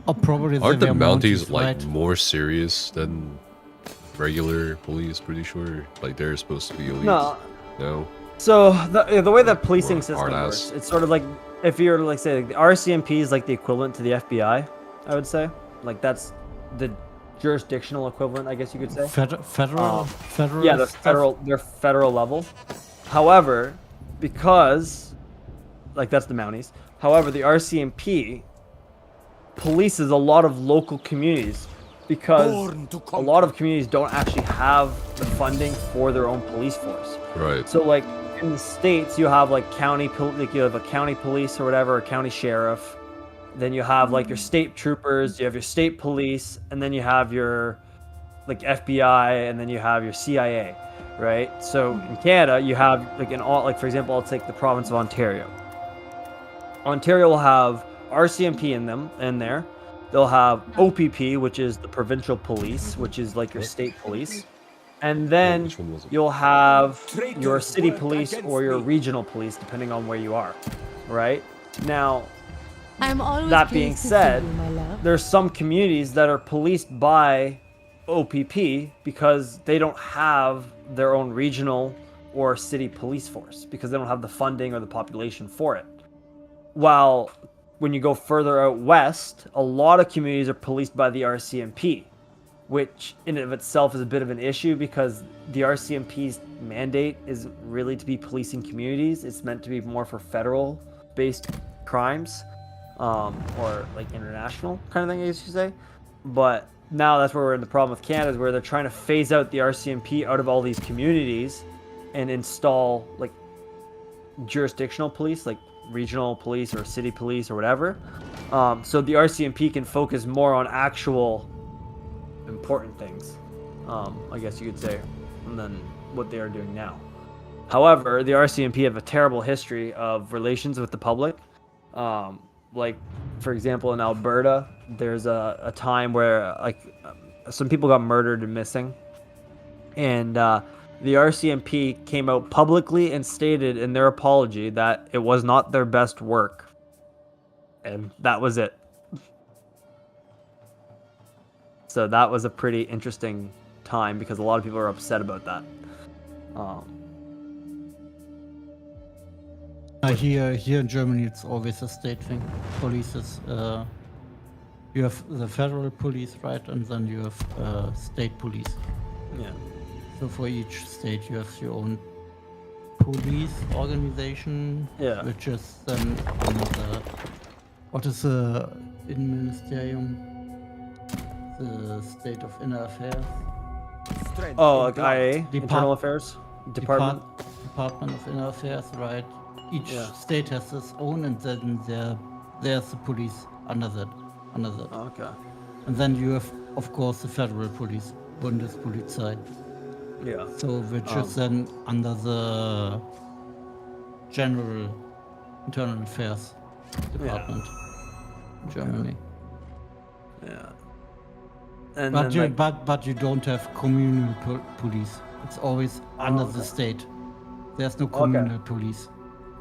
S3: Or probably
S1: Aren't
S3: they
S1: the
S3: were
S1: Mounties like
S3: right?
S1: more serious than regular police? Pretty sure, like they're supposed to be elite.
S8: No.
S1: No.
S8: So the way the policing
S1: Or
S8: system
S1: hard-ass.
S8: works, it's sort of like if you're like say like, the RCMP is like the equivalent to the FBI, I would say. Like that's the jurisdictional equivalent, I guess you could say.
S3: Federal.
S8: Yeah, they're federal level. However, because like that's the Mounties. However, the RCMP polices a lot of local communities because a lot of communities don't actually have the funding for their own police force.
S1: Right.
S8: So like in the States, you have like like you have a county police or whatever, a county sheriff. Then you have like your state troopers, you have your state police, and then you have your like FBI, and then you have your CIA, right? So in Canada, you have like for example, I'll take the province of Ontario. Ontario will have RCMP in there. They'll have OPP, which is the provincial police, which is like your state police. And then you'll have your city police or your regional police, depending on where you are, right? Now, that being said, there's some communities that are policed by OPP because they don't have their own regional or city police force because they don't have the funding or the population for it. While when you go further out west, a lot of communities are policed by the RCMP, which in and of itself is a bit of an issue because the RCMP's mandate is really to be policing communities. It's meant to be more for federal-based crimes, or like international kind of thing, I guess you could say. But now that's where we're in the problem with Canada, is where they're trying to phase out the RCMP out of all these communities and install like jurisdictional police, like regional police or city police or whatever. So the RCMP can focus more on actual important things, I guess you could say, than what they are doing now. However, the RCMP have a terrible history of relations with the public. Like, for example, in Alberta, there's a time where like some people got murdered and missing, and the RCMP came out publicly and stated in their apology that it was not their best work, and that was it. So that was a pretty interesting time because a lot of people are upset about that.
S3: Here in Germany, it's always a state thing. Police you have the federal police, right, and then you have state police.
S8: Yeah.
S3: So for each state, you have your own police organization,
S8: Yeah.
S3: which is then another. What is the Innenministerium? The State of Inner Affairs.
S4: strength.
S8: Oh,
S4: in
S8: like
S4: blood.
S8: IA, Internal Affairs Department.
S3: Department of Inner Affairs, right? Each
S8: Yeah.
S3: state has its own, and then there's the police under that.
S8: Okay.
S3: And then you have, of course, the federal police, Bundespolizei.
S8: Yeah.
S3: So, which is then under the General Internal Affairs Department in Germany.
S8: Yeah. And
S3: But
S8: then,
S3: you,
S8: like,
S3: but you don't have communal police. It's always under the state. There's no communal police.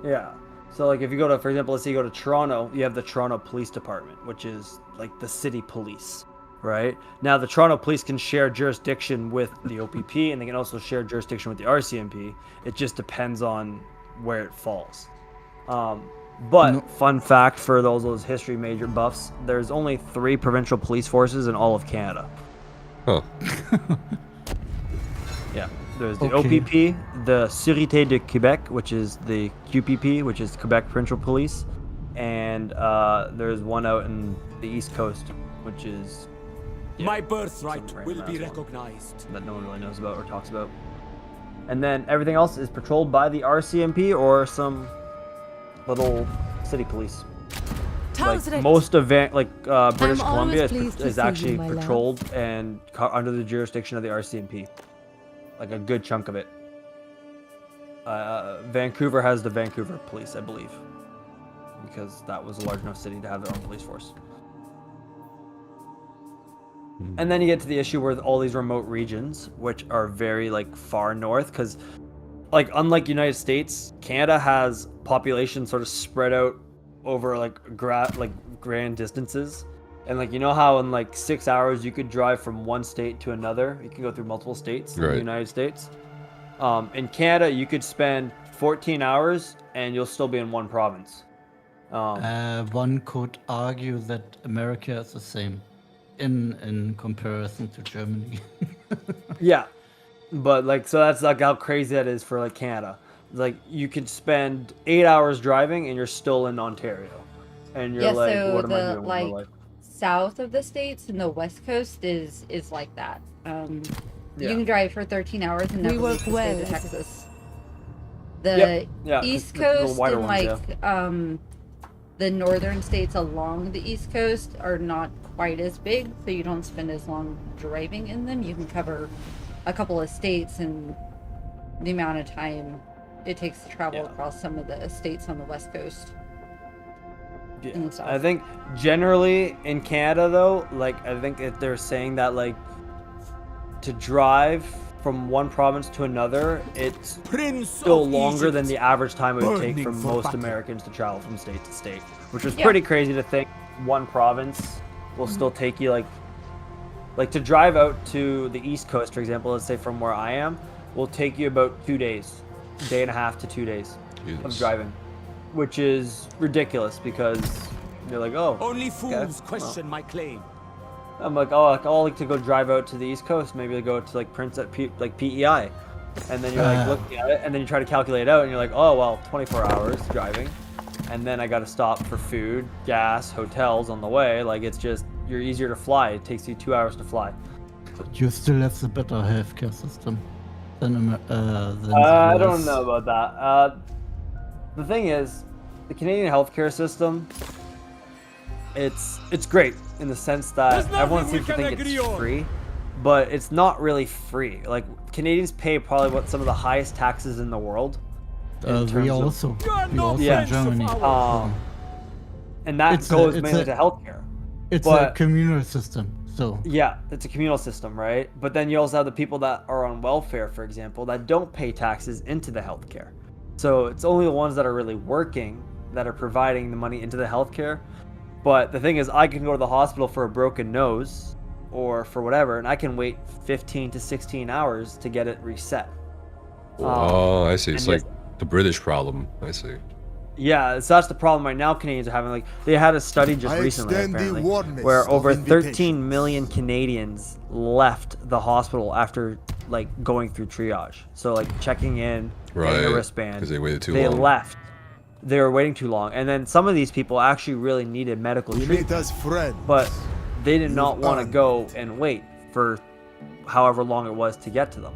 S8: yeah. So like if you go to, for example, let's say you go to Toronto, you have the Toronto Police Department, which is like the city police, right? Now the Toronto Police can share jurisdiction with the OPP, and they can also share jurisdiction with the RCMP. It just depends on where it falls. But fun fact for those history major buffs, there's only 3 provincial police forces in all of Canada.
S1: Huh.
S8: Yeah. There's the OPP, the Sûreté de Québec, which is the QPP, which is Quebec Provincial Police, and there's one out in the East Coast, which is
S4: My birthright
S8: some
S4: will
S8: random
S4: be
S8: ass one
S4: recognized.
S8: that no one really knows about or talks about. And then everything else is patrolled by the RCMP or some little city police. Like most event, like British
S12: I'm
S8: Columbia
S12: always pleased to
S8: is
S12: see you,
S8: actually
S12: my love.
S8: patrolled and under the jurisdiction of the RCMP. Like a good chunk of it. Vancouver has the Vancouver Police, I believe, because that was a large enough city to have their own police force. And then you get to the issue where all these remote regions, which are very like far north, because like unlike United States, Canada has population sort of spread out over like grand distances. And like, you know how in like 6 hours you could drive from one state to another? You can go through multiple states in the United States. In Canada, you could spend 14 hours and you'll still be in one province.
S3: One could argue that America is the same in comparison to Germany.
S8: Yeah. But like, so that's like how crazy that is for like Canada. Like you could spend 8 hours driving and you're still in Ontario. And you're like,
S5: so
S8: what am I
S5: the,
S8: doing with my life?
S5: south of the states and the west coast is like that.
S8: Yeah.
S5: You can drive for 13 hours and never
S12: work
S5: leave the
S12: well
S5: state of
S12: as a-
S5: Texas. The east coast
S8: wider
S5: and
S8: ones,
S5: the northern states along the east coast are not quite as big, so you don't spend as long driving in them. You can cover a couple of states in the amount of time it takes to travel across some of the states on the west coast.
S8: Yeah.
S5: in the south.
S8: I think generally in Canada though, like I think if they're saying that like to drive from one province to another, it's still longer than the average time it would take for most Americans to travel from state to state, which was pretty crazy to think one province will still take you like to drive out to the East Coast, for example, let's say from where I am, will take you about 2 days, day and a half to 2 days of driving, which is ridiculous because you're like, oh,
S4: only fools question my claim.
S8: I'm like, oh, I'll like to go drive out to the East Coast, maybe to go to like Prince at PEI, and then you're like looking at it, and then you try to calculate it out, and you're like, oh well, 24 hours driving, and then I got to stop for food, gas, hotels on the way. Like it's just you're easier to fly. It takes you 2 hours to fly.
S3: You still have the better healthcare system than
S8: I don't know about that. The thing is, the Canadian healthcare system, it's great in the sense that everyone seems to think it's free, but it's not really free. Like Canadians pay probably some of the highest taxes in the world.
S3: We also in Germany.
S8: And that goes mainly to healthcare.
S3: It's a communal system, so
S8: yeah, it's a communal system, right? But then you also have the people that are on welfare, for example, that don't pay taxes into the healthcare. So it's only the ones that are really working that are providing the money into the healthcare. But the thing is, I can go to the hospital for a broken nose or for whatever, and I can wait 15 to 16 hours to get it reset.
S1: Oh, I see. It's like the British problem. I see.
S8: Yeah, so that's the problem right now Canadians are having. Like, they had a study just recently, apparently, where over 13 million Canadians left the hospital after, like, going through triage. So, like, checking in, getting a wristband.
S1: Because they waited too
S8: long. They
S1: left.
S8: They were waiting too long. And then some of these people actually really needed medical treatment. But they did not want to go and wait for however long it was to get to them.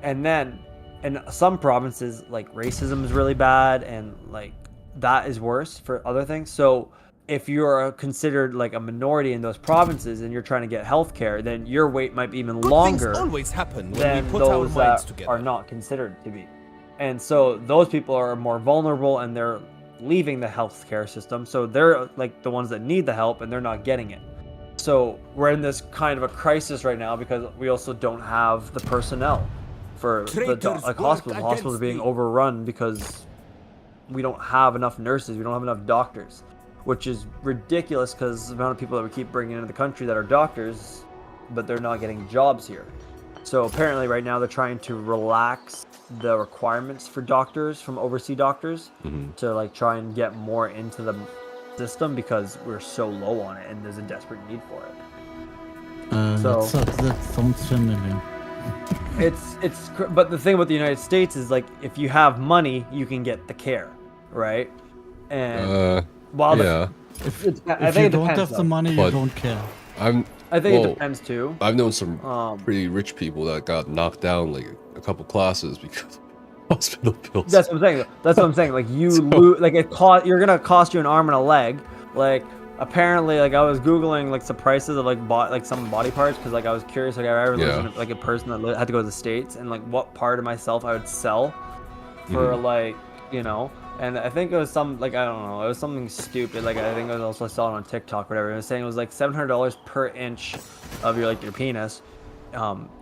S8: And then in some provinces, like racism is really bad, and like that is worse for other things. So if you're considered like a minority in those provinces and you're trying to get healthcare, then your wait might be even longer
S6: always happen when
S8: than
S6: we put our
S8: those
S6: minds
S8: that
S6: together.
S8: are not considered to be. And so those people are more vulnerable, and they're leaving the healthcare system. So they're like the ones that need the help, and they're not getting it. So we're in this kind of a crisis right now because we also don't have the personnel for the like hospitals. Hospitals are being overrun because we don't have enough nurses. We don't have enough doctors, which is ridiculous because the amount of people that we keep bringing into the country that are doctors, but they're not getting jobs here. So apparently right now they're trying to relax the requirements for doctors from overseas doctors to like try and get more into the system because we're so low on it and there's a desperate need for it.
S3: That sounds familiar.
S8: But the thing with the United States is like if you have money, you can get the care, right? And
S3: If you don't have the money, you don't care.
S8: I think it depends too.
S1: I've known some pretty rich people that got knocked down like a couple classes because of hospital bills.
S8: That's what I'm saying. Like you're gonna cost you an arm and a leg. Like apparently, like I was googling like some prices of like some body parts because like I was curious. Like I ever listened to like a person that had to go to the States and like what part of myself I would sell for like And I think it was some, like, I don't know, it was something stupid. Like, I think I was also saw it on TikTok or whatever. It was saying it was like $700 per inch of your penis.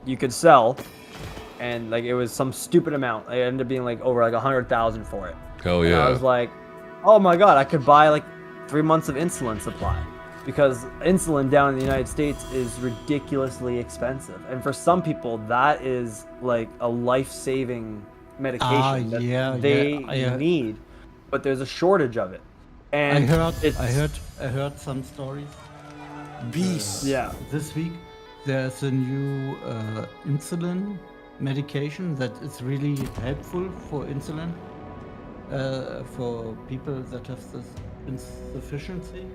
S8: You could sell, and like it was some stupid amount. It ended up being like over like 100,000 for it.
S1: Oh
S8: And
S1: yeah.
S8: I was like, oh my god, I could buy like 3 months of insulin supply, because insulin down in the United States is ridiculously expensive, and for some people that is like a life-saving medication that they need, but there's a shortage of it. And
S3: I heard some stories.
S13: Peace.
S3: This week there's a new insulin medication that is really helpful for insulin for people that have this insufficiency.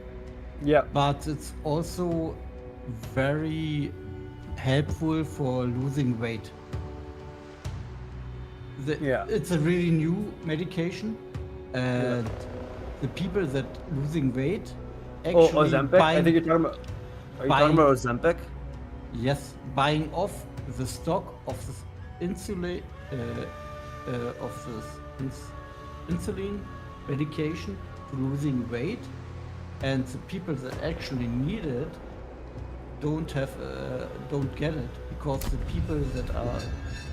S8: Yeah.
S3: But it's also very helpful for losing weight. It's a really new medication, and the people that losing weight actually
S8: Ozempic? I think you're talking about. Are you talking about Ozempic?
S3: Yes, buying off the stock of this insulin insulin medication to losing weight, and the people that actually need it don't get it, because the people that are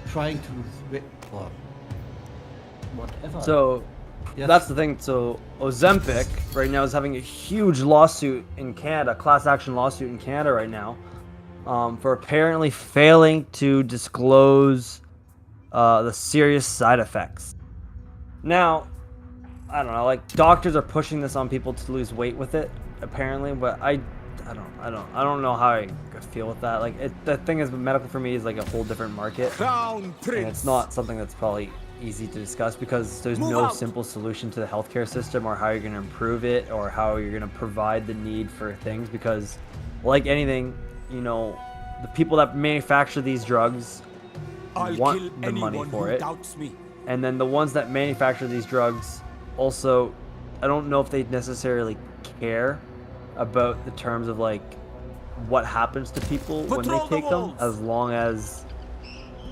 S3: trying to lose weight or whatever.
S8: So that's the thing. So Ozempic right now is having a huge lawsuit in Canada, class action lawsuit in Canada right now, for apparently failing to disclose the serious side effects. Now, I don't know, like doctors are pushing this on people to lose weight with it, apparently, but I don't know how I feel with that. Like the thing is, medical for me is like a whole different market, and it's not something that's probably easy to discuss because there's no simple solution to the healthcare system or how you're going to improve it or how you're going to provide the need for things, because like anything, the people that manufacture these drugs want the money for it, and then the ones that manufacture these drugs also, I don't know if they necessarily care about the terms of like what happens to people when they take them, as long as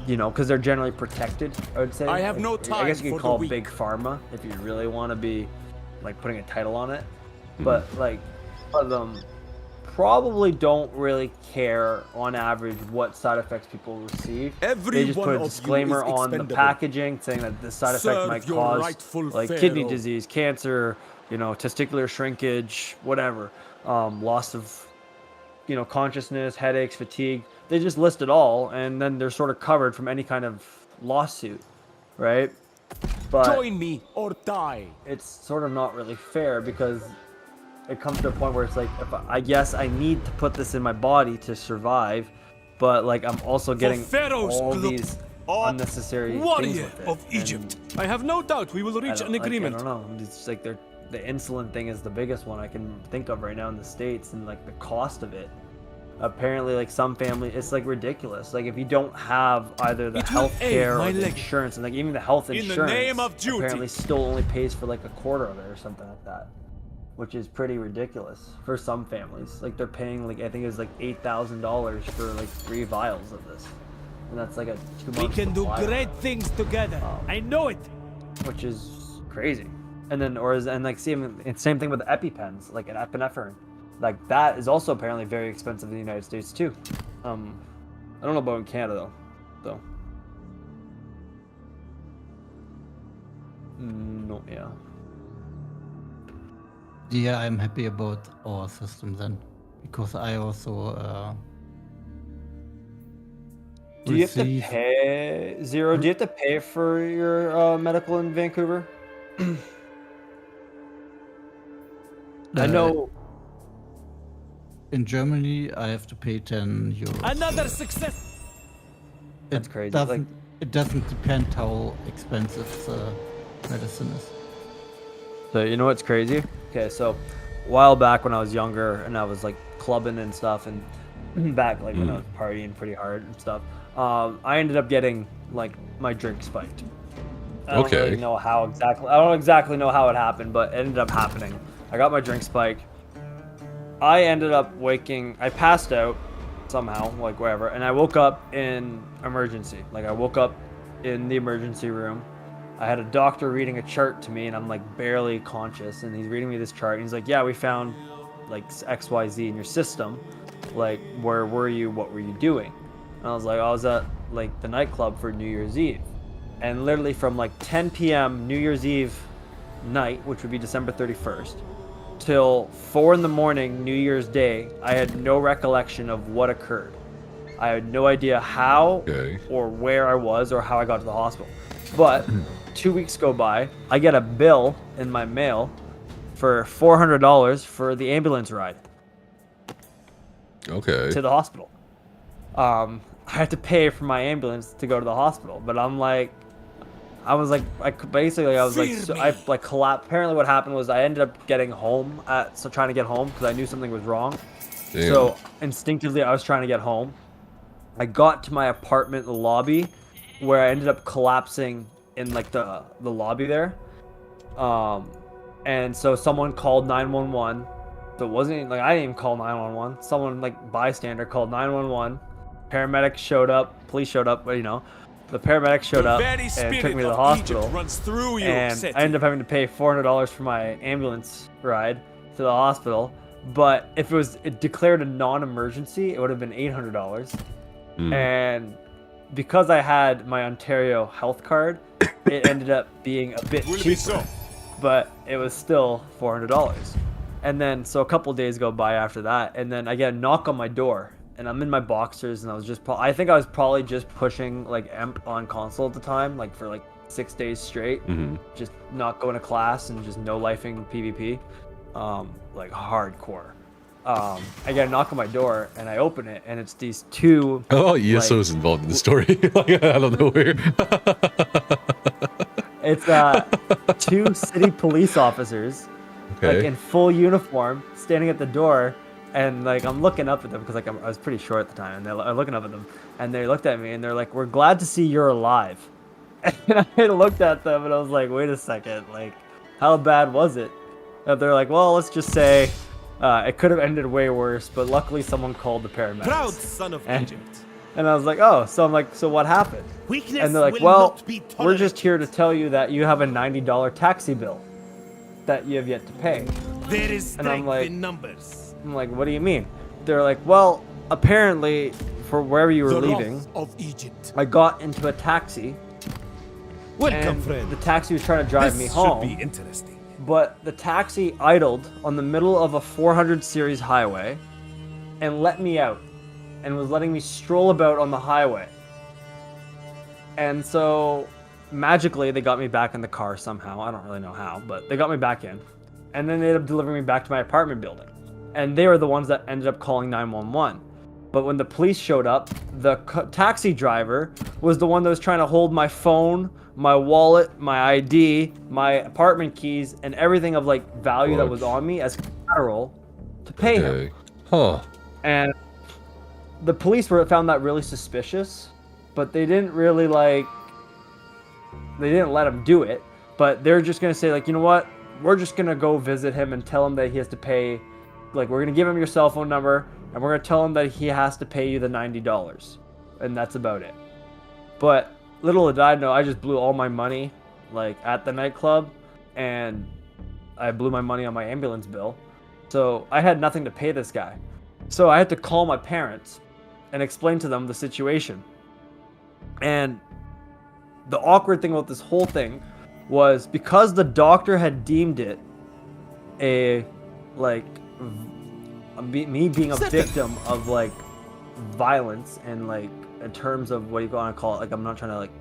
S8: because they're generally protected, I would say.
S4: I have no time.
S8: I guess you could
S4: for
S8: call
S4: the
S8: big pharma if you really want to be like putting a title on it, but like probably don't really care on average what side effects people receive. They just put a disclaimer on the packaging saying that this side effect might cause like kidney disease, cancer, testicular shrinkage, whatever, loss of consciousness, headaches, fatigue. They just list it all, and then they're sort of covered from any kind of lawsuit, right? But
S4: join me or die.
S8: It's sort of not really fair, because it comes to a point where it's like, if I need to put this in my body to survive, but like I'm also getting all these unnecessary things with it.
S4: Of Egypt. I have no doubt we will reach an agreement.
S8: I don't know. It's like the insulin thing is the biggest one I can think of right now in the States, and like the cost of it. apparently, like some family, it's like ridiculous. Like if you don't have either the
S4: It will
S8: health
S4: aid
S8: care
S4: my
S8: or the
S4: leg.
S8: insurance, and like even the health
S4: In the
S8: insurance
S4: name of duty.
S8: apparently still only pays for like a quarter of it or something like that, which is pretty ridiculous for some families. Like they're paying like I think it's like $8,000 for like 3 vials of this, and that's like a 2 month.
S4: We can do
S8: supply.
S4: great things together. I know it.
S8: Which is crazy. And then like same thing with the EpiPens, like an epinephrine. Like that is also apparently very expensive in the United States too. I don't know about in Canada though. No, yeah.
S3: Yeah, I'm happy about our system then, because I also
S8: Do you have to pay Zero? Do you have to pay for your medical in Vancouver? I know.
S3: In Germany, I have to pay 10 euros.
S4: Another success.
S8: That's crazy.
S3: It doesn't depend how expensive the medicine is.
S8: So you know what's crazy? Okay, so a while back when I was younger and I was like clubbing and stuff, and back like when I was partying pretty hard and stuff, I ended up getting like my drink spiked. I don't really know how exactly. I don't exactly know how it happened, but it ended up happening. I got my drink spike. I ended up waking. I passed out somehow, like wherever, and I woke up in emergency. Like I woke up in the emergency room. I had a doctor reading a chart to me, and I'm like barely conscious, and he's reading me this chart. And he's like, "Yeah, we found like XYZ in your system. Like, where were you? What were you doing?" And I was like, "I was at like the nightclub for New Year's Eve." And literally from like 10 p.m. New Year's Eve night, which would be December 31st, till 4 in the morning New Year's Day, I had no recollection of what occurred. I had no idea how or where I was or how I got to the hospital. But 2 weeks go by, I get a bill in my mail for $400 for the ambulance ride.
S1: Okay.
S8: To the hospital. I had to pay for my ambulance to go to the hospital, but I'm like, I was like, collapsed. Apparently what happened was I ended up getting home trying to get home because I knew something was wrong. Damn. So instinctively I was trying to get home. I got to my apartment lobby where I ended up collapsing in like the lobby there. And so someone called 911. So it wasn't like, I didn't even call 911. Someone like bystander called 911. Paramedics showed up, police showed up, but you know, the paramedics showed up and took me to the hospital, and I ended up having to pay $400 for my ambulance ride to the hospital. But if it was declared a non-emergency, it would have been $800. And because I had my Ontario health card, it ended up being a bit cheaper, but it was still $400. And then so a couple days go by after that, and then I get a knock on my door. And I'm in my boxers, and I was just I think I was probably just pushing like EMP on console at the time, like for like 6 days straight, just not going to class and just no lifing PvP, like hardcore. I get a knock on my door, and I open it, and it's these two.
S1: Oh, ESO is involved in the story. Like, I don't know where.
S8: It's 2 city police officers, like in full uniform, standing at the door. And like I'm looking up at them because like I was pretty short at the time, and I'm looking up at them, and they looked at me and they're like, "We're glad to see you're alive." And I looked at them and I was like, "Wait a second, like, how bad was it?" And they're like, "Well, let's just say it could have ended way worse, but luckily someone called the paramedics."
S4: Proud son of Egypt.
S8: And I was like, "Oh," so I'm like, "So what happened?" And they're like, "Well, we're just here to tell you that you have a $90 taxi bill that you have yet to pay."
S4: There is strength in numbers.
S8: I'm like, "What do you mean?" They're like, "Well, apparently, for wherever you were leaving,
S4: of Egypt.
S8: I got into a taxi.
S4: Welcome, friend.
S8: The taxi was trying to drive me home.
S4: Should be interesting.
S8: But the taxi idled on the middle of a 400 series highway, and let me out, and was letting me stroll about on the highway. And so, magically, they got me back in the car somehow. I don't really know how, but they got me back in, and then they ended up delivering me back to my apartment building." And they were the ones that ended up calling 911. But when the police showed up, the taxi driver was the one that was trying to hold my phone, my wallet, my ID, my apartment keys, and everything of like value that was on me as collateral to pay him.
S1: Huh.
S8: And the police found that really suspicious, but they didn't really like. They didn't let him do it, but they're just gonna say like, you know what? We're just gonna go visit him and tell him that he has to pay. Like, we're gonna give him your cell phone number, and we're gonna tell him that he has to pay you the $90, and that's about it. But little did I know, I just blew all my money, like at the nightclub, and I blew my money on my ambulance bill. So I had nothing to pay this guy. So I had to call my parents and explain to them the situation. And the awkward thing about this whole thing was because the doctor had deemed it a, like, me being a victim of, like, violence and, like, in terms of what you want to call it. Like, I'm not trying to, like,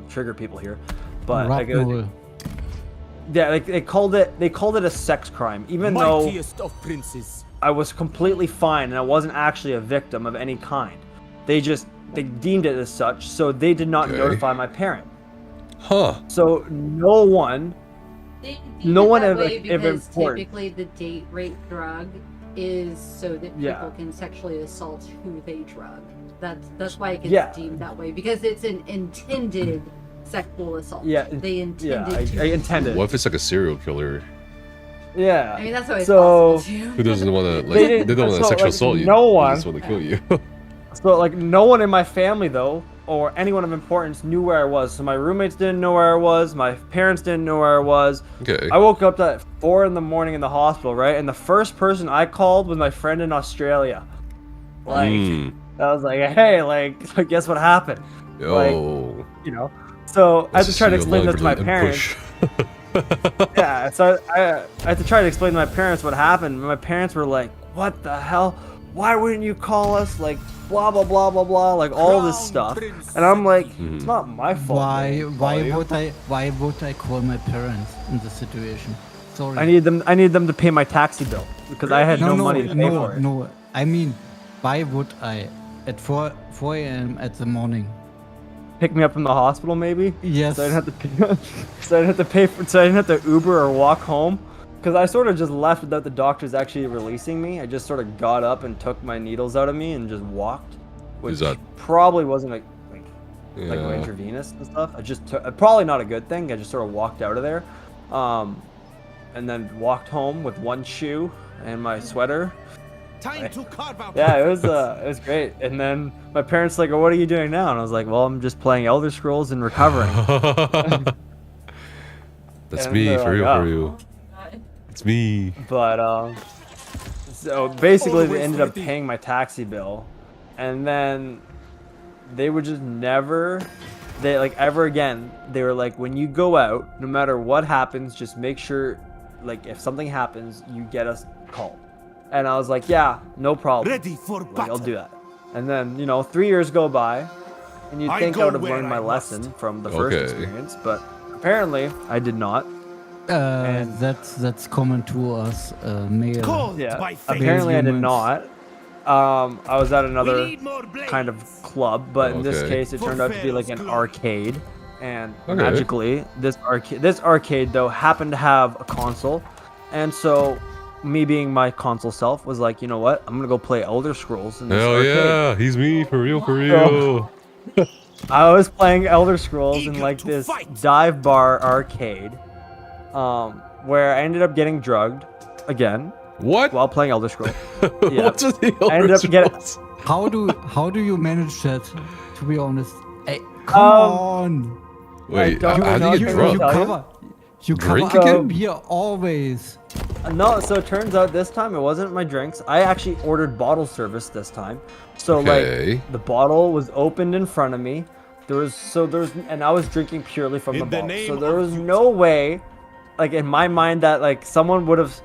S8: trigger people here, but like, yeah, like they called it a sex crime, even though
S4: of princes.
S8: I was completely fine and I wasn't actually a victim of any kind. They deemed it as such, so they did not notify my parent.
S1: Huh.
S8: So no one ever
S5: because typically the date rape drug is so that people can sexually assault who they drug. That's why it gets deemed that way, because it's an intended sexual assault.
S8: Yeah,
S5: they intended
S8: I intended.
S1: What if it's like a serial killer?
S8: Yeah.
S5: I mean, that's always possible too.
S1: Who doesn't want to, like, they don't want to sexual assault you.
S8: No one.
S1: They just want to kill you.
S8: So, like, no one in my family, though, or anyone of importance knew where I was. So my roommates didn't know where I was. My parents didn't know where I was.
S1: Okay.
S8: I woke up at 4 in the morning in the hospital, right? And the first person I called was my friend in Australia. Like, I was like, hey, like, guess what happened?
S1: Yo.
S8: Like, you know. So I had to try to explain that to my parents. Yeah, so I had to try to explain to my parents what happened. My parents were like, what the hell? Why wouldn't you call us? Like, blah, blah, blah, blah, blah, like all this stuff. And I'm like, it's not my fault.
S3: Why would I call my parents in this situation? Sorry.
S8: I need them to pay my taxi bill because I had no money to pay for it.
S3: No, I mean, why would I at 4 a.m. at the morning?
S8: Pick me up from the hospital, maybe?
S3: Yes.
S8: So I didn't have to so I didn't have to Uber or walk home. Because I sort of just left without the doctors actually releasing me. I just sort of got up and took my needles out of me and just walked. Which probably wasn't like no intravenous and stuff. I just took, probably not a good thing. I just sort of walked out of there. And then walked home with one shoe and my sweater.
S4: Time to carve out.
S8: Yeah, it was great. And then my parents like, well, what are you doing now? And I was like, well, I'm just playing Elder Scrolls and recovering.
S1: That's me, for real. It's me.
S8: But so basically they ended up paying my taxi bill, and then they would just never, ever again, they were like, when you go out, no matter what happens, just make sure, like, if something happens, you get us called. And I was like, yeah, no problem.
S4: Ready for battle.
S8: I'll do that. And then, 3 years go by, and you'd think I would have learned my lesson from the first experience, but apparently I did not.
S3: And that's common to us, male.
S8: Yeah, apparently I did not. I was at another kind of club, but in this case, it turned out to be like an arcade. And magically, this arcade though happened to have a console, and so me being my console self was like, you know what? I'm gonna go play Elder Scrolls in this arcade.
S1: Yeah, he's me for real. So,
S8: I was playing Elder Scrolls in like this dive bar arcade. Where I ended up getting drugged again.
S1: What?
S8: While playing Elder Scrolls.
S1: Yeah. What's with the
S8: I ended up getting.
S3: How do you manage that? To be honest, hey, come on.
S1: Wait, how do you get drugged?
S3: You cover beer always.
S8: No, so it turns out this time it wasn't my drinks. I actually ordered bottle service this time. So like the bottle was opened in front of me. And I was drinking purely from the bottle. So there was no way, like in my mind, that like someone would have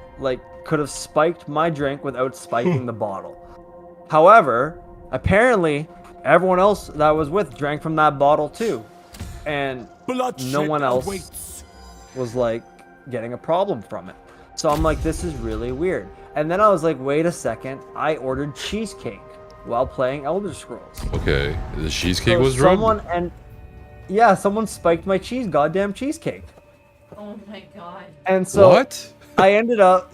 S8: could have spiked my drink without spiking the bottle. However, apparently everyone else that I was with drank from that bottle too, and no one else was like getting a problem from it. So I'm like, this is really weird. And then I was like, wait a second, I ordered cheesecake while playing Elder Scrolls.
S1: Okay, the cheesecake was drugged?
S8: Someone spiked my goddamn cheesecake.
S10: Oh my god.
S8: And so
S1: what?
S8: I ended up,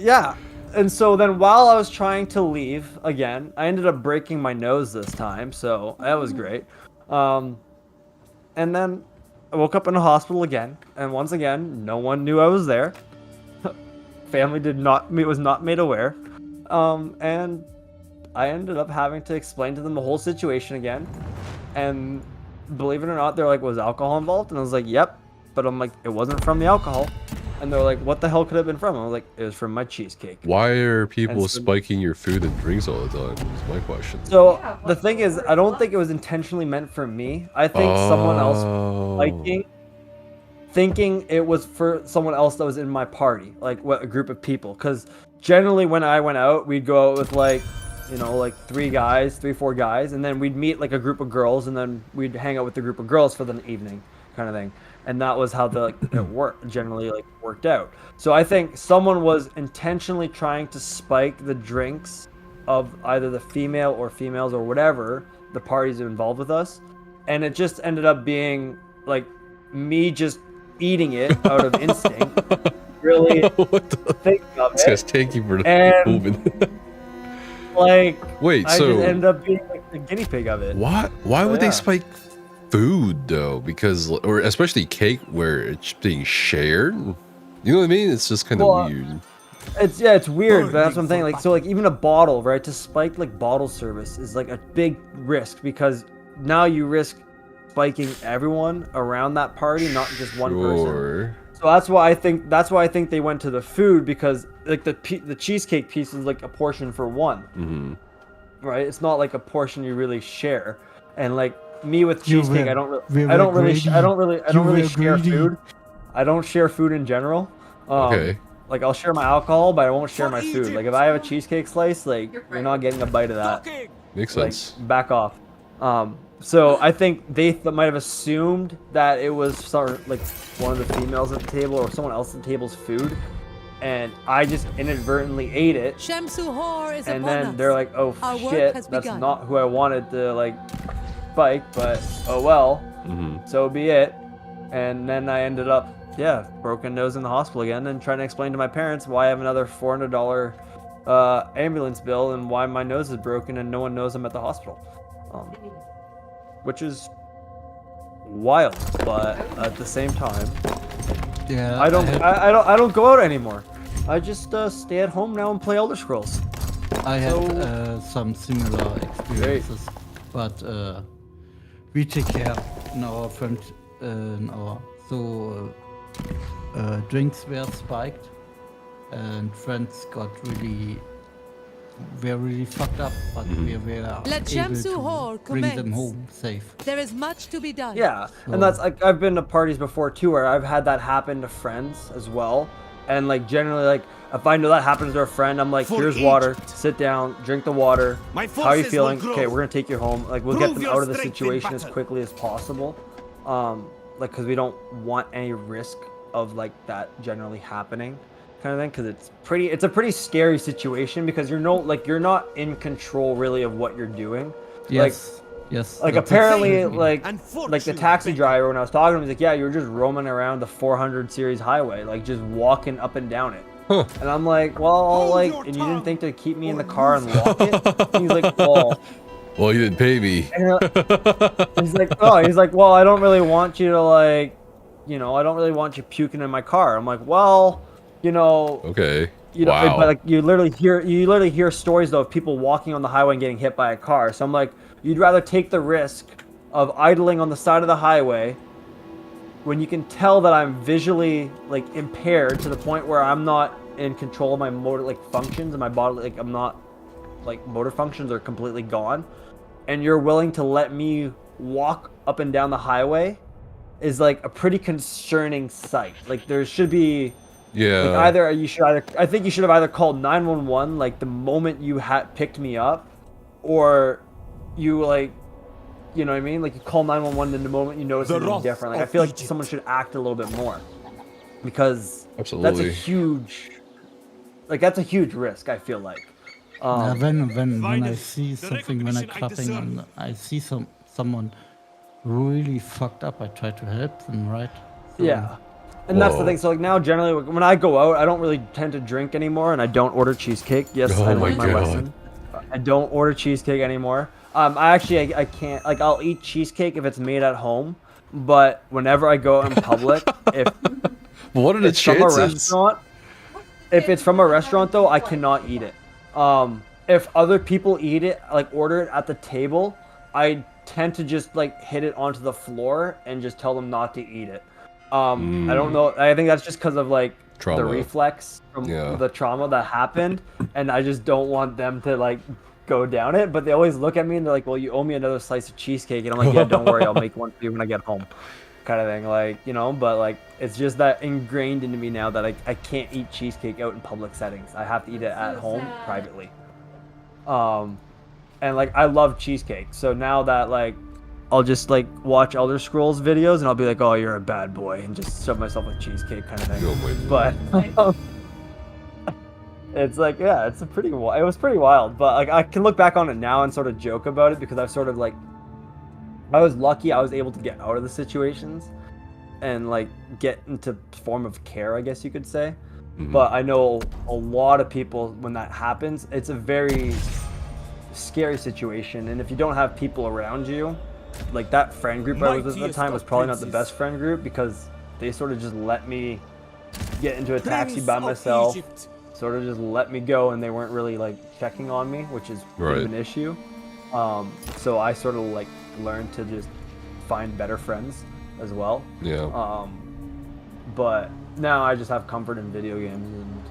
S8: And so then while I was trying to leave again, I ended up breaking my nose this time, so that was great. And then I woke up in the hospital again, and once again, no one knew I was there. Family was not made aware. And I ended up having to explain to them the whole situation again. And believe it or not, they're like, was alcohol involved? And I was like, yep. But I'm like, it wasn't from the alcohol. And they're like, what the hell could it have been from? I was like, it was from my cheesecake.
S1: Why are people spiking your food and drinks all the time? Is my question.
S8: So the thing is, I don't think it was intentionally meant for me. I think someone else spiking, thinking it was for someone else that was in my party, like a group of people. Because generally when I went out, we'd go out with like, you know, like 3, 4 guys, and then we'd meet like a group of girls, and then we'd hang out with the group of girls for the evening, kind of thing. And that was how it generally worked out. So I think someone was intentionally trying to spike the drinks of either the female or females or whatever the parties involved with us, and it just ended up being like me just eating it out of instinct. Really thinking of
S1: This
S8: it.
S1: guy's taking for the moving.
S8: Wait, I
S1: so
S8: just ended up being like the guinea pig of it.
S1: Why would they spike food though? Because, or especially cake where it's being shared. You know what I mean? It's just kind of weird.
S8: It's weird, but that's what I'm saying. Like, so like even a bottle, right? To spike like bottle service is like a big risk, because now you risk spiking everyone around that party, not just one person. So that's why I think they went to the food, because like the cheesecake piece is like a portion for one, right? It's not like a portion you really share. And like me with cheesecake, I don't really share food. I don't share food in general.
S1: Okay.
S8: Like I'll share my alcohol, but I won't share my food. Like if I have a cheesecake slice, like you're not getting a bite of that.
S1: Makes sense.
S8: Back off. So I think they might have assumed that it was like one of the females at the table or someone else at the table's food, and I just inadvertently ate it. And then they're like, "Oh shit, that's not who I wanted to like spike," but oh well, so be it. And then I ended up, broken nose in the hospital again, and trying to explain to my parents why I have another $400 ambulance bill and why my nose is broken and no one knows I'm at the hospital. Which is wild, but at the same time, I don't go out anymore. I just stay at home now and play Elder Scrolls.
S3: I had some similar experiences, but we take care in our friend drinks were spiked and friends got really fucked up, but we were able to bring them home safe.
S12: There is much to be done.
S8: Yeah, and that's like, I've been to parties before too where I've had that happen to friends as well, and like generally like if I know that happens to a friend, I'm like, here's water, sit down, drink the water. How are you feeling? Okay, we're gonna take you home. Like we'll get them out of the situation as quickly as possible. Like because we don't want any risk of like that generally happening, kind of thing, because it's a pretty scary situation, because you're not in control really of what you're doing.
S3: Yes.
S8: Like apparently like the taxi driver, when I was talking to him, he's like, yeah, you were just roaming around the 400 series highway, like just walking up and down it. And I'm like, well, like, and you didn't think to keep me in the car and lock it? And he's like, well,
S1: you didn't pay me.
S8: He's like, well, I don't really want you to like, I don't really want you puking in my car. I'm like, well,
S1: okay.
S8: But like you literally hear stories though of people walking on the highway and getting hit by a car. So I'm like, you'd rather take the risk of idling on the side of the highway when you can tell that I'm visually like impaired to the point where I'm not in control of my motor like functions and my body, like I'm not like motor functions are completely gone, and you're willing to let me walk up and down the highway is like a pretty concerning sight. Like there should be like I think you should have either called 911 like the moment you had picked me up, or you like, you know what I mean? Like you call 911 in the moment you notice something different. Like I feel like someone should act a little bit more, because that's a huge risk. I feel like.
S3: When I see something, when I'm clapping and I see someone really fucked up, I try to help them, right? So,
S8: yeah. And that's the thing. So like now, generally, when I go out, I don't really tend to drink anymore, and I don't order cheesecake. Yes, I learned my lesson. I don't order cheesecake anymore. I can't. Like, I'll eat cheesecake if it's made at home, but whenever I go out in public, if
S1: what are the chances?
S8: If it's from a restaurant, though, I cannot eat it. If other people eat it, like order it at the table, I tend to just like hit it onto the floor and just tell them not to eat it. I don't know. I think that's just because of like the reflex from the trauma that happened, and I just don't want them to like go down it. But they always look at me and they're like, "Well, you owe me another slice of cheesecake," and I'm like, "Yeah, don't worry, I'll make one for you when I get home," kind of thing. Like, you know, but like it's just that ingrained into me now that I can't eat cheesecake out in public settings. I have to eat it at home privately. And like I love cheesecake, so now that like I'll just like watch Elder Scrolls videos and I'll be like, "Oh, you're a bad boy," and just shove myself with cheesecake kind of thing. But it's like, yeah, it was pretty wild. But like I can look back on it now and sort of joke about it because I've sort of like, I was lucky I was able to get out of the situations and like get into form of care, I guess you could say. But I know a lot of people, when that happens, it's a very scary situation, and if you don't have people around you, like that friend group I was with at the time was probably not the best friend group because they sort of just let me get into a taxi by myself, sort of just let me go, and they weren't really like checking on me, which is an issue. So I sort of like learned to just find better friends as well. But now I just have comfort in video games, and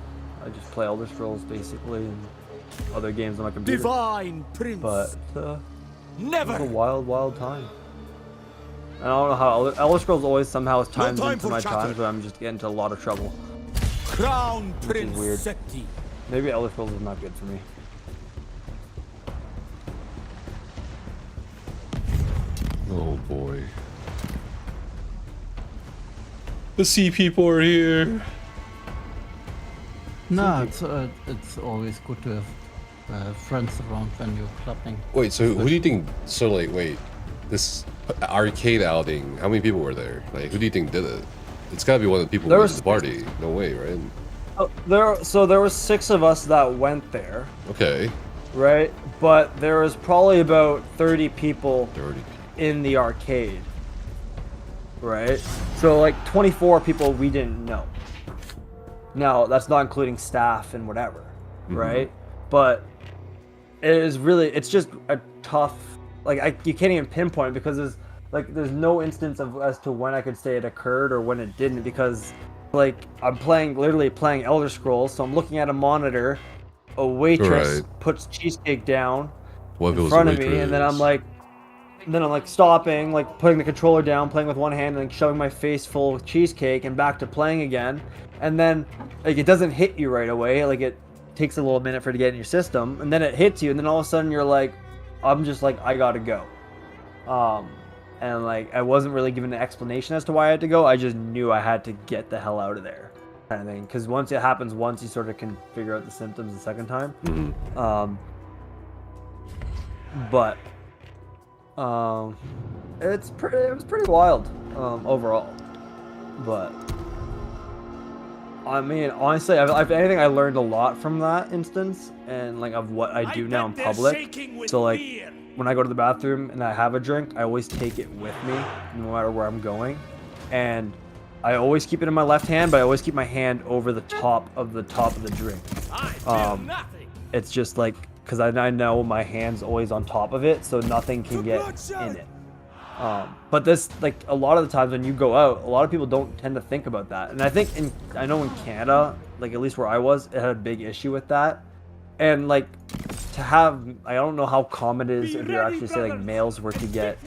S8: I just play Elder Scrolls basically, and other games on my computer.
S4: Divine Prince.
S8: But
S4: never.
S8: It's a wild, wild time. I don't know how Elder Scrolls always somehow times into my times, but I'm just getting into a lot of trouble.
S4: Crown Prince.
S8: Weird. Maybe Elder Scrolls is not good for me.
S1: Oh boy. The sea people are here.
S3: No, it's always good to have friends around when you're clubbing.
S1: Wait, so who do you think? So like, wait, this arcade outing. How many people were there? Like, who do you think did it? It's gotta be one of the people who was at the party. No way, right?
S8: There were 6 of us that went there.
S1: Okay.
S8: Right, but there was probably about 30 people in the arcade. Right, so like 24 people we didn't know. Now that's not including staff and whatever, right? But it's just a tough, like you can't even pinpoint because there's no instance as to when I could say it occurred or when it didn't, because like I'm literally playing Elder Scrolls, so I'm looking at a monitor, a waitress puts cheesecake down in front of me, and then I'm like stopping, like putting the controller down, playing with one hand, and like shoving my face full of cheesecake, and back to playing again. And then like it doesn't hit you right away, like it takes a little minute for it to get in your system, and then it hits you, and then all of a sudden you're like, I'm just like, I gotta go. And like I wasn't really given an explanation as to why I had to go. I just knew I had to get the hell out of there, kind of thing. Because once it happens once, you sort of can figure out the symptoms the second time. But it was pretty wild overall. But I mean, honestly, if anything, I learned a lot from that instance, and like of what I do now in public. So like when I go to the bathroom and I have a drink, I always take it with me no matter where I'm going, and I always keep it in my left hand, but I always keep my hand over the top of the drink. It's just like, because I know my hand's always on top of it, so nothing can get in it. But this, like, a lot of the times when you go out, a lot of people don't tend to think about that. And I think I know in Canada, like at least where I was, it had a big issue with that. And like to have, I don't know how common it is if you're actually say like males were to get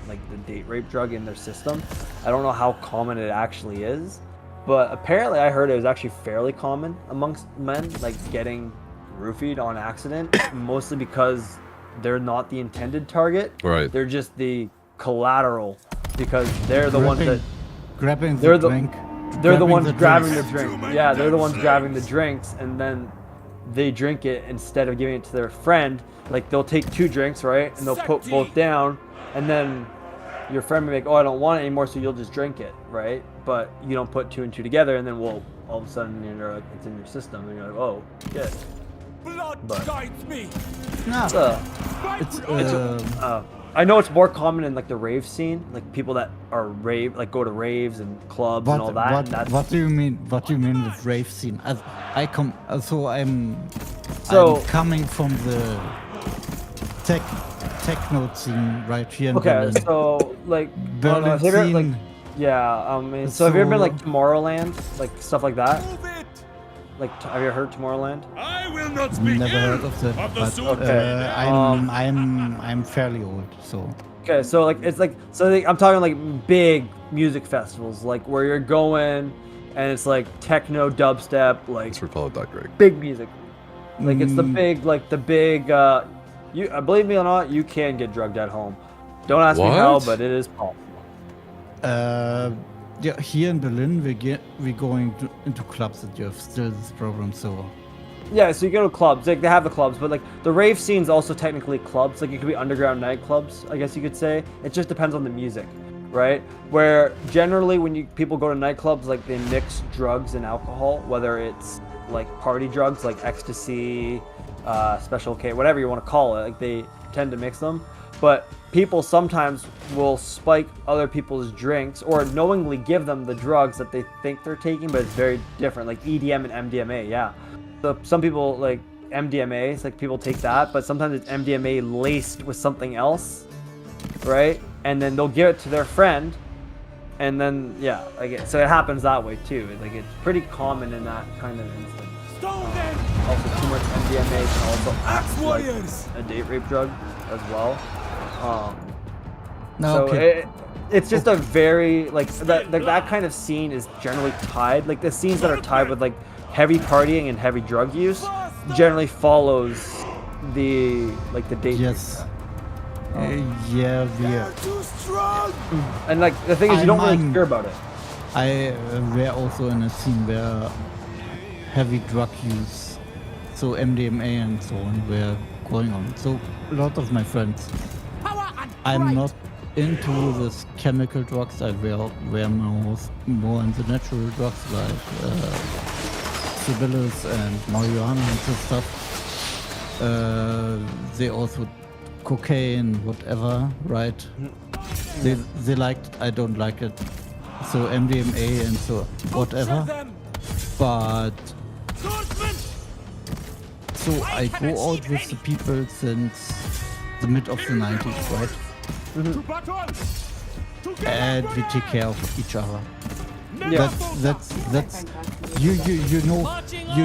S8: like the date rape drug in their system. I don't know how common it actually is, but apparently I heard it was actually fairly common amongst men, like getting roofied on accident, mostly because they're not the intended target.
S1: Right.
S8: They're just the collateral because they're the ones that
S3: grabbing the drink.
S8: They're the ones grabbing the drink. Yeah, they're the ones grabbing the drinks, and then they drink it instead of giving it to their friend. Like they'll take 2 drinks, right, and they'll put both down, and then your friend will be like, "Oh, I don't want it anymore," so you'll just drink it, right? but you don't put 2 and 2 together, and then all of a sudden you're like, it's in your system, and you're like, oh shit.
S4: Blood guides me.
S8: I know it's more common in like the rave scene, like people that are go to raves and clubs and all that.
S3: What do you mean? What do you mean with rave scene? I'm coming from the techno scene right here in Berlin.
S8: So like
S3: Berlin scene.
S8: So have you ever been like Tomorrowland, like stuff like that? Like, have you ever heard Tomorrowland?
S4: I will not speak
S3: Never heard of that, but I'm fairly old, so.
S8: Okay, so like I'm talking like big music festivals, like where you're going, and it's like techno, dubstep, like.
S1: It's for Dr.
S8: Big music, like it's the big. You believe me or not, you can get drugged at home. Don't ask me how, but it is possible.
S3: Yeah, here in Berlin, we're going into clubs that you have still this program, so.
S8: Yeah, so you go to clubs, like they have the clubs, but like the rave scene's also technically clubs, like it could be underground nightclubs, I guess you could say. It just depends on the music, right? Where generally when people go to nightclubs, like they mix drugs and alcohol, whether it's like party drugs like ecstasy, special K, whatever you want to call it, like they tend to mix them. But people sometimes will spike other people's drinks or knowingly give them the drugs that they think they're taking, but it's very different, like EDM and MDMA, yeah. So some people like MDMA, it's like people take that, but sometimes it's MDMA laced with something else, right? And then they'll give it to their friend, and then, yeah, so it happens that way too. Like it's pretty common in that kind of instance. Also, too much MDMA can also act like a date rape drug as well. It's just a very that kind of scene is generally tied, like the scenes that are tied with like heavy partying and heavy drug use generally follows the date.
S3: Yes. Yeah.
S8: And like the thing is, you don't really hear about it.
S3: We're also in a scene where heavy drug use, so MDMA and so on, were going on. So a lot of my friends. I'm not into this chemical drugs. I wear more in the natural drugs like Sibyllis and marijuana and this stuff. They also cocaine, whatever, right? They liked it, I don't like it. So MDMA and so whatever. But so I go out with the people since the mid of the 90s, right? And we take care of each other.
S8: Yeah.
S3: That's you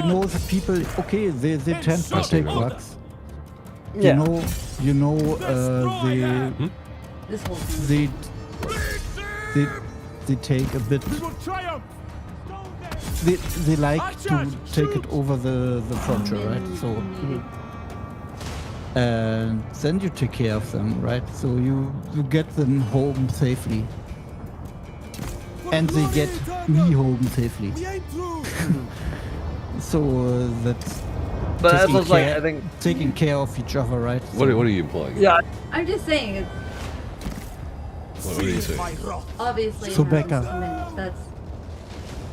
S3: know the people. Okay, they tend to take drugs.
S8: Yeah.
S3: You know they take a bit. They like to take it over the frontier, right? So. And then you take care of them, right? So you get them home safely. And they get me home safely. So that's taking care of each other, right?
S1: What are you implying?
S8: Yeah.
S10: I'm just saying it's
S1: What are you saying?
S10: obviously
S3: So
S10: not
S3: Becca.
S10: women. That's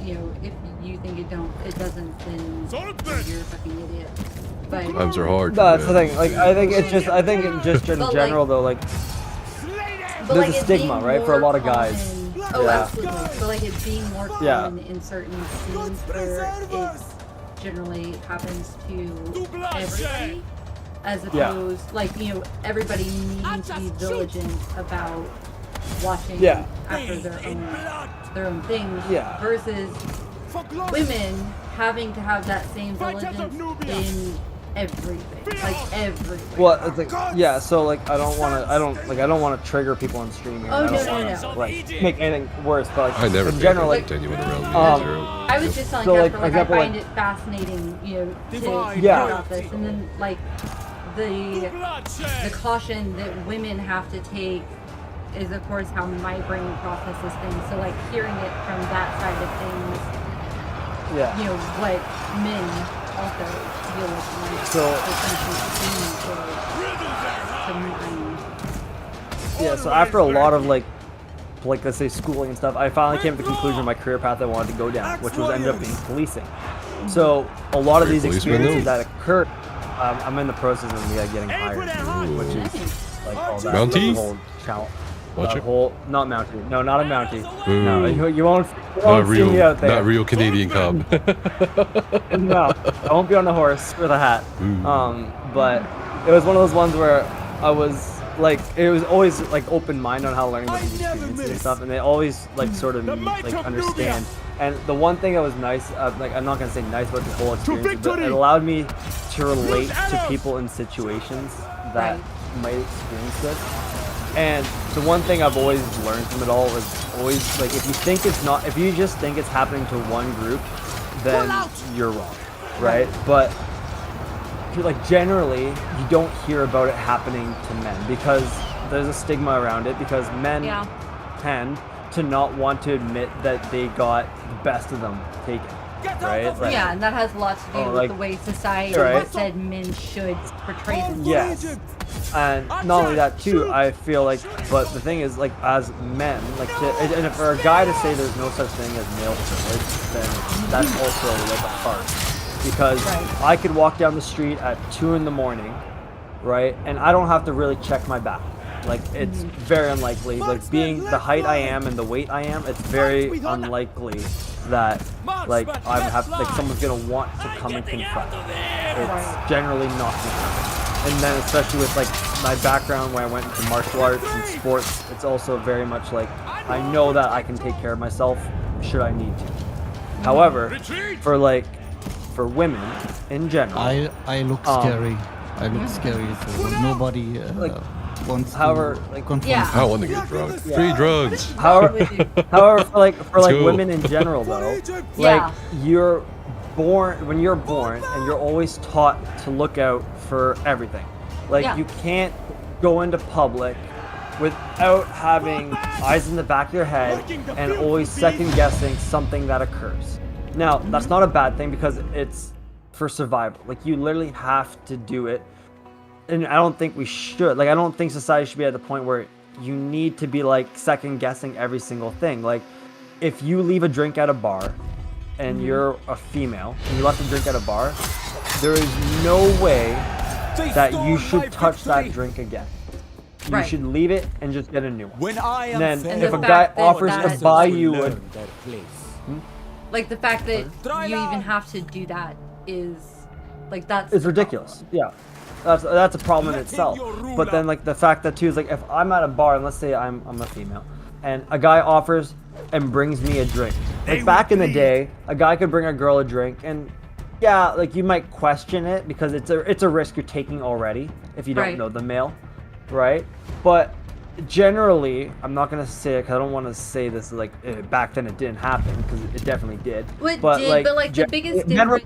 S10: if you think it doesn't, then you're a fucking idiot. But
S1: Times are hard.
S8: That's the thing. Like I think in general though, like there's a stigma, right, for a lot of guys.
S10: Absolutely. But like it being more common in certain scenes where it generally happens to everybody, as opposed everybody needing to be vigilant about watching after their own things versus women having to have that same diligence in everything,
S8: Well, it's like, so like I don't want to trigger people on stream here.
S10: Oh,
S8: I don't
S10: no.
S8: want to make anything worse, but like,
S1: I never
S8: in general, like
S1: anyone around me.
S10: I was just telling Casper, I find it fascinating, to hear about this, and then like the caution that women have to take is of course how my brain processes things. So like hearing it from that side of things, what men also deal with
S8: so after a lot of like like let's say schooling and stuff, I finally came to the conclusion of my career path I wanted to go down, which was ended up being policing. So a lot of these experiences that occur, I'm in the process of getting hired, which is like all that
S1: Mountie?
S8: whole challenge.
S1: Watch it.
S8: Whole, not Mountie. No, not a Mountie.
S1: Ooh.
S8: No, you won't
S1: Not
S8: see me out there.
S1: Not real Canadian cop.
S8: No, I won't be on a horse with a hat. But it was one of those ones where I was like, it was always like open mind on how to learn about these experiences and stuff, and they always like sort of like understand. And the one thing that was nice, like I'm not gonna say nice about the whole experience, but it allowed me to relate to people in situations that might experience this. And the one thing I've always learned from it all is always like if you just think it's happening to one group, then you're wrong, right? But like generally, you don't hear about it happening to men because there's a stigma around it because men tend to not want to admit that they got the best of them taken, right? Like,
S10: yeah, and that has a lot to do with the way society said men should portray themselves.
S8: Yes. And not only that too, I feel like, but the thing is, like, as men, like, and if for a guy to say there's no such thing as male privilege, then that's also like a farce. Because I could walk down the street at 2 in the morning, right, and I don't have to really check my back. Like, it's very unlikely. Like, being the height I am and the weight I am, it's very unlikely that, like, someone's gonna want to come and confront. It's generally not gonna happen. And then especially with like my background where I went into martial arts and sports, it's also very much like I know that I can take care of myself should I need to. However, for women in general,
S3: I look scary. I look scary, so nobody wants to confront me.
S1: I want to get drunk. Free drugs.
S8: However, for women in general though, like when you're born and you're always taught to look out for everything. Like you can't go into public without having eyes in the back of your head and always second guessing something that occurs. Now, that's not a bad thing because it's for survival. Like you literally have to do it. And I don't think we should. Like I don't think society should be at the point where you need to be like second guessing every single thing. Like if you leave a drink at a bar and you're a female and you left a drink at a bar, there is no way that you should touch that drink again. You should leave it and just get a new one. And then if a guy offers to buy you a...
S10: Like the fact that you even have to do that is like that's...
S8: It's ridiculous. Yeah. That's a problem in itself. But then like the fact that too is like if I'm at a bar and let's say I'm a female and a guy offers and brings me a drink. Like back in the day, a guy could bring a girl a drink and yeah, like you might question it because it's a risk you're taking already if you don't know the male, right? But generally, I'm not gonna say it because I don't want to say this like back then it didn't happen because it definitely did.
S10: But the biggest difference.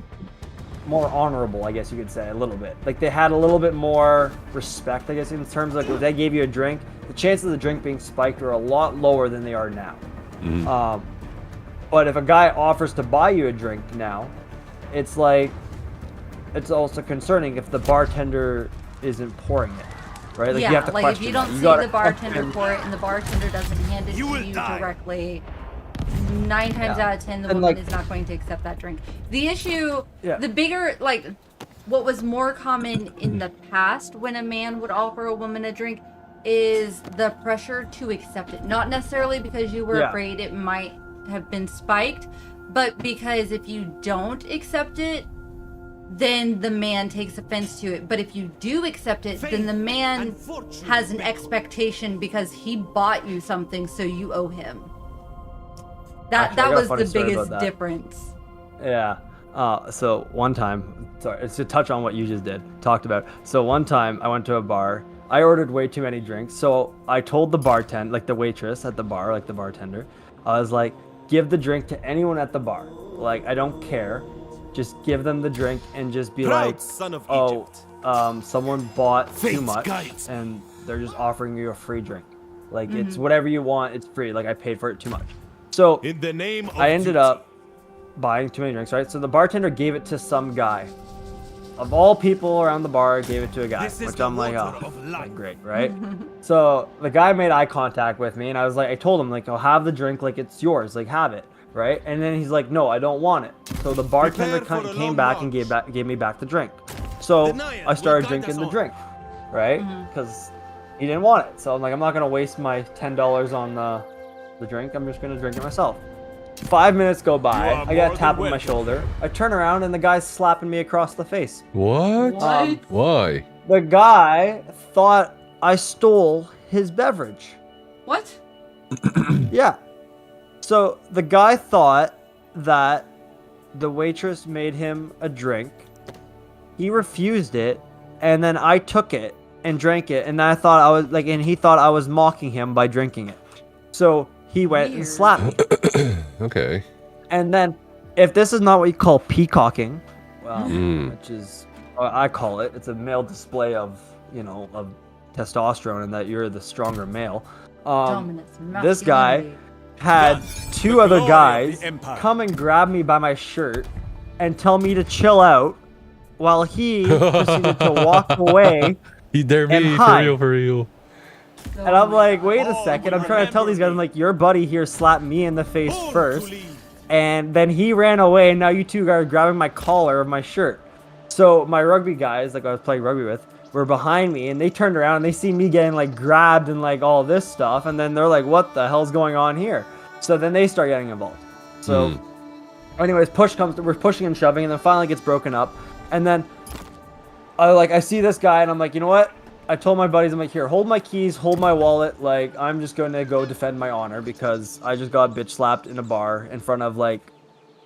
S8: More honorable, I guess you could say, a little bit. Like they had a little bit more respect, I guess, in terms of like if they gave you a drink, the chances of the drink being spiked are a lot lower than they are now. But if a guy offers to buy you a drink now, it's like it's also concerning if the bartender isn't pouring it, right? Like you have to question
S10: if you don't see the bartender pour it and the bartender doesn't hand it to you directly, 9 times out of 10 the woman is not going to accept that drink. The issue, the bigger, like what was more common in the past when a man would offer a woman a drink is the pressure to accept it. Not necessarily because you were afraid it might have been spiked, but because if you don't accept it, then the man takes offense to it. But if you do accept it, then the man has an expectation because he bought you something, so you owe him. That was the biggest difference.
S8: Yeah. So one time, sorry, it's to touch on what you just talked about. So one time I went to a bar. I ordered way too many drinks. So I told the bartender, like the waitress at the bar, like the bartender, I was like, give the drink to anyone at the bar. Like, I don't care. Just give them the drink and just be like, someone bought too much and they're just offering you a free drink. Like, it's whatever you want. It's free. Like, I paid for it too much. So
S6: in the name of
S8: I ended up buying too many drinks, right? So the bartender gave it to some guy. of all people around the bar, gave it to a guy, which I'm like, oh, great, right? So the guy made eye contact with me, and I was like, I told him, like, I'll have the drink, like, it's yours, like, have it, right? And then he's like, no, I don't want it. So the bartender came back and gave me back the drink. So I started drinking the drink, right? Because he didn't want it. So I'm like, I'm not gonna waste my $10 on the drink. I'm just gonna drink it myself. 5 minutes go by. I got a tap on my shoulder. I turn around and the guy's slapping me across the face.
S1: What? Why?
S8: The guy thought I stole his beverage.
S10: What?
S8: Yeah. So the guy thought that the waitress made him a drink. He refused it, and then I took it and drank it, and I thought I was like, and he thought I was mocking him by drinking it. So he went and slapped me.
S1: Okay.
S8: And then, if this is not what you call peacocking, well, which is, I call it, it's a male display of, you know, of testosterone and that you're the stronger male. This guy had two other guys come and grab me by my shirt and tell me to chill out while he proceeded to walk away.
S1: He dared me, for real.
S8: And I'm like, wait a second. I'm trying to tell these guys, I'm like, your buddy here slapped me in the face first. And then he ran away, and now you two are grabbing my collar of my shirt. So my rugby guys, like I was playing rugby with, were behind me, and they turned around, and they see me getting, like, grabbed and, like, all this stuff. And then they're like, what the hell's going on here? So then they start getting involved. So anyways, we're pushing and shoving, and then finally gets broken up. And then I see this guy, and I'm like, you know what? I told my buddies, I'm like, here, hold my keys, hold my wallet. Like, I'm just going to go defend my honor because I just got bitch slapped in a bar in front of, like,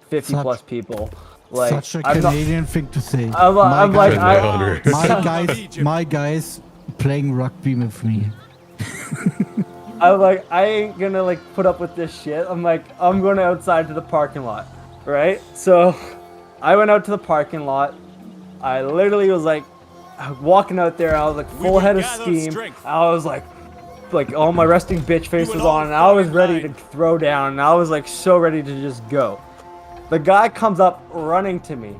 S8: 50 plus people. Like,
S3: such a Canadian thing to say. My guys playing rugby with me.
S8: I'm like, I ain't gonna, like, put up with this shit. I'm like, I'm going outside to the parking lot, right? So I went out to the parking lot. I literally was like, walking out there, I was like full head of steam. I was like all my resting bitch face was on, and I was ready to throw down, and I was like so ready to just go. The guy comes up running to me,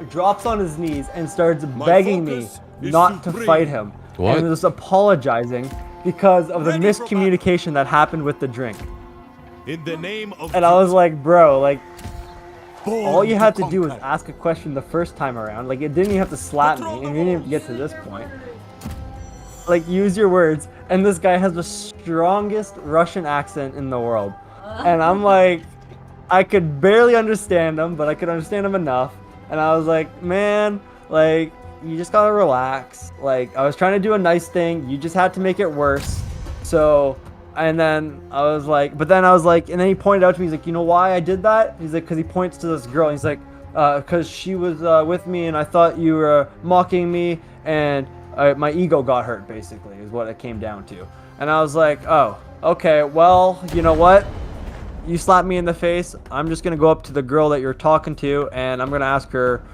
S8: drops on his knees, and starts begging me not to fight him.
S1: What?
S8: And was apologizing because of the miscommunication that happened with the drink.
S6: In the name of
S8: and I was like, bro, like, all you had to do was ask a question the first time around. Like, it didn't even have to slap me, and you didn't even get to this point. Like, use your words. And this guy has the strongest Russian accent in the world. And I'm like, I could barely understand him, but I could understand him enough. And I was like, man, like, you just gotta relax. Like, I was trying to do a nice thing. You just had to make it worse. So... And then I was like, and then he pointed out to me, he's like, you know why I did that? He's like, because he points to this girl. He's like, because she was with me, and I thought you were mocking me, and my ego got hurt, basically, is what it came down to. And I was like, oh, okay, well, you know what? You slapped me in the face. I'm just going to go up to the girl that you're talking to, and I'm going to ask her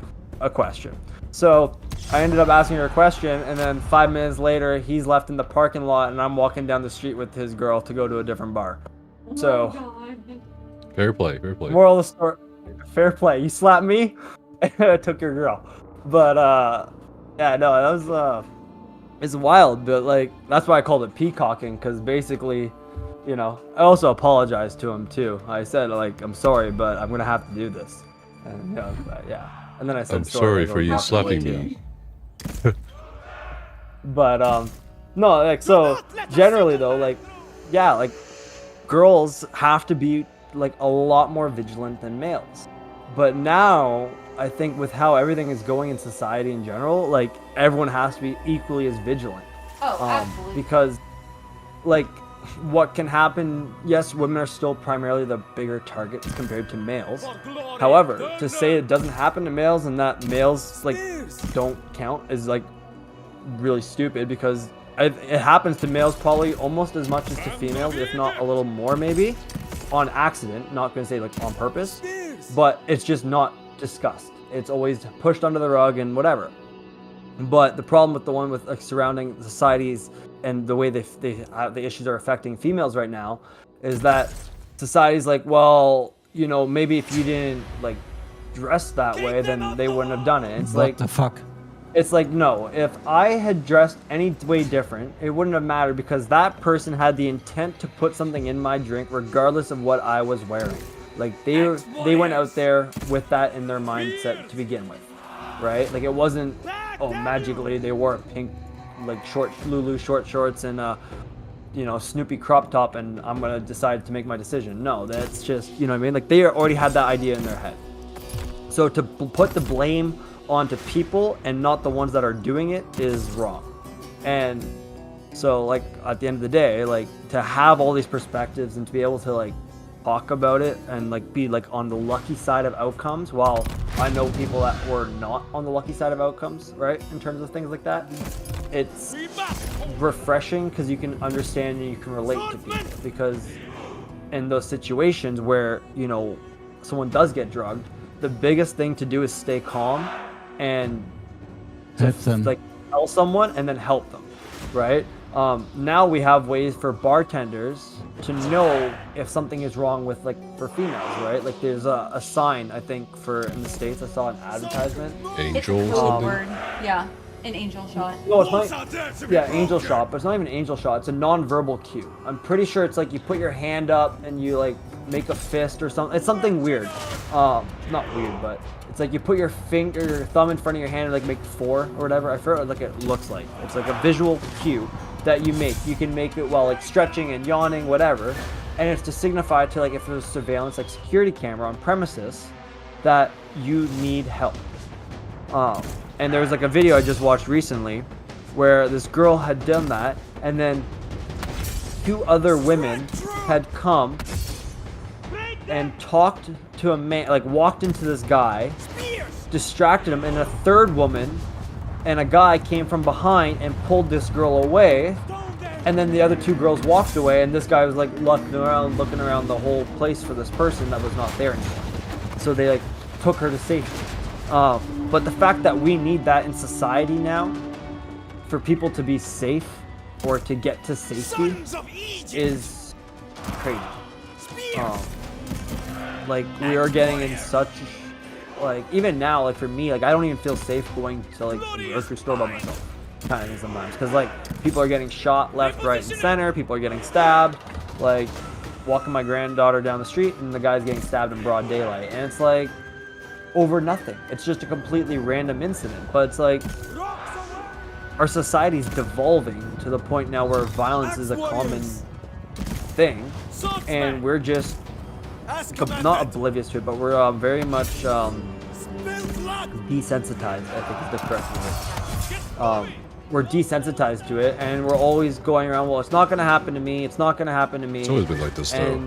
S8: a question. So I ended up asking her a question, and then 5 minutes later, he's left in the parking lot, and I'm walking down the street with his girl to go to a different bar. So,
S1: fair play, fair play.
S8: Moral of the story, fair play. You slapped me, and I took your girl. But, yeah, no, that was, it's wild, but, like, that's why I called it peacocking, because basically, you know, I also apologized to him, too. I said, like, I'm sorry, but I'm going to have to do this. And, you know, yeah. And then I said,
S1: I'm sorry for you slapping me.
S8: But no, like, so generally though, like, yeah, like, girls have to be like a lot more vigilant than males. But now I think with how everything is going in society in general, like, everyone has to be equally as vigilant.
S10: Absolutely.
S8: Because, like, what can happen, yes, women are still primarily the bigger targets compared to males. However, to say it doesn't happen to males and that males, like, don't count is, like, really stupid, because it happens to males probably almost as much as to females, if not a little more maybe, on accident. Not gonna say, like, on purpose, but it's just not discussed. It's always pushed under the rug and whatever. But the problem with the one with, like, surrounding societies and the way the issues are affecting females right now is that society's like, well, you know, maybe if you didn't, like, dressed that way, then they wouldn't have done it. It's
S3: What
S8: like
S3: the fuck?
S8: It's like, no, if I had dressed any way different, it wouldn't have mattered because that person had the intent to put something in my drink regardless of what I was wearing. Like, they went out there with that in their mindset to begin with, right? Like, it wasn't, oh, magically they wore a pink, like, Lulu short shorts and you know, Snoopy crop top and I'm going to decide to make my decision. No, that's just, you know what I mean? Like, they already had that idea in their head. So to put the blame onto people and not the ones that are doing it is wrong. And so, like, at the end of the day, like, to have all these perspectives and to be able to, like, talk about it and, like, be, like, on the lucky side of outcomes, while I know people that were not on the lucky side of outcomes, right, in terms of things like that, it's refreshing because you can understand and you can relate to people. Because in those situations where, you know, someone does get drugged, the biggest thing to do is stay calm and like tell someone and then help them, right? Now we have ways for bartenders to know if something is wrong with, like, for females, right? Like, there's a sign, I think, for in the States. I saw an advertisement.
S1: Angel
S10: It's a
S1: something?
S10: word. Yeah, an angel shot.
S8: No, it's not. Yeah, angel shot, but it's not even an angel shot. It's a non-verbal cue. I'm pretty sure it's like you put your hand up and you, like, make a fist or something. It's something weird. Not weird, but it's like you put your thumb in front of your hand and, like, make 4 or whatever. I forget what, like, it looks like. It's like a visual cue that you make. You can make it while, like, stretching and yawning, whatever. And it's to signify to, like, if there's surveillance, like, security camera on premises, that you need help. And there was, like, a video I just watched recently where this girl had done that, and then 2 other women had come and talked to a man, like, walked into this guy, distracted him, and a 3rd woman and a guy came from behind and pulled this girl away, and then the other 2 girls walked away, and this guy was, like, looking around the whole place for this person that was not there anymore. So they, like, took her to safety. But the fact that we need that in society now for people to be safe or to get to safety is crazy. Like, we are getting in such, like, even now, like, for me, like, I don't even feel safe going to, like, the grocery store by myself, kind of thing sometimes, because, like, people are getting shot left, right, and center, people are getting stabbed, like, walking my granddaughter down the street, and the guy's getting stabbed in broad daylight, and it's, like, over nothing. It's just a completely random incident, but it's, like, our society's devolving to the point now where violence is a common thing, and we're just not oblivious to it, but we're very much desensitized, I think is the correct word. We're desensitized to it, and we're always going around, well, it's not going to happen to me, it's not going to happen to me.
S1: It's always been like this, though,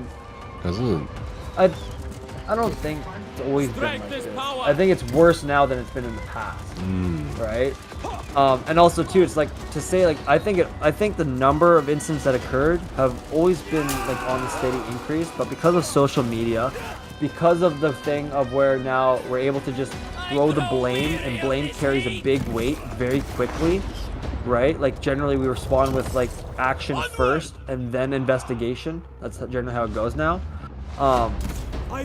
S1: hasn't it?
S8: I don't think it's always been like this. I think it's worse now than it's been in the past, right? And also, too, it's like to say, like, I think the number of incidents that occurred have always been, like, on a steady increase, but because of social media, because of the thing of where now we're able to just throw the blame, and blame carries a big weight very quickly, right? Like, generally we respond with, like, action first and then investigation. That's generally how it goes now.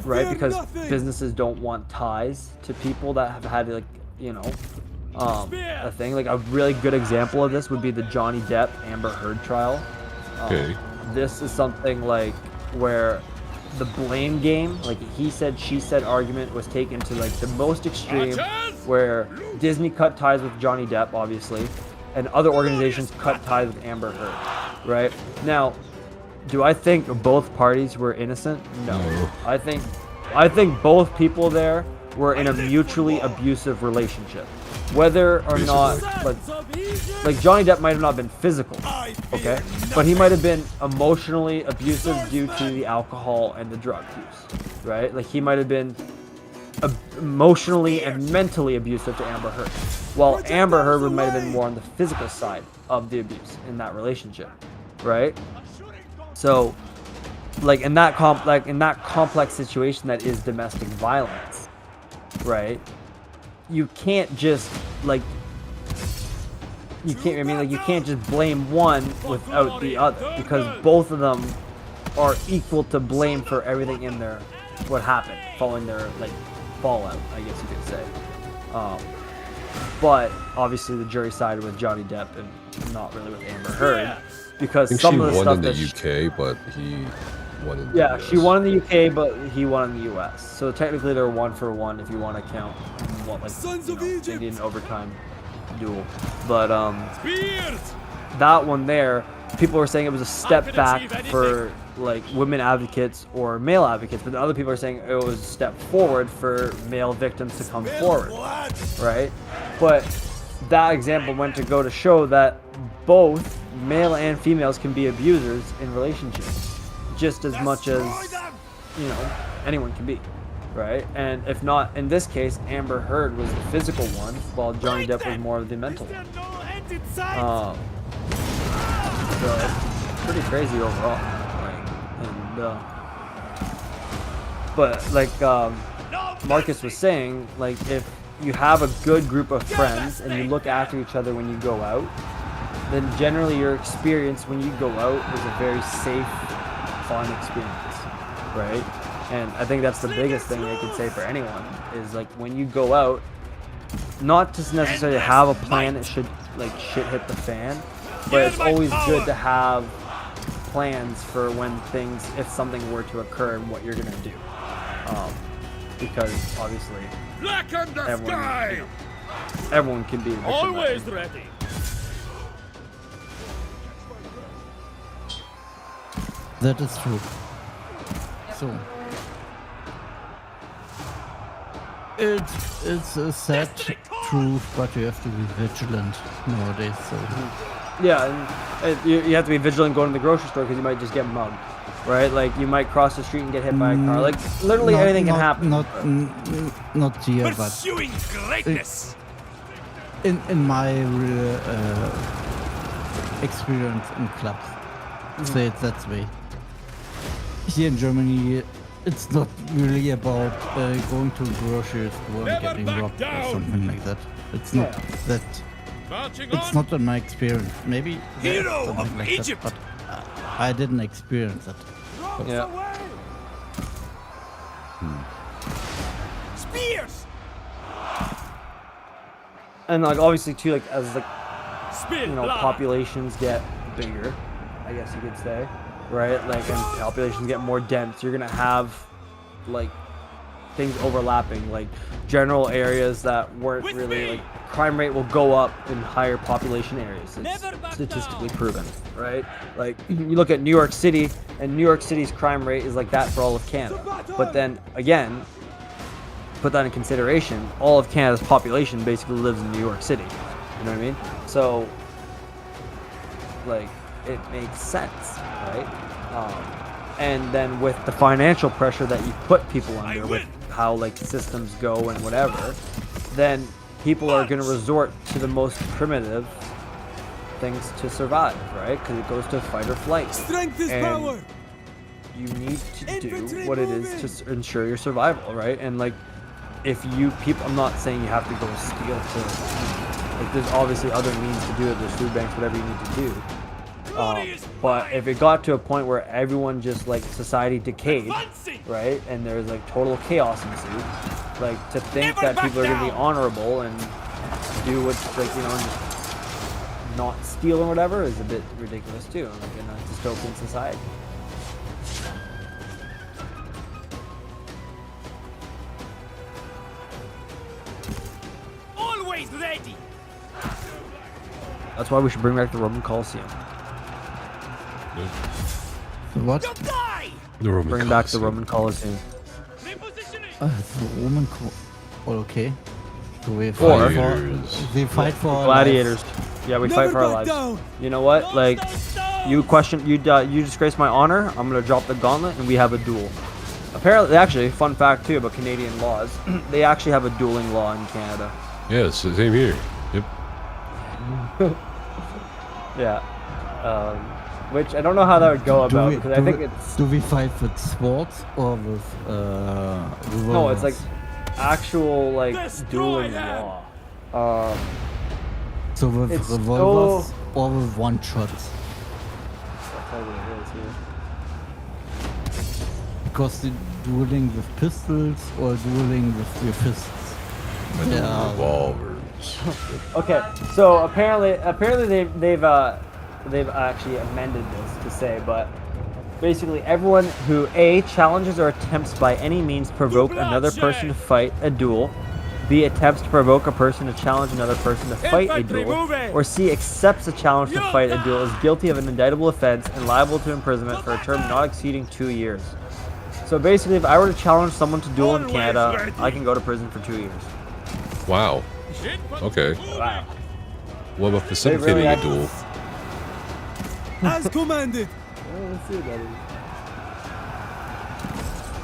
S8: Right, because businesses don't want ties to people that have had, like, you know, a thing. Like, a really good example of this would be the Johnny Depp Amber Heard trial.
S1: Okay.
S8: This is something, like, where the blame game, like, he said, she said argument was taken to, like, the most extreme, where Disney cut ties with Johnny Depp, obviously, and other organizations cut ties with Amber Heard, right? Now, do I think both parties were innocent? No. I think both people there were in a mutually abusive relationship. Whether or not, like Johnny Depp might have not been physical, okay? But he might have been emotionally abusive due to the alcohol and the drug use, right? Like, he might have been emotionally and mentally abusive to Amber Heard, while Amber Heard might have been more on the physical side of the abuse in that relationship, right? So, like, in that complex situation that is domestic violence, right? You can't just, like, you can't just blame one without the other, because both of them are equal to blame for everything in their, what happened following their, like, fallout, I guess you could say. But obviously the jury sided with Johnny Depp and not really with Amber Heard, because
S2: I think
S8: some
S2: she
S8: of the
S2: won
S8: stuff
S2: in the
S8: that
S2: UK, but he won in the
S8: yeah,
S2: US.
S8: she won in the UK, but he won in the US. So technically they're 1-for-1 if you want to count what, like, you know, they need an overtime duel. But that one there, people were saying it was a step back for like women advocates or male advocates, but the other people are saying it was a step forward for male victims to come forward, right? But that example went to go to show that both male and females can be abusers in relationships, just as much as, you know, anyone can be, right? And if not, in this case, Amber Heard was the physical one, while Johnny Depp was more of the mental one. So it's pretty crazy overall. But like Marcus was saying, like if you have a good group of friends and you look after each other when you go out, then generally your experience when you go out is a very safe, fun experience, right? And I think that's the biggest thing they could say for anyone is like when you go out, not to necessarily have a plan that should like shit hit the fan, but it's always good to have plans for when things, if something were to occur and what you're gonna do, because obviously everyone, you know, everyone can be a victim.
S6: Always ready.
S3: That is true. So it's a sad truth, but you have to be vigilant nowadays. So.
S8: Yeah, and you have to be vigilant going to the grocery store because you might just get mugged, right? Like you might cross the street and get hit by a car. Like literally anything can happen.
S3: Not here, but
S6: Pursuing greatness.
S3: In my experience in clubs, say it that way. Here in Germany, it's not really about going to a grocery store and getting robbed or something like that. It's not that. It's not in my experience. Maybe
S6: Hero
S3: something
S6: of
S3: like
S6: Egypt.
S3: that, but I didn't experience it.
S8: Yeah.
S6: Spears.
S8: And like obviously too, like as like
S6: Spill
S8: you know
S6: blood.
S8: populations get bigger, I guess you could say, right? Like and populations get more dense, you're gonna have like things overlapping, like general areas that weren't really like crime rate will go up in higher population areas. It's statistically proven, right? Like you look at New York City, and New York City's crime rate is like that for all of Canada. But then again, put that in consideration, all of Canada's population basically lives in New York City. You know what I mean? So like it makes sense, right? And then with the financial pressure that you put people under with how like systems go and whatever, then people are going to resort to the most primitive things to survive, right? Because it goes to fight or flight.
S6: Strength is
S8: and
S6: power.
S8: you need to do what it is to ensure your survival, right? And like if you people, I'm not saying you have to go steal to, like there's obviously other means to do it, there's food banks, whatever you need to do. But if it got to a point where everyone just like society decayed, right, and there's like total chaos ensued, like to think that people are gonna be honorable and do what's like, you know, just not steal or whatever is a bit ridiculous too, like in a dystopian society.
S6: Always ready.
S8: That's why we should bring back the Roman Colosseum.
S3: What?
S2: The Roman
S8: Bring back the Roman Colosseum.
S3: The Roman okay. So we
S8: Or
S3: they fight for our
S8: gladiators.
S3: lives.
S8: Yeah, we fight for our lives. You know what? Like, you disgrace my honor. I'm gonna drop the gauntlet, and we have a duel. Apparently, actually, fun fact too about Canadian laws. They actually have a dueling law in Canada.
S2: Yeah, it's the same here. Yep.
S8: Yeah. Which I don't know how that would go about because I think it's.
S3: Do we fight with swords or with revolvers?
S8: No, it's like actual like dueling law.
S3: So with
S8: it's
S3: revolvers or with one shots?
S8: I'll tell you what it is here.
S3: because the dueling with pistols or dueling with your fists. Yeah.
S1: Revolvers.
S8: Okay, so apparently they've actually amended this to say, but basically everyone who A, challenges or attempts by any means provoke another person to fight a duel, B, attempts to provoke a person to challenge another person to fight a duel, or C, accepts a challenge to fight a duel is guilty of an indictable offense and liable to imprisonment for a term not exceeding 2 years. So basically, if I were to challenge someone to duel in Canada, I can go to prison for 2 years.
S1: Wow. Okay.
S8: Wow.
S1: What about facilitating a duel?
S6: As commanded.
S8: Let's see what that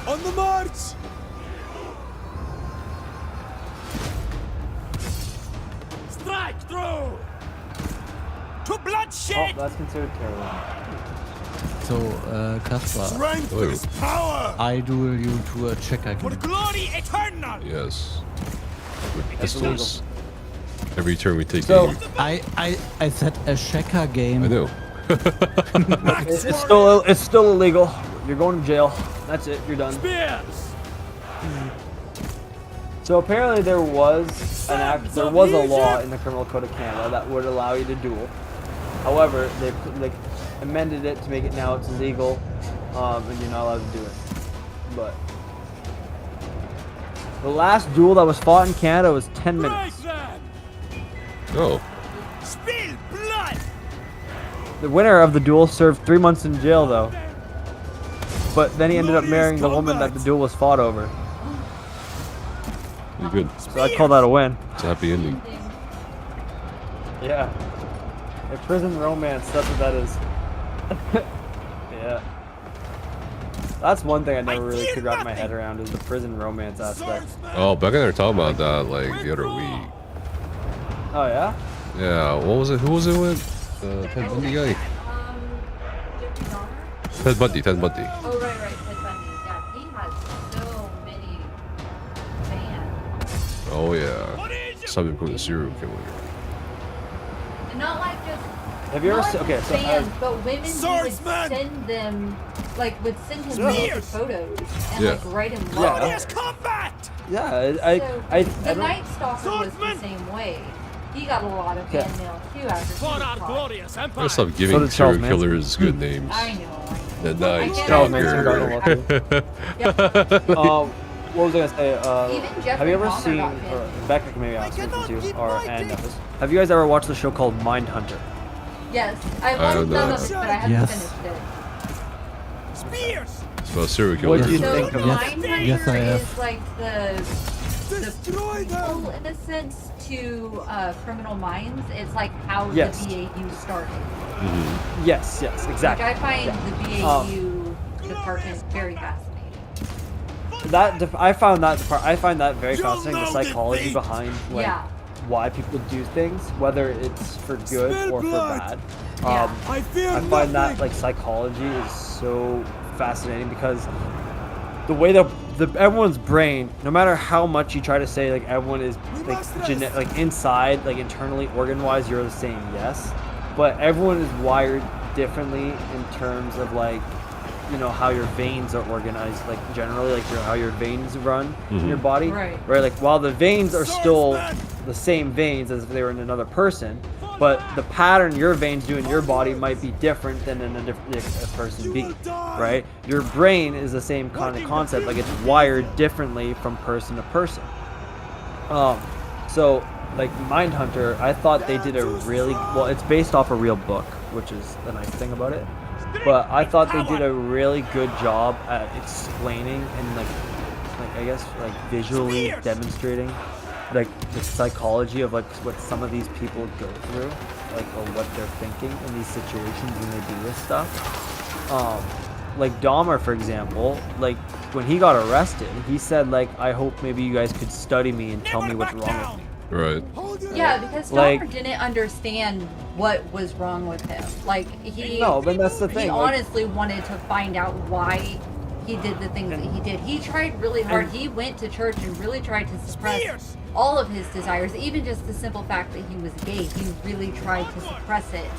S8: is.
S6: On the march. Strike through. To bloodshed.
S8: Oh, that's considered terrorism.
S3: So, Kaspar,
S6: Strength is power.
S3: I duel you to a checker
S6: For
S3: game.
S6: glory eternal.
S1: Yes. With pistols. Every turn we take.
S8: So-
S3: I said a checker game.
S1: I know.
S8: It's still illegal. You're going to jail. That's it. You're done.
S6: Spears.
S8: So apparently there was a law in the Criminal Code of Canada that would allow you to duel. However, they amended it to make it now it's illegal, and you're not allowed to do it. But the last duel that was fought in Canada was 10 minutes.
S1: Oh.
S6: Spill blood.
S8: The winner of the duel served 3 months in jail, though. But then he ended up marrying the woman that the duel was fought over.
S1: You're good.
S8: So I call that a win.
S1: It's a happy ending.
S8: Yeah. A prison romance, that's what that is. Yeah. That's one thing I never really could wrap my head around is the prison romance aspect.
S1: Oh, Becca and I were talking about that like the other week.
S8: Oh yeah?
S1: Yeah, what was it? Who was it with? Ted Bundy guy? Ted Bundy.
S10: Oh, right, Ted Bundy. Yeah, he has so many fans.
S1: Oh yeah. Something from the serial killer.
S10: And not like just
S8: Have you ever
S10: not
S8: seen? Okay, so
S10: fans, but women who would send them, would send him naked photos and
S1: Yeah.
S10: write him
S8: Yeah.
S10: letters.
S8: yeah,
S10: So,
S8: I
S10: the
S8: don't.
S10: Night Stalker was the same way. He got a lot of fan mail too after he
S6: For
S10: was
S6: our
S10: caught.
S6: glorious
S1: Gotta
S6: empire.
S1: stop
S8: So
S1: giving
S8: did
S1: serial
S8: Charles Manson.
S1: killers good names.
S10: I know.
S1: The
S10: I
S1: Night
S10: get
S8: Charles
S10: it.
S8: Manson got what was I gonna say?
S10: Even
S8: Have
S10: Jeffrey
S8: you ever
S10: Dahmer
S8: seen,
S10: got
S8: or
S10: famous.
S8: Becca can maybe answer this too, or and knows. Have you guys ever watched the show called Mindhunter?
S10: Yes, I
S1: I
S10: watched
S1: don't
S10: some
S1: know.
S10: of it, but I haven't
S3: Yes.
S10: finished it.
S6: Spears.
S1: It's about serial
S8: What do
S1: killers.
S8: you
S10: So
S8: think of
S3: Yes.
S10: Mindhunter
S3: Yes, I have.
S10: is like the
S6: Destroy them.
S10: prequel, in a sense, to Criminal Minds. It's like how
S8: Yes.
S10: the BAU started.
S8: Yes, exactly.
S10: Which I find
S8: Yeah.
S10: the BAU department very fascinating.
S8: I find that very fascinating. The psychology behind like
S10: Yeah.
S8: why people do things, whether it's for good
S6: Spill
S8: or for
S6: blood.
S8: bad.
S10: Yeah.
S6: I fear
S8: I find that
S6: nothing.
S8: like psychology is so fascinating because the way that everyone's brain, no matter how much you try to say like everyone is like inside, like internally organ-wise, you're the same, yes, but everyone is wired differently in terms of like, you know, how your veins are organized, like generally, like how your veins run in your body,
S10: Right.
S8: Like while the veins are still the same veins as if they were in another person, but the pattern your veins do in your body might be different than in a person B, right? Your brain is the same kind of concept, like it's wired differently from person to person. So like Mindhunter, I thought they did a really well. It's based off a real book, which is the nice thing about it. But I thought they did a really good job at explaining and like I guess like visually demonstrating like the psychology of like what some of these people go through, like or what they're thinking in these situations when they do this stuff. Like Dahmer, for example, like when he got arrested, he said like, I hope maybe you guys could study me and tell me what's wrong with me.
S1: Right.
S10: Yeah, because
S8: Like-
S10: Dahmer didn't understand what was wrong with him. Like
S8: No, but that's the
S10: he
S8: thing, like-
S10: honestly wanted to find out why he did the things that he did. He tried really hard. He went to church and really tried to suppress all of his desires, even just the simple fact that he was gay. He really tried to suppress it,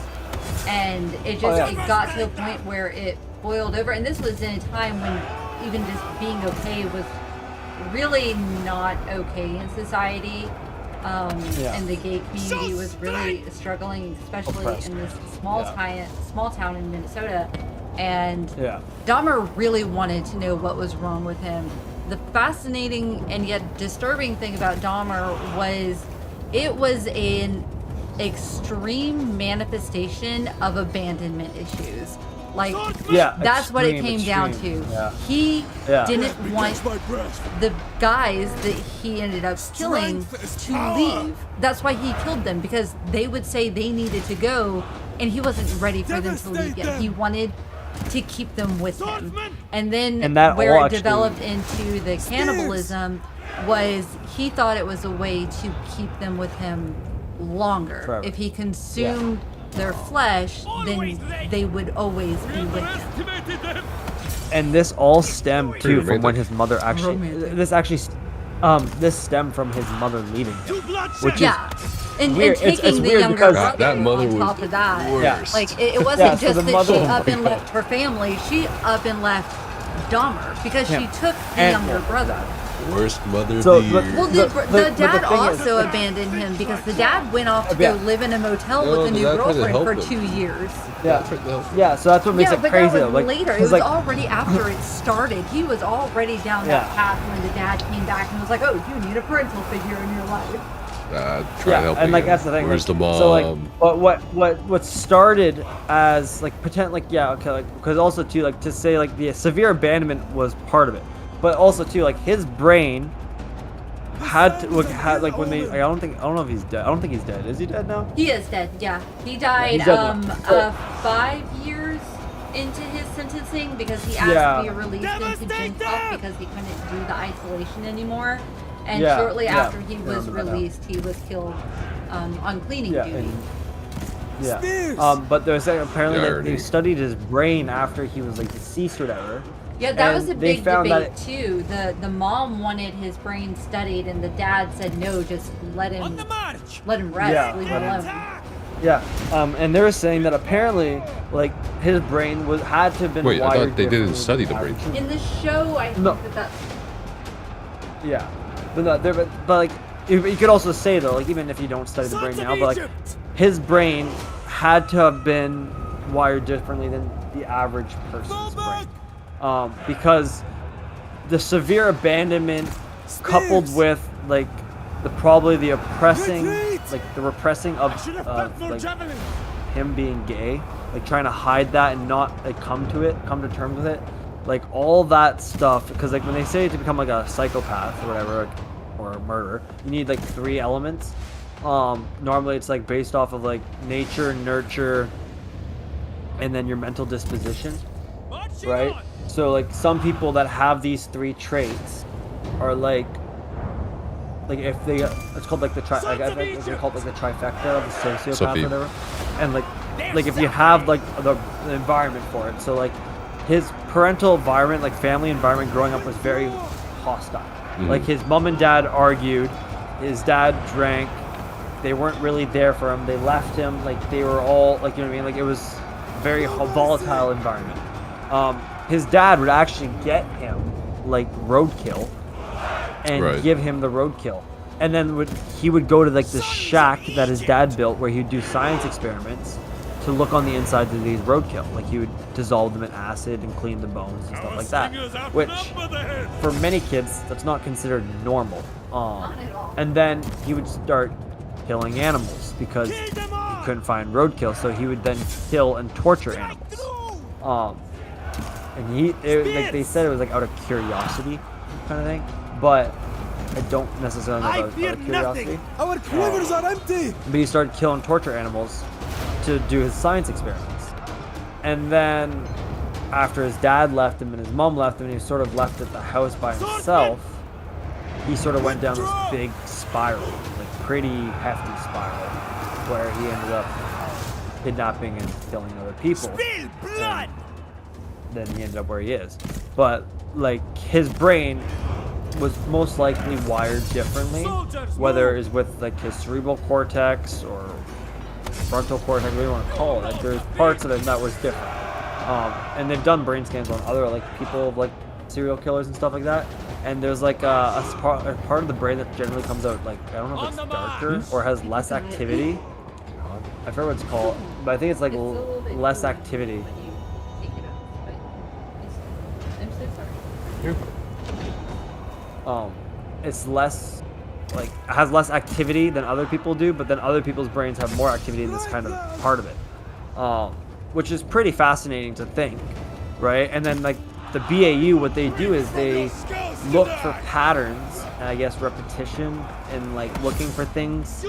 S10: and it just it got to a point where it boiled over. And this was in a time when even just being okay was really not okay in society. And the gay community was really struggling, especially in this small town in Minnesota. And Dahmer really wanted to know what was wrong with him. The fascinating and yet disturbing thing about Dahmer was it was an extreme manifestation of abandonment issues. Like, that's what it came down to. He didn't want the guys that he ended up killing to leave. That's why he killed them, because they would say they needed to go, and he wasn't ready for them to leave yet. He wanted to keep them with him. And then where it developed into the cannibalism was he thought it was a way to keep them with him longer. Forever. If he consumed their flesh, then they would always be with him.
S8: And this all stemmed too from when his mother actually. This stemmed from his mother leaving him, which is
S5: and
S8: weird.
S5: taking
S8: it's
S5: the
S8: weird
S5: younger
S8: because
S5: brother
S1: that mother
S5: on top
S1: was
S5: of that.
S1: worse.
S5: Like it wasn't just
S8: the
S5: that
S8: mother-
S5: she up and left her family. She up and left Dahmer because she took the younger brother.
S1: Worst mother
S8: So,
S1: of the year.
S5: Well, the dad also abandoned him because the dad went off to go live in a motel with a new girlfriend for 2 years.
S8: Yeah, so that's what makes it
S5: but
S8: crazy.
S5: that was
S8: Like,
S5: later. It was already after it started. He was already down that path when the dad came back and was like, "Oh, you need a parental figure in your life."
S1: Try to help
S8: and like
S1: him.
S8: that's the thing.
S1: Where's the mom?
S8: So like, but what started as like because also too like to say like the severe abandonment was part of it, but also too like his brain had when they I don't know if he's dead. I don't think he's dead. Is he dead now?
S5: He is dead. Yeah, he died.
S8: He's dead
S5: 5 years into his sentencing because he asked to be released into Gentop because he couldn't do the isolation anymore. And shortly after he was released, he was killed on cleaning duty.
S8: But there's apparently that they studied his brain after he was like deceased or whatever.
S5: Yeah, that was a big debate too. The mom wanted his brain studied, and the dad said no, just let him rest, leave him alone.
S8: And they were saying that apparently, like his brain had to have been
S1: Wait,
S8: wired.
S1: I thought they didn't study the brain.
S5: In the show, I think that's.
S8: Yeah, but like you could also say though, like even if you don't study the brain now, but like his brain had to have been wired differently than the average person's brain. Because the severe abandonment coupled with like the repressing of like him being gay, like trying to hide that and not like come to terms with it, like all that stuff. Because like when they say to become like a psychopath or whatever, or a murderer, you need like 3 elements. Normally it's like based off of like nature, nurture, and then your mental disposition, right? So like some people that have these 3 traits are like if they it's called like the I think they're called like the trifecta of the sociopath or whatever. And like if you have like the environment for it, so like his parental environment, like family environment growing up was very hostile. Like his mom and dad argued, his dad drank, they weren't really there for him, they left him, like they were all like, you know what I mean, like it was a very volatile environment. His dad would actually get him like roadkill and give him the roadkill, and then he would go to like this shack that his dad built where he'd do science experiments to look on the insides of these roadkill. Like he would dissolve them in acid and clean the bones and stuff like that, which for many kids that's not considered normal. And then he would start killing animals because he couldn't find roadkill, so he would then kill and torture animals. And like they said, it was like out of curiosity kind of thing, but I don't necessarily know if it was out of curiosity.
S6: Our quivers are empty.
S8: But he started killing and torture animals to do his science experiments. And then after his dad left him and his mom left him and he was sort of left at the house by himself, he sort of went down this big spiral, like pretty hefty spiral, where he ended up kidnapping and killing other people.
S6: Spill blood.
S8: Then he ended up where he is. But like his brain was most likely wired differently, whether it's with like his cerebral cortex or frontal cortex, whatever you want to call it. Like there's parts of it that was different. And they've done brain scans on other like people of like serial killers and stuff like that. And there's like a part of the brain that generally comes out, like, I don't know if it's darker or has less activity. I forget what it's called, but I think it's like less activity. It's less, like, it has less activity than other people do, but then other people's brains have more activity in this kind of part of it, which is pretty fascinating to think, right? And then like the BAU, what they do is they look for patterns and I guess repetition and like looking for things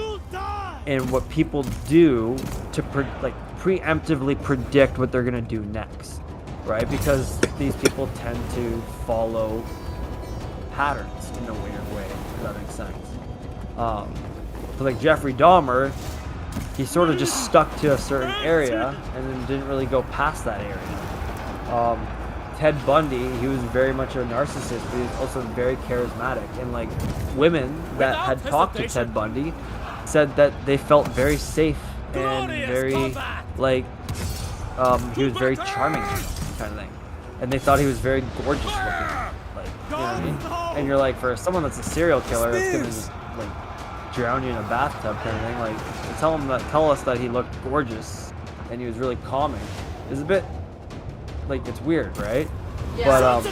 S8: and what people do to preemptively predict what they're gonna do next, right? Because these people tend to follow patterns in a weird way, if that makes sense. So like Jeffrey Dahmer, he sort of just stuck to a certain area and then didn't really go past that area. Ted Bundy, he was very much a narcissist, but he was also very charismatic. And like women that had talked to Ted Bundy said that they felt very safe and very like he was very charming kind of thing. And they thought he was very gorgeous looking. Like, you know what I mean? And you're like, for someone that's a serial killer that's gonna just like drown you in a bathtub kind of thing, like tell us that he looked gorgeous and he was really calming is a bit like, it's weird, right?
S10: Yeah.
S8: But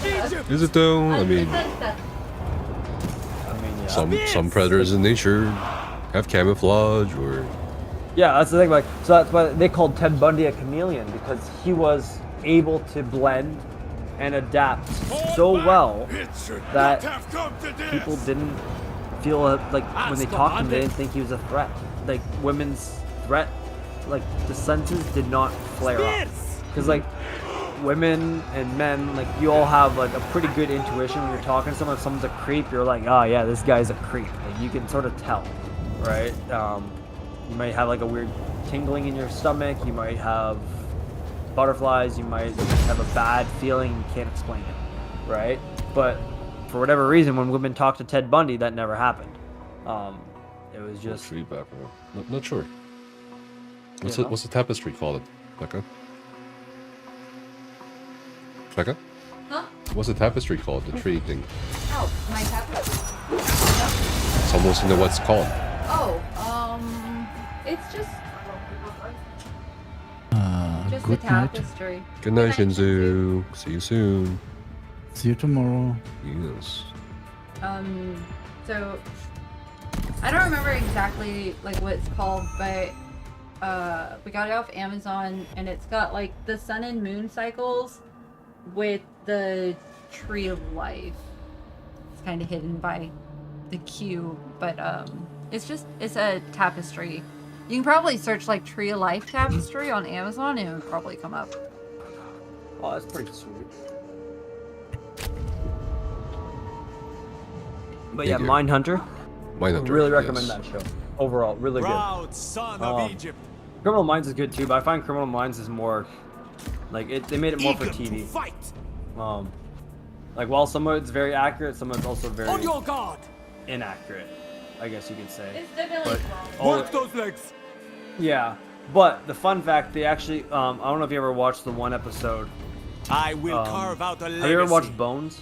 S1: is it though? I mean,
S8: yeah.
S1: some predators in nature have camouflage or.
S8: Yeah, that's the thing. Like, so that's why they called Ted Bundy a chameleon, because he was able to blend and adapt so well that people didn't feel like when they talked to him, they didn't think he was a threat. Like women's threat, like the senses did not flare up, because like women and men, like you all have like a pretty good intuition when you're talking to someone. If someone's a creep, you're like, oh yeah, this guy's a creep. Like you can sort of tell, right? You might have like a weird tingling in your stomach. You might have butterflies. You might have a bad feeling. You can't explain it, right? But for whatever reason, when women talk to Ted Bundy, that never happened. It was just
S1: feedback. Not sure. What's the tapestry called, Becca? Becca?
S10: Huh?
S1: What's the tapestry called? The tree thing.
S10: Oh, my tapestry.
S1: Someone wants to know what's called.
S10: Oh, it's just the
S3: Good night.
S10: tapestry.
S1: Good night, Shinzu. See you soon.
S3: See you tomorrow.
S1: Yes.
S10: So I don't remember exactly like what it's called, but we got it off Amazon, and it's got like the sun and moon cycles with the tree of life. It's kind of hidden by the Q, but it's a tapestry. You can probably search like tree of life tapestry on Amazon and it would probably come up.
S8: oh, that's pretty sweet. But yeah, Mindhunter.
S1: Mindhunter.
S8: Really recommend that show. Overall, really
S4: Proud son of Egypt.
S8: Criminal Minds is good too, but I find Criminal Minds is more like they made it more for TV. Like while some of it's very accurate, some of it's also very
S4: On your guard.
S8: inaccurate, I guess you could say.
S10: It's definitely
S4: Work those legs.
S8: Yeah, but the fun fact, they actually I don't know if you ever watched the one episode.
S4: I will carve out a legacy.
S8: Have you ever watched Bones?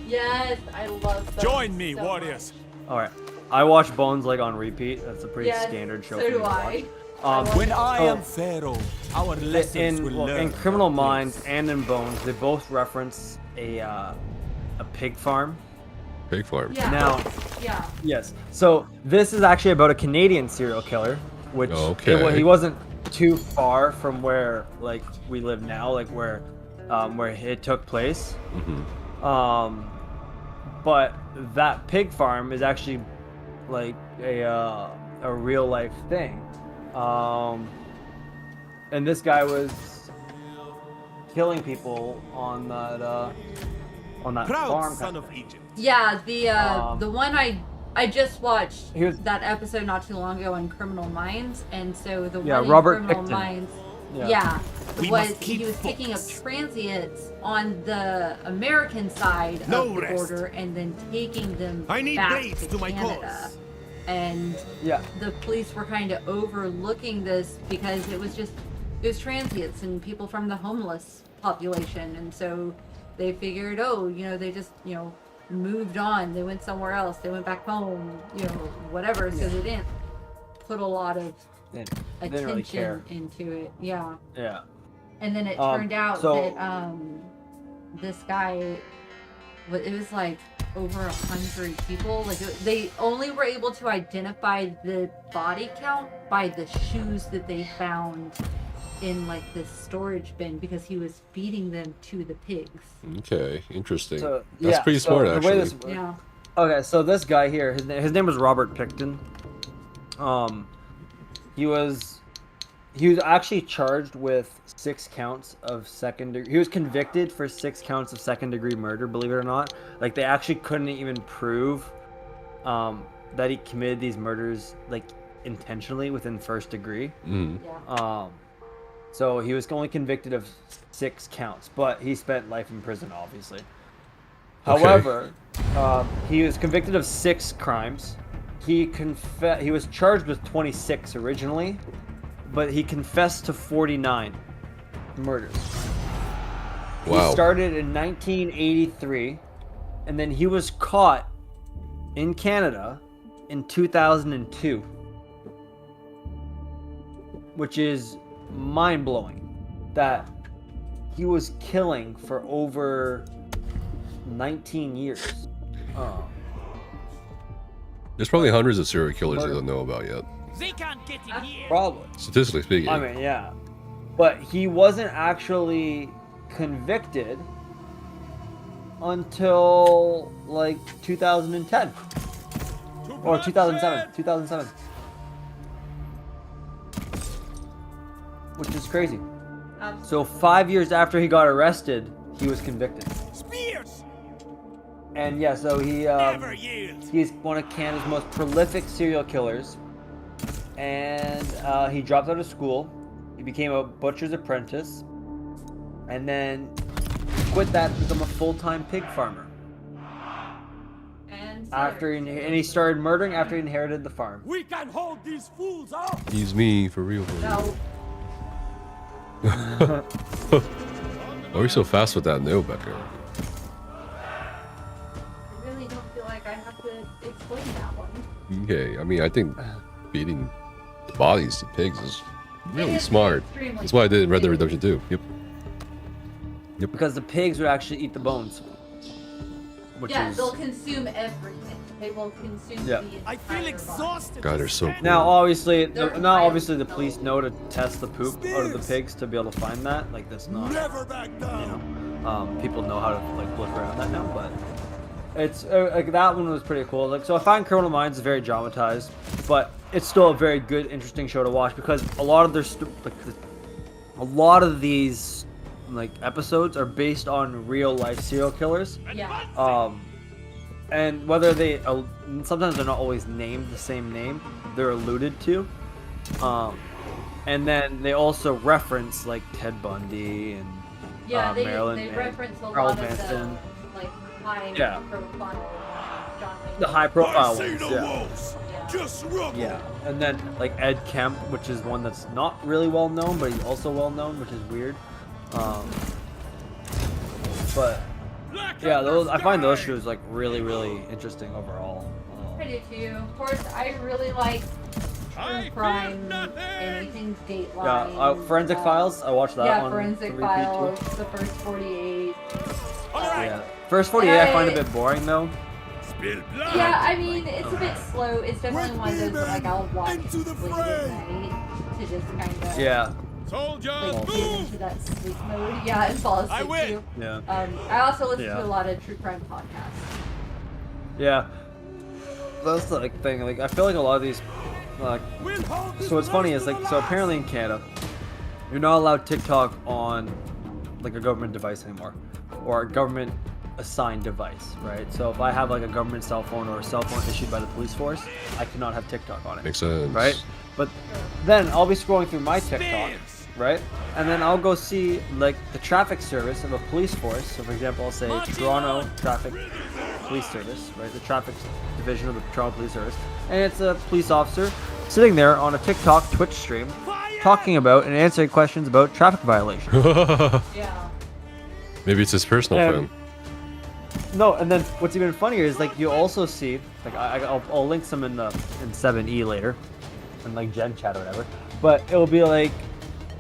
S10: Yes, I love those
S4: Join me,
S10: so
S4: warriors.
S8: All right, I watch Bones like on repeat. That's a pretty standard show.
S10: So
S8: for me
S10: do
S8: to
S10: I.
S8: watch.
S4: When I am Pharaoh, our lessons will learn.
S8: In Criminal Minds and in Bones, they both reference a pig farm.
S1: Pig farm.
S10: Yeah.
S8: Now,
S10: yeah.
S8: yes. So this is actually about a Canadian serial killer, which he wasn't too far from where like we live now, like where it took place.
S1: Mm-hmm.
S8: But that pig farm is actually like a real life thing. And this guy was killing people on that
S4: Proud
S8: farm.
S4: son of Egypt.
S10: Yeah, the one I just watched
S8: was-
S10: that episode not too long ago on Criminal Minds, and so the
S8: Yeah,
S10: one
S8: Robert
S10: in Criminal
S8: Picton.
S10: Minds,
S8: Yeah.
S4: We
S10: was
S4: must keep
S10: he was picking up
S4: focus.
S10: transients on the American side of
S4: No
S10: the
S4: rest.
S10: border and then taking them
S4: I need
S10: back
S4: babes
S10: to
S4: to my
S10: Canada.
S4: cause.
S10: And
S8: Yeah.
S10: the police were kind of overlooking this because it was transients and people from the homeless population, and so they figured, oh, you know, they just, you know, moved on. They went somewhere else. They went back home, you know, whatever. So they didn't put a lot of attention into it. Yeah.
S8: Yeah.
S10: And then it turned out that this guy, it was like over 100 people. Like they only were able to identify the body count by the shoes that they found in like this storage bin because he was feeding them to the pigs.
S1: Okay, interesting.
S8: So,
S1: That's pretty smart, actually.
S10: Yeah.
S8: Okay, so this guy here, his name was Robert Picton. He was actually charged with 6 counts of second-degree. He was convicted for 6 counts of second-degree murder. Believe it or not, like they actually couldn't even prove that he committed these murders like intentionally within first degree.
S10: Yeah.
S8: So he was only convicted of 6 counts, but he spent life in prison, obviously.
S1: Okay.
S8: However, he was convicted of 6 crimes. He was charged with 26 originally, but he confessed to 49 murders.
S1: Wow.
S8: He started in 1983, and then he was caught in Canada in 2002, which is mind-blowing that he was killing for over 19 years.
S1: There's probably hundreds of serial killers they don't know about yet.
S4: They can't get in here.
S8: Probably.
S1: Statistically speaking.
S8: I mean, yeah. But he wasn't actually convicted until like 2010 or 2007. 2007. Which is crazy. So 5 years after he got arrested, he was convicted.
S4: Spears.
S8: And yeah, so he's one of Canada's most prolific serial killers. And he dropped out of school. He became a butcher's apprentice. And then quit that to become a full-time pig farmer. And he started murdering after he inherited the farm.
S4: We can hold these fools off.
S1: He's me, for real.
S10: No.
S1: Why are you so fast with that no, Becca?
S10: I really don't feel like I have to explain that one.
S1: Okay, I mean, I think beating the bodies to pigs is really smart. That's why I did in Red Dead Redemption 2. Yep.
S8: Because the pigs would actually eat the bones.
S10: They'll consume everything. They will consume the entire
S4: I feel exhausted.
S1: God, they're so cool.
S8: Now, obviously, the police know to test the poop out of the pigs to be able to find that. Like, that's not.
S4: Never back down.
S8: People know how to like look around that now, but it's like that one was pretty cool. Like, so I find Criminal Minds is very dramatized, but it's still a very good, interesting show to watch because a lot of these like episodes are based on real life serial killers.
S10: Yeah.
S8: And whether they sometimes they're not always named the same name, they're alluded to. And then they also reference like Ted Bundy and Marilyn
S10: they reference a
S8: Charles
S10: lot
S8: Manson.
S10: of the like high profile John Wayne.
S8: The high profile
S6: I see
S8: ones,
S6: the
S8: yeah.
S6: wolves. Just rubble.
S8: Yeah, and then like Ed Kemp, which is one that's not really well known, but he's also well known, which is weird. But yeah, I find those shows like really, really interesting overall.
S10: I do too. Of course, I really like true crime, anything Dateline.
S8: Yeah, Forensic Files. I watched that
S10: yeah,
S8: one.
S10: Forensic Files, the first 48.
S8: Yeah, first 48 I find a bit boring though.
S10: Yeah, I mean it's a bit slow. It's definitely one of those that, like I'll watch late at night to just kind of like get into that sleep mode. Yeah, and fall asleep too.
S8: Yeah.
S10: I also listen to a lot of true crime podcasts.
S8: Yeah. That's the like thing. Like I feel like a lot of these. So what's funny is like so apparently in Canada, you're not allowed TikTok on like a government device anymore, or a government assigned device, right? So if I have like a government cell phone or a cell phone issued by the police force, I cannot have TikTok on it.
S1: Makes sense.
S8: Right? But then I'll be scrolling through my TikTok, right? And then I'll go see like the traffic service of a police force. So for example, I'll say Toronto Traffic Police Service, right? The traffic division of the Toronto Police Service. And it's a police officer sitting there on a TikTok Twitch stream talking about and answering questions about traffic violations.
S10: Yeah.
S1: Maybe it's his personal phone.
S8: No, and then what's even funnier is like you also see like I'll link some in 7E later, in like Gen Chat or whatever. But it'll be like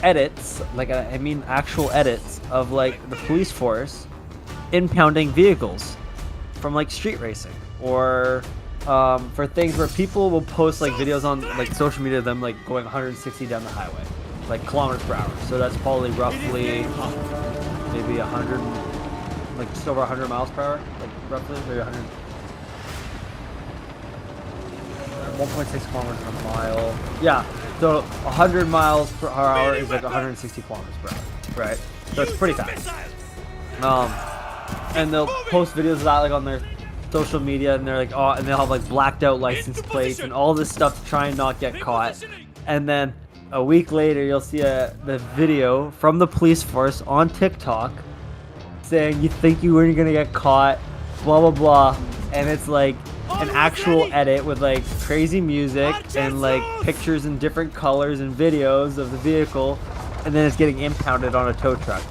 S8: edits, like I mean actual edits of like the police force impounding vehicles from like street racing, or for things where people will post like videos on like social media of them like going 160 down the highway, like kilometers per hour. So that's probably roughly maybe 100, like just over 100 miles per hour, like roughly maybe 100. 1.6 kilometers per mile. Yeah, so 100 miles per hour is like 160 kilometers per hour, right? So it's pretty fast. And they'll post videos of that like on their social media, and they're like, oh, and they'll have like blacked out license plates and all this stuff to try and not get caught. And then a week later, you'll see the video from the police force on TikTok saying, "You think you weren't gonna get caught?" Blah blah blah, and it's like an actual edit with like crazy music and like pictures in different colors and videos of the vehicle, and then it's getting impounded on a tow truck.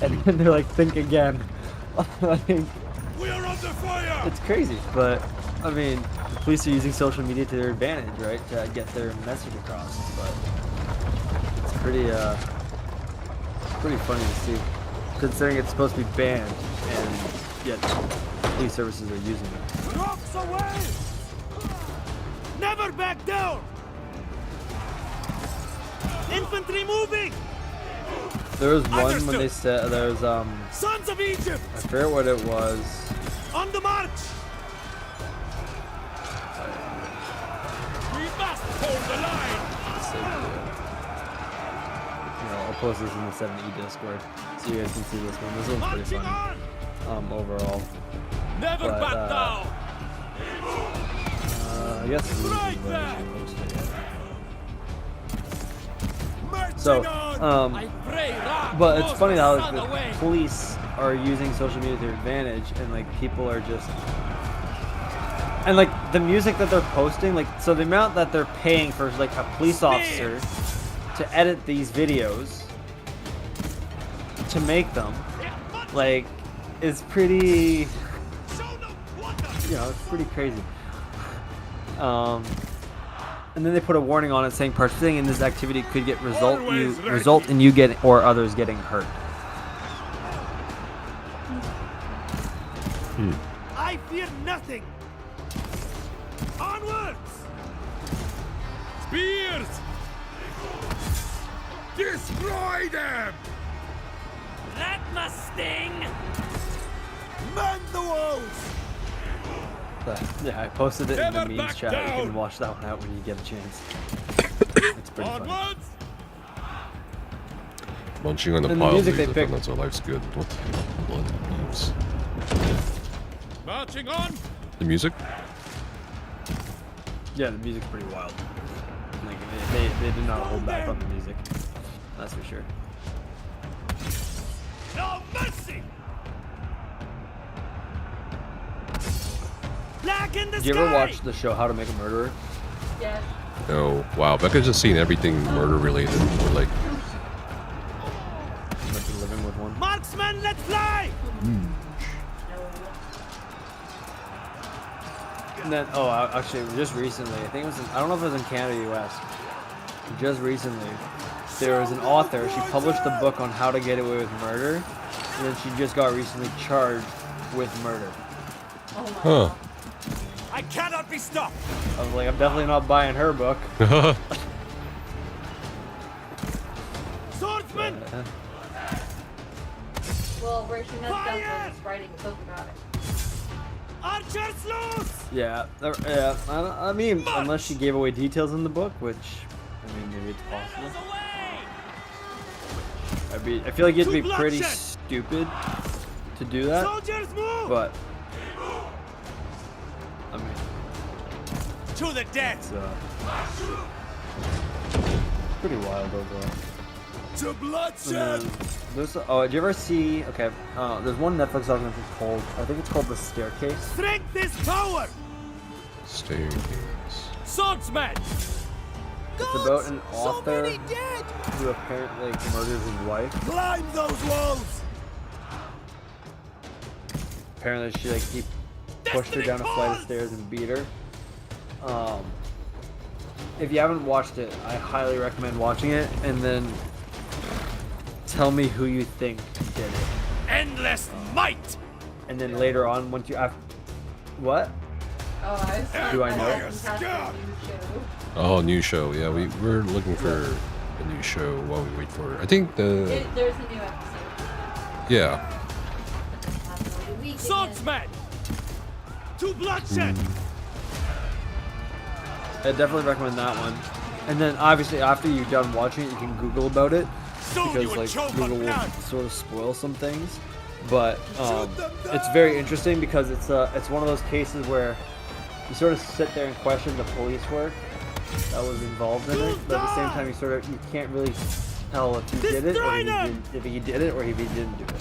S8: And then they're like, think again. Like,
S6: we are under fire!
S8: It's crazy, but I mean, the police are using social media to their advantage, right, to get their message across. But it's pretty funny to see, considering it's supposed to be banned, and yet police services are using it.
S6: Rocks away! Never back down! Infantry moving!
S8: There was one when they said there was
S6: Sons of Egypt!
S8: I forget what it was.
S6: On the march! We must hold the line!
S8: I'll post this in the 7E Discord so you guys can see this one. This one's pretty funny. Overall.
S6: Never back down!
S8: I guess so, but it's funny how like, the police are using social media to their advantage, and like people are just, and like the music that they're posting, like so the amount that they're paying for like a police officer to edit these videos to make them, like, is pretty, it's pretty crazy. And then they put a warning on it saying participating in this activity could get result in you getting or others getting hurt.
S6: I fear nothing. Onwards! Spears! Destroy them! That must sting! Mend the woes!
S8: Yeah, I posted it in the memes chat. You can watch that one out when you get a chance. It's pretty funny.
S1: Munching on the
S8: and
S1: pile
S8: the music
S1: leaves,
S8: they picked.
S1: that's our life's good. What blood leaves.
S6: Marching on!
S1: The music?
S8: Yeah, the music's pretty wild. Like, they did not hold back on the music. That's for sure.
S6: No mercy! Black in the
S8: Did you ever watch the show How to Make a Murderer?
S10: Yes.
S1: Oh, wow. Becca's just seen everything murder related. We're like
S8: living with one.
S6: Marksman, let's fly!
S8: And then, actually, just recently, I think it was, I don't know if it was in Canada or US. Just recently, there was an author. She published a book on how to get away with murder, and then she just got recently charged with murder.
S1: huh.
S6: I cannot be stopped!
S8: I was like, I'm definitely not buying her book.
S6: Swordsman!
S10: Well, where she messed up was writing a book about it.
S6: Archers loose!
S8: Yeah, I mean, unless she gave away details in the book, which, I mean, maybe it's possible. I feel like it'd be pretty stupid to do that, but, I mean,
S6: to the death!
S8: It's pretty wild overall.
S6: To bloodshed!
S8: Did you ever see, okay, there's one Netflix documentary called, I think it's called The Staircase.
S6: Strength is power!
S1: Staircase.
S6: Swordsman! Go!
S8: It's about an author who apparently murders his wife.
S6: Climb those walls!
S8: Apparently she he pushed her down a flight of stairs and beat her. If you haven't watched it, I highly recommend watching it, and then tell me who you think did it.
S6: Endless might!
S8: And then later on, once you what?
S10: Oh, I was
S8: Do I know?
S2: Oh, new show. Yeah, we're looking for a new show while we wait for it. I think
S10: There's a new episode.
S2: Yeah.
S6: Swordsman! To bloodshed!
S8: I definitely recommend that one. And then obviously after you're done watching it, you can Google about it, because Google will sort of spoil some things. But it's very interesting because it's one of those cases where you sort of sit there and question the police work that was involved in it, but at the same time you can't really tell if he did it or if he did it or if he didn't do it.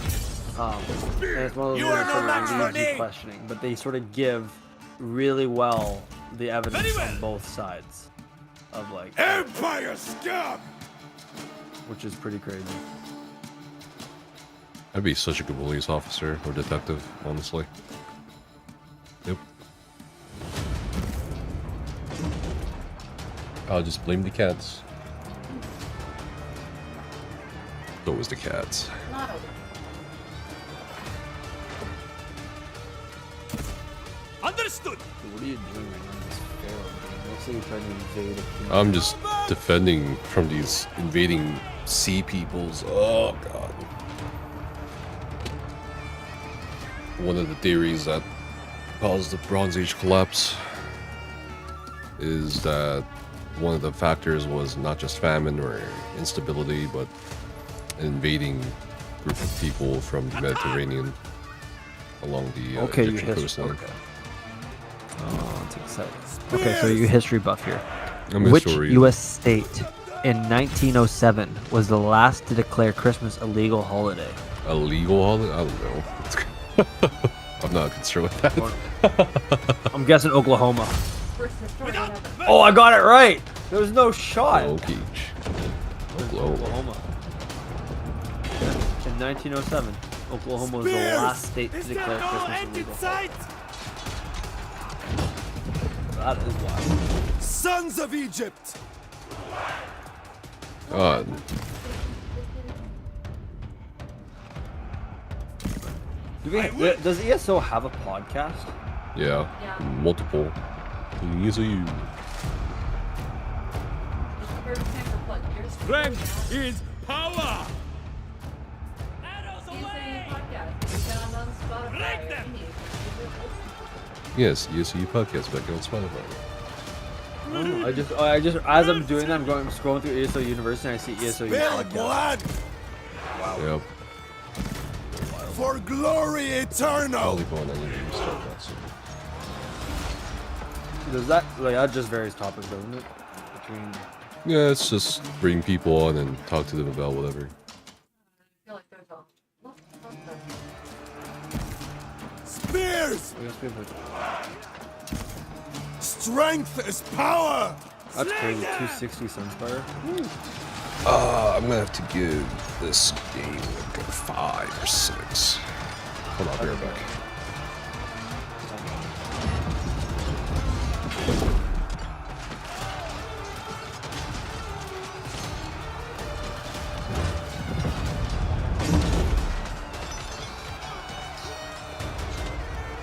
S8: And it's one of those where it sort of leaves you questioning, but they sort of give really well the evidence on both sides of
S6: Empire scum,
S8: which is pretty crazy.
S2: I'd be such a good police officer or detective, honestly. Yep. I'll just blame the cats. It's always the cats.
S10: Not always.
S6: understood.
S8: What are you doing right now in this Pharaoh game? It looks like you're trying to invade a kingdom.
S2: I'm just defending from these invading sea peoples. Oh god. One of the theories that caused the Bronze Age collapse is that one of the factors was not just famine or instability, but an invading group of people from the Mediterranean along the Egyptian coastline.
S8: Okay. Oh, that's exciting. Okay, so you're a history buff here.
S2: I'm a
S8: Which
S2: historian.
S8: U.S. state in 1907 was the last to declare Christmas a legal holiday?
S2: A legal holiday? I don't know. I'm not concerned with that.
S8: I'm guessing Oklahoma. Oh, I got it right! There was no shot.
S2: Oklahoma.
S8: In 1907, Oklahoma was the last state to declare Christmas illegal. That is wild.
S6: Sons of Egypt!
S2: God.
S8: Does ESO have a podcast?
S2: Yeah. Multiple. Easy.
S6: Strength is power!
S2: Yes, ESU podcast back on Spotify.
S8: I just, as I'm doing that, I'm scrolling through ESO University and I see ESO podcast.
S6: Blood
S2: Wow. Yep.
S6: for glory eternal!
S2: Volleyball, I need to restart that soon.
S8: Does that that just varies topics, doesn't it? Between
S2: Yeah, it's just bring people on and talk to them about whatever.
S6: Spears! Strength is power!
S8: That's crazy. 260 Sunspire.
S2: I'm gonna have to give this game like a 5 or 6. Hold on, I'll be right back.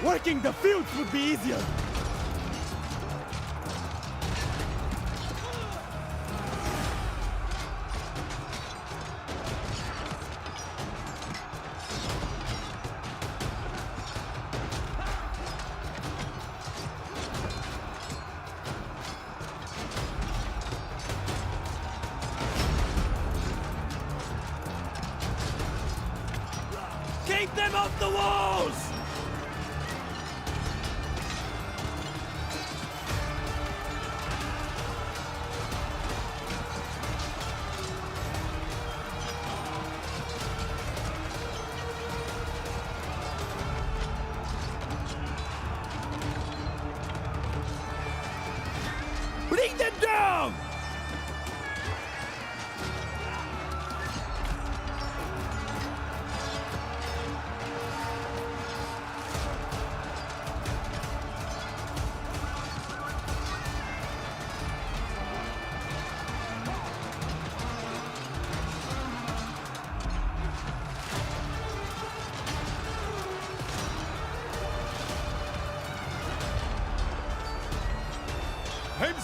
S6: Working the fields would be easier! Keep them off the walls! Bring them down!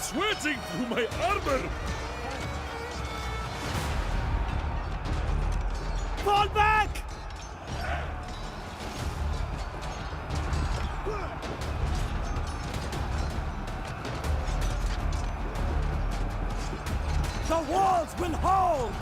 S6: sweating through my armor. Fall back! The walls will hold!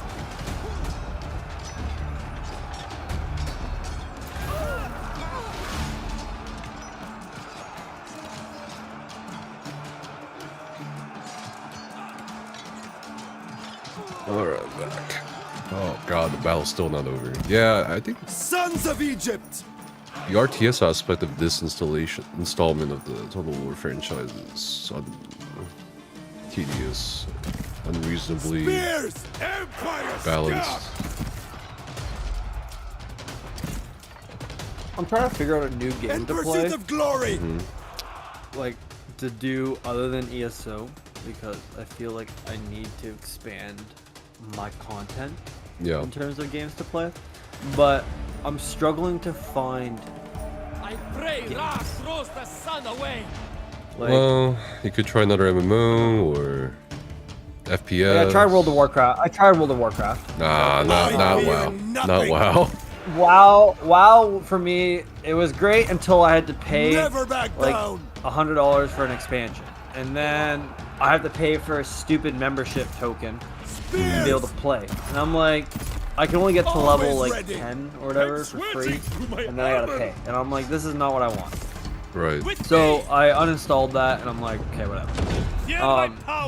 S1: Alright, I'm back. Oh god, the battle's still not over. Yeah, I think
S6: Sons of Egypt!
S1: the RTS aspect of this installment of the Total War franchise is tedious, unreasonably balanced.
S8: I'm trying to figure out a new game to play.
S6: Of glory.
S8: Like, to do other than ESO, because I feel like I need to expand my content in terms of games to play. But I'm struggling to find.
S6: I pray Ra throws the sun away.
S8: Like,
S1: Well, you could try another MMO or FPS.
S8: yeah, I tried World of Warcraft.
S1: Nah, not WoW. Not WoW.
S8: WoW for me, it was great until I had to pay like $100 for an expansion, and then I have to pay for a stupid membership token to be able to play. And I'm like, I can only get to level like 10 or whatever for free, and then I gotta pay. And I'm like, this is not what I want.
S1: Right.
S8: So I uninstalled that, and I'm like, okay, whatever.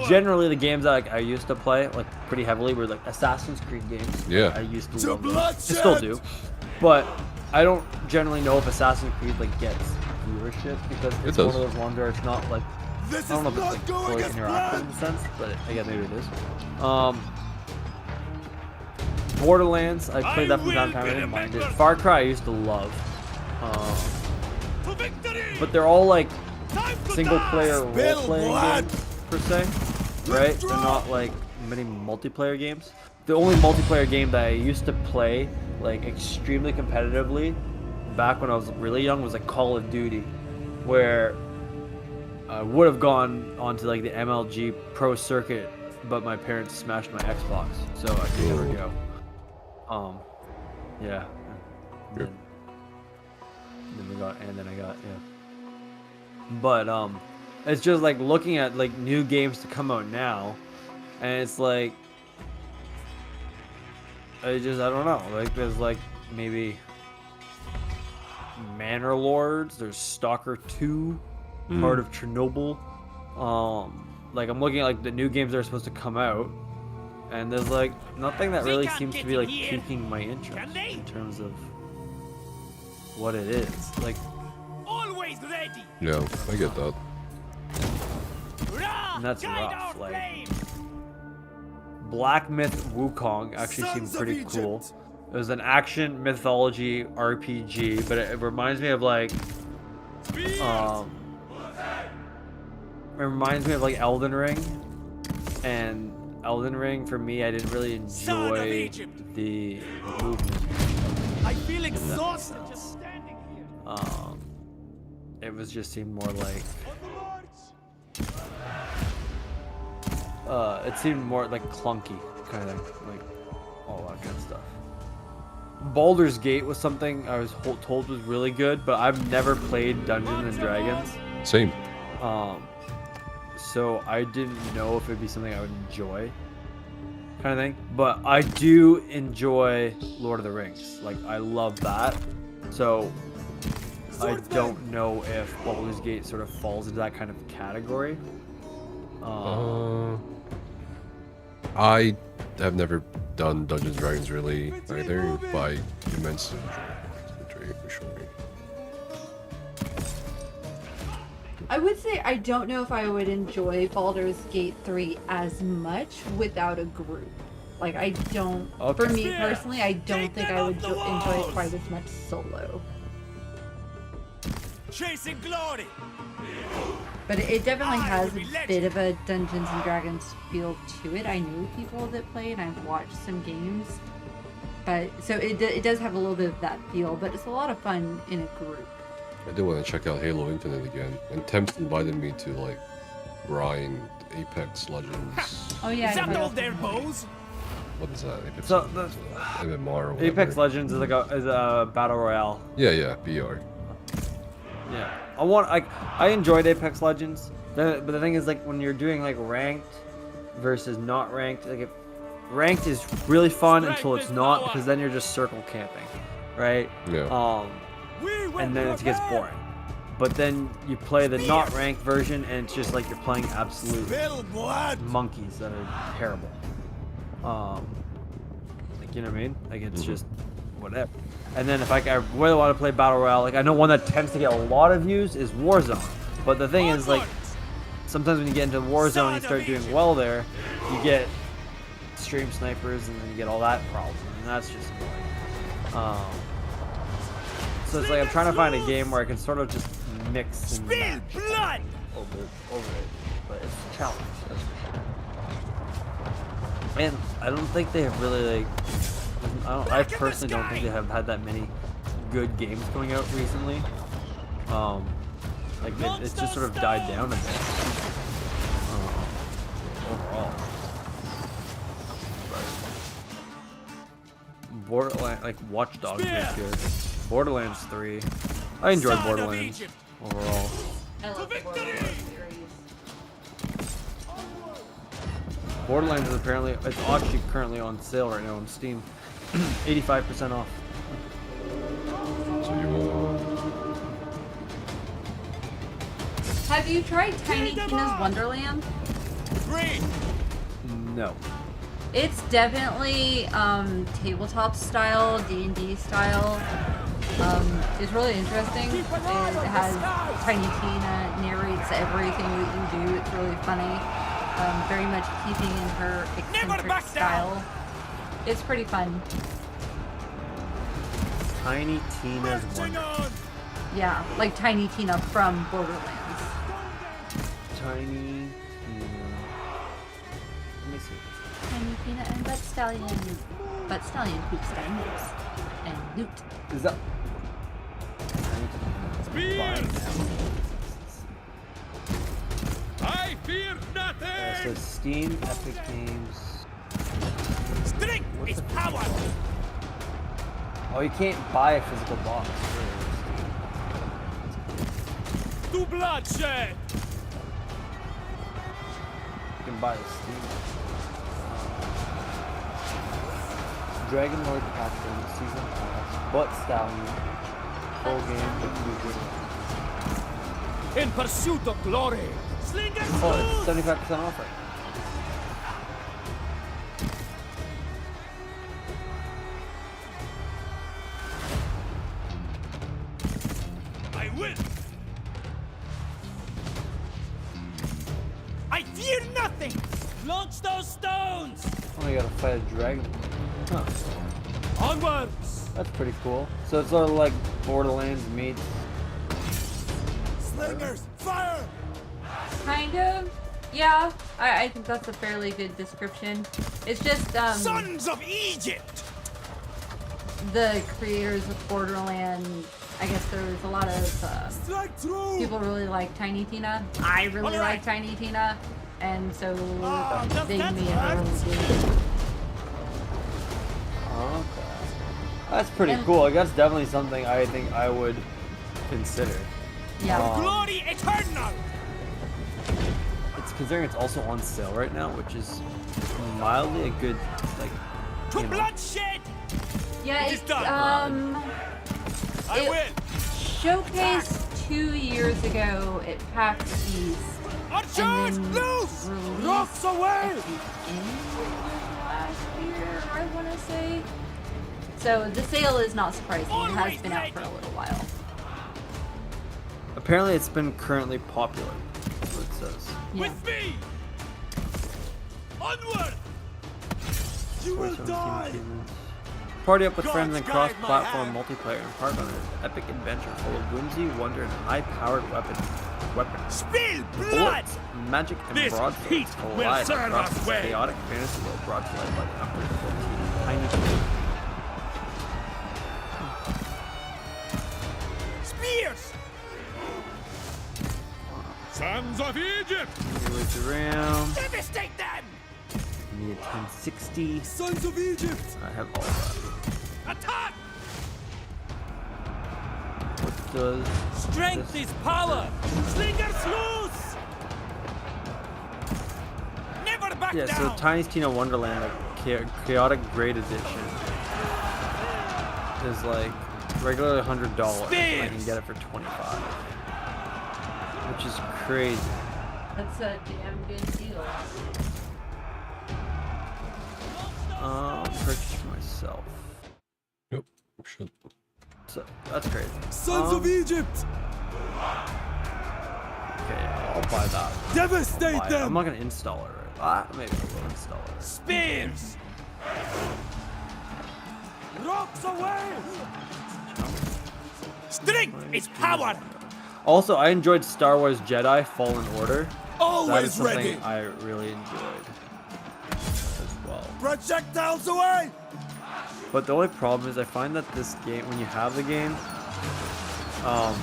S8: Generally, the games that I used to play like pretty heavily were like Assassin's Creed games.
S1: Yeah.
S8: I used to love them. I still do, but I don't generally know if Assassin's Creed like gets viewership because it's one of those ones where it's not like I don't know if it's like fully interactive in a sense, but I guess maybe it is. Borderlands, I played that from time to time. I didn't mind it. Far Cry, I used to love. But they're all like single-player role-playing games per se, right? They're not like many multiplayer games. The only multiplayer game that I used to play like extremely competitively back when I was really young was like Call of Duty, where I would have gone onto like the MLG Pro Circuit, but my parents smashed my Xbox, so I could never go. Yeah. Then I got But it's just like looking at like new games to come out now, and it's like I don't know. Like there's like maybe Manor Lords. There's Stalker 2, Heart of Chernobyl. Like I'm looking at like the new games that are supposed to come out, and there's like nothing that really seems to be like piquing my interest in terms of what it is. Like
S6: always ready.
S1: Yeah, I get that.
S8: And that's rough. Like Black Myth Wukong actually seemed pretty cool. It was an action mythology RPG, but it reminds me of like it reminds me of like Elden Ring, and Elden Ring for me, I didn't really enjoy the movement.
S6: I feel exhausted just standing here.
S8: It was just seemed more like it seemed more like clunky kind of like all that kind of stuff. Baldur's Gate was something I was told was really good, but I've never played Dungeons and Dragons.
S1: Same.
S8: So I didn't know if it'd be something I would enjoy, kind of thing. But I do enjoy Lord of the Rings. Like I love that. So I don't know if Baldur's Gate sort of falls into that kind of category.
S1: I have never done Dungeons & Dragons really either, but I immensely enjoy it for sure.
S7: I would say I don't know if I would enjoy Baldur's Gate 3 as much without a group. Like I don't, for me personally, I don't think I would enjoy it quite as much solo.
S6: Chasing glory.
S7: But it definitely has a bit of a Dungeons and Dragons feel to it. I know people that play, and I've watched some games. But so it does have a little bit of that feel, but it's a lot of fun in a group.
S1: I do want to check out Halo Infinite again, and Temps invited me to like grind Apex Legends.
S7: Oh yeah.
S6: Is that all their bows?
S1: What is that? Apex
S8: So
S1: Legends, MMR or whatever.
S8: Apex Legends is like a battle royale.
S1: Yeah, BR.
S8: Yeah, I enjoyed Apex Legends, but the thing is, like, when you're doing like ranked versus not ranked, like ranked is really fun until it's not, because then you're just circle camping, right?
S1: Yeah.
S8: And then it gets boring. But then you play the not ranked version, and it's just like you're playing absolute monkeys that are terrible. Like, you know what I mean? Like, it's just whatever. And then if I really want to play battle royale, like, I know one that tends to get a lot of views is Warzone. But the thing is, like, sometimes when you get into Warzone and you start doing well there, you get stream snipers, and then you get all that problem, and that's just annoying. So it's like I'm trying to find a game where I can sort of just mix and match over it, but it's a challenge. That's for sure. And I don't think they have really, like, I personally don't think they have had that many good games coming out recently. Like it's just sort of died down a bit overall. But Borderlands, like Watch Dogs was good. Borderlands 3. I enjoyed Borderlands overall.
S10: I love the Borderlands series.
S8: Borderlands is apparently, it's actually currently on sale right now on Steam. 85% off.
S1: So you
S7: Have you tried Tiny Tina's Wonderland?
S8: No.
S7: It's definitely tabletop style, D&D style. It's really interesting. It has Tiny Tina narrates everything that you do. It's really funny. Very much keeping in her eccentric style. It's pretty fun.
S8: Tiny Tina's Wonderland.
S7: Yeah, like Tiny Tina from Borderlands.
S8: Tiny Tina. Let me see.
S7: Tiny Tina and Butt Stallion. Butt Stallion hoops diamonds and loot.
S8: Is that?
S6: I fear nothing.
S8: So Steam, Epic Games.
S6: Strength is power.
S8: Oh, you can't buy a physical box.
S6: To bloodshed.
S8: You can buy a Steam. Dragon Lord Captain, Season Pass, Butt Stallion, full game with new.
S6: In pursuit of glory.
S8: Oh, it's 75% off right now.
S6: I will. I fear nothing. Launch those stones.
S8: Oh, you gotta fight a dragon. Huh.
S6: Onwards.
S8: That's pretty cool. So it's sort of like Borderlands meets.
S6: Slingers, fire!
S7: Kind of. Yeah, I think that's a fairly good description. It's just
S6: Sons of Egypt.
S7: The creators of Borderlands. I guess there's a lot of people really like Tiny Tina. I really like Tiny Tina, and so they made her own game.
S8: Okay. That's pretty cool. Like, that's definitely something I think I would consider.
S7: Yeah.
S6: Glory eternal.
S8: It's considering it's also on sale right now, which is mildly a good, like,
S6: To bloodshed.
S7: Yeah, it's
S6: I will.
S7: showcased 2 years ago at PAX East.
S6: Archers, loose! Rocks away!
S7: Last year, I want to say. So the sale is not surprising. It has been out for a little while.
S8: Apparently, it's been currently popular. That's what it says.
S7: Yeah.
S6: With me. Onward. You will die.
S8: Party up with friends and cross-platform multiplayer and part on an epic adventure full of whimsy, wonder, and high-powered weapons.
S6: Spill blood.
S8: Bullets, magic, and
S6: This
S8: broadswords
S6: heat will
S8: collide
S6: serve
S8: across
S6: us
S8: this
S6: well.
S8: chaotic fantasy world brought to life by the unpredictable Tiny Tina.
S6: Spears. Sons of Egypt!
S8: With the RAM.
S6: Devastate them!
S8: Give me a 1060.
S6: Sons of Egypt!
S8: I have all that.
S6: Attack!
S8: What does
S6: Strength is power! Slingers loose! Never back
S8: Yeah,
S6: down!
S8: so Tiny's Tina Wonderland, like Chaotic Grade Edition, is like regularly $100. And I can get it for $25, which is crazy.
S10: That's a damn good deal.
S8: Purchase for myself.
S1: Yep. Should.
S8: So that's crazy.
S6: Sons of Egypt!
S8: Okay, I'll buy that.
S6: Devastate them!
S8: I'm not gonna install it, right? Maybe I will install it.
S6: Spears! Rocks away! Strength is power!
S8: Also, I enjoyed Star Wars Jedi Fallen Order.
S6: Always
S8: that is something
S6: ready.
S8: I really enjoyed as well.
S6: Projectiles away!
S8: But the only problem is I find that this game, when you have the game, I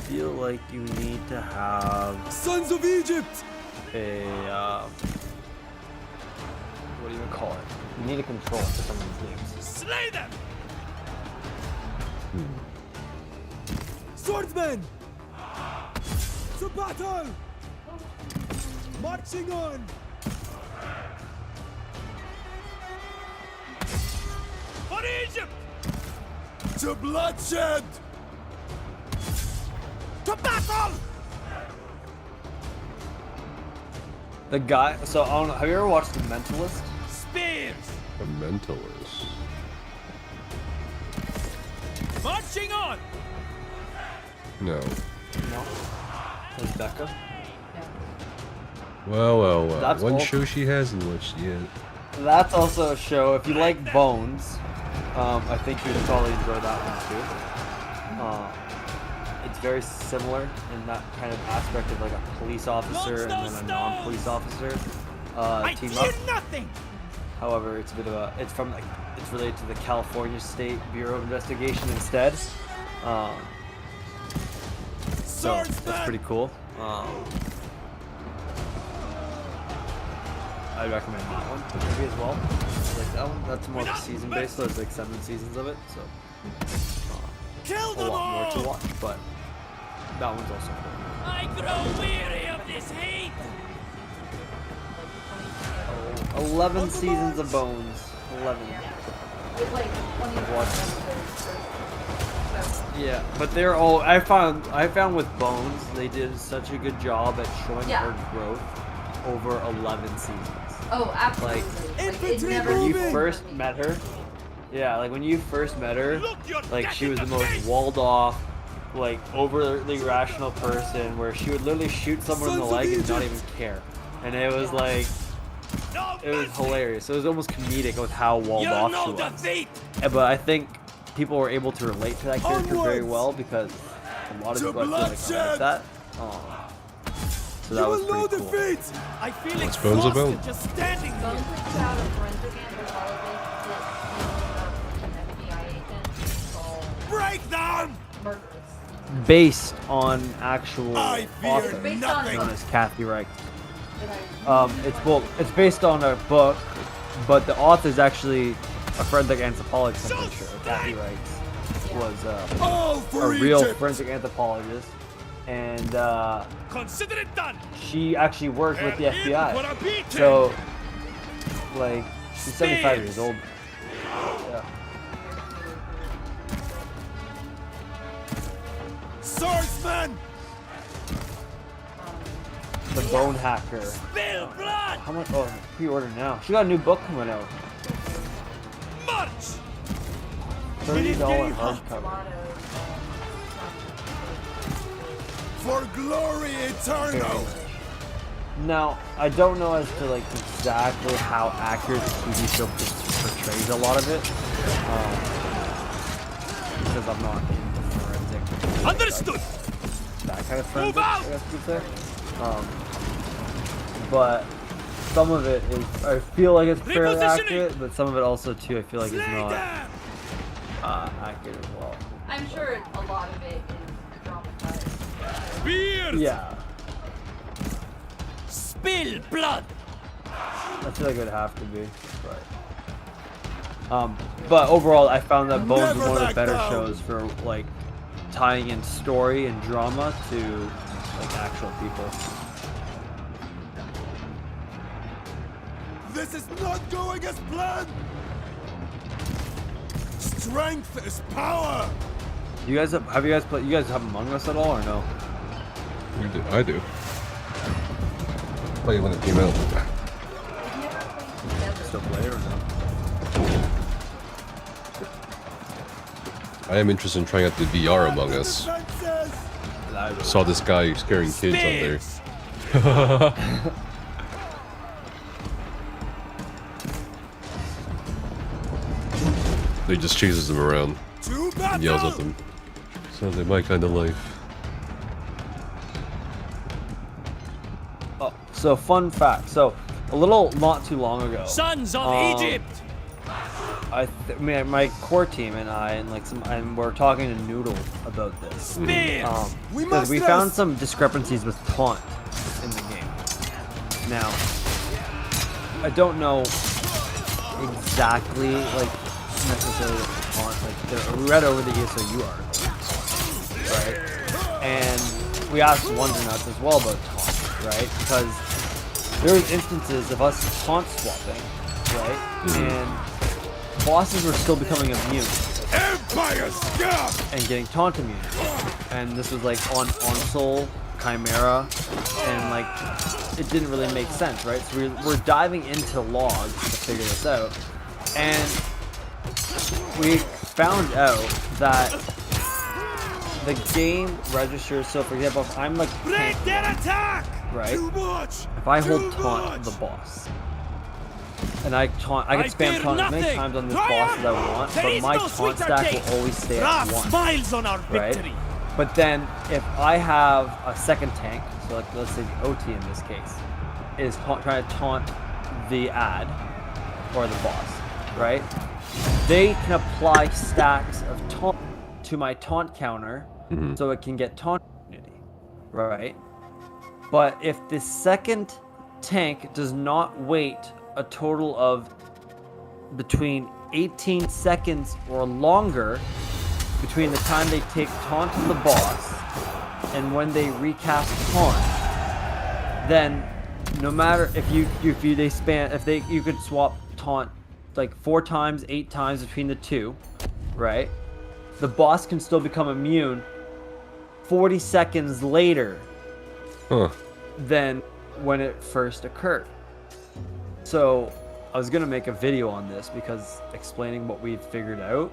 S8: feel like you need to have
S6: Sons of Egypt!
S8: a what do you even call it? You need a control for some of these games.
S6: Slay them! Swordsmen! To battle! Marching on! For Egypt! To bloodshed! To battle!
S8: The guy, so I don't know, have you ever watched The Mentalist?
S6: Spears!
S1: A mentalist.
S6: Marching on!
S1: No.
S8: No. With Becca?
S1: Well.
S8: That's
S1: one
S8: all-
S1: show she has and what she has.
S8: That's also a show. If you like Bones, I think you'd probably enjoy that one too. It's very similar in that kind of aspect of like a police officer and then a non-police officer team up.
S6: Nothing!
S8: However, it's a bit of it's related to the California State Bureau of Investigation instead. So that's pretty cool. I'd recommend that one maybe as well. Like that one. That's more like season based. There's like 7 seasons of it, so a lot more to watch. But that one's also cool.
S6: I grow weary of this hate!
S8: 11 seasons of Bones. 11.
S10: With like 20
S8: Yeah, but they're all. I found with Bones, they did such a good job at showing her growth over 11 seasons.
S10: Oh, absolutely.
S8: Like
S10: it never
S8: when you first met her, like she was the most walled off, like overly rational person, where she would literally shoot someone in the leg and not even care, and it was like. It was hilarious. It was almost comedic with how walled off she was. But I think people were able to relate to that character very well because a lot of people I feel like that. So that was pretty cool.
S6: I feel
S1: What's Bones about?
S6: just standing here.
S10: Bones is about a forensic anthropologist that's an FBI agent called
S6: Break them!
S10: Murderous.
S8: Based on actual
S6: I fear
S8: author
S6: nothing.
S8: known as Kathy Reich. It's based on a book, but the author is actually a forensic anthropologist. I'm pretty sure. Kathy Reich was a real forensic anthropologist, and
S6: Consider it done.
S8: she actually worked with the FBI. So, like, she's 75 years old. Yeah.
S6: Swordsman!
S8: The Bone Hacker.
S6: Spill blood!
S8: How much? Oh, pre-order now. She got a new book coming out.
S6: March!
S8: $30 hardcover.
S6: For glory eternal!
S8: Now, I don't know as to like exactly how accurate the TV show portrays a lot of it, because I'm not into forensic.
S6: Understood.
S8: That kind of forensic, I guess you could say. But some of it is, I feel like it's fairly accurate, but some of it also too, I feel like it's not accurate as well.
S10: I'm sure a lot of it is dramatized.
S8: Yeah.
S6: Spill blood.
S8: I feel like it would have to be, but overall, I found that Bones was one of the better shows for like tying in story and drama to like actual people.
S6: This is not going as planned. Strength is power.
S8: You guys have you guys played? You guys have Among Us at all or no?
S1: I do. Play when it came out.
S8: Still play or no?
S1: I am interested in trying out the VR Among Us. Saw this guy scaring kids on there. They just chases them around and yells at them. Sounds like my kind of life.
S8: Oh, so fun fact. So a little not too long ago.
S6: Sons of Egypt.
S8: My core team and I and we're talking to Noodle about this. Because we found some discrepancies with taunt in the game. Now, I don't know exactly like necessarily what taunt we read over the ESOU article, right? And we asked Wonder Nuts as well about taunt, right? Because there was instances of us taunt swapping, right? And bosses were still becoming immune and getting taunt immunity, and this was like on Soul, Chimera, and like it didn't really make sense, right? So we're diving into logs to figure this out, and we found out that the game registers. So for example, if I'm like right, if I hold taunt the boss. And I can spam taunt as many times on this boss as I want, but my taunt stack will always stay at 1. Right? But then if I have a second tank, so like let's say the OT in this case, is trying to taunt the ad or the boss, right? They can apply stacks of taunt to my taunt counter so it can get taunt immunity, right? But if the second tank does not wait a total of between 18 seconds or longer between the time they take taunt to the boss and when they recast taunt, then no matter if you could swap taunt like 4 times, 8 times between the two, right? The boss can still become immune 40 seconds later than when it first occurred. So I was gonna make a video on this because explaining what we've figured out,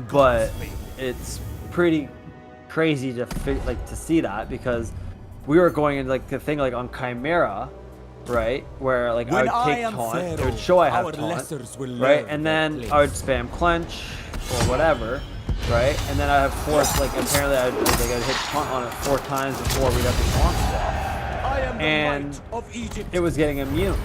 S8: but it's pretty crazy to see that because we were going into like the thing like on Chimera, right, where like I would take taunt, it would show I have taunt, right, and then I would spam clench or whatever, right, and then I have force like apparently I'd hit taunt on it 4 times before we'd have the taunt swap. And it was getting immune,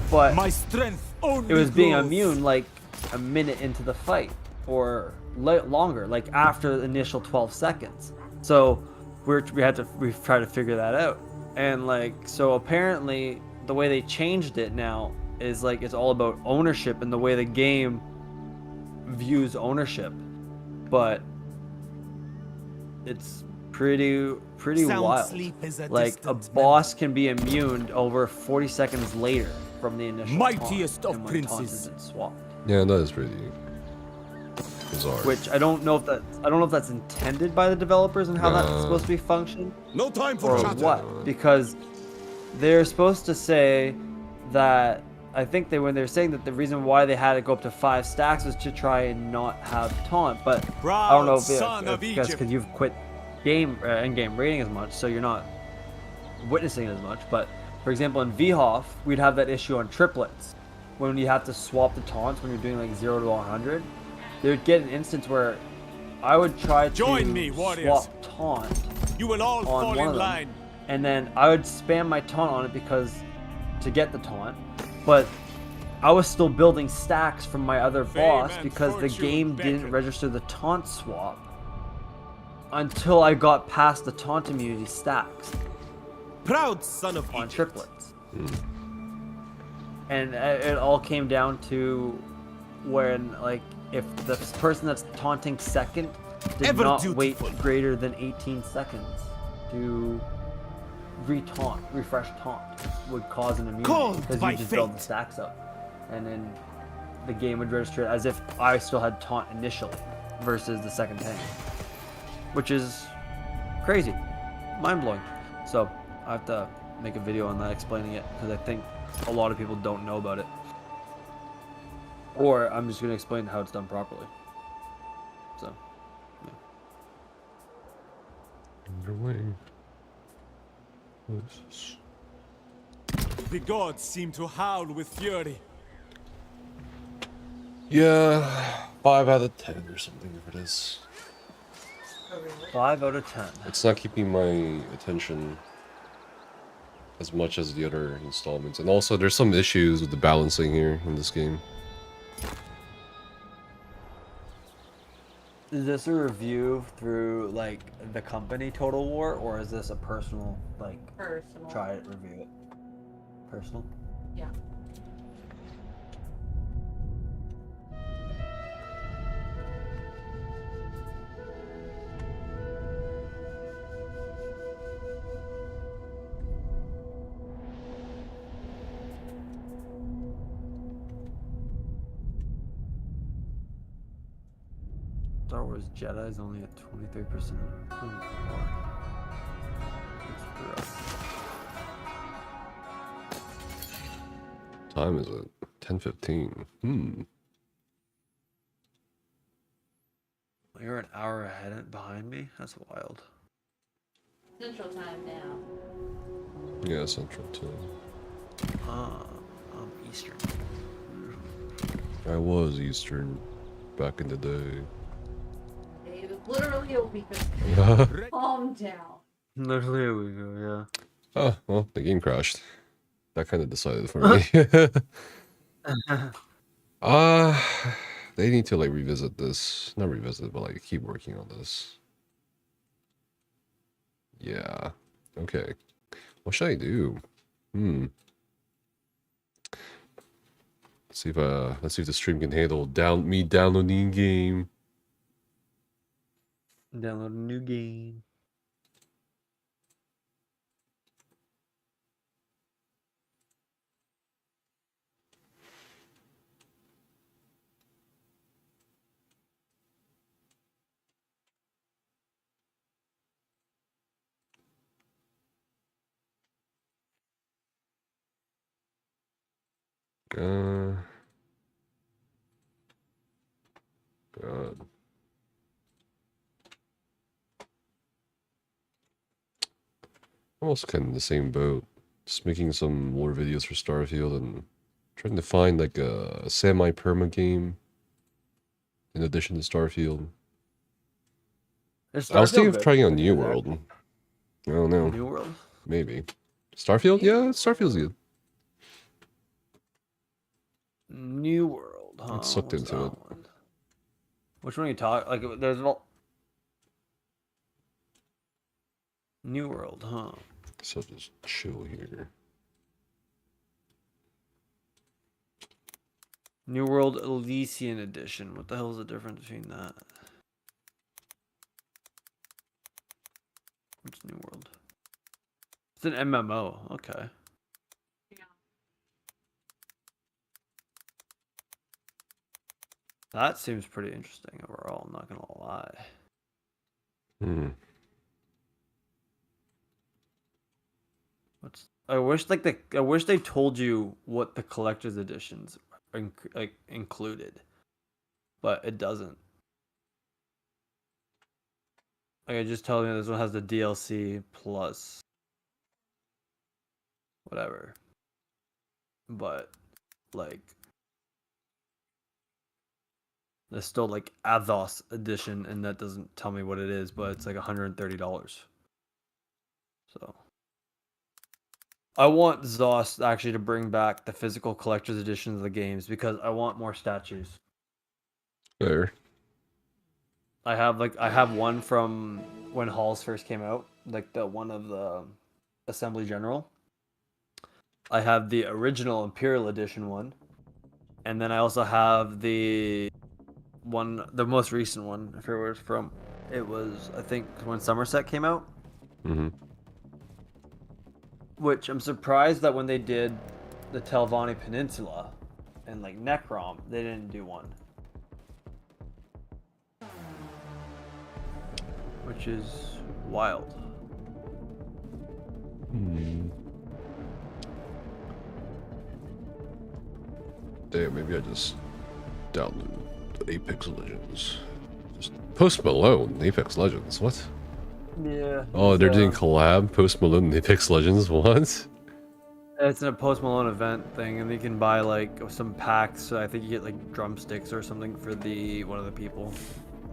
S8: but it was being immune like a minute into the fight or longer, like after the initial 12 seconds. So we tried to figure that out, and like so apparently the way they changed it now is like it's all about ownership and the way the game views ownership, but it's pretty wild. Like a boss can be immune over 40 seconds later from the initial
S6: mightiest
S8: taunt,
S6: of
S8: and
S6: princes.
S8: Swapped.
S1: Yeah, that is pretty bizarre.
S8: Which I don't know if that's intended by the developers and how that's supposed to be functioned.
S6: No time for
S8: or what? Because they're supposed to say that I think when they're saying that the reason why they had it go up to 5 stacks was to try and not have taunt, but I don't know if because you've quit in-game rating as much, so you're not witnessing it as much. But for example, in VHOF, we'd have that issue on triplets when you have to swap the taunts when you're doing like 0 to 100. They would get an instance where I would try to swap taunt
S6: you will all
S8: on
S6: fall
S8: one
S6: in
S8: of them,
S6: line.
S8: and then I would spam my taunt on it to get the taunt, but I was still building stacks from my other boss because the game didn't register the taunt swap until I got past the taunt immunity stacks.
S6: Proud son of
S8: on
S6: Egypt.
S8: triplets. And it all came down to when, like, if the person that's taunting second did
S6: Ever
S8: not
S6: dutiful.
S8: wait greater than 18 seconds to refresh taunt would cause an immunity
S6: Called
S8: because
S6: by
S8: you just build the
S6: fate.
S8: stacks up, and then the game would register it as if I still had taunt initially versus the second tank, which is crazy, mind blowing. So I have to make a video on that explaining it because I think a lot of people don't know about it, or I'm just gonna explain how it's done properly. So.
S1: Underway. What is this?
S6: The gods seem to howl with fury.
S1: Yeah, 5 out of 10 or something if it is.
S8: 5 out of 10.
S1: It's not keeping my attention as much as the other installments. And also, there's some issues with the balancing here in this game.
S8: Is this a review through, like, the company Total War, or is this a personal, like,
S10: Personal.
S8: try it, review it? Personal?
S10: Yeah.
S8: Star Wars Jedi is only at 23%.
S1: Time is it? 10:15.
S8: You're an hour ahead behind me? That's wild.
S10: Central time now.
S1: Yeah, Central Time.
S8: I'm Eastern.
S1: I was Eastern back in the day.
S10: It was literally a week
S1: Yeah.
S10: Calm down.
S8: Literally a week ago, yeah.
S1: Oh, well, the game crashed. That kind of decided for me. They need to, like, revisit this. Not revisit, but, like, keep working on this. Yeah. Okay. What should I do? Let's see if the stream can handle me downloading game.
S8: Download a new game.
S1: God. I'm also kind of in the same boat. Just making some more videos for Starfield and trying to find, like, a semi-perma game in addition to Starfield. I was thinking of trying out New World. I don't know.
S8: New World?
S1: Maybe. Starfield? Yeah, Starfield's good.
S8: New World, huh?
S1: Get sucked
S8: What's
S1: into
S8: that
S1: it.
S8: one? Which one are you talking? Like, there's New World, huh?
S1: So just chill here.
S8: New World Elysian Edition. What the hell is the difference between that? What's New World? It's an MMO. Okay.
S10: Yeah.
S8: That seems pretty interesting overall. I'm not gonna lie. I wish they told you what the collector's editions included, but it doesn't. Like, it just tells me this one has the DLC plus whatever, but like there's still like Athos edition, and that doesn't tell me what it is, but it's like $130. So I want Zos actually to bring back the physical collector's editions of the games because I want more statues.
S1: Fair.
S8: I have one from when Halls first came out, like the one of the Assembly General. I have the original Imperial Edition one, and then I also have the most recent one. I forget where it's from. It was, I think, when Somerset came out.
S1: Mm-hmm.
S8: Which I'm surprised that when they did the Telvanni Peninsula and like Necrom, they didn't do one. Which is wild.
S1: Damn, maybe I just download Apex Legends. Just Post Malone, Apex Legends, what?
S8: Yeah.
S1: Oh, they're doing collab, Post Malone and Apex Legends, what?
S8: It's a Post Malone event thing, and you can buy like some packs. So I think you get like drumsticks or something for one of the people.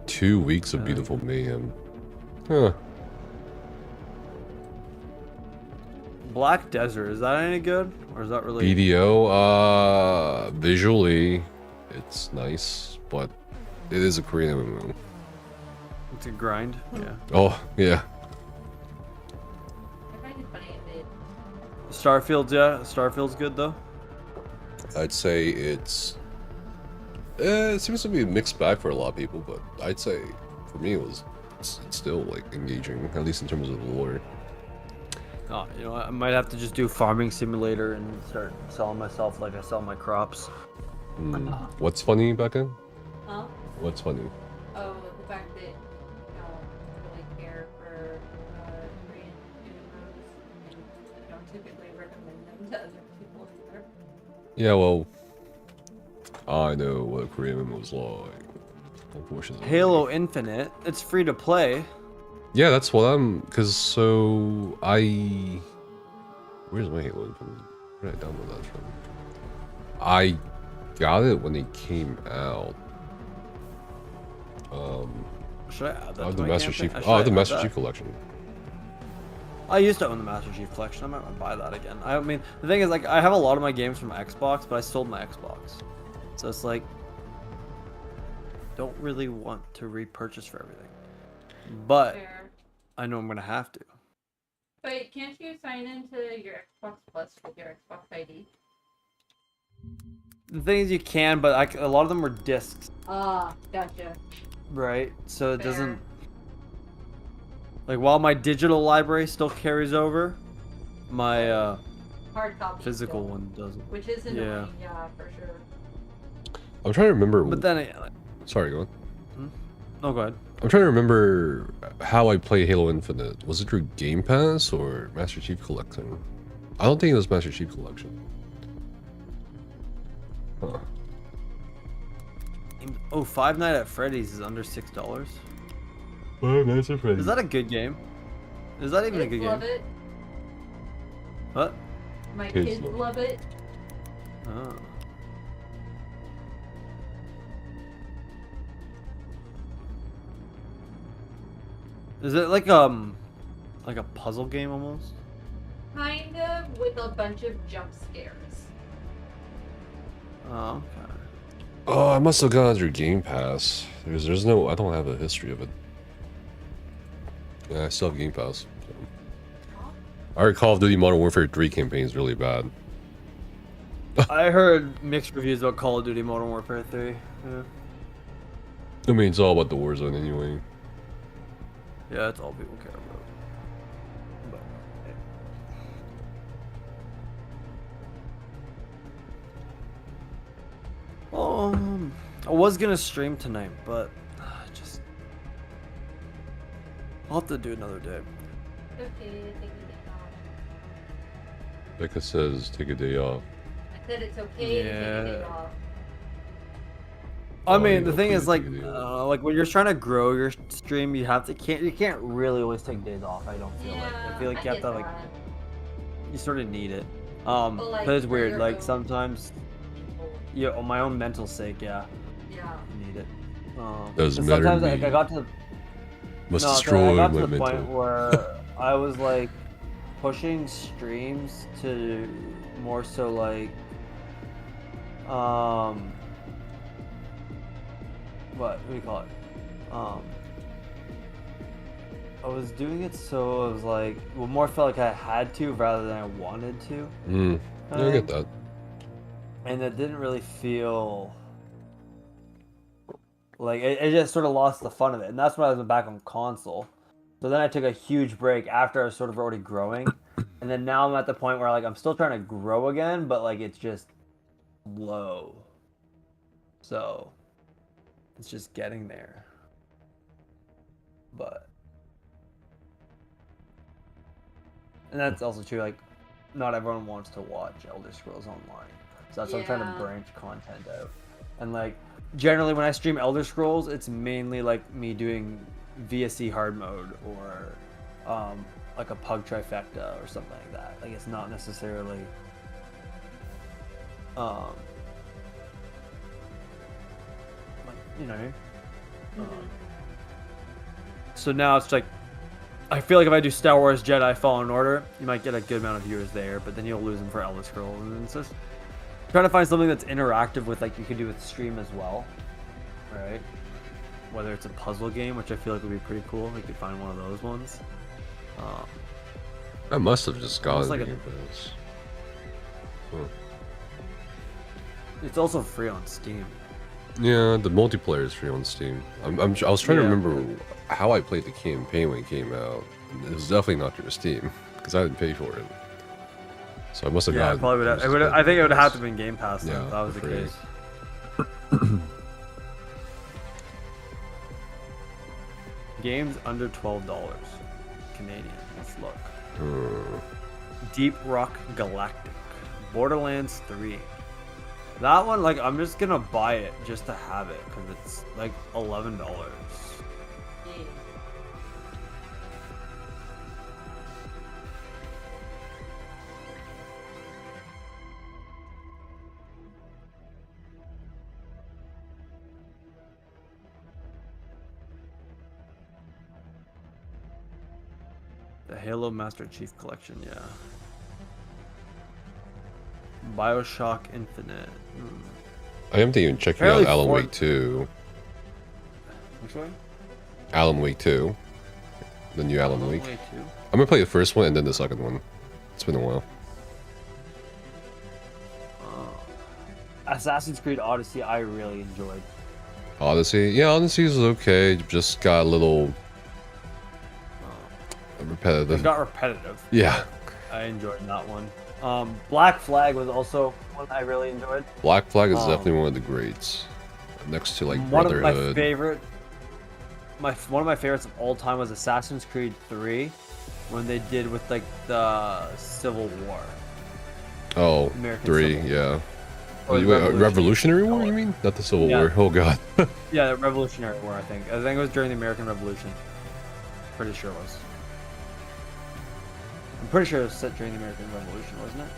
S1: 2 weeks of beautiful mayhem. Huh.
S8: Black Desert, is that any good? Or is that really...
S1: BDO, visually, it's nice, but it is a Korean MMO.
S8: It's a grind, yeah.
S1: Oh, yeah.
S8: Starfield's, yeah. Starfield's good, though.
S1: I'd say it seems to be a mixed bag for a lot of people, but I'd say, for me, it's still, like, engaging, at least in terms of the lore.
S8: Oh, you know, I might have to just do Farming Simulator and start selling myself like I sell my crops.
S1: What's funny, Becca?
S10: Huh?
S1: What's funny?
S10: Oh, the fact that you don't really care for Korean MMOs and you don't typically recommend them to other people either.
S1: Yeah, well, I know what Korean MMOs like, unfortunately.
S8: Halo Infinite, it's free to play.
S1: Yeah, that's what where's my Halo Infinite? Where did I download that from? I got it when it came out.
S8: Should I add that to
S1: the
S8: my
S1: Master
S8: campaign?
S1: Chief. Oh, the Master Chief Collection.
S8: I used to own the Master Chief Collection. I might want to buy that again. I mean, the thing is, like, I have a lot of my games from Xbox, but I sold my Xbox. So it's like, don't really want to repurchase for everything. But
S10: Fair.
S8: I know I'm going to have to.
S10: But can't you sign into your Xbox Plus with your Xbox ID?
S8: The thing is, you can, but a lot of them are discs.
S10: Ah, gotcha.
S8: Right? So it
S10: Fair.
S8: doesn't... Like, while my digital library still carries over, my
S10: Hard copy
S8: physical
S10: still,
S8: one doesn't.
S10: which is annoying, yeah, for sure.
S1: I'm trying to remember.
S8: But then...
S1: Sorry, go on.
S8: Oh, go ahead.
S1: I'm trying to remember how I play Halo Infinite. Was it through Game Pass or Master Chief Collection? I don't think it was Master Chief Collection. Huh.
S8: Oh, Five Nights at Freddy's is under $6.
S1: Five Nights at Freddy's.
S8: Is that a good game? Is that even a good
S10: love
S8: game?
S10: it.
S8: What?
S10: My
S1: Kids
S10: kids
S1: love it.
S10: love it.
S8: Oh. Is it like a puzzle game almost?
S10: Kind of, with a bunch of jump scares.
S8: Oh, okay.
S1: Oh, I must have gone through Game Pass. There's no, I don't have a history of it. Yeah, I still have Game Pass. So. I heard Call of Duty Modern Warfare 3 campaign is really bad.
S8: I heard mixed reviews about Call of Duty Modern Warfare 3. Yeah.
S1: I mean, it's all about the Warzone anyway.
S8: Yeah, that's all people care about. But, I was gonna stream tonight, but just I'll have to do another day.
S10: Okay, take a day off.
S1: Becca says, take a day off.
S10: I said it's okay to take a day off.
S8: I mean, the thing is, like when you're trying to grow your stream, you can't really always take days off. I don't feel like. I feel like you have to you sort of need it. But it's weird. Like sometimes, yeah, on my own mental sake, yeah.
S10: Yeah.
S8: You need it.
S1: Doesn't matter.
S8: Sometimes like, I got to.
S1: Must
S8: I
S1: destroy
S8: got
S1: my
S8: to the
S1: mental.
S8: point where I was like pushing streams to more so like what do we call it? I was doing it so it was like, well, more felt like I had to rather than I wanted to.
S1: Yeah, I get that.
S8: And it didn't really feel like it just sort of lost the fun of it. And that's when I was back on console. So then I took a huge break after I was sort of already growing. And then now I'm at the point where like I'm still trying to grow again, but like it's just low. So it's just getting there. But and that's also true, like not everyone wants to watch Elder Scrolls Online. So that's why I'm trying to branch content out. And like generally when I stream Elder Scrolls, it's mainly like me doing VSC hard mode or like a pug trifecta or something like that. Like it's not necessarily like, you know. So now it's like I feel like if I do Star Wars Jedi Fallen Order, you might get a good amount of viewers there, but then you'll lose them for Elder Scrolls, and it's just trying to find something that's interactive with, like you could do with stream as well, right? Whether it's a puzzle game, which I feel like would be pretty cool. We could find one of those ones.
S1: I must have just gotten
S8: like
S1: it.
S8: It's also free on Steam.
S1: Yeah, the multiplayer is free on Steam. I was trying to remember how I played the campaign when it came out. It was definitely not through Steam because I didn't pay for it. So I must have gotten.
S8: Probably would have, I think it would have to be in Game Pass if that was the case. Games under $12 Canadian. Let's look. Deep Rock Galactic, Borderlands 3. That one, like, I'm just gonna buy it just to have it because it's like $11. The Halo Master Chief Collection, yeah. BioShock Infinite.
S1: I am thinking checking out Alan Wake 2.
S8: Which one?
S1: Alan Wake 2. The new Alan Wake.
S8: 2?
S1: I'm gonna play the first one and then the second one. It's been a while.
S8: Assassin's Creed Odyssey, I really enjoyed.
S1: Odyssey? Yeah, Odyssey is okay. Just got a little repetitive.
S8: It got repetitive.
S1: Yeah.
S8: I enjoyed that one. Black Flag was also one I really enjoyed.
S1: Black Flag is definitely one of the greats. Next to like Brotherhood.
S8: One of my favorite one of my favorites of all time was Assassin's Creed 3 when they did with like the Civil War.
S1: Oh,
S8: American
S1: 3,
S8: Civil
S1: yeah.
S8: Or
S1: Revolutionary War, you mean? Not the Civil War. Oh god.
S8: Yeah, the Revolutionary War, I think. I think it was during the American Revolution. Pretty sure it was. I'm pretty sure it was set during the American Revolution, wasn't it?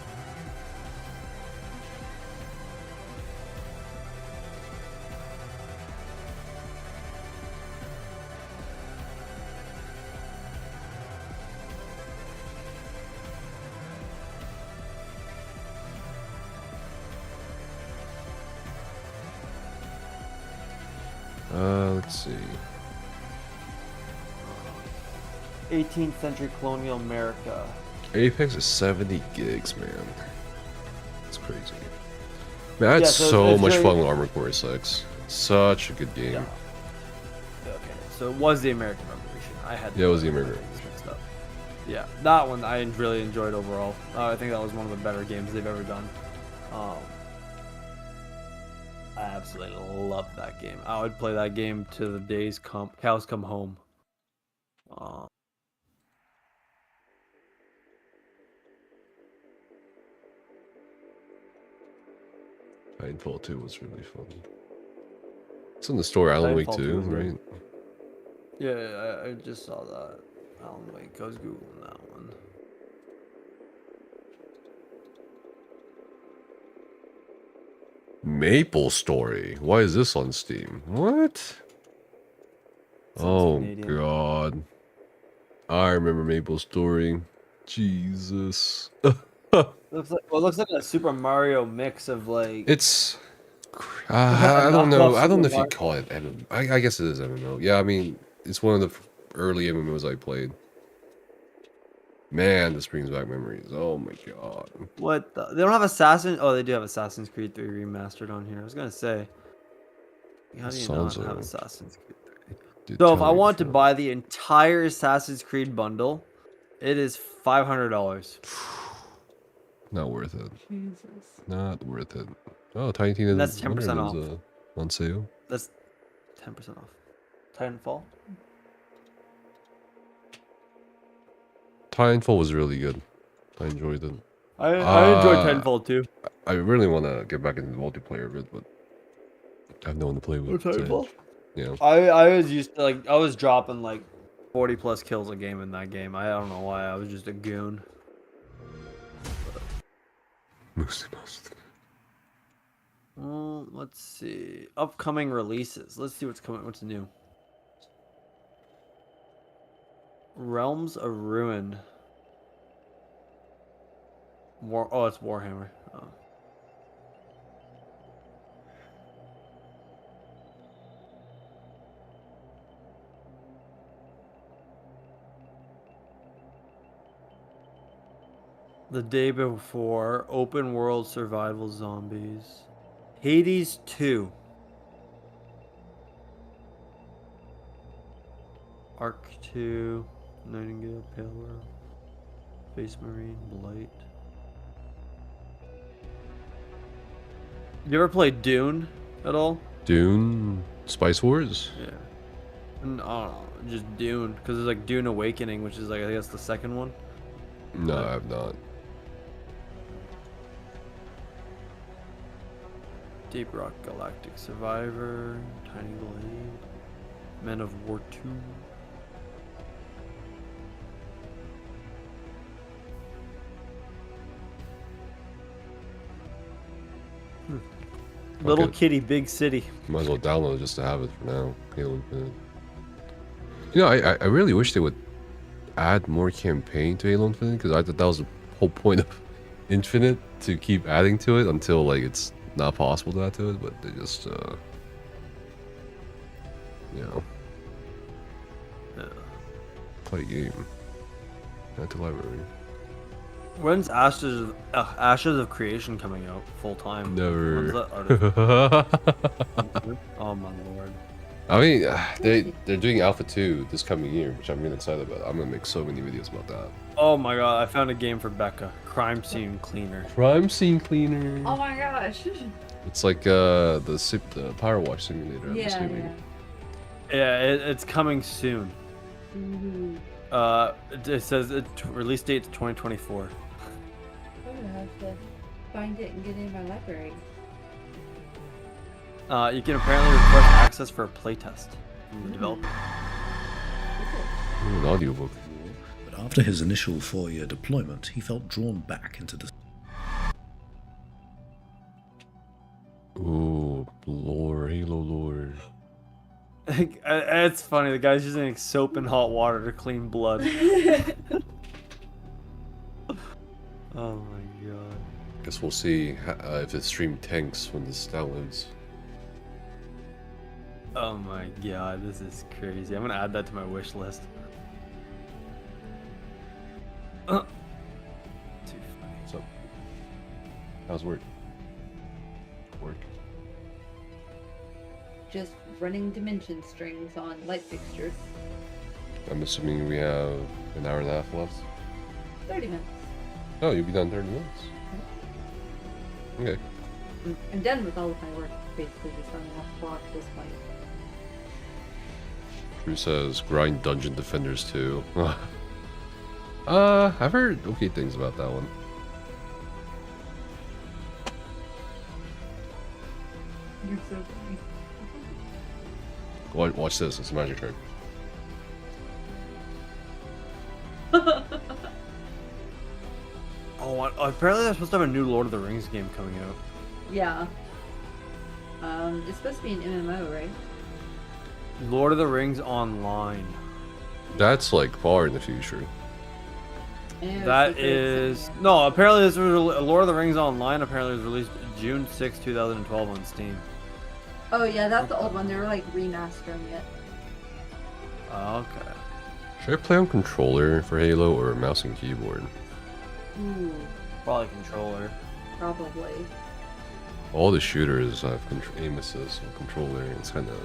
S1: Let's see.
S8: 18th century colonial America.
S1: Apex is 70 gigs, man. It's crazy. Man, I had so much fun with Armored Core 6. Such a good game.
S8: Yeah. Okay, so it was the American Revolution. I had.
S1: Yeah, it was the American Revolution
S8: stuff. Yeah, that one I really enjoyed overall. I think that was one of the better games they've ever done. I absolutely loved that game. I would play that game to the days cows come home.
S1: Titanfall 2 was really fun. It's in the store, Alan Wake 2, right?
S8: Yeah, I just saw that. Alan Wake, I was Googling that one.
S1: Maple Story. Why is this on Steam? What? Oh god. I remember Maple Story. Jesus.
S8: Looks like a Super Mario mix of like.
S1: It's. I don't know. I don't know if you call it MMO. I guess it is MMO. Yeah, I mean, it's one of the early MMOs I played. Man, this brings back memories. Oh my god.
S8: What? They don't have Assassin. Oh, they do have Assassin's Creed 3 remastered on here. I was gonna say. How do you not have Assassin's Creed 3? So if I want to buy the entire Assassin's Creed bundle, it is $500.
S1: Not worth it.
S7: Jesus.
S1: Not worth it. Oh, Tiny Tina.
S8: That's 10% off.
S1: On sale.
S8: That's 10% off. Titanfall.
S1: Titanfall was really good. I enjoyed it.
S8: I enjoyed Titanfall too.
S1: I really want to get back into the multiplayer a bit, but I have no one to play with.
S8: Titanfall?
S1: Yeah.
S8: I was used to I was dropping like 40 plus kills a game in that game. I don't know why. I was just a goon.
S1: Mostly most.
S8: Let's see. Upcoming releases. Let's see what's coming. What's new. Realms of Ruin. Oh, it's Warhammer. Oh. The day before, open world survival zombies. Hades 2. Arc 2. Nightingale, Pale World. Space Marine, Blight. You ever played Dune at all?
S1: Dune? Spice Wars?
S8: Yeah. No, just Dune. Because there's like Dune Awakening, which is like, I guess the second one.
S1: No, I have not.
S8: Deep Rock Galactic Survivor, Tiny Blade, Men of War 2. Little Kitty, Big City.
S1: Might as well download it just to have it for now. Halo Infinite. You know, I really wish they would add more campaign to Halo Infinite, because I thought that was the whole point of Infinite, to keep adding to it until like it's not possible to add to it, but they just you know, play a game. Add to library.
S8: When's Ashes of Creation coming out full time?
S1: Never.
S8: Oh my lord.
S1: I mean, they're doing Alpha 2 this coming year, which I'm really excited about. I'm gonna make so many videos about that.
S8: Oh my god, I found a game for Becca. Crime Scene Cleaner.
S1: Crime Scene Cleaner.
S7: Oh my gosh.
S1: It's like the Power Wash simulator. I'm assuming.
S8: Yeah, it's coming soon. It says release date 2024.
S7: I'm gonna have to find it and get it in my library.
S8: You can apparently request access for a playtest from the developer.
S1: An audiobook.
S14: But after his initial 4-year deployment, he felt drawn back into the...
S1: Ooh, lore, Halo lore.
S8: It's funny, the guy's using soap and hot water to clean blood. Oh my god.
S1: Guess we'll see if the stream tanks when this downloads.
S8: Oh my god, this is crazy. I'm gonna add that to my wish list. Too funny.
S1: So, how's work?
S7: Just running dimension strings on light fixtures.
S1: I'm assuming we have an hour and a half left.
S7: 30 minutes.
S1: Oh, you'll be done in 30 minutes. Okay.
S7: I'm done with all of my work, basically just running off the clock at this point.
S1: Drew says grind Dungeon Defenders 2. I've heard okay things about that one.
S7: You're so funny.
S1: Watch this, it's a magic trick.
S8: Apparently they're supposed to have a new Lord of the Rings game coming out.
S7: Yeah. It's supposed to be an MMO, right?
S8: Lord of the Rings Online.
S1: That's like far in the future.
S8: That is... No, apparently this was Lord of the Rings Online apparently was released June 6, 2012 on Steam.
S7: Oh yeah, that's the old one. They were like remastering it.
S8: Oh, okay.
S1: Should I play on controller for Halo or mouse and keyboard?
S7: Ooh,
S8: Probably controller.
S7: probably.
S1: All the shooters have aim assist on controller. It's kind of.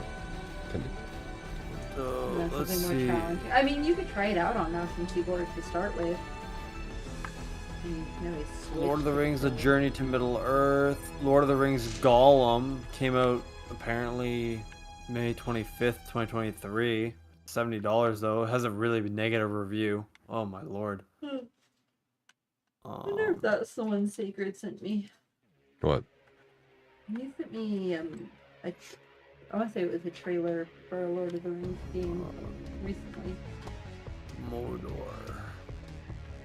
S8: So
S7: That's
S8: let's
S7: something
S8: see.
S7: more challenging. I mean, you could try it out on mouse and keyboard to start with.
S8: Lord of the Rings: The Journey to Middle Earth. Lord of the Rings: Gollum came out apparently May 25th, 2023. $70 though. It has a really negative review. Oh my lord.
S7: I wonder if that's someone sacred sent me.
S1: What?
S7: He sent me I want to say it was a trailer for a Lord of the Rings game recently.
S8: Mordor.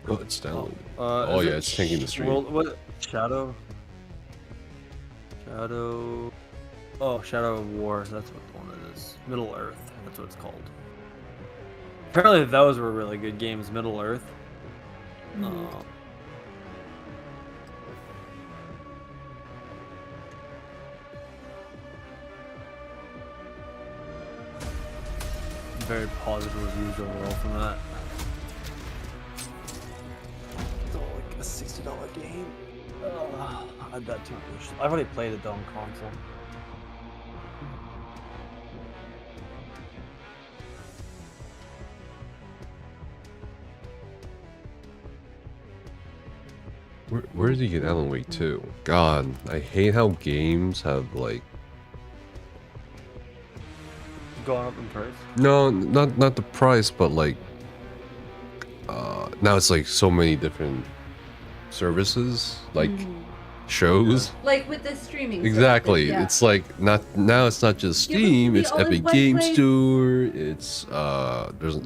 S1: Oh, it's down.
S8: Oh
S1: yeah, it's tanking the stream.
S8: What? Shadow. Oh, Shadow of War. That's what the one it is. Middle Earth. That's what it's called. Apparently, those were really good games. Middle Earth. Very positive reviews overall from that. It's all like a $60 game. I bet too much. I've already played it though on console.
S1: Where did you get Alan Wake 2? God, I hate how games have like.
S8: Going up in price?
S1: No, not the price, but like. Now it's like so many different services, like shows.
S7: Like with the streaming.
S1: Exactly.
S7: Services, yeah.
S1: It's like now it's not just Steam, it's Epic Game Store, it's there's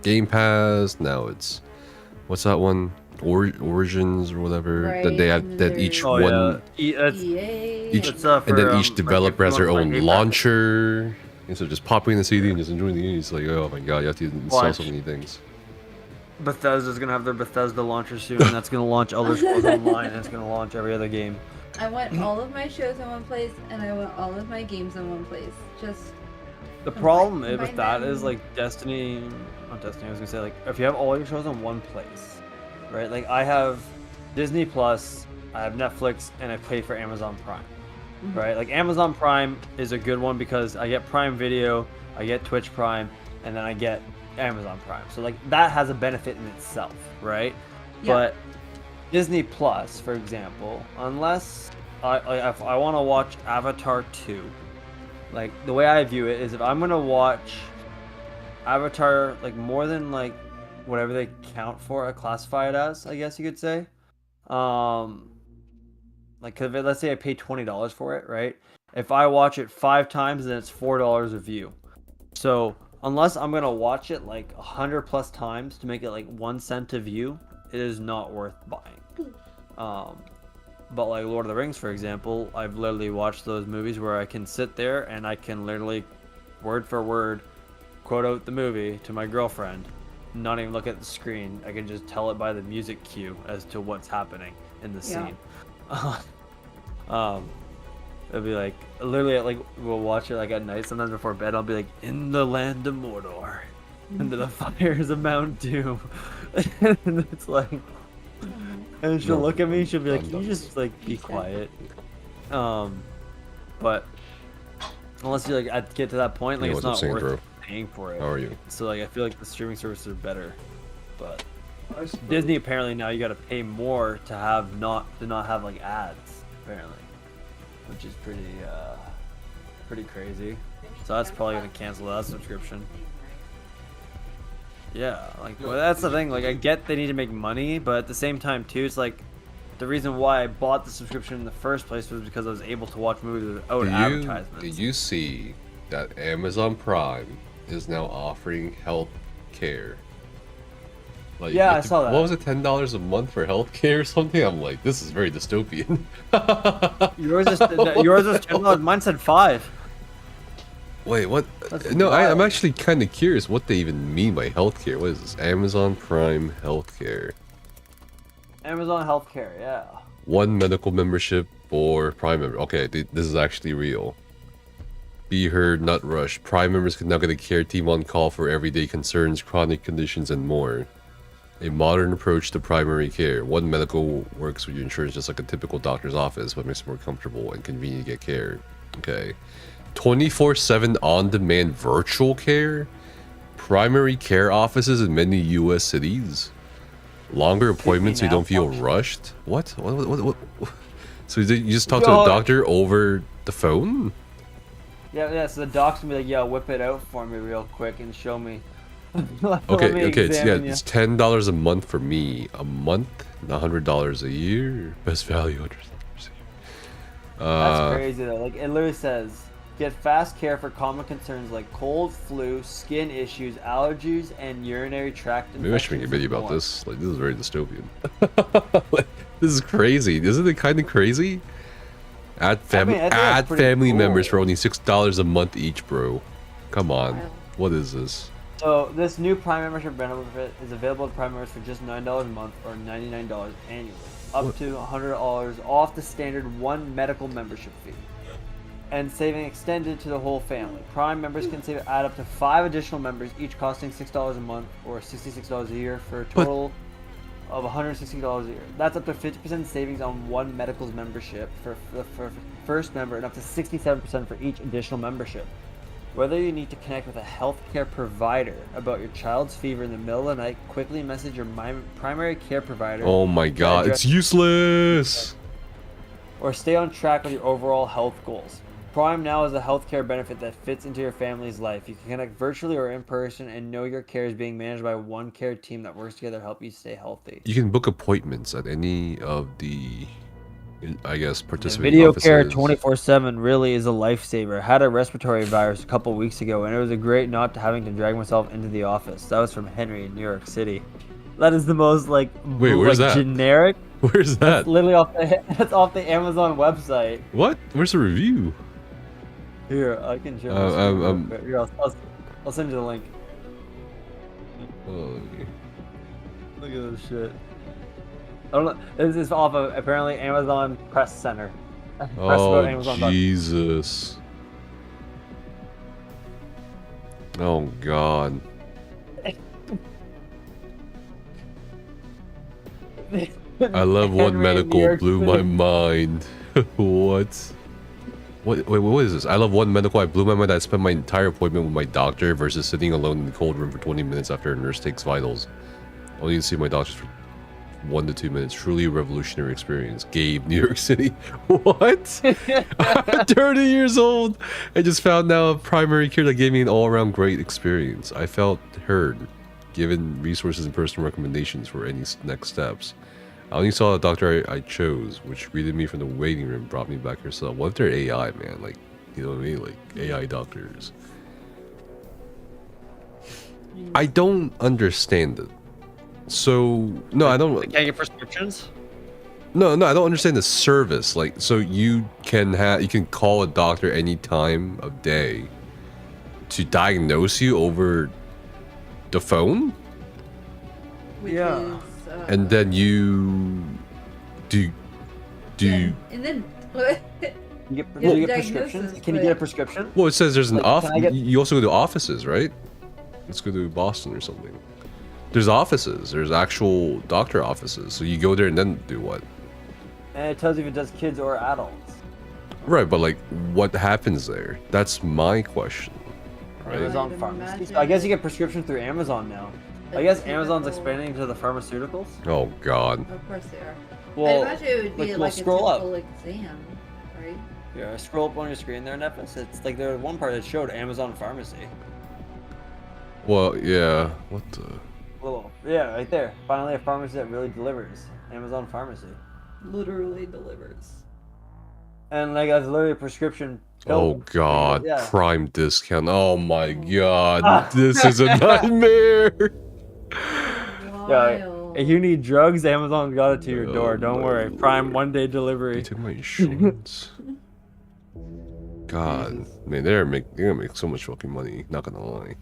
S1: Game Pass, now it's what's that one? Origins or whatever.
S7: Right,
S1: that they have that each one
S7: EA.
S1: each and then each developer has their own launcher. Instead of just popping the CD and just enjoying the game, it's like, oh my god, you have to install so many things.
S8: Bethesda's gonna have their Bethesda launcher soon, and that's gonna launch Elder Scrolls Online, and it's gonna launch every other game.
S7: I want all of my shows in one place, and I want all of my games in one place. Just
S8: the problem with that is like Destiny. Not Destiny. I was gonna say like if you have all your shows in one place, right? Like I have Disney Plus, I have Netflix, and I pay for Amazon Prime. Right? Like Amazon Prime is a good one because I get Prime Video, I get Twitch Prime, and then I get Amazon Prime. So like that has a benefit in itself, right? Yeah. But Disney Plus, for example, unless if I want to watch Avatar 2, like the way I view it is if I'm gonna watch Avatar like more than like whatever they count for, classify it as, I guess you could say. Like, let's say I pay $20 for it, right? If I watch it 5 times, then it's $4 a view. So unless I'm gonna watch it like 100+ times to make it like 1 cent a view, it is not worth buying. But like Lord of the Rings, for example, I've literally watched those movies where I can sit there and I can literally, word for word, quote out the movie to my girlfriend, not even look at the screen. I can just tell it by the music cue as to what's happening in the scene. It'll be like literally like we'll watch it like at night sometimes before bed. I'll be like, in the land of Mordor, into the fires of Mount Doom, and it's like, and she'll look at me. She'll be like, "Can you just like be quiet?" But unless you like get to that point, like it's not worth paying for it.
S1: How are you?
S8: So like I feel like the streaming services are better, but Disney apparently now you got to pay more to not have like ads apparently, which is pretty crazy. So that's probably gonna cancel that subscription. Yeah, like well, that's the thing. Like I get they need to make money, but at the same time too, it's like the reason why I bought the subscription in the first place was because I was able to watch movies without advertisements.
S1: Did you see that Amazon Prime is now offering health care? Like,
S8: yeah, I saw that.
S1: What was it, $10 a month for healthcare or something? I'm like, this is very dystopian.
S8: yours is $10. Mine said $5.
S1: Wait, what? No, I'm actually kind of curious what they even mean by healthcare. What is this? Amazon Prime healthcare.
S8: Amazon healthcare, yeah.
S1: 1 medical membership for Prime member. Okay, this is actually real. Be heard, not rushed. Prime members can now get a care team on call for everyday concerns, chronic conditions, and more. A modern approach to primary care. One Medical works with your insurance just like a typical doctor's office, but makes it more comfortable and convenient to get care. Okay. 24/7 on-demand virtual care. Primary care offices in many U.S. cities. Longer appointments so you don't feel rushed. What? What? So you just talk to the doctor over the phone?
S8: Yeah, so the doc's gonna be like, yo, whip it out for me real quick and show me.
S1: Okay, it's $10 a month for me. A month, $100 a year. Best value, $100 a year.
S8: That's crazy though. Like, it literally says, get fast care for common concerns like cold, flu, skin issues, allergies, and urinary tract infections.
S1: Maybe I should make a video about this. Like, this is very dystopian. This is crazy. Isn't it kind of crazy? Add family members for only $6 a month each, bro. Come on. What is this?
S8: So this new Prime membership benefit is available to Prime members for just $9 a month or $99 annually, up to $100 off the standard one medical membership fee, and saving extended to the whole family. Prime members can add up to 5 additional members, each costing $6 a month or $66 a year, for a total of $160 a year. That's up to 50% savings on one medical's membership for the first member, and up to 67% for each additional membership. Whether you need to connect with a healthcare provider about your child's fever in the middle of the night, quickly message your primary care provider.
S1: Oh my god, it's useless!
S8: Or stay on track with your overall health goals. Prime now is a healthcare benefit that fits into your family's life. You can connect virtually or in person and know your care is being managed by one care team that works together to help you stay healthy.
S1: You can book appointments at any of the, I guess, participating
S8: Video
S1: offices.
S8: care 24/7 really is a lifesaver. I had a respiratory virus a couple weeks ago, and it was a great not having to drag myself into the office. That was from Henry in New York City. That is the most like
S1: where's that?
S8: Generic.
S1: Where's that?
S8: That's literally off the Amazon website.
S1: What? Where's the review?
S8: Here, I can share my screen. Here, I'll send you the link.
S1: Oh,
S8: look at this shit. I don't know. This is off of apparently Amazon Press Center.
S1: Oh, Jesus. Oh, God. I love one medical blew my mind. What? Wait, what is this? I love one medical. I blew my mind. I spent my entire appointment with my doctor versus sitting alone in the cold room for 20 minutes after a nurse takes vitals. Only to see my doctor for 1 to 2 minutes. Truly a revolutionary experience. Gabe, New York City. What? I'm 30 years old. I just found now a primary care that gave me an all-around great experience. I felt heard, given resources and personal recommendations for any next steps. I only saw the doctor I chose, which greeted me from the waiting room, brought me back herself. What if they're AI, man? Like, you know what I mean? Like, AI doctors. I don't understand it. So, no, I don't...
S8: Can I get prescriptions?
S1: No, I don't understand the service. Like, so you can call a doctor any time of day to diagnose you over the phone?
S8: Yeah.
S1: And then you do
S10: and then
S8: you get prescriptions? Can you get a prescription?
S1: Well, it says there's an
S8: office.
S1: You also go to offices, right? Let's go to Boston or something. There's offices. There's actual doctor offices. So you go there and then do what?
S8: And it tells you if it does kids or adults.
S1: Right, but like, what happens there? That's my question. Right?
S8: Amazon pharmacy. So I guess you get prescriptions through Amazon now. I guess Amazon's expanding into the pharmaceuticals.
S1: Oh God.
S10: Of course they are.
S8: Well,
S10: I imagine it would be like a
S8: scroll
S10: typical exam, right?
S8: Yeah, scroll up on your screen there, Nepis. It's like there was one part that showed Amazon Pharmacy.
S1: Well, yeah. What the?
S8: Well, yeah, right there. Finally, a pharmacy that really delivers. Amazon Pharmacy.
S10: Literally delivers.
S8: And like, that's literally a prescription.
S1: Oh God,
S8: yeah.
S1: Prime discount. Oh my God, this is a nightmare.
S8: Yeah, if you need drugs, Amazon got it to your door. Don't worry. Prime 1-day delivery.
S1: They took my insurance. God, man, they're gonna make so much fucking money. Not gonna lie.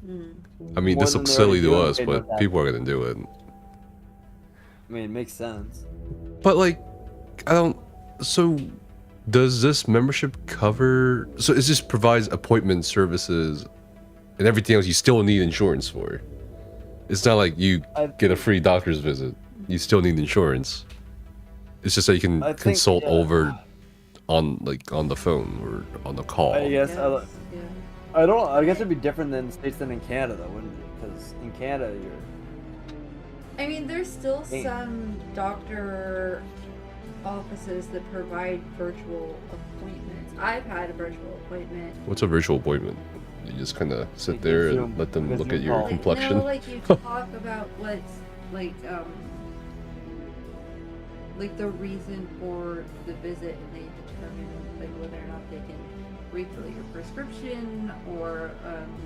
S1: I mean,
S8: More
S1: this
S8: than
S1: looks
S8: they already
S1: silly to
S8: do,
S1: us,
S8: they
S1: but
S8: don't
S1: people are gonna do it.
S8: I mean, it makes sense.
S1: But like, I don't. So, does this membership cover? So it just provides appointment services and everything else you still need insurance for. It's not like you get a free doctor's visit. You still need insurance. It's just that you can consult over on the phone or on the call.
S8: I guess. I don't. I guess it'd be different than states than in Canada, though, wouldn't it? Because in Canada,
S7: I mean, there's still some doctor offices that provide virtual appointments. I've had a virtual appointment.
S1: What's a virtual appointment? You just kind of sit there and let them look at your complexion.
S7: No, like you talk about what's like the reason for the visit, and they determine like whether or not they can refill your prescription, or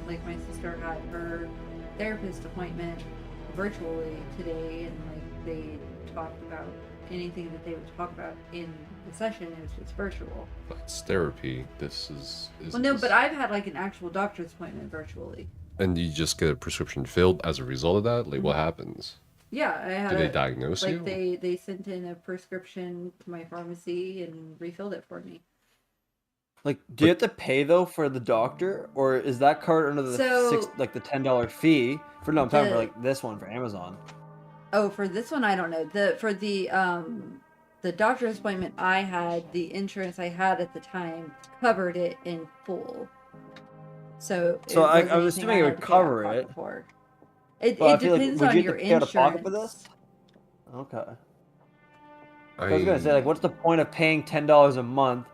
S7: like my sister had her therapist appointment virtually today, and like they talked about anything that they would talk about in the session. It was just virtual.
S1: It's therapy. This is
S7: well, no, but I've had like an actual doctor's appointment virtually.
S1: And you just get a prescription filled as a result of that? Like, what happens?
S7: Yeah, I had.
S1: Did they diagnose you?
S7: Like they sent in a prescription to my pharmacy and refilled it for me.
S8: like, do you have to pay though for the doctor, or is that covered under the the $10 fee for? No, I'm talking for like this one for Amazon.
S7: Oh, for this one, I don't know. For the doctor's appointment I had, the insurance I had at the time covered it in full. So
S8: I'm assuming it would cover it.
S7: It depends on your insurance.
S8: Out of pocket for this? Okay. I was gonna say, like, what's the point of paying $10 a month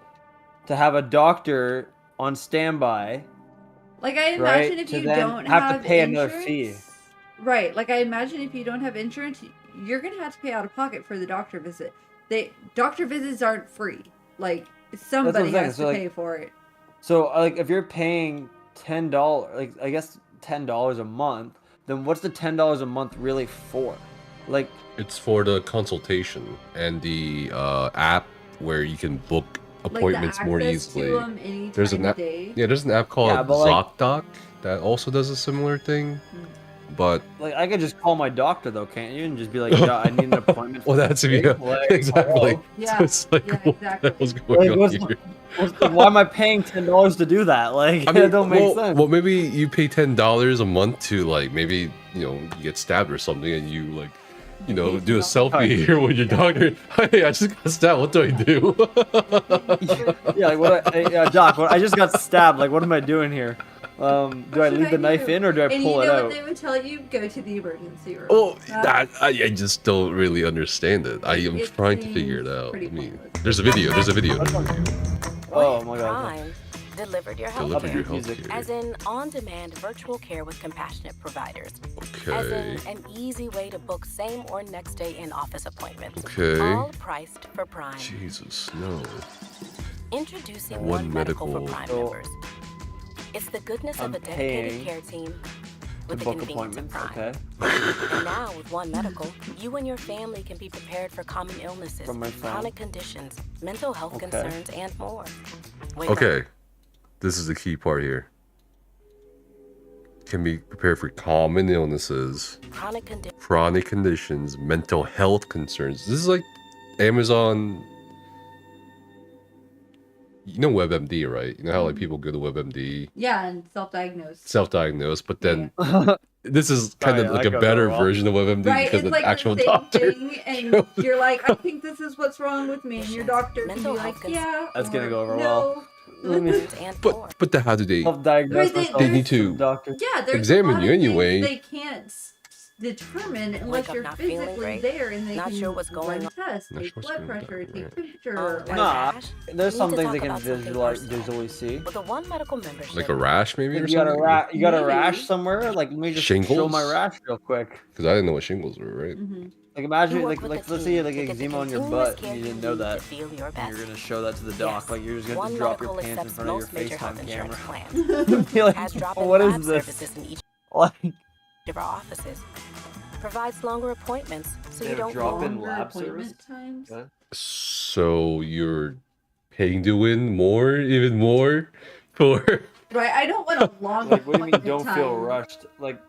S8: to have a doctor on standby?
S7: Like, I imagine if you don't have
S8: to pay
S7: insurance,
S8: another fee.
S7: Right. Like, I imagine if you don't have insurance, you're gonna have to pay out of pocket for the doctor visit. Doctor visits aren't free. Like, somebody has to pay for it.
S8: So, like, if you're paying $10, like, I guess $10 a month, then what's the $10 a month really for? Like,
S1: it's for the consultation and the app where you can book appointments more easily. There's an app. Yeah, there's an app called ZocDoc that also does a similar thing. But
S8: like, I could just call my doctor though, can't you? And just be like, yeah, I need an appointment.
S1: Well, that's exactly.
S7: Yeah,
S1: so it's like,
S7: exactly.
S1: What was going on here?
S8: Why am I paying $10 to do that? Like, it don't make sense.
S1: Well, maybe you pay $10 a month to, like, maybe, you get stabbed or something, and you, like, do a selfie here with your doctor. Hey, I just got stabbed. What do I do?
S8: Yeah, like, doc, I just got stabbed. Like, what am I doing here? Do I leave the knife in, or do I pull it out?
S7: What they would tell you? Go to the emergency room.
S1: Oh, I just don't really understand it. I am trying to figure it out. I mean, there's a video.
S8: Oh my god.
S15: Delivered your health as in on-demand virtual care with compassionate providers.
S1: Okay.
S15: As in an easy way to book same or next day in-office appointments.
S1: Okay.
S15: All priced for Prime.
S1: Jesus, no.
S15: Introducing One Medical for Prime members. It's the goodness of a dedicated care team with the convenience of Prime.
S8: Okay.
S15: And now with One Medical, you and your family can be prepared for common illnesses, chronic conditions, mental health concerns, and more.
S1: Okay. This is the key part here. Can be prepared for common illnesses, chronic conditions, mental health concerns. This is like Amazon. You know WebMD, right? You know how like people go to WebMD.
S7: Yeah, and self-diagnose.
S1: Self-diagnose, but then this is kind of like a better version of WebMD because
S7: it's
S1: of the actual
S7: doctor. Thing, and you're like, I think this is what's wrong with me, and your doctor can be like, yeah,
S8: that's gonna go over
S7: well.
S1: But how do they?
S8: They
S1: need to
S7: there's
S1: examine you anyway.
S7: They can't determine unless you're physically there, and they can run tests, take blood pressure, take temperature.
S8: There's some things they can visually see.
S15: With a One Medical membership,
S1: like a rash, maybe.
S8: You got a rash somewhere. Like, let me just show my rash real quick.
S1: Because I didn't know what shingles were, right?
S8: Like, imagine, like let's say like eczema on your butt, and you didn't know that, and you're gonna show that to the doc. Like, you're just gonna drop your pants in front of your FaceTime camera. Be like, what is this? Like,
S15: of our offices provides longer appointments, so you don't
S8: drop-in lab service
S7: times.
S1: So you're paying to win even more for.
S7: Right, I don't want a long.
S8: Like, what do you mean? Don't feel rushed? Like.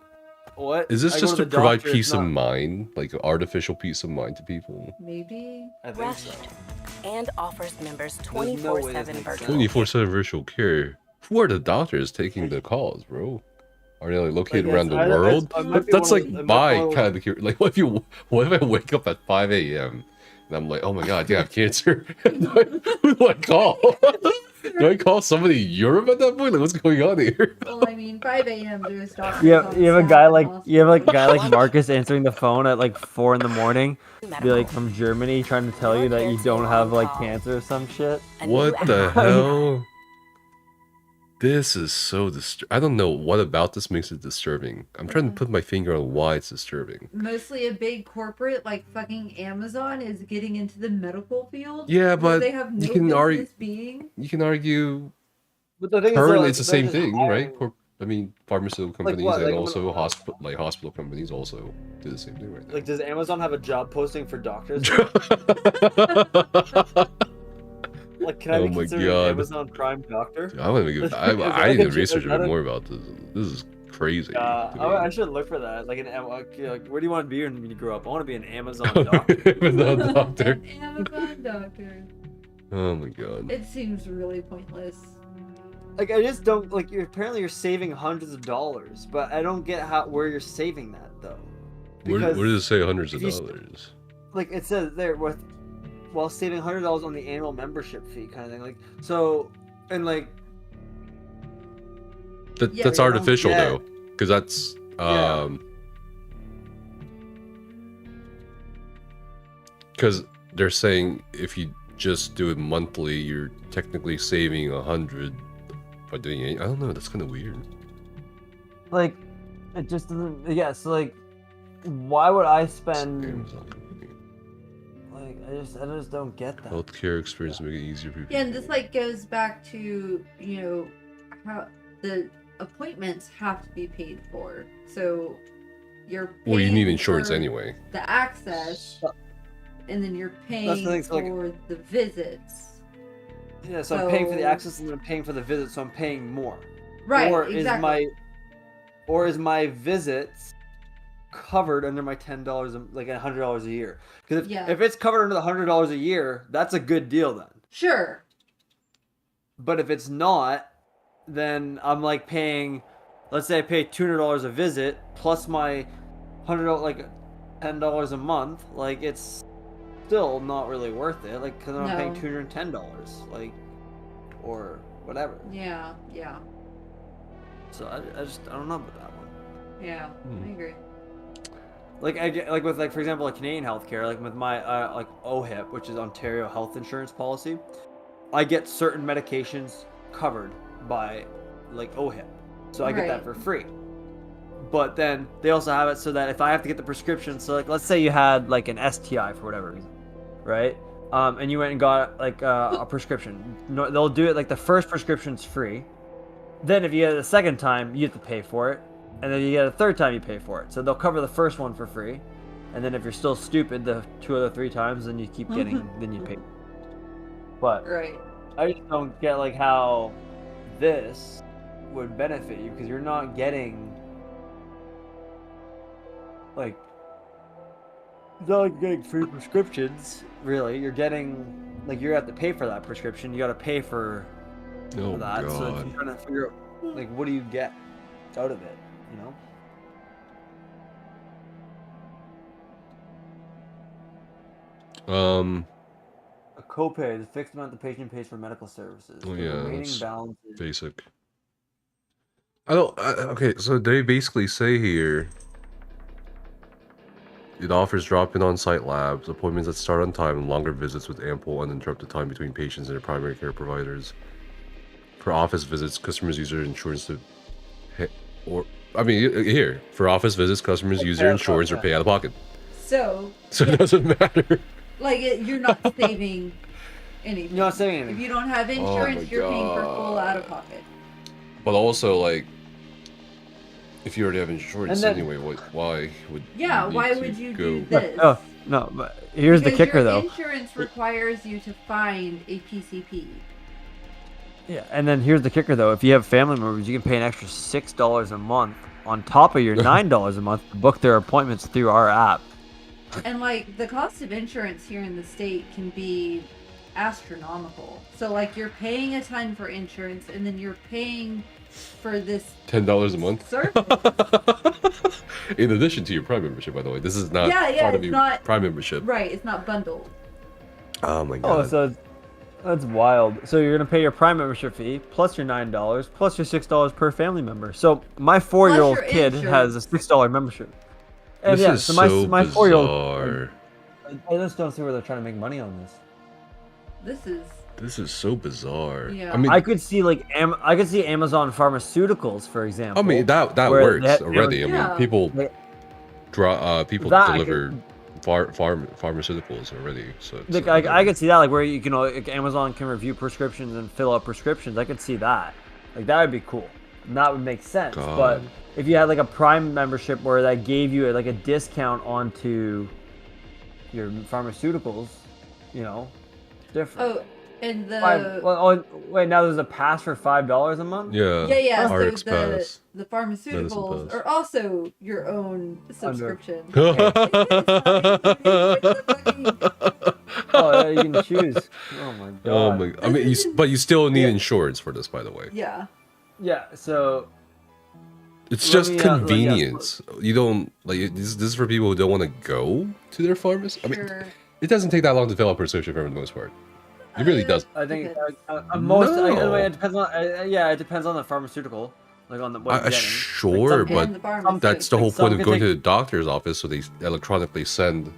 S8: What?
S1: Is this
S8: I go
S1: just to
S8: the
S1: provide
S8: doctor,
S1: peace
S8: it's
S1: of
S8: not-
S1: mind, like artificial peace of mind to people?
S7: Maybe.
S8: I think
S15: Rushed
S8: so.
S15: and offers members
S8: There's no way this
S15: 24/7
S8: makes
S15: virtual.
S1: 24/7 virtual care. Who are the doctors taking the calls, bro? Are they like located
S8: Like,
S1: around the
S8: I-
S1: world?
S8: I might be
S1: That's
S8: one
S1: like
S8: of the- it might be
S1: my
S8: one of
S1: kind of cure. Like, what if I wake up at 5 a.m. and I'm like, oh my god, I have cancer? Who do I call? Do I call somebody in Europe at that point? Like, what's going on here?
S7: Well, I mean, 5 a.m. there's doctors.
S8: You have a
S7: on
S8: guy
S7: staff
S8: like
S7: in
S8: you have like a guy like
S7: hospitals.
S8: Marcus answering the phone at like 4 in the morning, be like from Germany trying to tell you that you don't have like cancer or some shit.
S1: What the hell? This is so I don't know what about this makes it disturbing. I'm trying to put my finger on why it's disturbing.
S7: Mostly a big corporate like fucking Amazon is getting into the medical field.
S1: Yeah,
S7: where
S1: but
S7: they have no
S1: you can argue.
S7: business being.
S1: You can argue.
S8: But the thing is,
S1: currently,
S8: like,
S1: it's the
S8: they're
S1: same
S8: just
S1: thing, right?
S8: hiring-
S1: I mean, pharmaceutical companies
S8: what?
S1: and
S8: Like,
S1: also hospital companies also do the same thing right now.
S8: Like, does Amazon have a job posting for doctors? Like, can I
S1: Oh
S8: be
S1: my
S8: considered
S1: God.
S8: an Amazon Prime doctor?
S1: I want to give.
S8: Is
S1: I
S8: that
S1: need to
S8: a-
S1: research a
S8: is that
S1: bit more about this. This is crazy. to me.
S8: I should look for that. Like, like, where do you want to be when you grow up? I want to be an Amazon doctor.
S1: Amazon doctor.
S7: An Amazon doctor.
S1: Oh my god.
S7: It seems really pointless.
S8: Like, I just don't like. Apparently, you're saving hundreds of dollars, but I don't get where you're saving that though.
S1: Where
S8: Because
S1: does it say hundreds of
S8: if you
S1: dollars?
S8: like it says there while saving $100 on the annual membership fee kind of thing, like so, and like
S1: That's
S8: you know,
S1: artificial
S8: yeah.
S1: though, because that's because they're saying if you just do it monthly, you're technically saving 100 by doing it. I don't know. That's kind of weird.
S8: like it just doesn't. Yeah, so like, why would I spend?
S1: Amazon company.
S8: Like, I just don't get that.
S1: Healthcare experience to make it easier for people.
S7: Yeah, and this like goes back to, you know, how the appointments have to be paid for. So you're paying
S1: Well, you need insurance
S7: for
S1: anyway.
S7: the access, and then you're
S8: That's
S7: paying
S8: the thing, so, like-
S7: for the visits.
S8: Yeah, so I'm paying for the
S7: So-
S8: access and I'm paying for the visit, so I'm paying more.
S7: Right,
S8: Or
S7: exactly.
S8: is my visits covered under my $10 like $100 a year? Because
S7: Yeah.
S8: if it's covered under the $100 a year, that's a good deal then.
S7: Sure.
S8: But if it's not, then I'm like paying. Let's say I pay $200 a visit plus my $100 like $10 a month. Like it's still not really worth it. Like because I'm paying
S7: No.
S8: $210 like or whatever.
S7: Yeah, yeah,
S8: So I don't know about that one.
S7: yeah. I agree.
S8: Like I get like with like for example like Canadian healthcare, like with my like OHIP, which is Ontario Health Insurance Policy, I get certain medications covered by like OHIP, so I get that
S7: Right.
S8: for free. But then they also have it so that if I have to get the prescription, so like let's say you had like an STI for whatever reason, right? And you went and got like a prescription. No, they'll do it like the first prescription's free. Then if you get it a second time, you have to pay for it. And then you get a third time, you pay for it. So they'll cover the first one for free. And then if you're still stupid, the 2 other 3 times, then you keep getting, then you pay. But
S7: Right.
S8: I just don't get like how this would benefit you because you're not getting like it's not like you're getting free prescriptions. Really, you're getting like you have to pay for that prescription. You got to pay for
S1: Oh
S8: that. So
S1: god.
S8: I'm trying to figure out like what do you get out of it, you know? A copay is a fixed amount the patient pays for medical services.
S1: Oh
S8: The
S1: yeah,
S8: remaining
S1: that's
S8: balance is
S1: basic. Okay, so they basically say here it offers drop-in on-site labs, appointments that start on time, and longer visits with ample uninterrupted time between patients and their primary care providers. For office visits, customers use their insurance to pay, here, for office visits, customers use their insurance or pay out of pocket.
S7: So
S1: It doesn't matter.
S7: like you're not saving anything.
S8: You're not saving anything.
S7: If you don't have insurance, you're paying for full out of pocket.
S1: But also, like, if you already have insurance
S8: And then-
S1: anyway, why would
S7: Yeah,
S1: need
S7: why
S1: to
S7: would you
S1: go?
S7: do this?
S8: Oh no, but here's the
S7: Because
S8: kicker
S7: your
S8: though.
S7: Insurance requires you to find a PCP.
S8: Yeah, and then here's the kicker though. If you have family members, you can pay an extra $6 a month on top of your $9 a month to book their appointments through our app.
S7: And like the cost of insurance here in the state can be astronomical. So like you're paying a ton for insurance, and then you're paying for this
S1: $10 a month.
S7: Service.
S1: In addition to your Prime membership, by the way, this is not part of your Prime membership.
S7: Right, it's not bundled.
S1: Oh my god.
S8: Oh, so that's wild. So you're gonna pay your Prime membership fee plus your $9 plus your $6 per family member. So my 4-year-old kid has a $6 membership. And
S1: this is
S8: so
S1: so
S8: my 4-year-old.
S1: bizarre.
S8: I just don't see where they're trying to make money on this.
S1: This is so bizarre.
S7: Yeah.
S1: I mean,
S8: I could see like I could see Amazon Pharmaceuticals, for example.
S1: I mean that works already. I mean, people deliver pharmaceuticals already. So
S8: like, I could see that, like where you can like, Amazon can review prescriptions and fill out prescriptions. I could see that. Like that would be cool. And that would make sense.
S1: God.
S8: But if you had like a Prime membership where that gave you like a discount onto your pharmaceuticals, different.
S7: Oh, and the
S8: wait, now there's a pass for $5 a month?
S1: Yeah.
S7: Yeah. So
S1: RX pass.
S7: the pharmaceuticals
S1: pass.
S7: are also your own subscription.
S8: Oh, yeah, you can choose. Oh my god.
S1: Oh my! I mean, but you still need insurance for this, by the way.
S7: Yeah.
S8: Yeah. So.
S1: It's just convenience. You don't like this is for people who don't want to go to their pharmacy. I mean, it doesn't take that long to fill out prescription for the most part. It really does.
S8: I think it depends on it depends on the pharmaceutical, like on the what you're getting.
S1: Sure, but that's the whole point of going to the doctor's office, so they electronically send.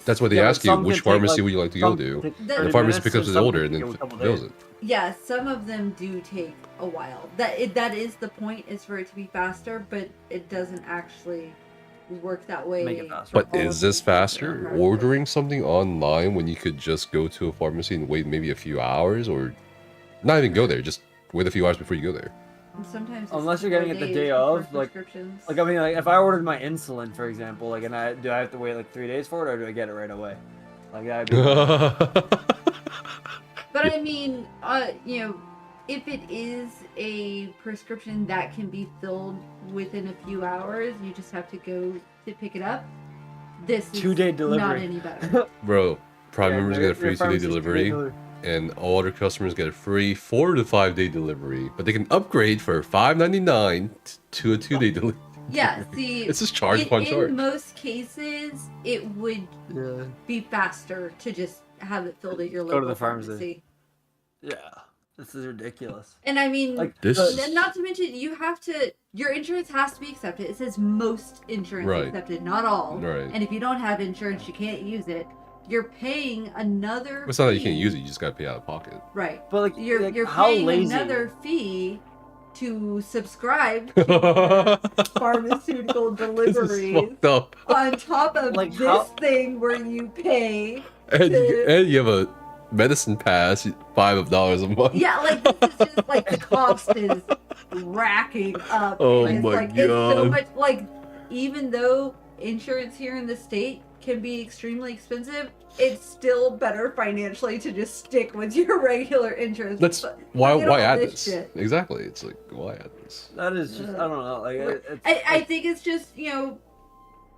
S1: That's why they ask you which pharmacy would you like to go to. The pharmacy picks up the order and then fills it.
S7: Yeah, some of them do take a while. That is the point, is for it to be faster, but it doesn't actually work that way.
S8: Make it faster.
S1: But is this faster? Ordering something online when you could just go to a pharmacy and wait maybe a few hours, or not even go there, just wait a few hours before you go there.
S7: And sometimes
S8: unless you're getting it the day of, like I mean, like if I ordered my insulin, for example, like, and do I have to wait like 3 days for it, or do I get it right away? Like that'd be.
S7: But I mean, if it is a prescription that can be filled within a few hours, you just have to go to pick it up. This is
S8: 2-day delivery.
S7: Not any better.
S1: Bro, Prime members get a free 2-day delivery, and all other customers get a free 4 to 5 day delivery. But they can upgrade for $5.99 to a 2-day delivery.
S7: Yeah, see,
S1: it's just charge upon charge.
S7: In most cases, it would be faster to just have it filled at your local
S8: Go to the
S7: pharmacy.
S8: Yeah, this is ridiculous.
S7: And I mean,
S8: like
S1: this,
S7: not to mention, your insurance has to be accepted. It says most insurance accepted, not all.
S1: Right.
S7: And if you don't have insurance, you can't use it. You're paying another.
S1: It's not that you can't use it; you just gotta pay out of pocket.
S7: Right.
S8: But like,
S7: you're
S8: how
S7: paying
S8: lazy?
S7: Another fee to subscribe to pharmaceutical deliveries on top of
S8: like
S7: this thing where you pay.
S1: And you have a medicine pass, $5 a month.
S7: Yeah, like this is just like the cost is racking up.
S1: Oh
S7: it's
S1: my
S7: like, It's so
S1: God.
S7: much, like, even though insurance here in the state can be extremely expensive, it's still better financially to just stick with your regular insurance.
S1: That's why add this?
S7: Shit.
S1: Exactly. It's like, why add this?
S8: That is just, I don't know. Like,
S7: I think it's just,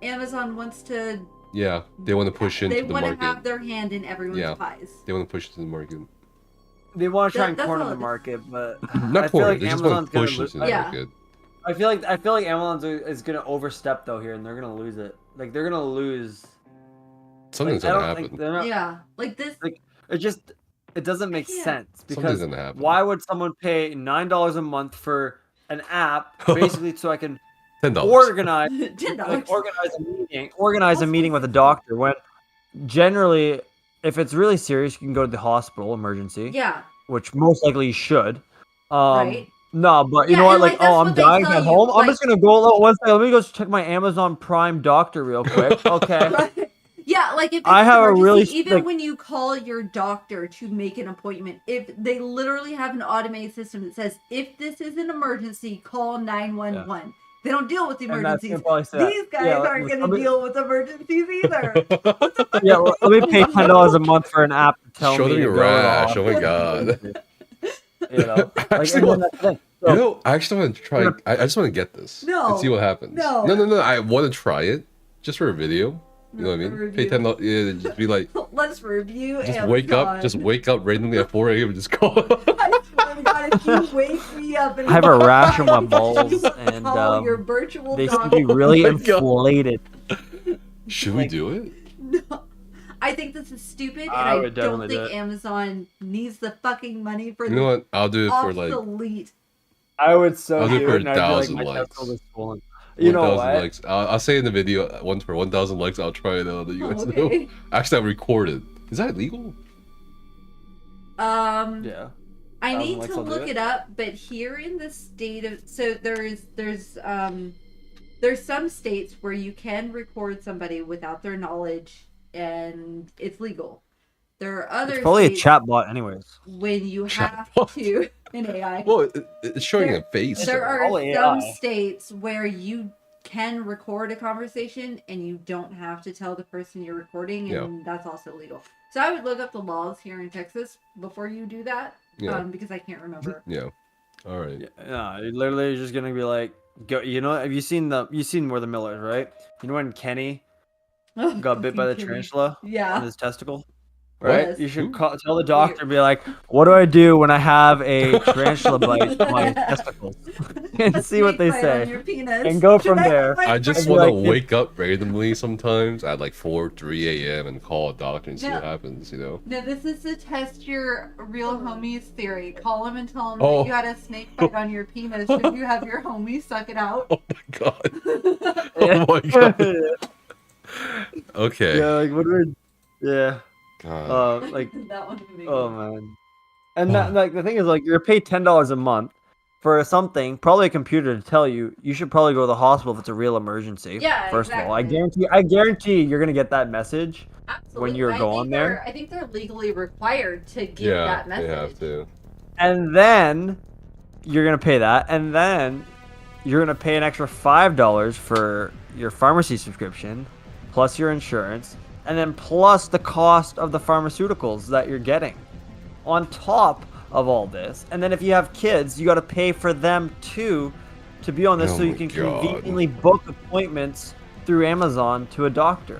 S7: Amazon wants to.
S1: Yeah, they want to push into the market.
S7: They want to have their hand in everyone's pies.
S1: They want to push into the market.
S8: They want to try and corner the market, but
S1: Not
S8: I feel
S1: corner.
S8: like
S1: They just
S8: Amazon's
S1: want to push into the market.
S8: I feel like Amazon is gonna overstep though here, and they're gonna lose it. Like they're gonna lose.
S1: Something's gonna happen.
S7: Yeah, like this.
S8: Like it doesn't make sense because
S1: Something's gonna happen.
S8: why would someone pay $9 a month for an app basically so I can
S1: $10.
S8: organize
S7: $10.
S8: organize a meeting with a doctor when generally if it's really serious you can go to the hospital emergency.
S7: Yeah.
S8: Which most likely you should.
S7: Right.
S8: No, but you know what? Like, I'm dying at home. I'm just gonna go a little one second. Let me go check my Amazon Prime doctor real quick. Okay.
S7: Yeah, like if it's
S8: I have a
S7: emergency,
S8: really
S7: even when you call your doctor to make an appointment, if they literally have an automated system that says if this is an emergency, call 911. They don't deal with emergencies. These guys aren't going to deal with emergencies either.
S8: Yeah, well, let me pay $10 a month for an app to tell me.
S1: Show them your rash. Oh my god.
S8: You know, like, and then that's the thing.
S1: You know, I actually want to try. I just want to get this and see what happens.
S7: No.
S1: I want to try it just for a video. You know what I mean? Pay $10. Yeah, just be like,
S7: let's review.
S1: Just
S7: Amazon.
S1: wake up randomly at 4 a.m. and just call.
S7: I swear to God, if you wake me up and
S8: I have a rash on my balls, and
S7: call your virtual
S8: they seem
S7: dog.
S8: to be really inflated.
S1: Should we do it?
S7: No. I think this is stupid, and
S8: I
S7: I
S8: would
S7: don't
S8: definitely do
S7: think
S8: it.
S7: Amazon needs the fucking money for
S1: You know what? I'll do it for like.
S7: obsolete.
S8: I would so
S1: I'll do it for
S8: and I'd be like,
S1: 1,000
S8: my
S1: likes.
S8: testicles are swollen. You know
S1: 1,000
S8: what?
S1: likes. I'll say in the video once for 1,000 likes. I'll try it out. You guys
S7: Okay.
S1: know. Actually, I recorded. Is that illegal?
S8: Yeah.
S7: I need
S8: likes,
S7: to
S8: I'll do
S7: look
S8: it.
S7: it up, but here in the state of there's some states where you can record somebody without their knowledge and it's legal. There are other
S8: It's probably a
S7: states
S8: chatbot, anyways.
S7: when you have
S1: Chatbot?
S7: to an AI.
S1: Well, it's showing a face.
S7: There are
S8: Probably
S7: some
S8: AI.
S7: states where you can record a conversation and you don't have to tell the person you're recording, and that's also legal. So I would look up the laws here in Texas before you do that, because I can't remember.
S1: Yeah. All right.
S8: Yeah, you're literally just gonna be like, go. You know, have you seen More Than Millers, right? You know when Kenny got bit by the tarantula
S7: Yeah.
S8: on his testicle? Right?
S7: Yes.
S8: You should tell the doctor, be like, what do I do when I have a tarantula bite my testicles? And see what they
S7: Snake bite
S8: say.
S7: on your penis.
S8: And go from
S7: Should I
S8: there.
S7: bite
S1: I just
S8: my-
S1: want to
S8: like,
S1: wake up randomly sometimes at like 3 a.m. and call a doctor and see what happens. You know.
S7: No, this is to test your real homies theory. Call them and tell them
S1: Oh.
S7: that you had a snake bite on your penis. Should you have your homies suck it out?
S1: Oh my god. Oh my god. Okay.
S8: Yeah, like what do we? Yeah.
S1: God.
S8: Like,
S7: That one would be
S8: oh
S7: good.
S8: man. And that, like, the thing is, like, you're paid $10 a month for something, probably a computer to tell you. You should probably go to the hospital if it's a real emergency.
S7: Yeah,
S8: First of all, I
S7: exactly.
S8: guarantee you're gonna get that message
S7: Absolutely.
S8: when you're
S7: I
S8: going
S7: think
S8: there.
S7: I think they're legally required to give that message.
S1: they have to.
S8: And then you're gonna pay that, and then you're gonna pay an extra $5 for your pharmacy subscription, plus your insurance, and then plus the cost of the pharmaceuticals that you're getting on top of all this. And then if you have kids, you got to pay for them too to be on this,
S1: Oh
S8: so you
S1: my
S8: can
S1: God.
S8: conveniently book appointments through Amazon to a doctor.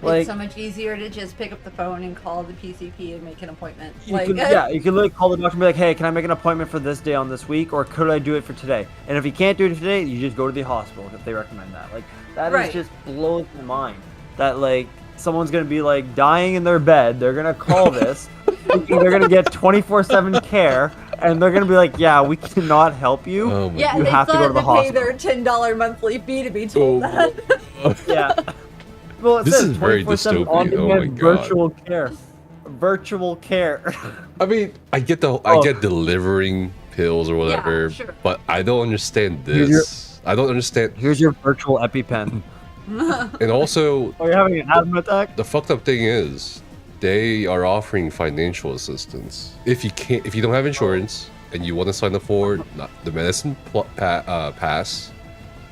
S8: Like,
S7: It's so much easier to just pick up the phone and call the PCP and make an appointment.
S8: you can literally call the doctor and be like, hey, can I make an appointment for this day on this week, or could I do it for today? And if you can't do it today, you just go to the hospital if they recommend that. Like, that
S7: Right.
S8: is just blows my mind. That, like, someone's gonna be like dying in their bed, they're gonna call this, thinking they're gonna get 24/7 care, and they're gonna be like, yeah, we cannot help you.
S1: Oh my
S7: Yeah,
S8: You
S7: they
S8: have to
S7: still
S8: go to the
S7: have to pay
S8: hospital.
S7: their $10 monthly fee to be told that.
S8: Yeah. Well, it
S1: This
S8: says
S1: is very
S8: 24/7
S1: dystopian. Oh my
S8: on-demand
S1: God.
S8: virtual care. Virtual care.
S1: I mean, I get delivering pills or whatever,
S7: sure.
S1: but I don't understand
S8: Here's
S1: this. I don't understand.
S8: Here's your virtual EpiPen.
S1: And also,
S8: Oh, you're having an asthma attack?
S1: the fucked up thing is, they are offering financial assistance. If you don't have insurance and you want to sign up for the medicine pass,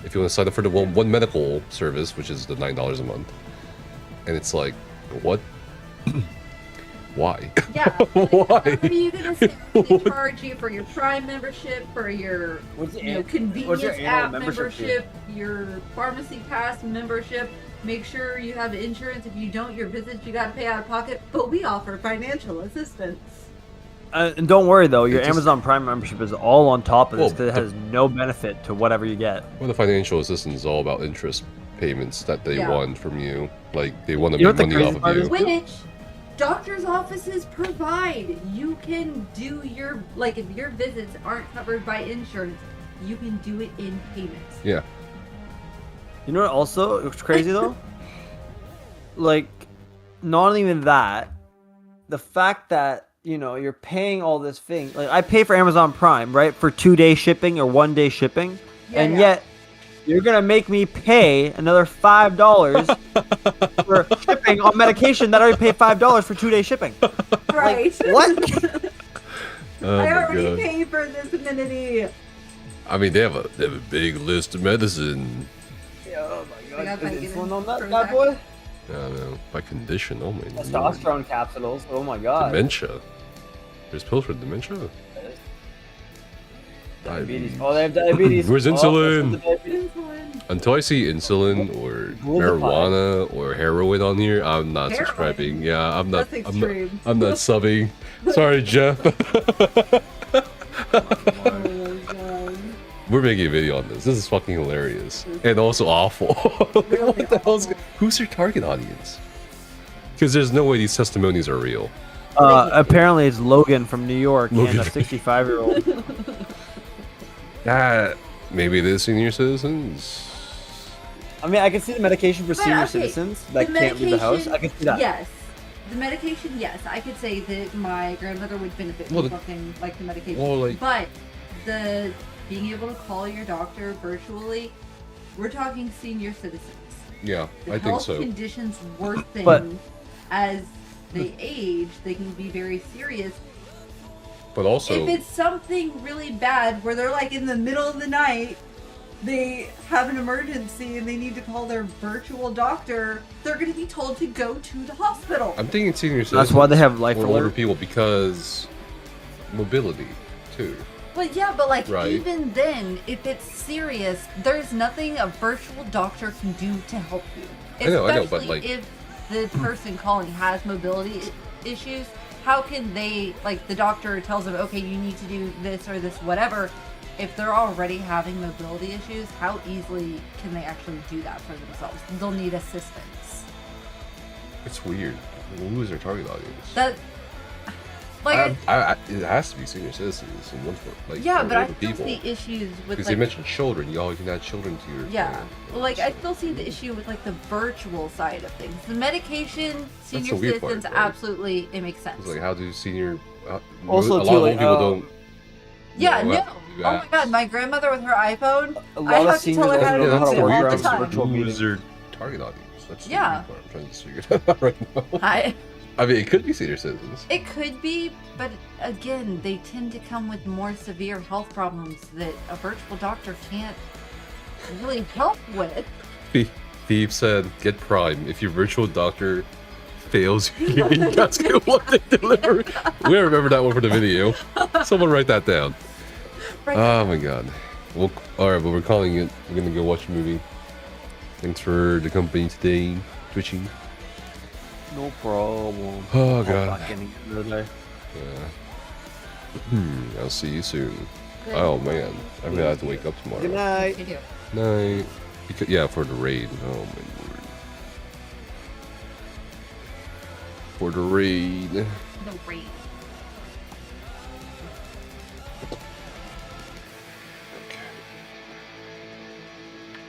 S1: if you want to sign up for the one medical service, which is the $9 a month, and it's like, what? Why?
S7: Yeah.
S1: Why?
S7: What are you gonna say? They charge you for your Prime membership, for your
S8: What's
S7: convenience
S8: your annual
S7: app
S8: membership fee?
S7: membership, your pharmacy pass membership. Make sure you have insurance. If you don't, your visits you gotta pay out of pocket. But we offer financial assistance.
S8: And don't worry though, your
S1: It just-
S8: Amazon Prime membership is all on top of this
S1: Well,
S8: because it has no benefit to whatever you get.
S1: Well, the financial assistance is all about interest payments that they
S7: Yeah.
S1: want from you. Like, they want to
S8: You know
S1: make
S8: what the
S1: money
S8: crazy
S1: off
S8: part
S1: of
S8: is?
S1: you.
S7: Which doctor's offices provide. You can do your if your visits aren't covered by insurance, you can do it in payments.
S1: Yeah.
S8: You know what also it's crazy though? Like, not even that. The fact that, you're paying all this thing. Like, I pay for Amazon Prime, right? For 2-day shipping or 1-day shipping.
S7: Yeah,
S8: Yet you're gonna make me pay another $5 for shipping on medication that I already paid $5 for 2-day shipping.
S7: Right.
S8: What?
S1: Oh
S7: I
S1: my
S7: already
S1: God.
S7: paid for this amenity.
S1: I mean, they have a big list of medicine.
S8: Oh my
S7: I got
S8: god.
S7: my
S8: Is one on that
S7: Prozac.
S8: bad boy?
S1: I don't know. By condition, oh my lord.
S8: Testosterone capsules. Oh my god.
S1: Dementia. There's pills for dementia?
S8: Diabetes. Oh, they have diabetes.
S1: Where's insulin?
S7: Insulin.
S1: Until I see insulin or marijuana or heroin on here, I'm not subscribing. Yeah, I'm not subbing. Sorry, Jeff. We're making a video on this. This is fucking hilarious and also awful. What the hell's, who's your target audience? Because there's no way these testimonies are real.
S8: Apparently it's Logan from New York and a 65-year-old.
S1: Maybe the senior citizens.
S8: I mean, I can see the medication for senior citizens that can't leave the house. I can see that.
S7: Yes. The medication, yes. I could say that my grandmother would benefit from something like the medication. But the being able to call your doctor virtually, we're talking senior citizens.
S1: Yeah, I think so.
S7: Health conditions worsen as they age. They can be very serious.
S1: But also,
S7: if it's something really bad where they're like in the middle of the night, they have an emergency and they need to call their virtual doctor, they're going to be told to go to the hospital.
S1: I'm thinking senior citizens.
S8: That's why they have life alert.
S1: Older people, because mobility too.
S7: But yeah, but like even then, if it's serious, there's nothing a virtual doctor can do to help you. Especially
S1: I know, but like
S7: if the person calling has mobility issues, how can they, like the doctor tells them, okay, you need to do this or this, whatever. If they're already having mobility issues, how easily can they actually do that for themselves? They'll need assistance.
S1: It's weird. Who is their target audience?
S7: That, like,
S1: it has to be senior citizens in one form. Like,
S7: yeah, but I
S1: still
S7: see issues with
S1: because
S7: like,
S1: they mentioned children. Y'all can add children to your.
S7: Yeah, like I still see the issue with like the virtual side of things. The medication, senior citizens, absolutely, it makes sense.
S1: It's like, how do senior?
S8: Also,
S1: a lot of old people don't.
S7: Yeah, no. Oh my god, my grandmother with her iPhone, I have to tell her how to use it all the time.
S1: Who's their target audience? That's the
S7: yeah.
S1: part I'm trying to figure it out right now. I mean, it could be senior citizens.
S7: It could be, but again, they tend to come with more severe health problems that a virtual doctor can't really help with.
S1: Steve said, "Get Prime. If your virtual doctor fails, you guys get what they deliver." We don't remember that one for the video. Someone write that down. Oh my god. Well, all right, but we're calling it. We're gonna go watch a movie. Thanks for the company today, Twitchy.
S8: No problem.
S1: Oh god.
S8: Yeah.
S1: I'll see you soon. Oh man, I'm gonna have to wake up tomorrow.
S8: Good night.
S1: Night. Because, yeah, for the raid. Oh my lord. For the raid.
S7: The raid.